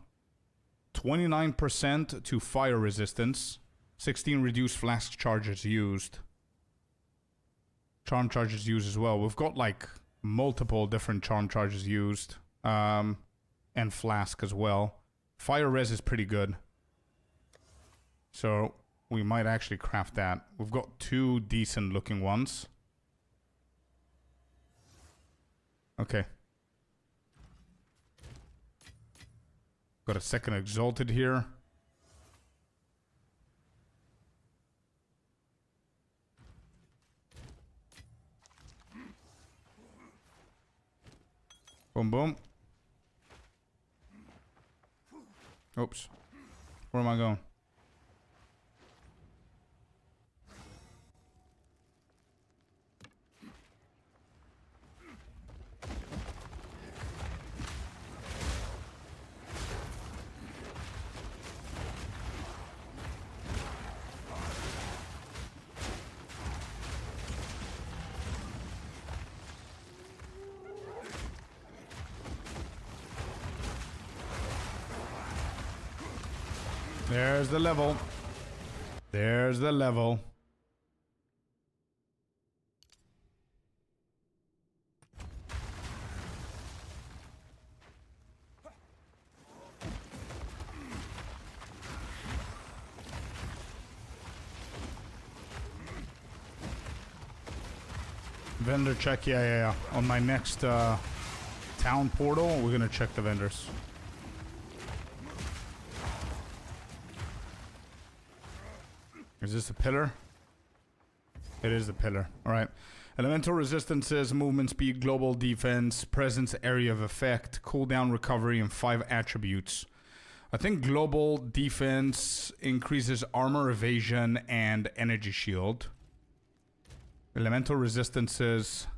29% to fire resistance. 16 reduced flask charges used. Charm charges used as well. We've got like multiple different charm charges used. And flask as well. Fire res is pretty good. So we might actually craft that. We've got 2 decent looking ones. Okay. Got a second exalted here. Boom, boom. Oops. Where am I going? There's the level. There's the level. Vendor check, yeah. On my next town portal, we're gonna check the vendors. Is this a pillar? It is a pillar. Alright. Elemental resistances, movement speed, global defense, presence, area of effect, cooldown, recovery, and 5 attributes. I think global defense increases armor, evasion, and energy shield. Elemental resistances.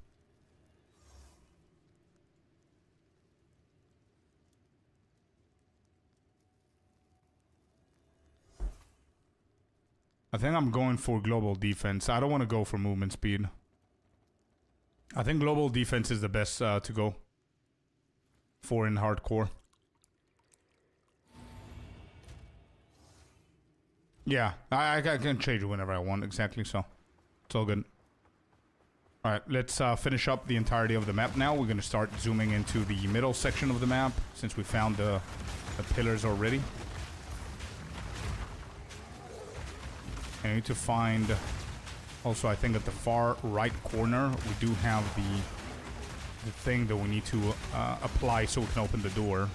I think I'm going for global defense. I don't want to go for movement speed. I think global defense is the best to go for in hardcore. Yeah, I can change it whenever I want, exactly, so it's all good. Alright, let's finish up the entirety of the map now. We're going to start zooming into the middle section of the map, since we found the pillars already. I need to find... Also, I think at the far right corner, we do have the thing that we need to apply so we can open the door.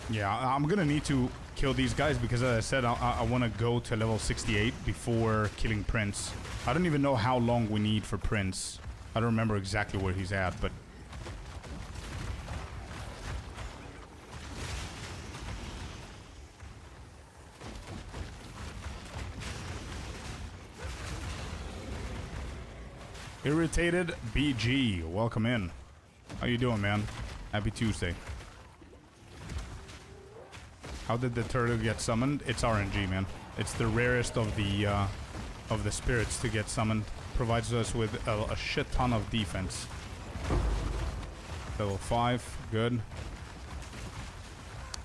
Yeah, I'm gonna need to kill these guys because, as I said, I want to go to level 68 before killing Prince. I don't even know how long we need for Prince. I don't remember exactly where he's at, but... Irritated BG, welcome in. How you doing, man? Happy Tuesday. How did the turtle get summoned? It's RNG, man. It's the rarest of the spirits to get summoned. Provides us with a shit ton of defense. Level 5, good.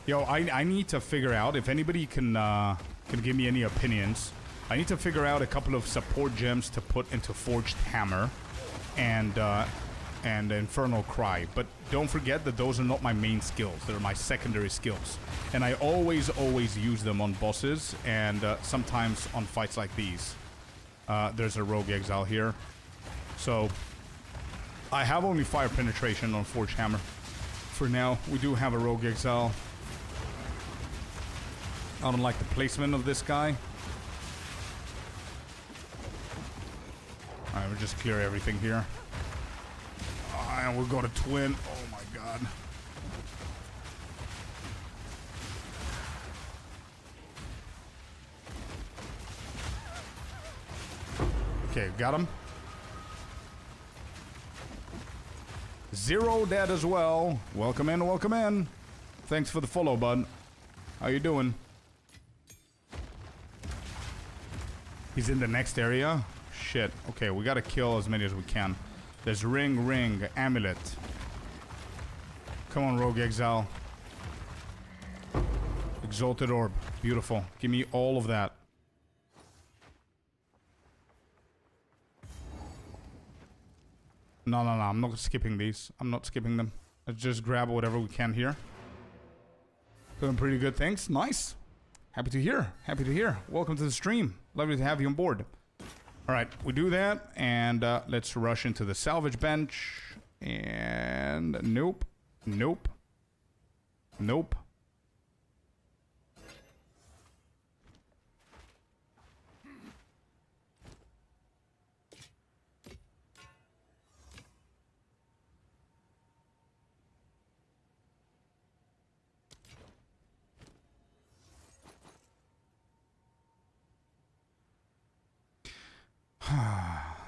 Yo, I need to figure out if anybody can give me any opinions. I need to figure out a couple of support gems to put into Forged Hammer and Infernal Cry. But don't forget that those are not my main skills. They're my secondary skills. And I always use them on bosses and sometimes on fights like these. There's a Rogue Exile here. So I have only fire penetration on Forged Hammer. For now, we do have a Rogue Exile. I don't like the placement of this guy. Alright, we'll just clear everything here. And we'll go to Twin. Oh my god. Okay, got him. Zero dead as well. Welcome in, welcome in. Thanks for the follow, bud. How you doing? He's in the next area. Shit. Okay, we gotta kill as many as we can. There's ring, amulet. Come on, Rogue Exile. Exalted Orb. Beautiful. Give me all of that. No, I'm not skipping these. I'm not skipping them. Let's just grab whatever we can here. Doing pretty good, thanks. Nice. Happy to hear. Happy to hear. Welcome to the stream. Lovely to have you on board. Alright, we do that, and let's rush into the salvage bench. And nope. Nope. Nope.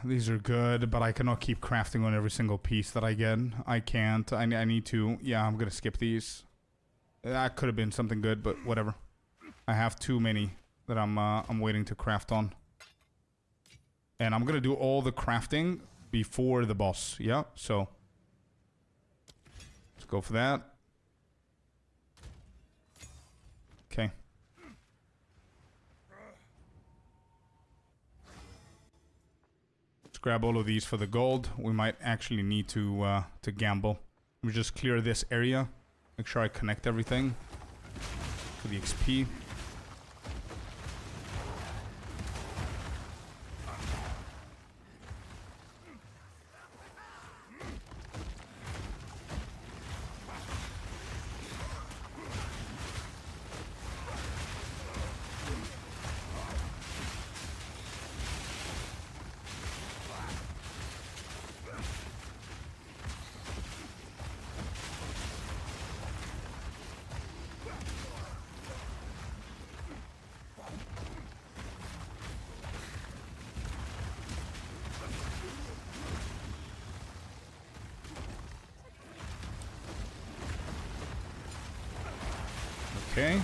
These are good, but I cannot keep crafting on every single piece that I get. I can't. I need to. Yeah, I'm gonna skip these. That could have been something good, but whatever. I have too many that I'm waiting to craft on. And I'm gonna do all the crafting before the boss. Yeah, so let's go for that. Okay. Grab all of these for the gold. We might actually need to gamble. Let me just clear this area. Make sure I connect everything for the XP. Okay.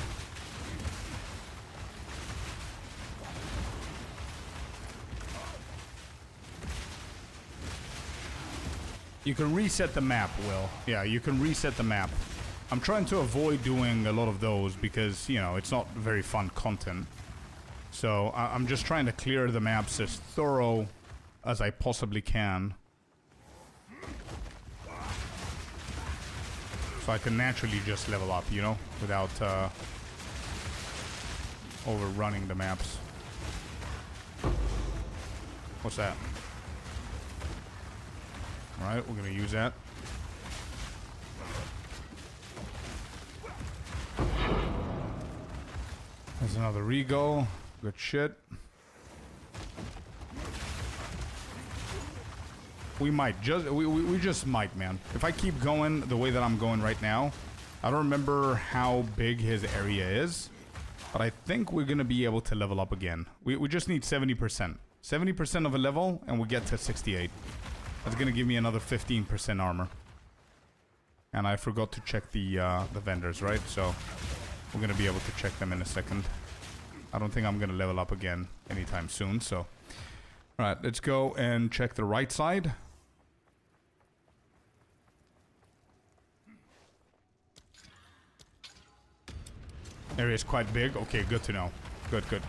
You can reset the map, Will. Yeah, you can reset the map. I'm trying to avoid doing a lot of those because, you know, it's not very fun content. So I'm just trying to clear the maps as thorough as I possibly can. So I can naturally just level up, you know, without overrunning the maps. What's that? Alright, we're gonna use that. There's another Regal. Good shit. We might just we just might, man. If I keep going the way that I'm going right now, I don't remember how big his area is, but I think we're gonna be able to level up again. We just need 70%. 70% of a level, and we get to 68. That's gonna give me another 15% armor. And I forgot to check the vendors, right? So we're gonna be able to check them in a second. I don't think I'm gonna level up again anytime soon. So, all right, let's go and check the right side. Area is quite big. Okay, good to know. Good, good.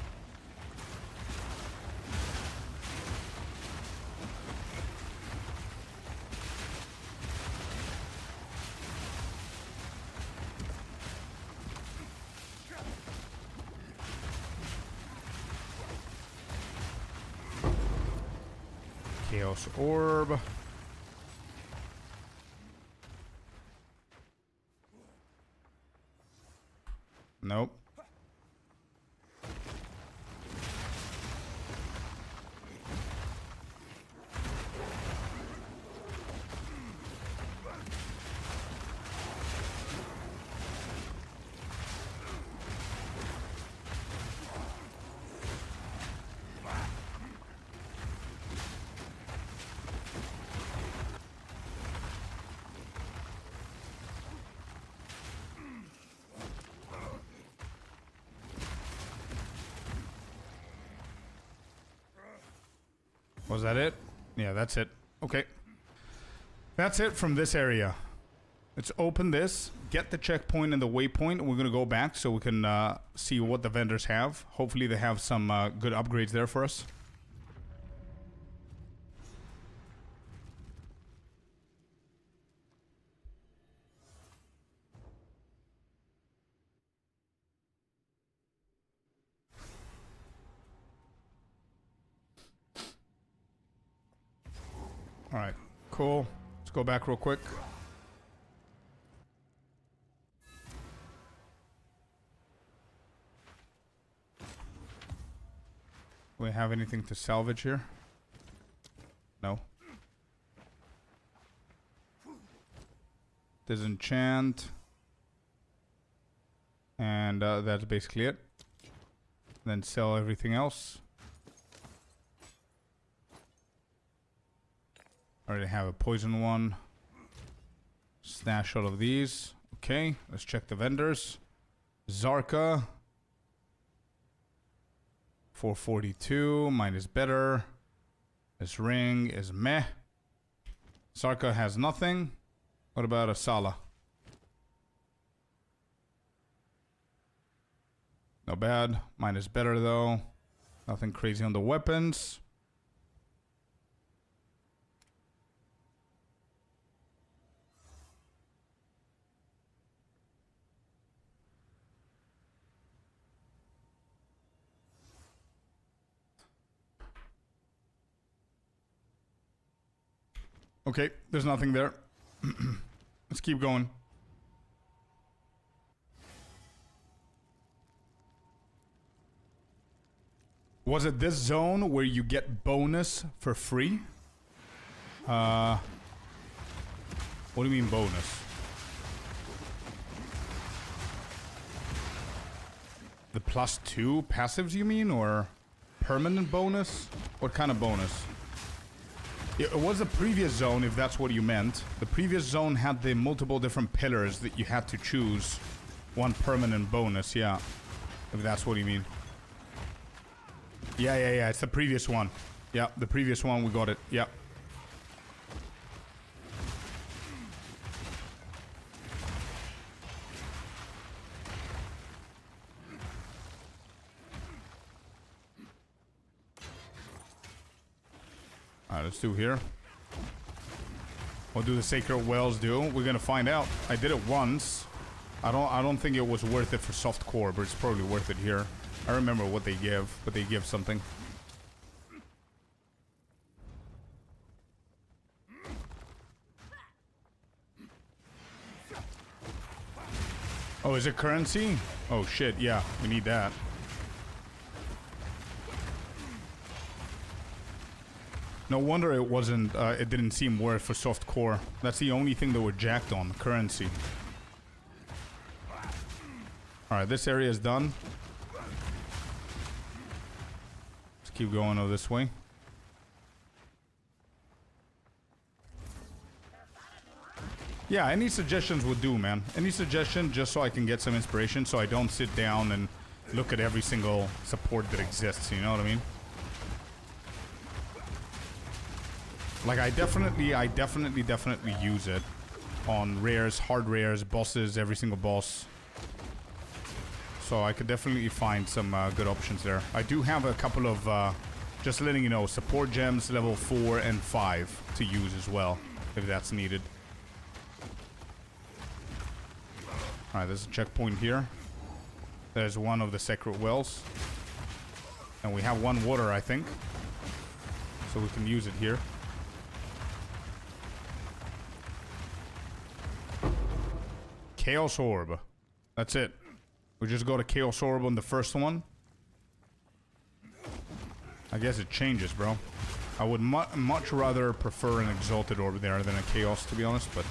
Chaos Orb. Nope. Was that it? Yeah, that's it. Okay. That's it from this area. Let's open this, get the checkpoint and the waypoint, and we're going to go back so we can see what the vendors have. Hopefully they have some good upgrades there for us. Alright, cool. Let's go back real quick. Do we have anything to salvage here? No. Disenchant. And that's basically it. Then sell everything else. Already have a poison one. Stash all of these. Okay, let's check the vendors. Zarka. 442. Mine is better. This ring is meh. Zarka has nothing. What about Asala? Not bad. Mine is better though. Nothing crazy on the weapons. Okay, there's nothing there. Let's keep going. Was it this zone where you get bonus for free? What do you mean bonus? The +2 passives you mean, or permanent bonus? What kind of bonus? It was the previous zone, if that's what you meant. The previous zone had the multiple different pillars that you had to choose. One permanent bonus, yeah. If that's what you mean. Yeah, it's the previous one. Yeah, the previous one, we got it. Yeah. Alright, let's do here. What do the Sacred Wells do? We're gonna find out. I did it once. I don't think it was worth it for soft core, but it's probably worth it here. I remember what they give, but they give something. Oh, is it currency? Oh shit, yeah, we need that. No wonder it wasn't, it didn't seem worth for soft core. That's the only thing that we're jacked on, currency. Alright, this area is done. Let's keep going this way. Yeah, any suggestions would do, man. Any suggestion just so I can get some inspiration, so I don't sit down and look at every single support that exists, you know what I mean? Like, I definitely use it on rares, hard rares, bosses, every single boss. So I could definitely find some good options there. I do have a couple of, just letting you know, support gems level 4 and 5 to use as well, if that's needed. Alright, there's a checkpoint here. There's one of the Sacred Wells. And we have one water, I think. So we can use it here. Chaos Orb. That's it. We just got a Chaos Orb on the first one. I guess it changes, bro. I would much rather prefer an Exalted Orb there than a Chaos, to be honest, but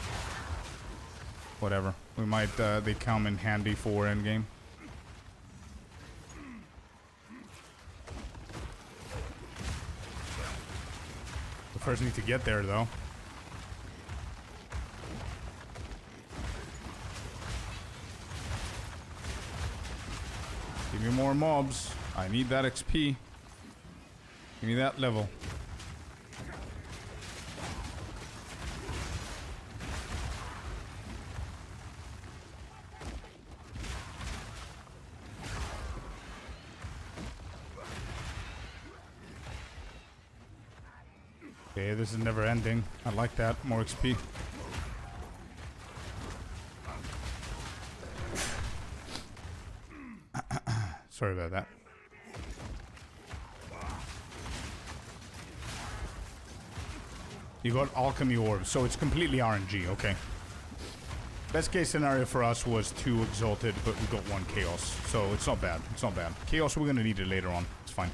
whatever. We might, they come in handy for endgame. We first need to get there, though. Give me more mobs. I need that XP. Give me that level. Okay, this is never ending. I like that. More XP. Sorry about that. You got alchemy orbs, so it's completely RNG. Okay. Best case scenario for us was 2 exalted, but we got 1 chaos, so it's not bad. It's not bad. Chaos, we're gonna need it later on. It's fine.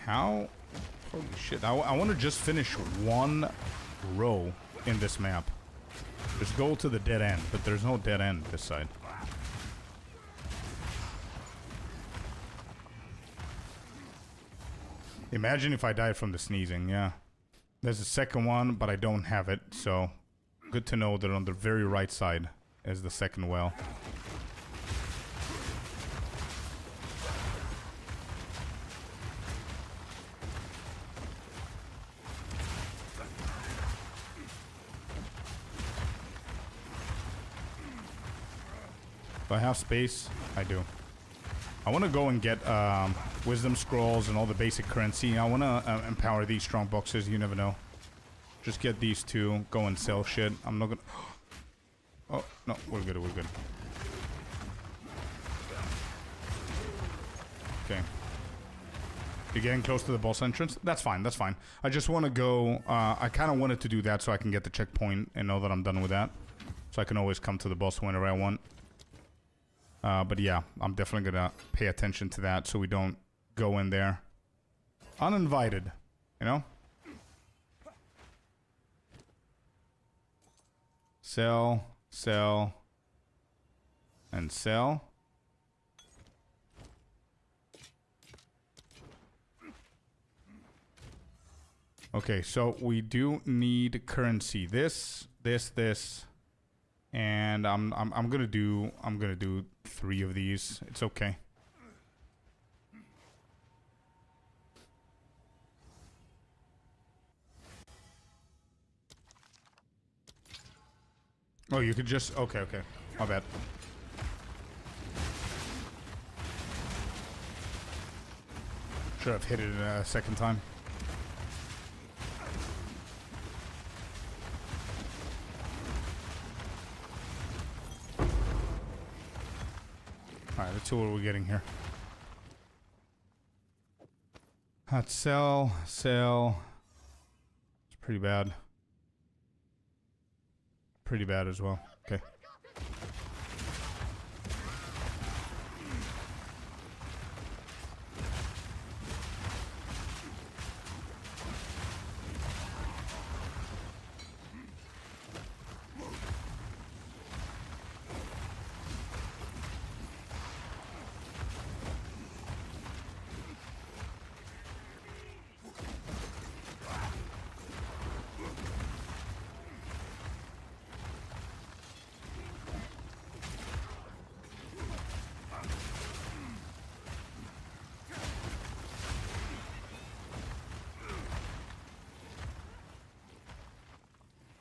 How? Holy shit. I want to just finish 1 row in this map. Just go to the dead end, but there's no dead end this side. Imagine if I died from the sneezing, yeah. There's a second one, but I don't have it, so good to know that on the very right side is the second well. Do I have space? I do. I want to go and get wisdom scrolls and all the basic currency. I want to empower these strong boxes. You never know. Just get these 2. Go and sell shit. I'm not gonna... Oh, no. We're good. We're good. Okay. You're getting close to the boss entrance? That's fine. That's fine. I just want to go... I kind of wanted to do that so I can get the checkpoint and know that I'm done with that. So I can always come to the boss whenever I want. But yeah, I'm definitely gonna pay attention to that so we don't go in there uninvited, you know? Sell, sell, and sell. Okay, so we do need currency. This, and I'm gonna do 3 of these. It's okay. Oh, you could just... Okay. My bad. Should have hit it a second time. Alright, let's see what we're getting here. Let's sell. It's pretty bad. Pretty bad as well. Okay.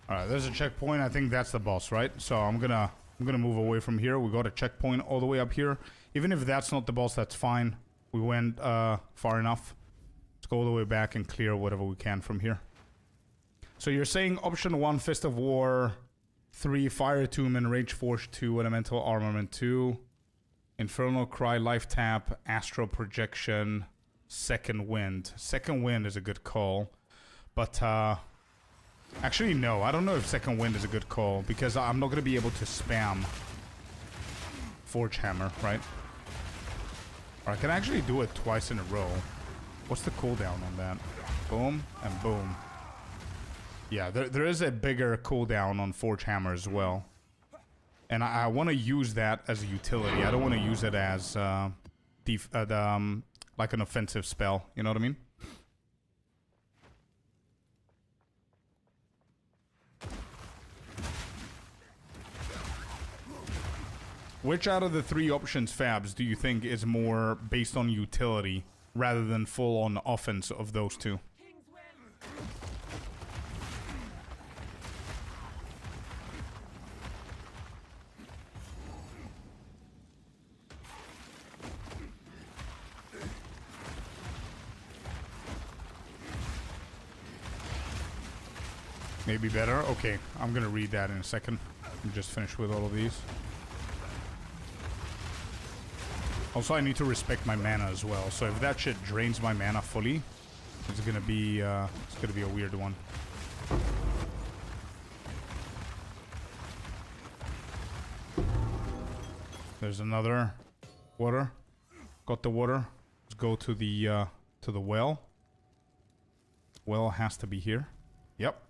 Alright, there's a checkpoint. I think that's the boss, right? So I'm gonna move away from here. We got a checkpoint all the way up here. Even if that's not the boss, that's fine. We went far enough. Let's go all the way back and clear whatever we can from here. So you're saying option 1, Fist of War, 3, Fire Attunement, Rage Force 2, Elemental Armament 2, Infernal Cry, Life Tap, Astral Projection, Second Wind. Second Wind is a good call. But, actually, no. I don't know if Second Wind is a good call, because I'm not going to be able to spam Forge Hammer, right? Or I can actually do it twice in a row. What's the cooldown on that? Boom and boom. Yeah, there is a bigger cooldown on Forge Hammer as well. And I want to use that as a utility. I don't want to use it as like an offensive spell. You know what I mean? Which out of the 3 options, Fabs, do you think is more based on utility rather than full-on offense of those 2? Maybe better? Okay, I'm gonna read that in a second. I'm just finished with all of these. Also, I need to respect my mana as well. So if that shit drains my mana fully, it's gonna be a weird one. There's another water. Got the water. Let's go to the well. Well has to be here. Yep.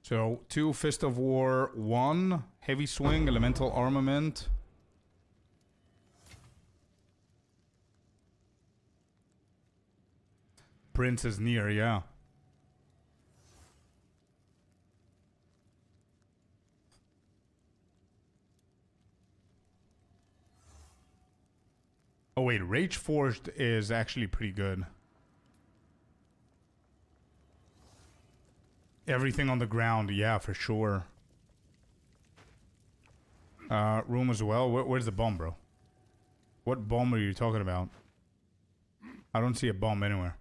So 2 Fist of War, 1 Heavy Swing, Elemental Armament. Prince is near, yeah. Oh wait, Rage Forged is actually pretty good. Everything on the ground, yeah, for sure. Room as well. Where's the bomb, bro? What bomb are you talking about? I don't see a bomb anywhere.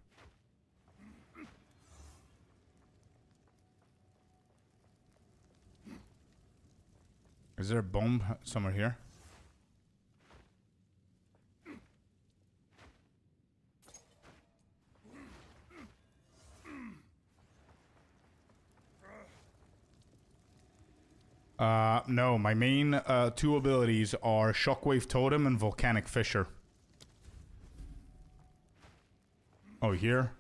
Is there a bomb somewhere here? No, my main 2 abilities are Shockwave Totem and Volcanic Fissure. Oh, here?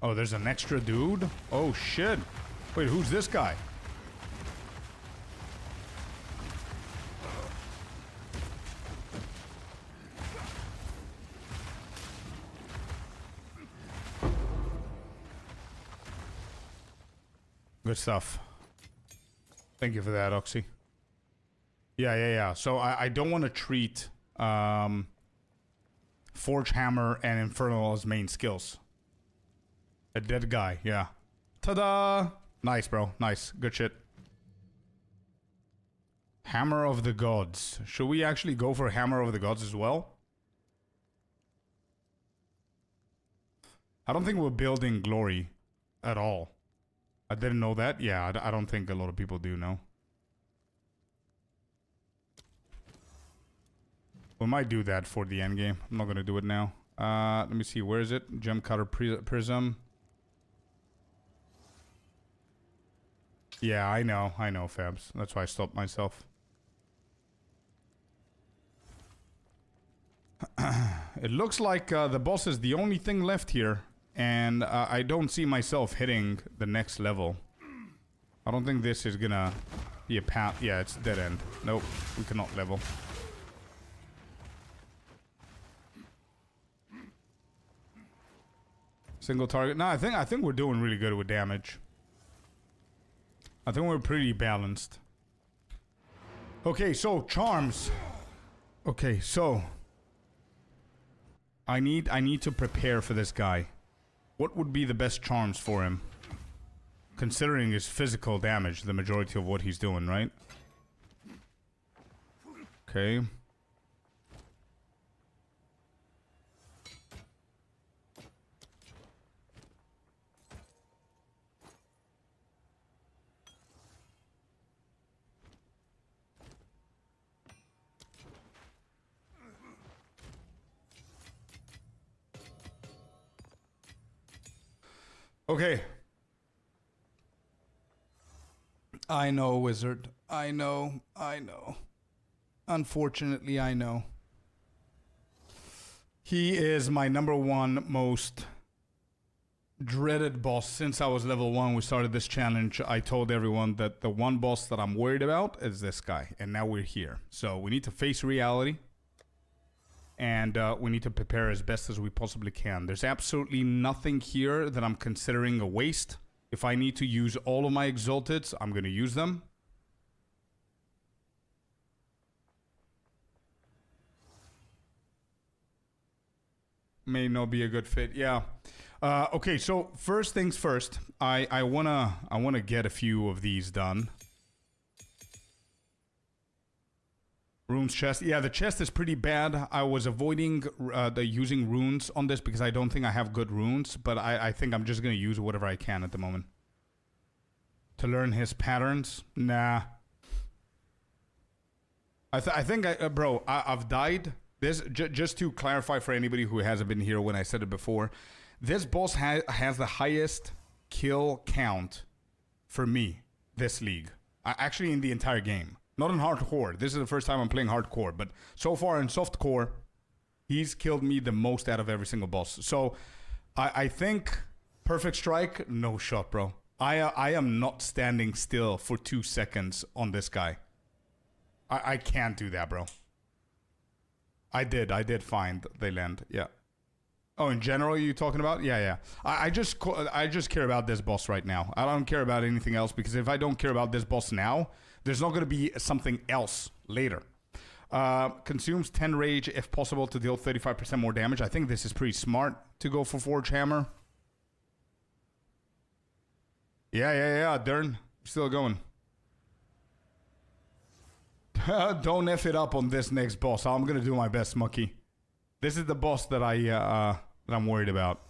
Oh, there's an extra dude? Oh, shit. Wait, who's this guy? Good stuff. Thank you for that, Oxy. Yeah. So I don't want to treat Forge Hammer and Infernal as main skills. A dead guy, yeah. Ta-da! Nice, bro. Nice. Good shit. Hammer of the Gods. Should we actually go for Hammer of the Gods as well? I don't think we're building Glory at all. I didn't know that. Yeah, I don't think a lot of people do know. We might do that for the end game. I'm not gonna do it now. Let me see. Where is it? Gem Cutter Prism. Yeah, I know, Fabs. That's why I stopped myself. It looks like the boss is the only thing left here. And I don't see myself hitting the next level. I don't think this is gonna be a path. Yeah, it's dead end. Nope, we cannot level. Single target. No, I think we're doing really good with damage. I think we're pretty balanced. Okay, so charms. Okay, so I need to prepare for this guy. What would be the best charms for him? Considering his physical damage, the majority of what he's doing, right? Okay. Okay. I know, wizard. I know. Unfortunately, I know. He is my #1 most dreaded boss. Since I was level 1, we started this challenge. I told everyone that the one boss that I'm worried about is this guy. And now we're here. So we need to face reality. And we need to prepare as best as we possibly can. There's absolutely nothing here that I'm considering a waste. If I need to use all of my exalteds, I'm going to use them. May not be a good fit. Yeah. Okay, so first things first. I wanna get a few of these done. Runes chest. Yeah, the chest is pretty bad. I was avoiding the using runes on this because I don't think I have good runes. But I think I'm just going to use whatever I can at the moment. To learn his patterns? Nah. I think, bro, I've died. This just to clarify for anybody who hasn't been here when I said it before. This boss has the highest kill count for me this league. Actually, in the entire game. Not in hardcore. This is the first time I'm playing hardcore. But so far in softcore, he's killed me the most out of every single boss. So I think perfect strike, no shot, bro. I am not standing still for 2 seconds on this guy. I can't do that, bro. I did find they land. Yeah. Oh, in general, you talking about? Yeah. I just care about this boss right now. I don't care about anything else because if I don't care about this boss now, there's not going to be something else later. Consumes 10 rage if possible to deal 35% more damage. I think this is pretty smart to go for Forge Hammer. Yeah, Dern. Still going. Don't F it up on this next boss. I'm going to do my best, Mucky. This is the boss that I'm worried about.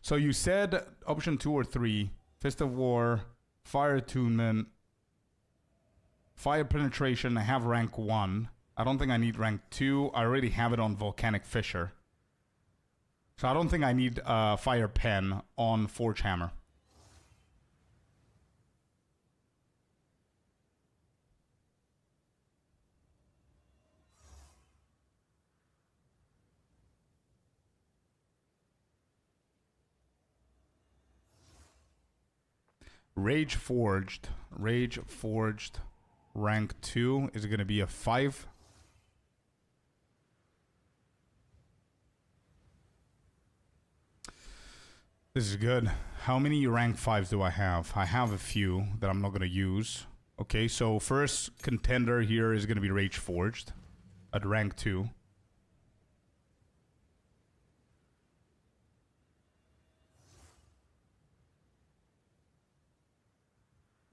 So you said option 2 or 3. Fist of War, Fire Attunement, Fire Penetration. I have rank 1. I don't think I need rank 2. I already have it on Volcanic Fissure. So I don't think I need Fire Pen on Forge Hammer. Rage Forged, rank 2 is going to be a 5. This is good. How many rank 5s do I have? I have a few that I'm not going to use. Okay, so first contender here is going to be Rage Forged at rank 2.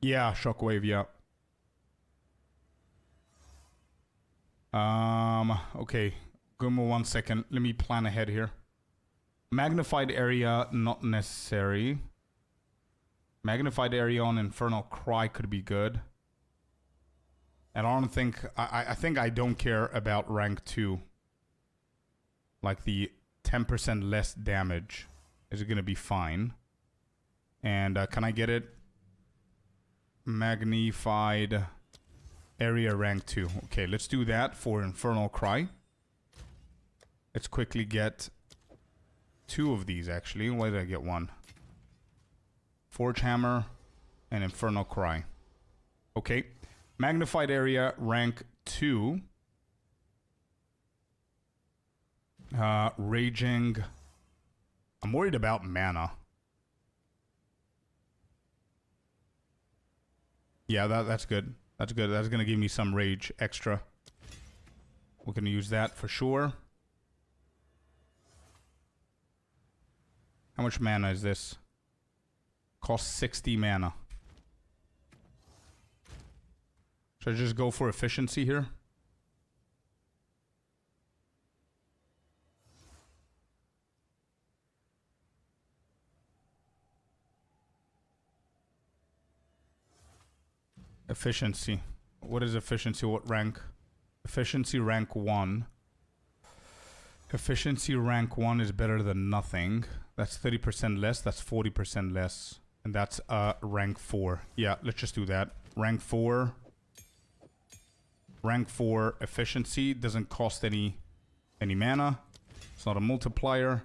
Yeah, Shockwave, yeah. Okay. Give me 1 second. Let me plan ahead here. Magnified area, not necessary. Magnified area on Infernal Cry could be good. And I don't think... I think I don't care about rank 2. Like the 10% less damage is going to be fine. And can I get it? Magnified area rank 2. Okay, let's do that for Infernal Cry. Let's quickly get 2 of these, actually. Why did I get 1? Forge Hammer and Infernal Cry. Okay. Magnified area rank 2. Raging. I'm worried about mana. Yeah, that's good. That's good. That's going to give me some rage extra. We're going to use that for sure. How much mana is this? Costs 60 mana. Should I just go for efficiency here? Efficiency. What is efficiency? What rank? Efficiency rank 1. Efficiency rank 1 is better than nothing. That's 30% less. That's 40% less. And that's rank 4. Yeah, let's just do that. Rank 4. Rank 4 efficiency. Doesn't cost any mana. It's not a multiplier.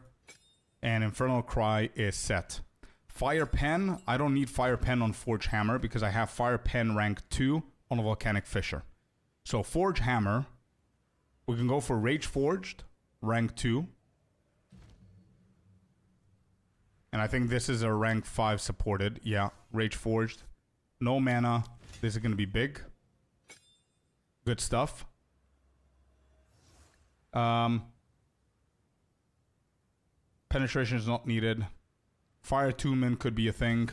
And Infernal Cry is set. Fire Pen, I don't need Fire Pen on Forge Hammer because I have Fire Pen rank 2 on a Volcanic Fissure. So Forge Hammer, we can go for Rage Forged, rank 2. And I think this is a rank 5 supported. Yeah, Rage Forged. No mana. This is going to be big. Good stuff. Penetration is not needed. Fire Attunement could be a thing.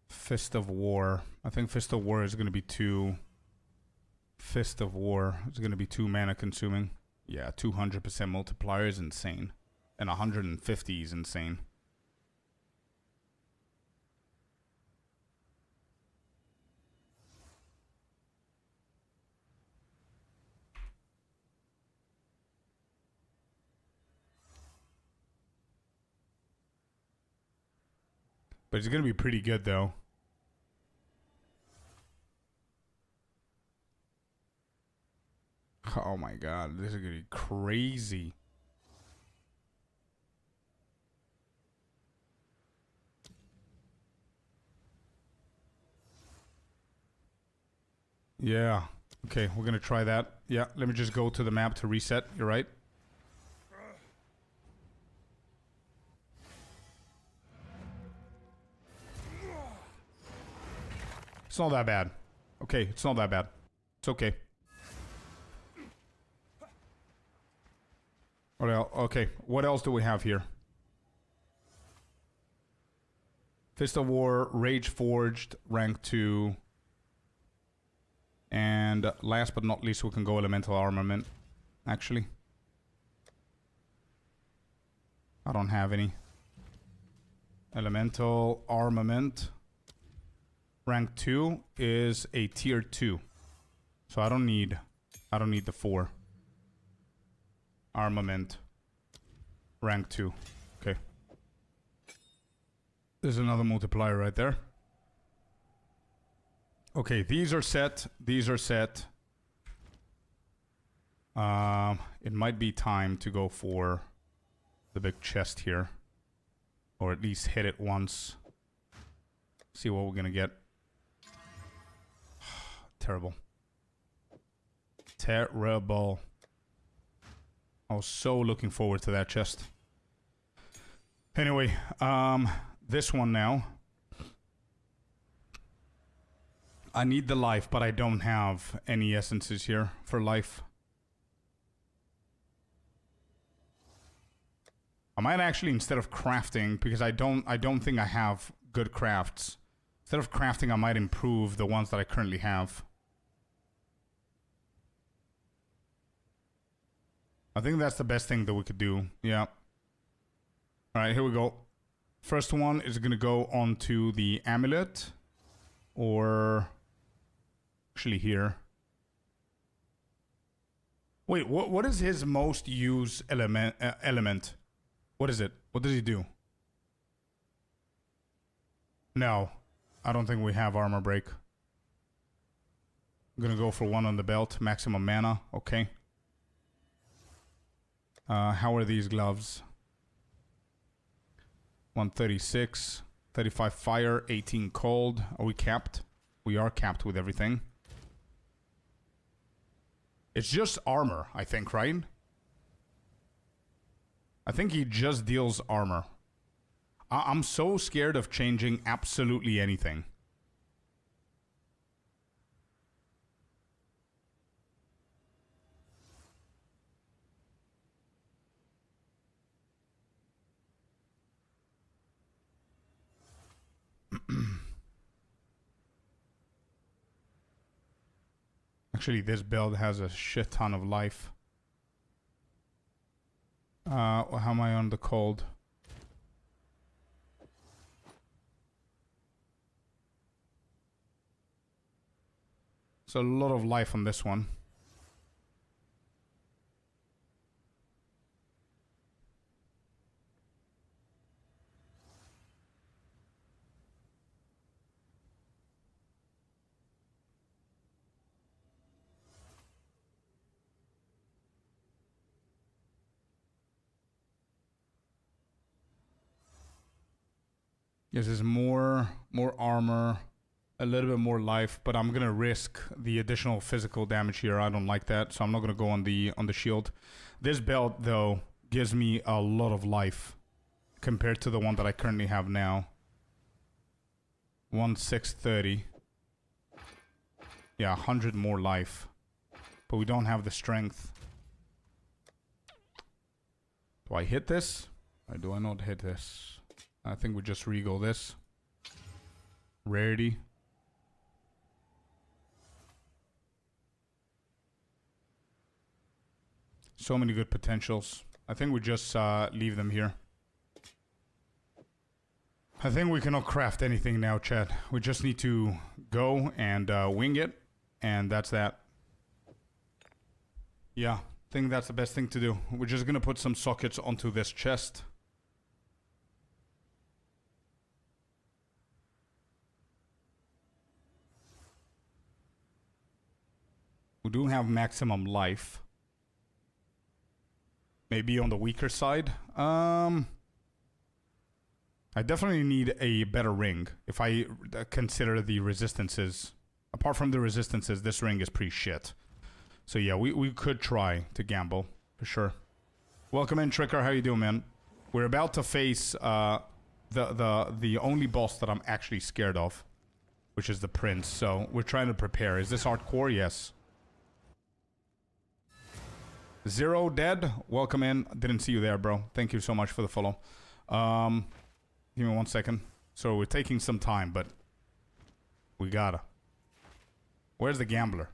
Fist of War. I think Fist of War is going to be too... Fist of War is going to be too mana consuming. Yeah, 200% multiplier is insane. And 150 is insane. But it's going to be pretty good, though. Oh my god, this is going to be crazy. Yeah. Okay, we're going to try that. Yeah, let me just go to the map to reset. You're right. It's not that bad. Okay, it's not that bad. It's okay. What else? Okay, what else do we have here? Fist of War, Rage Forged, rank 2. And last but not least, we can go Elemental Armament. Actually. I don't have any. Elemental Armament. Rank 2 is a tier 2. So I don't need the 4. Armament. Rank 2. Okay. There's another multiplier right there. Okay, these are set. These are set. It might be time to go for the big chest here. Or at least hit it once. See what we're gonna get. Terrible. Terrible. I was so looking forward to that chest. Anyway, this one now. I need the life, but I don't have any essences here for life. I might actually, instead of crafting, because I don't think I have good crafts. Instead of crafting, I might improve the ones that I currently have. I think that's the best thing that we could do. Yeah. Alright, here we go. First one is going to go onto the amulet. Or... actually here. Wait, what is his most used element? What is it? What does he do? No. I don't think we have armor break. I'm gonna go for one on the belt. Maximum mana. Okay. How are these gloves? 136. 35 fire. 18 cold. Are we capped? We are capped with everything. It's just armor, I think, right? I think he just deals armor. I'm so scared of changing absolutely anything. Actually, this build has a shit ton of life. How am I on the cold? So a lot of life on this one. This is more armor, a little bit more life, but I'm gonna risk the additional physical damage here. I don't like that, so I'm not gonna go on the shield. This belt though gives me a lot of life compared to the one that I currently have now. 1630. Yeah, 100 more life, but we don't have the strength. Do I hit this? Or do I not hit this? I think we just regal this. Rarity. So many good potentials. I think we just leave them here. I think we cannot craft anything now, chat. We just need to go and wing it. And that's that. Yeah, I think that's the best thing to do. We're just gonna put some sockets onto this chest. We do have maximum life. Maybe on the weaker side. I definitely need a better ring. If I consider the resistances. Apart from the resistances, this ring is pretty shit. So yeah, we could try to gamble. For sure. Welcome in, Tricker. How you doing, man? We're about to face the only boss that I'm actually scared of. Which is the Prince. So we're trying to prepare. Is this hardcore? Yes. Zero dead. Welcome in. Didn't see you there, bro. Thank you so much for the follow. Give me 1 second. So we're taking some time, but we gotta. Where's the gambler?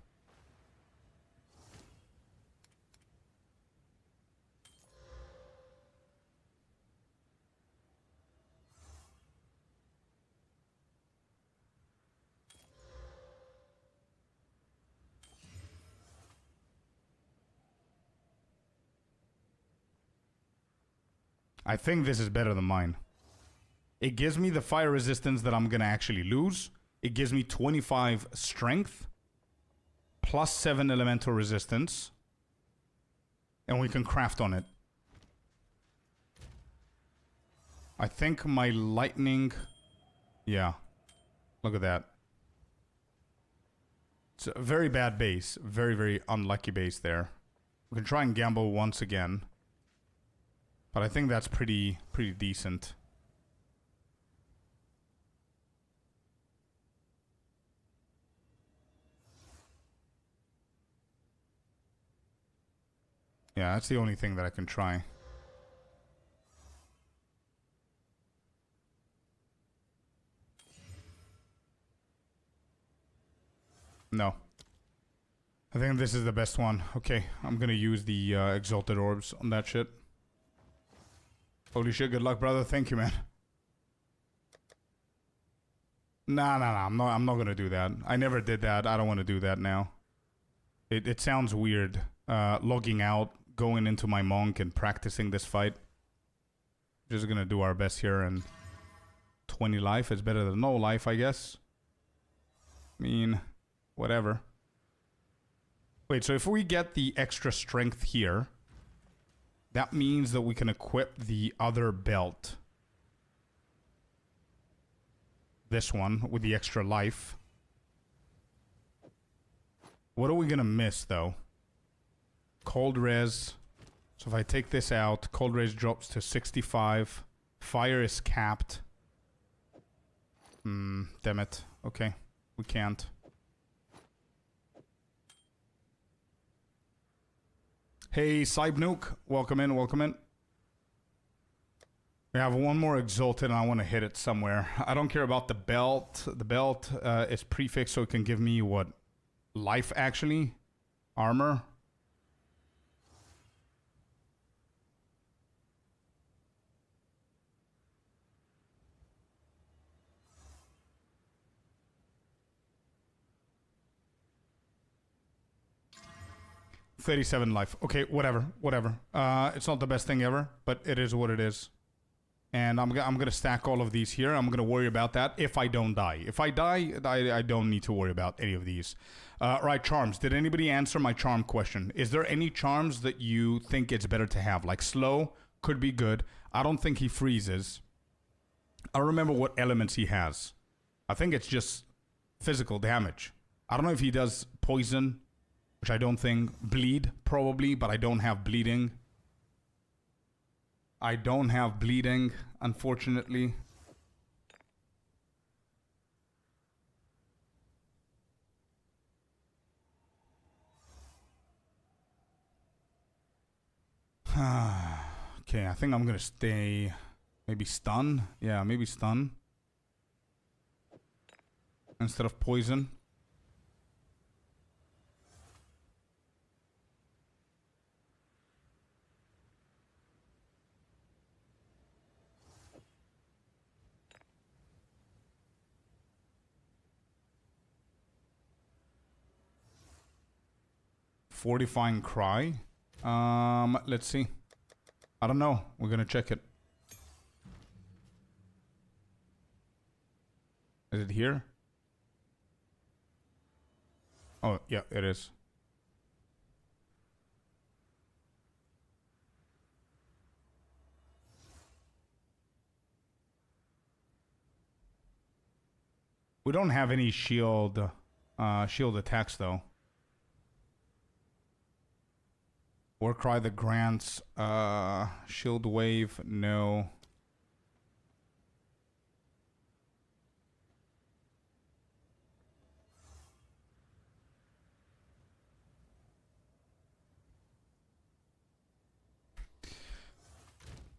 I think this is better than mine. It gives me the fire resistance that I'm gonna actually lose. It gives me 25 strength. Plus 7 elemental resistance. And we can craft on it. I think my lightning... Yeah. Look at that. It's a very bad base. Very, very unlucky base there. We can try and gamble once again. But I think that's pretty decent. Yeah, that's the only thing that I can try. No. I think this is the best one. Okay, I'm gonna use the Exalted Orbs on that shit. Holy shit, good luck, brother. Thank you, man. Nah, I'm not gonna do that. I never did that. I don't want to do that now. It sounds weird. Logging out, going into my monk and practicing this fight. Just gonna do our best here, and 20 life is better than no life, I guess. I mean, whatever. Wait, so if we get the extra strength here, that means that we can equip the other belt. This one with the extra life. What are we gonna miss though? Cold res. So if I take this out, cold res drops to 65. Fire is capped. Damn it. Okay, we can't. Hey, Cybnuke, welcome in, welcome in. We have one more Exalted and I want to hit it somewhere. I don't care about the belt. The belt is prefixed so it can give me what? Life, actually? Armor? $37 life. Okay, whatever. It's not the best thing ever, but it is what it is. And I'm gonna stack all of these here. I'm gonna worry about that if I don't die. If I die, I don't need to worry about any of these. Right, charms. Did anybody answer my charm question? Is there any charms that you think it's better to have? Like slow could be good. I don't think he freezes. I don't remember what elements he has. I think it's just physical damage. I don't know if he does poison, which I don't think. Bleed, probably, but I don't have bleeding. I don't have bleeding, unfortunately. Okay, I think I'm gonna stay Maybe stun? Yeah, maybe stun. Instead of poison. Fortifying cry. Let's see. I don't know. We're gonna check it. Is it here? Oh, yeah, it is. We don't have any shield attacks though. War cry that grants shield wave, no.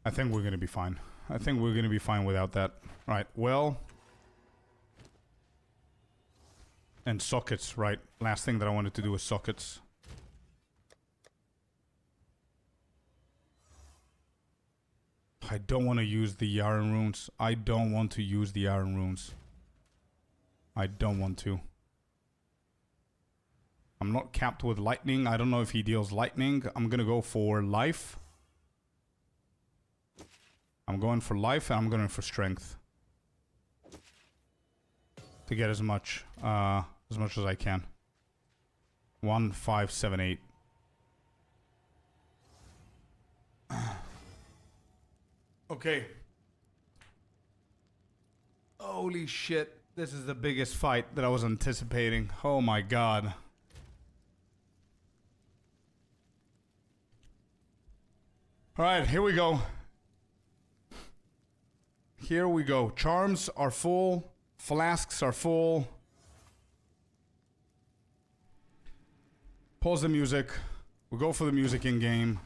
I think we're gonna be fine. I think we're gonna be fine without that. Right, well. And sockets, right. Last thing that I wanted to do was sockets. I don't want to use the iron runes. I don't want to use the iron runes. I don't want to. I'm not capped with lightning. I don't know if he deals lightning. I'm gonna go for life. I'm going for life and I'm going for strength. To get as much as I can. 1, 5, 7, 8. Okay. Holy shit. This is the biggest fight that I was anticipating. Oh my god. Alright, here we go. Here we go. Charms are full. Flasks are full. Pause the music. We'll go for the music in game.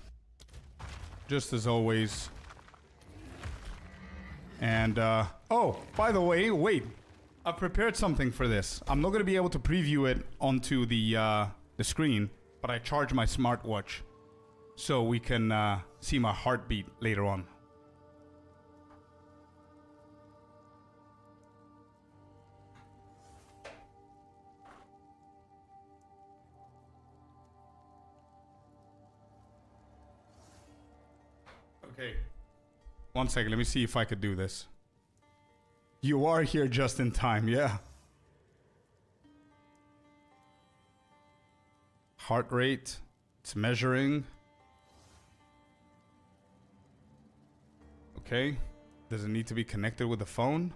Just as always. And, oh, by the way, wait. I prepared something for this. I'm not going to be able to preview it onto the screen, but I charge my smartwatch so we can see my heartbeat later on. Okay. 1 second, let me see if I could do this. You are here just in time, yeah. Heart rate. It's measuring. Okay. Does it need to be connected with the phone?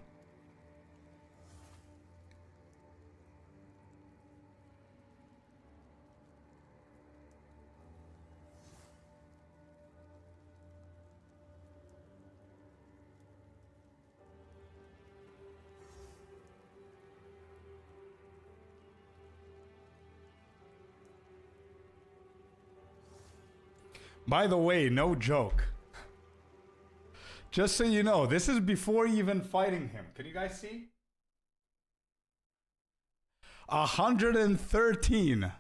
By the way, no joke. Just so you know, this is before even fighting him. Can you guys see? 113.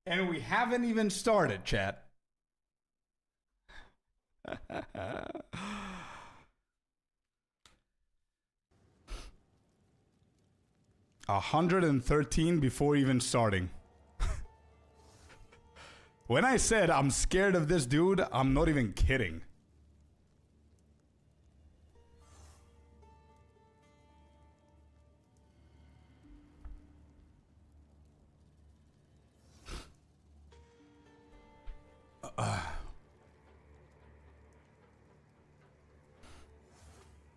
And we haven't even started, chat. 113 before even starting. When I said I'm scared of this dude, I'm not even kidding. All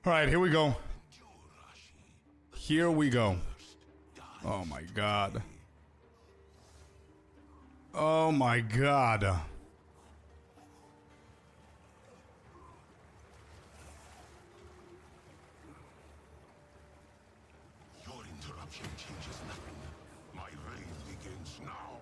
right, here we go. Here we go. Oh my god. Oh my god. Your interruption changes nothing. My reign begins now.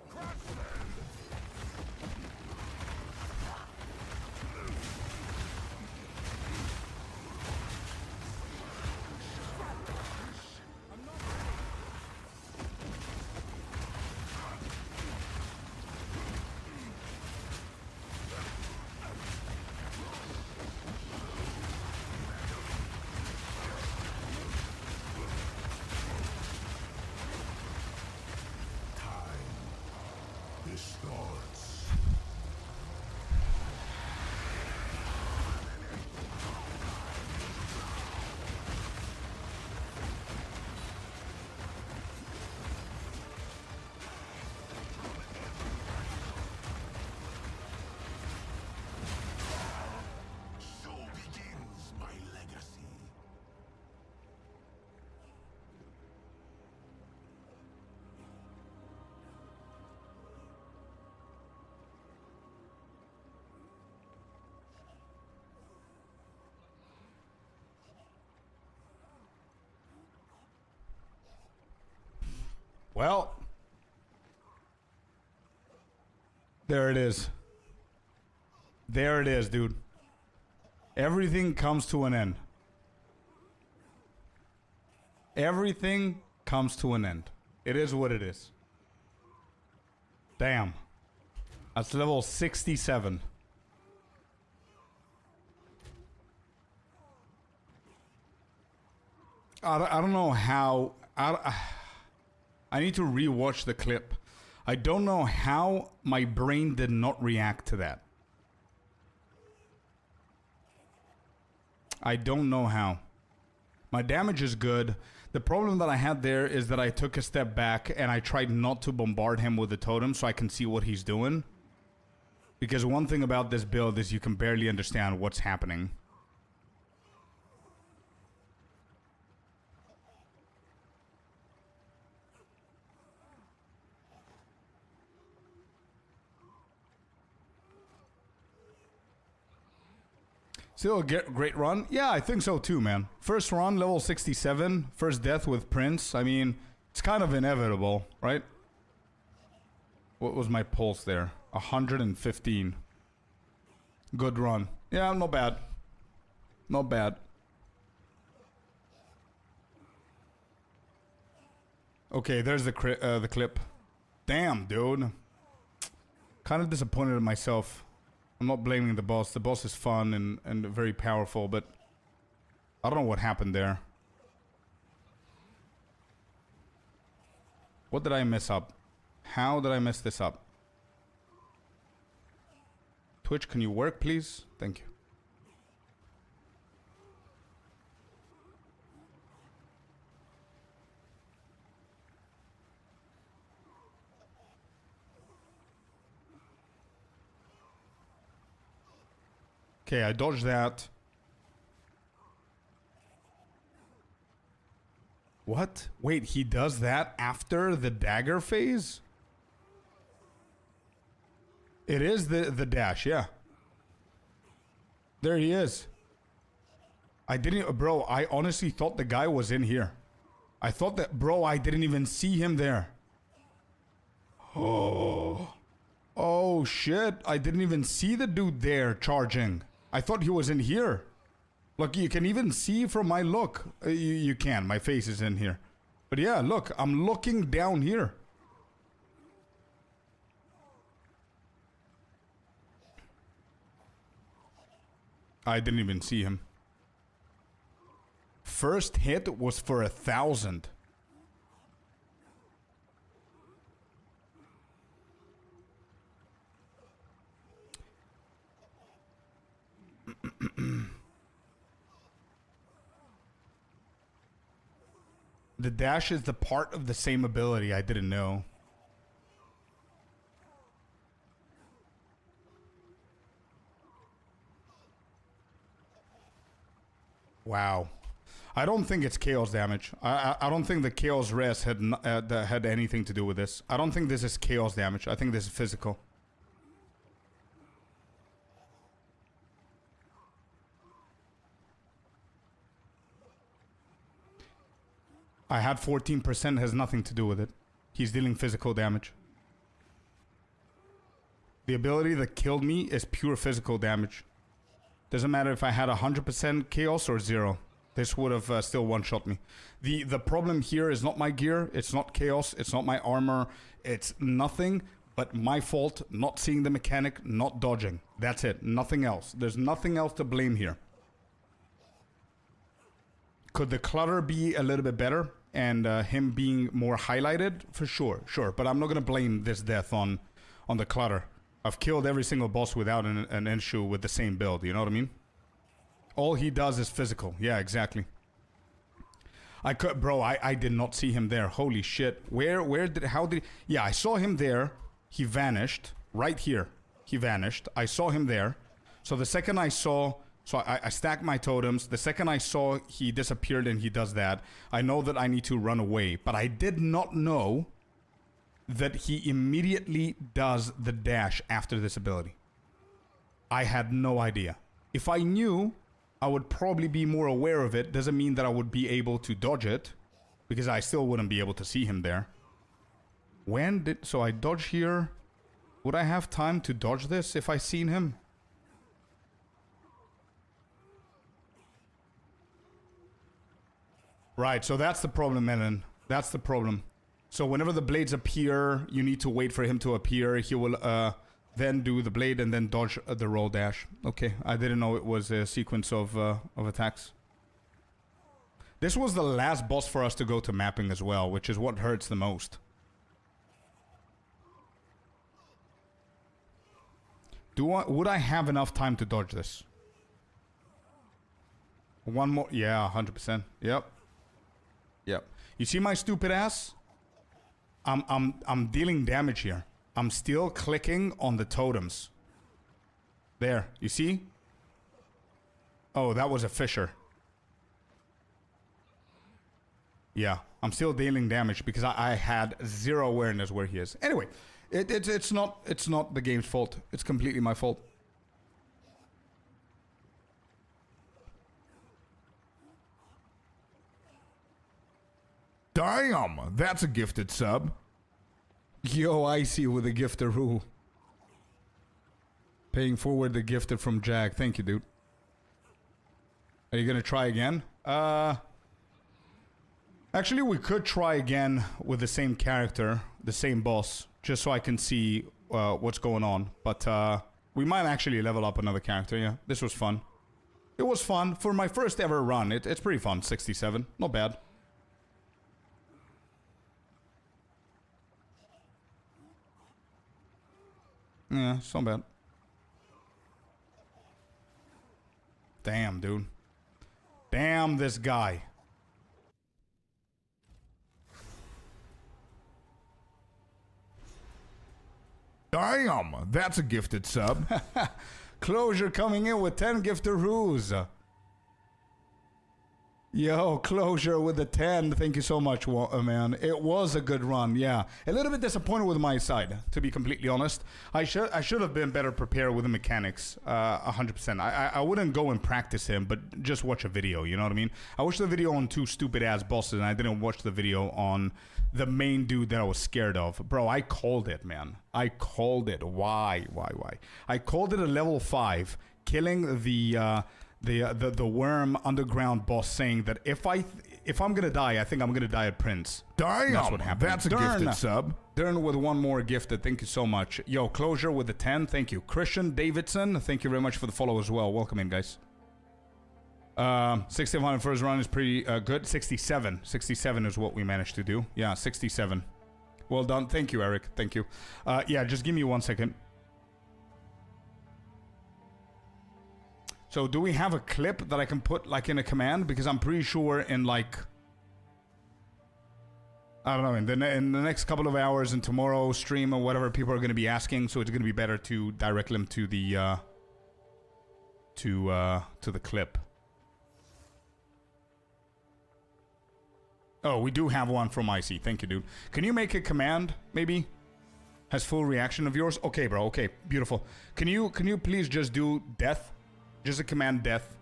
Well, there it is. There it is, dude. Everything comes to an end. Everything comes to an end. It is what it is. Damn. That's level 67. I don't know how... I need to rewatch the clip. I don't know how my brain did not react to that. I don't know how. My damage is good. The problem that I had there is that I took a step back and I tried not to bombard him with the totem so I can see what he's doing. Because one thing about this build is you can barely understand what's happening. Still a great run? Yeah, I think so too, man. First run, level 67. First death with Prince. I mean, it's kind of inevitable, right? What was my pulse there? 115. Good run. Yeah, not bad. Not bad. Okay, there's the clip. Damn, dude. Kind of disappointed in myself. I'm not blaming the boss. The boss is fun and very powerful, but I don't know what happened there. What did I mess up? How did I mess this up? Twitch, can you work, please? Thank you. Okay, I dodged that. What? Wait, he does that after the dagger phase? It is the dash, yeah. There he is. I didn't... Bro, I honestly thought the guy was in here. I thought that... Bro, I didn't even see him there. Oh. Oh, shit. I didn't even see the dude there charging. I thought he was in here. Look, you can even see from my look. You can. My face is in here. But yeah, look. I'm looking down here. I didn't even see him. First hit was for 1,000. The dash is the part of the same ability. I didn't know. Wow. I don't think it's chaos damage. I don't think the chaos res had anything to do with this. I don't think this is chaos damage. I think this is physical. I had 14%, has nothing to do with it. He's dealing physical damage. The ability that killed me is pure physical damage. Doesn't matter if I had 100% chaos or 0. This would have still one-shot me. The problem here is not my gear. It's not chaos. It's not my armor. It's nothing but my fault not seeing the mechanic, not dodging. That's it. Nothing else. There's nothing else to blame here. Could the clutter be a little bit better and him being more highlighted? For sure, sure. But I'm not going to blame this death on the clutter. I've killed every single boss without an issue with the same build. You know what I mean? All he does is physical. Yeah, exactly. Bro, I did not see him there. Holy shit. How did... Yeah, I saw him there. He vanished. Right here. He vanished. I saw him there. So the second I saw... So I stacked my totems. The second I saw he disappeared and he does that, I know that I need to run away. But I did not know that he immediately does the dash after this ability. I had no idea. If I knew, I would probably be more aware of it. Doesn't mean that I would be able to dodge it, because I still wouldn't be able to see him there. When did... So I dodge here. Would I have time to dodge this if I seen him? Right, so that's the problem, Melon. That's the problem. So whenever the blades appear, you need to wait for him to appear. He will then do the blade and then dodge the roll dash. Okay, I didn't know it was a sequence of attacks. This was the last boss for us to go to mapping as well, which is what hurts the most. Would I have enough time to dodge this? One more, yeah, 100%. Yep. Yep. You see my stupid ass? I'm dealing damage here. I'm still clicking on the totems. There, you see? Oh, that was a fisher. Yeah, I'm still dealing damage because I had zero awareness where he is. Anyway, it's not the game's fault. It's completely my fault. Damn, that's a gifted sub. Yo, Icy with a gifteroo. Paying forward the gifted from Jack. Thank you, dude. Are you gonna try again? Actually, we could try again with the same character, the same boss, just so I can see what's going on. But we might actually level up another character, yeah. This was fun. It was fun. For my first ever run, it's pretty fun. 67. Not bad. Yeah, it's not bad. Damn, dude. Damn this guy. Damn, that's a gifted sub. Closure coming in with 10 gifteroos. Yo, Closure with the 10. Thank you so much, man. It was a good run, yeah. A little bit disappointed with my side, to be completely honest. I should have been better prepared with the mechanics, 100%. I wouldn't go and practice him, but just watch a video, you know what I mean? I watched the video on 2 stupid-ass bosses, and I didn't watch the video on the main dude that I was scared of. Bro, I called it, man. I called it. Why? I called it a level 5, killing the worm underground boss, saying that if I'm gonna die, I think I'm gonna die at Prince. Damn, that's what happened. That's a gifted sub. Dern with one more gifted. Thank you so much. Yo, Closure with the 10. Thank you. Christian Davidson. Thank you very much for the follow as well. Welcome in, guys. 65 first run is pretty good. 67. 67 is what we managed to do. Yeah, 67. Well done. Thank you, Eric. Thank you. Yeah, just give me 1 second. So do we have a clip that I can put like in a command? Because I'm pretty sure in like, I don't know, in the next couple of hours and tomorrow's stream or whatever, people are going to be asking. So it's going to be better to direct them to the to the clip. Oh, we do have one from IC. Thank you, dude. Can you make a command maybe? Has full reaction of yours? Okay, bro. Okay, beautiful. Can you please just do death? Just a command death.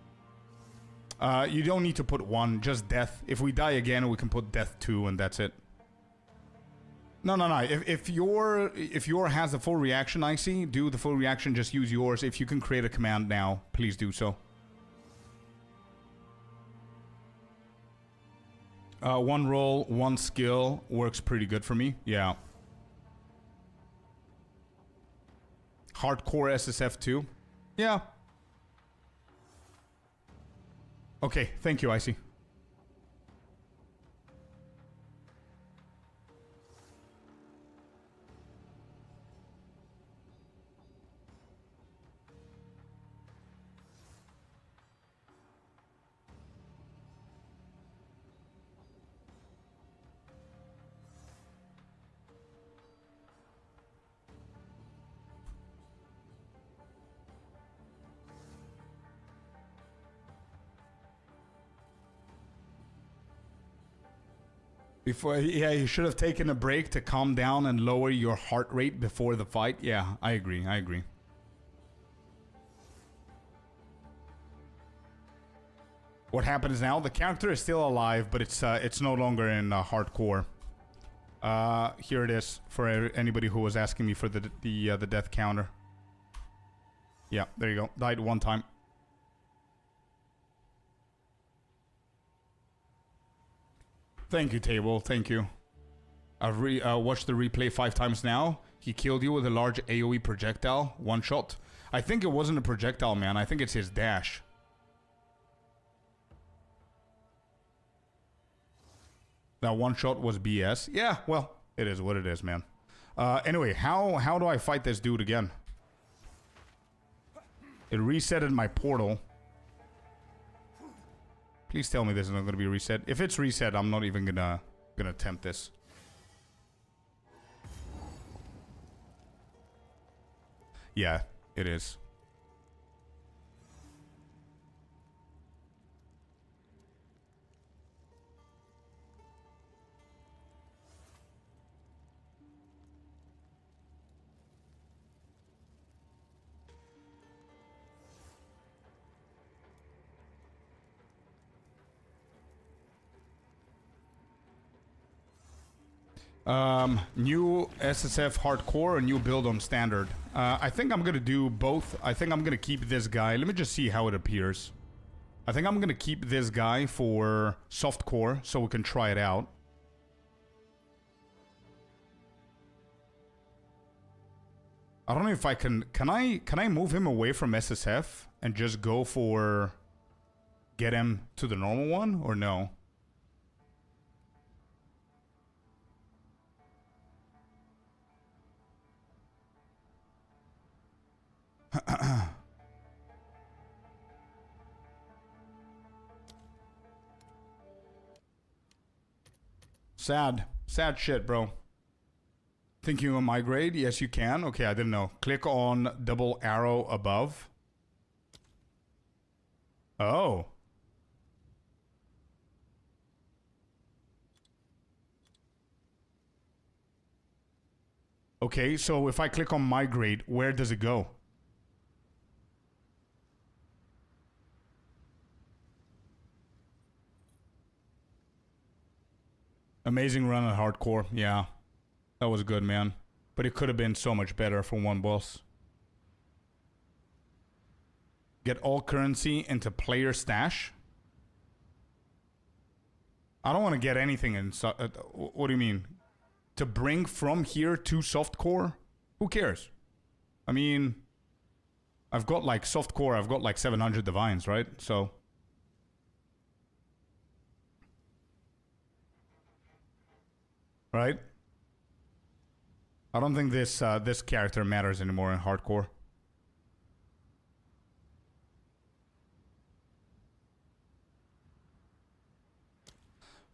You don't need to put 1, just death. If we die again, we can put death 2 and that's it. No. If your has the full reaction, I see, do the full reaction, just use yours. If you can create a command now, please do so. 1 roll, 1 skill works pretty good for me. Yeah. Hardcore SSF 2. Yeah. Okay, thank you, Icy. Before, yeah, you should have taken a break to calm down and lower your heart rate before the fight. Yeah, I agree. What happens now? The character is still alive, but it's no longer in hardcore. Here it is for anybody who was asking me for the death counter. Yeah, there you go. Died one time. Thank you, table. Thank you. I've watched the replay 5 times now. He killed you with a large AoE projectile. One shot. I think it wasn't a projectile, man. I think it's his dash. That one shot was BS. Yeah, well, it is what it is, man. Anyway, how do I fight this dude again? It resetted my portal. Please tell me this is not gonna be reset. If it's reset, I'm not even gonna attempt this. Yeah, it is. New SSF hardcore or new build on standard? I think I'm gonna do both. I think I'm gonna keep this guy. Let me just see how it appears. I think I'm gonna keep this guy for softcore so we can try it out. I don't know if I can I move him away from SSF and just go for get him to the normal one or no? Sad shit, bro. Think you can migrate? Yes, you can. Okay, I didn't know. Click on double arrow above. Oh. Okay, so if I click on migrate, where does it go? Amazing run at hardcore, yeah. That was good, man. But it could have been so much better for one boss. Get all currency into player stash? I don't want to get anything in... what do you mean? To bring from here to softcore? Who cares? I mean... I've got like softcore, I've got like 700 divines, right? So... Right? I don't think this this character matters anymore in hardcore.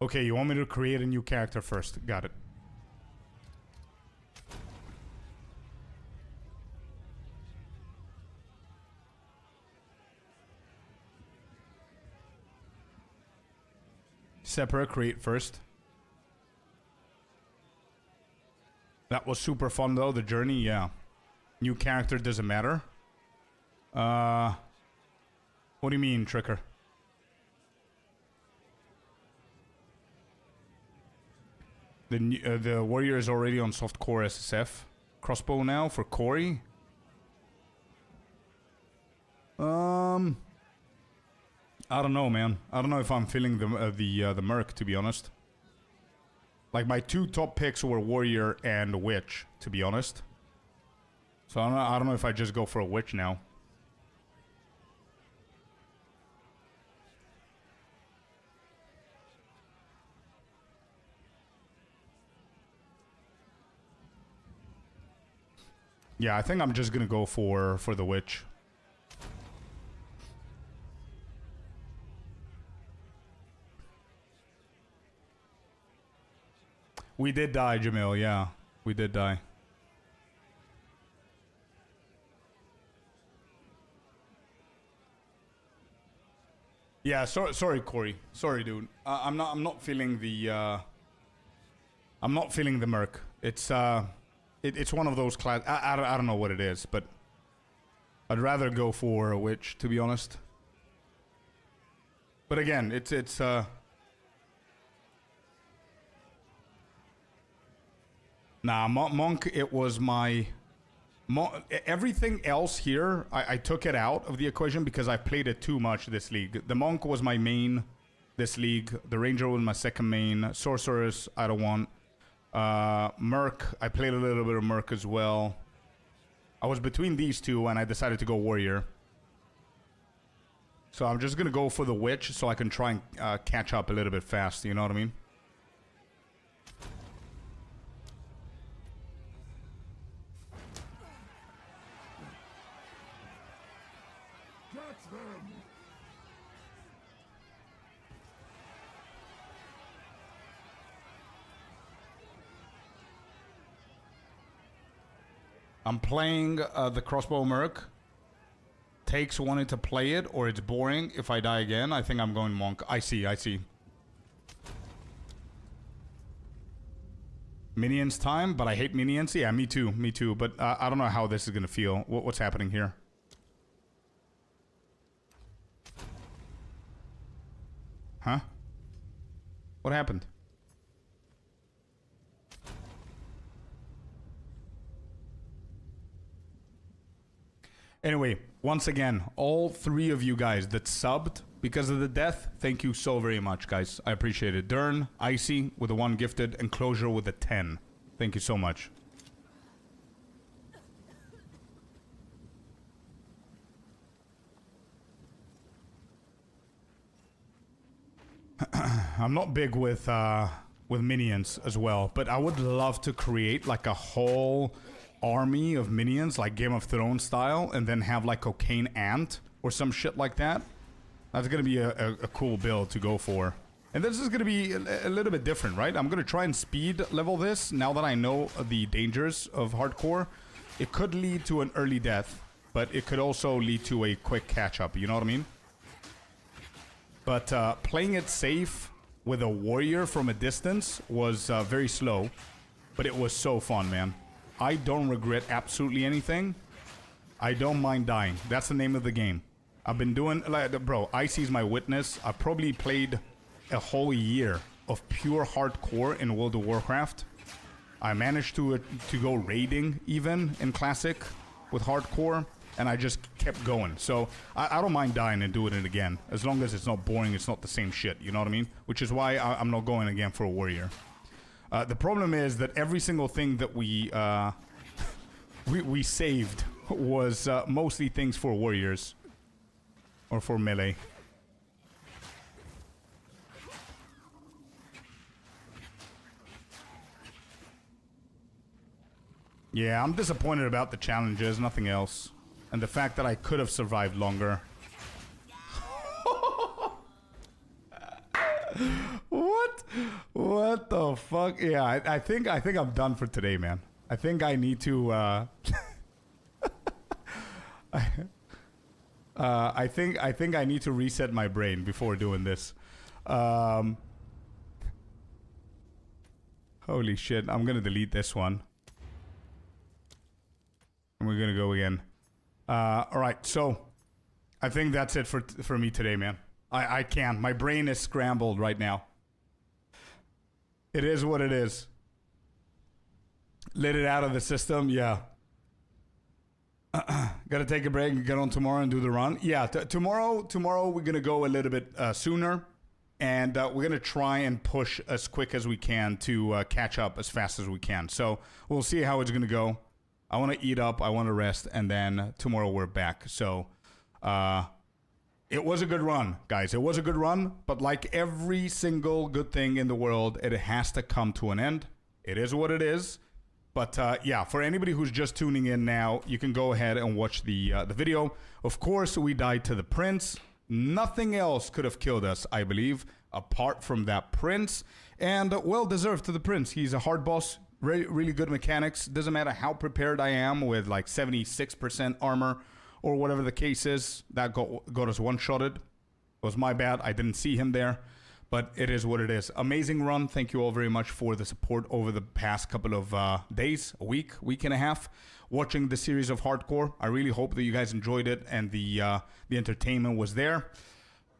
Okay, you want me to create a new character first. Got it. Separate, create first. That was super fun though, the journey, yeah. New character doesn't matter. What do you mean, Tricker? The warrior is already on softcore SSF. Crossbow now for Corey. I don't know, man. I don't know if I'm feeling the merc, to be honest. Like, my 2 top picks were Warrior and Witch, to be honest. So I don't know if I just go for a Witch now. Yeah, I think I'm just gonna go for the Witch. We did die, Jamil, yeah. We did die. Yeah, sorry, Corey. Sorry, dude. I'm not feeling the I'm not feeling the merc. It's one of those class. I don't know what it is, but I'd rather go for a witch, to be honest. But again, it's Nah, Monk, it was my... everything else here, I took it out of the equation because I played it too much this league. The Monk was my main this league. The Ranger was my second main. Sorceress, I don't want. Merc, I played a little bit of Merc as well. I was between these two and I decided to go Warrior. So I'm just going to go for the Witch so I can try and catch up a little bit fast, you know what I mean? I'm playing the Crossbow Merc. Takes wanting to play it, or it's boring if I die again. I think I'm going Monk. I see. Minions time, but I hate minions. Yeah, me too. But I don't know how this is going to feel. What's happening here? Huh? What happened? Anyway, once again, all three of you guys that subbed because of the death, thank you so very much, guys. I appreciate it. Dern, Icy with a 1 gifted, and Closure with a 10. Thank you so much. I'm not big with minions as well, but I would love to create like a whole army of minions, like Game of Thrones style, and then have like Cocaine Ant or some shit like that. That's gonna be a cool build to go for. And this is gonna be a little bit different, right? I'm gonna try and speed level this now that I know the dangers of hardcore. It could lead to an early death, but it could also lead to a quick catch up, you know what I mean? But playing it safe with a warrior from a distance was very slow, but it was so fun, man. I don't regret absolutely anything. I don't mind dying. That's the name of the game. I've been doing, like, bro, Icy's my witness. I probably played a whole year of pure hardcore in World of Warcraft. I managed to go raiding even in Classic with hardcore, and I just kept going. So I don't mind dying and doing it again, as long as it's not boring, it's not the same shit, you know what I mean? Which is why I'm not going again for a warrior. The problem is that every single thing that we saved was mostly things for warriors or for melee. Yeah, I'm disappointed about the challenges, nothing else. And the fact that I could have survived longer. What the fuck? Yeah, I think I'm done for today, man. I think I need to I think I need to reset my brain before doing this. Holy shit, I'm gonna delete this one. And we're gonna go again. Alright, so I think that's it for me today, man. I can't. My brain is scrambled right now. It is what it is. Let it out of the system, yeah. Gotta take a break and get on tomorrow and do the run. Yeah, tomorrow we're gonna go a little bit sooner. And we're gonna try and push as quick as we can to catch up as fast as we can. So we'll see how it's gonna go. I wanna eat up, I wanna rest, and then tomorrow we're back. So, it was a good run, guys. It was a good run, but like every single good thing in the world, it has to come to an end. It is what it is. But yeah, for anybody who's just tuning in now, you can go ahead and watch the video. Of course, we died to the prince. Nothing else could have killed us, I believe, apart from that prince. And well deserved to the prince. He's a hard boss, really good mechanics. Doesn't matter how prepared I am with like 76% armor or whatever the case is. That got us one-shotted. It was my bad. I didn't see him there. But it is what it is. Amazing run. Thank you all very much for the support over the past couple of days, a week and a half, watching the series of Hardcore. I really hope that you guys enjoyed it and the entertainment was there.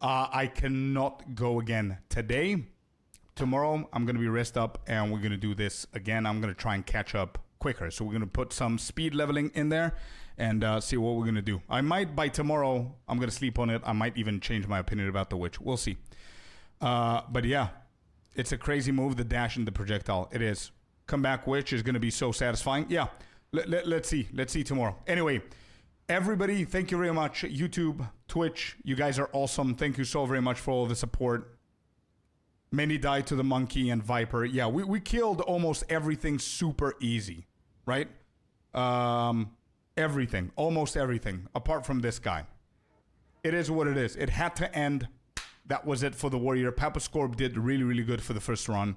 I cannot go again today. tomorrow I'm going to be rest up and we're going to do this again. I'm going to try and catch up quicker. So we're going to put some speed leveling in there and see what we're going to do. I might, by tomorrow, I'm going to sleep on it. I might even change my opinion about the witch. We'll see. But yeah, it's a crazy move, the dash and the projectile. It is. Comeback witch is going to be so satisfying. Yeah, let's see. Let's see tomorrow. Anyway, everybody, thank you very much. YouTube, Twitch, you guys are awesome. Thank you so very much for all the support. Many died to the monkey and viper. Yeah, we killed almost everything super easy, right? Everything, almost everything, apart from this guy. It is what it is. It had to end. That was it for the warrior. Papa Scorp did really, really good for the first run.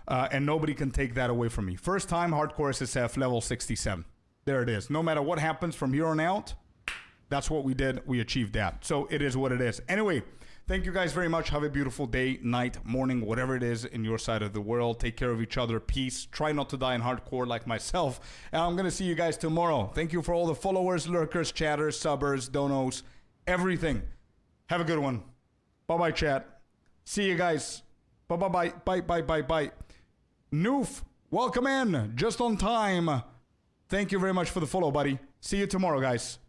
And nobody can take that away from me. First time hardcore SSF, level 67. There it is. No matter what happens from here on out, that's what we did. We achieved that. So it is what it is. Anyway, thank you guys very much. Have a beautiful day, night, morning, whatever it is in your side of the world. Take care of each other. Peace. Try not to die in hardcore like myself. And I'm going to see you guys tomorrow. Thank you for all the followers, lurkers, chatters, subbers, donos, everything. Have a good one. Bye-bye, chat. See you guys. Bye-bye. Bye-bye. Noof, welcome in. Just on time. Thank you very much for the follow, buddy. See you tomorrow, guys.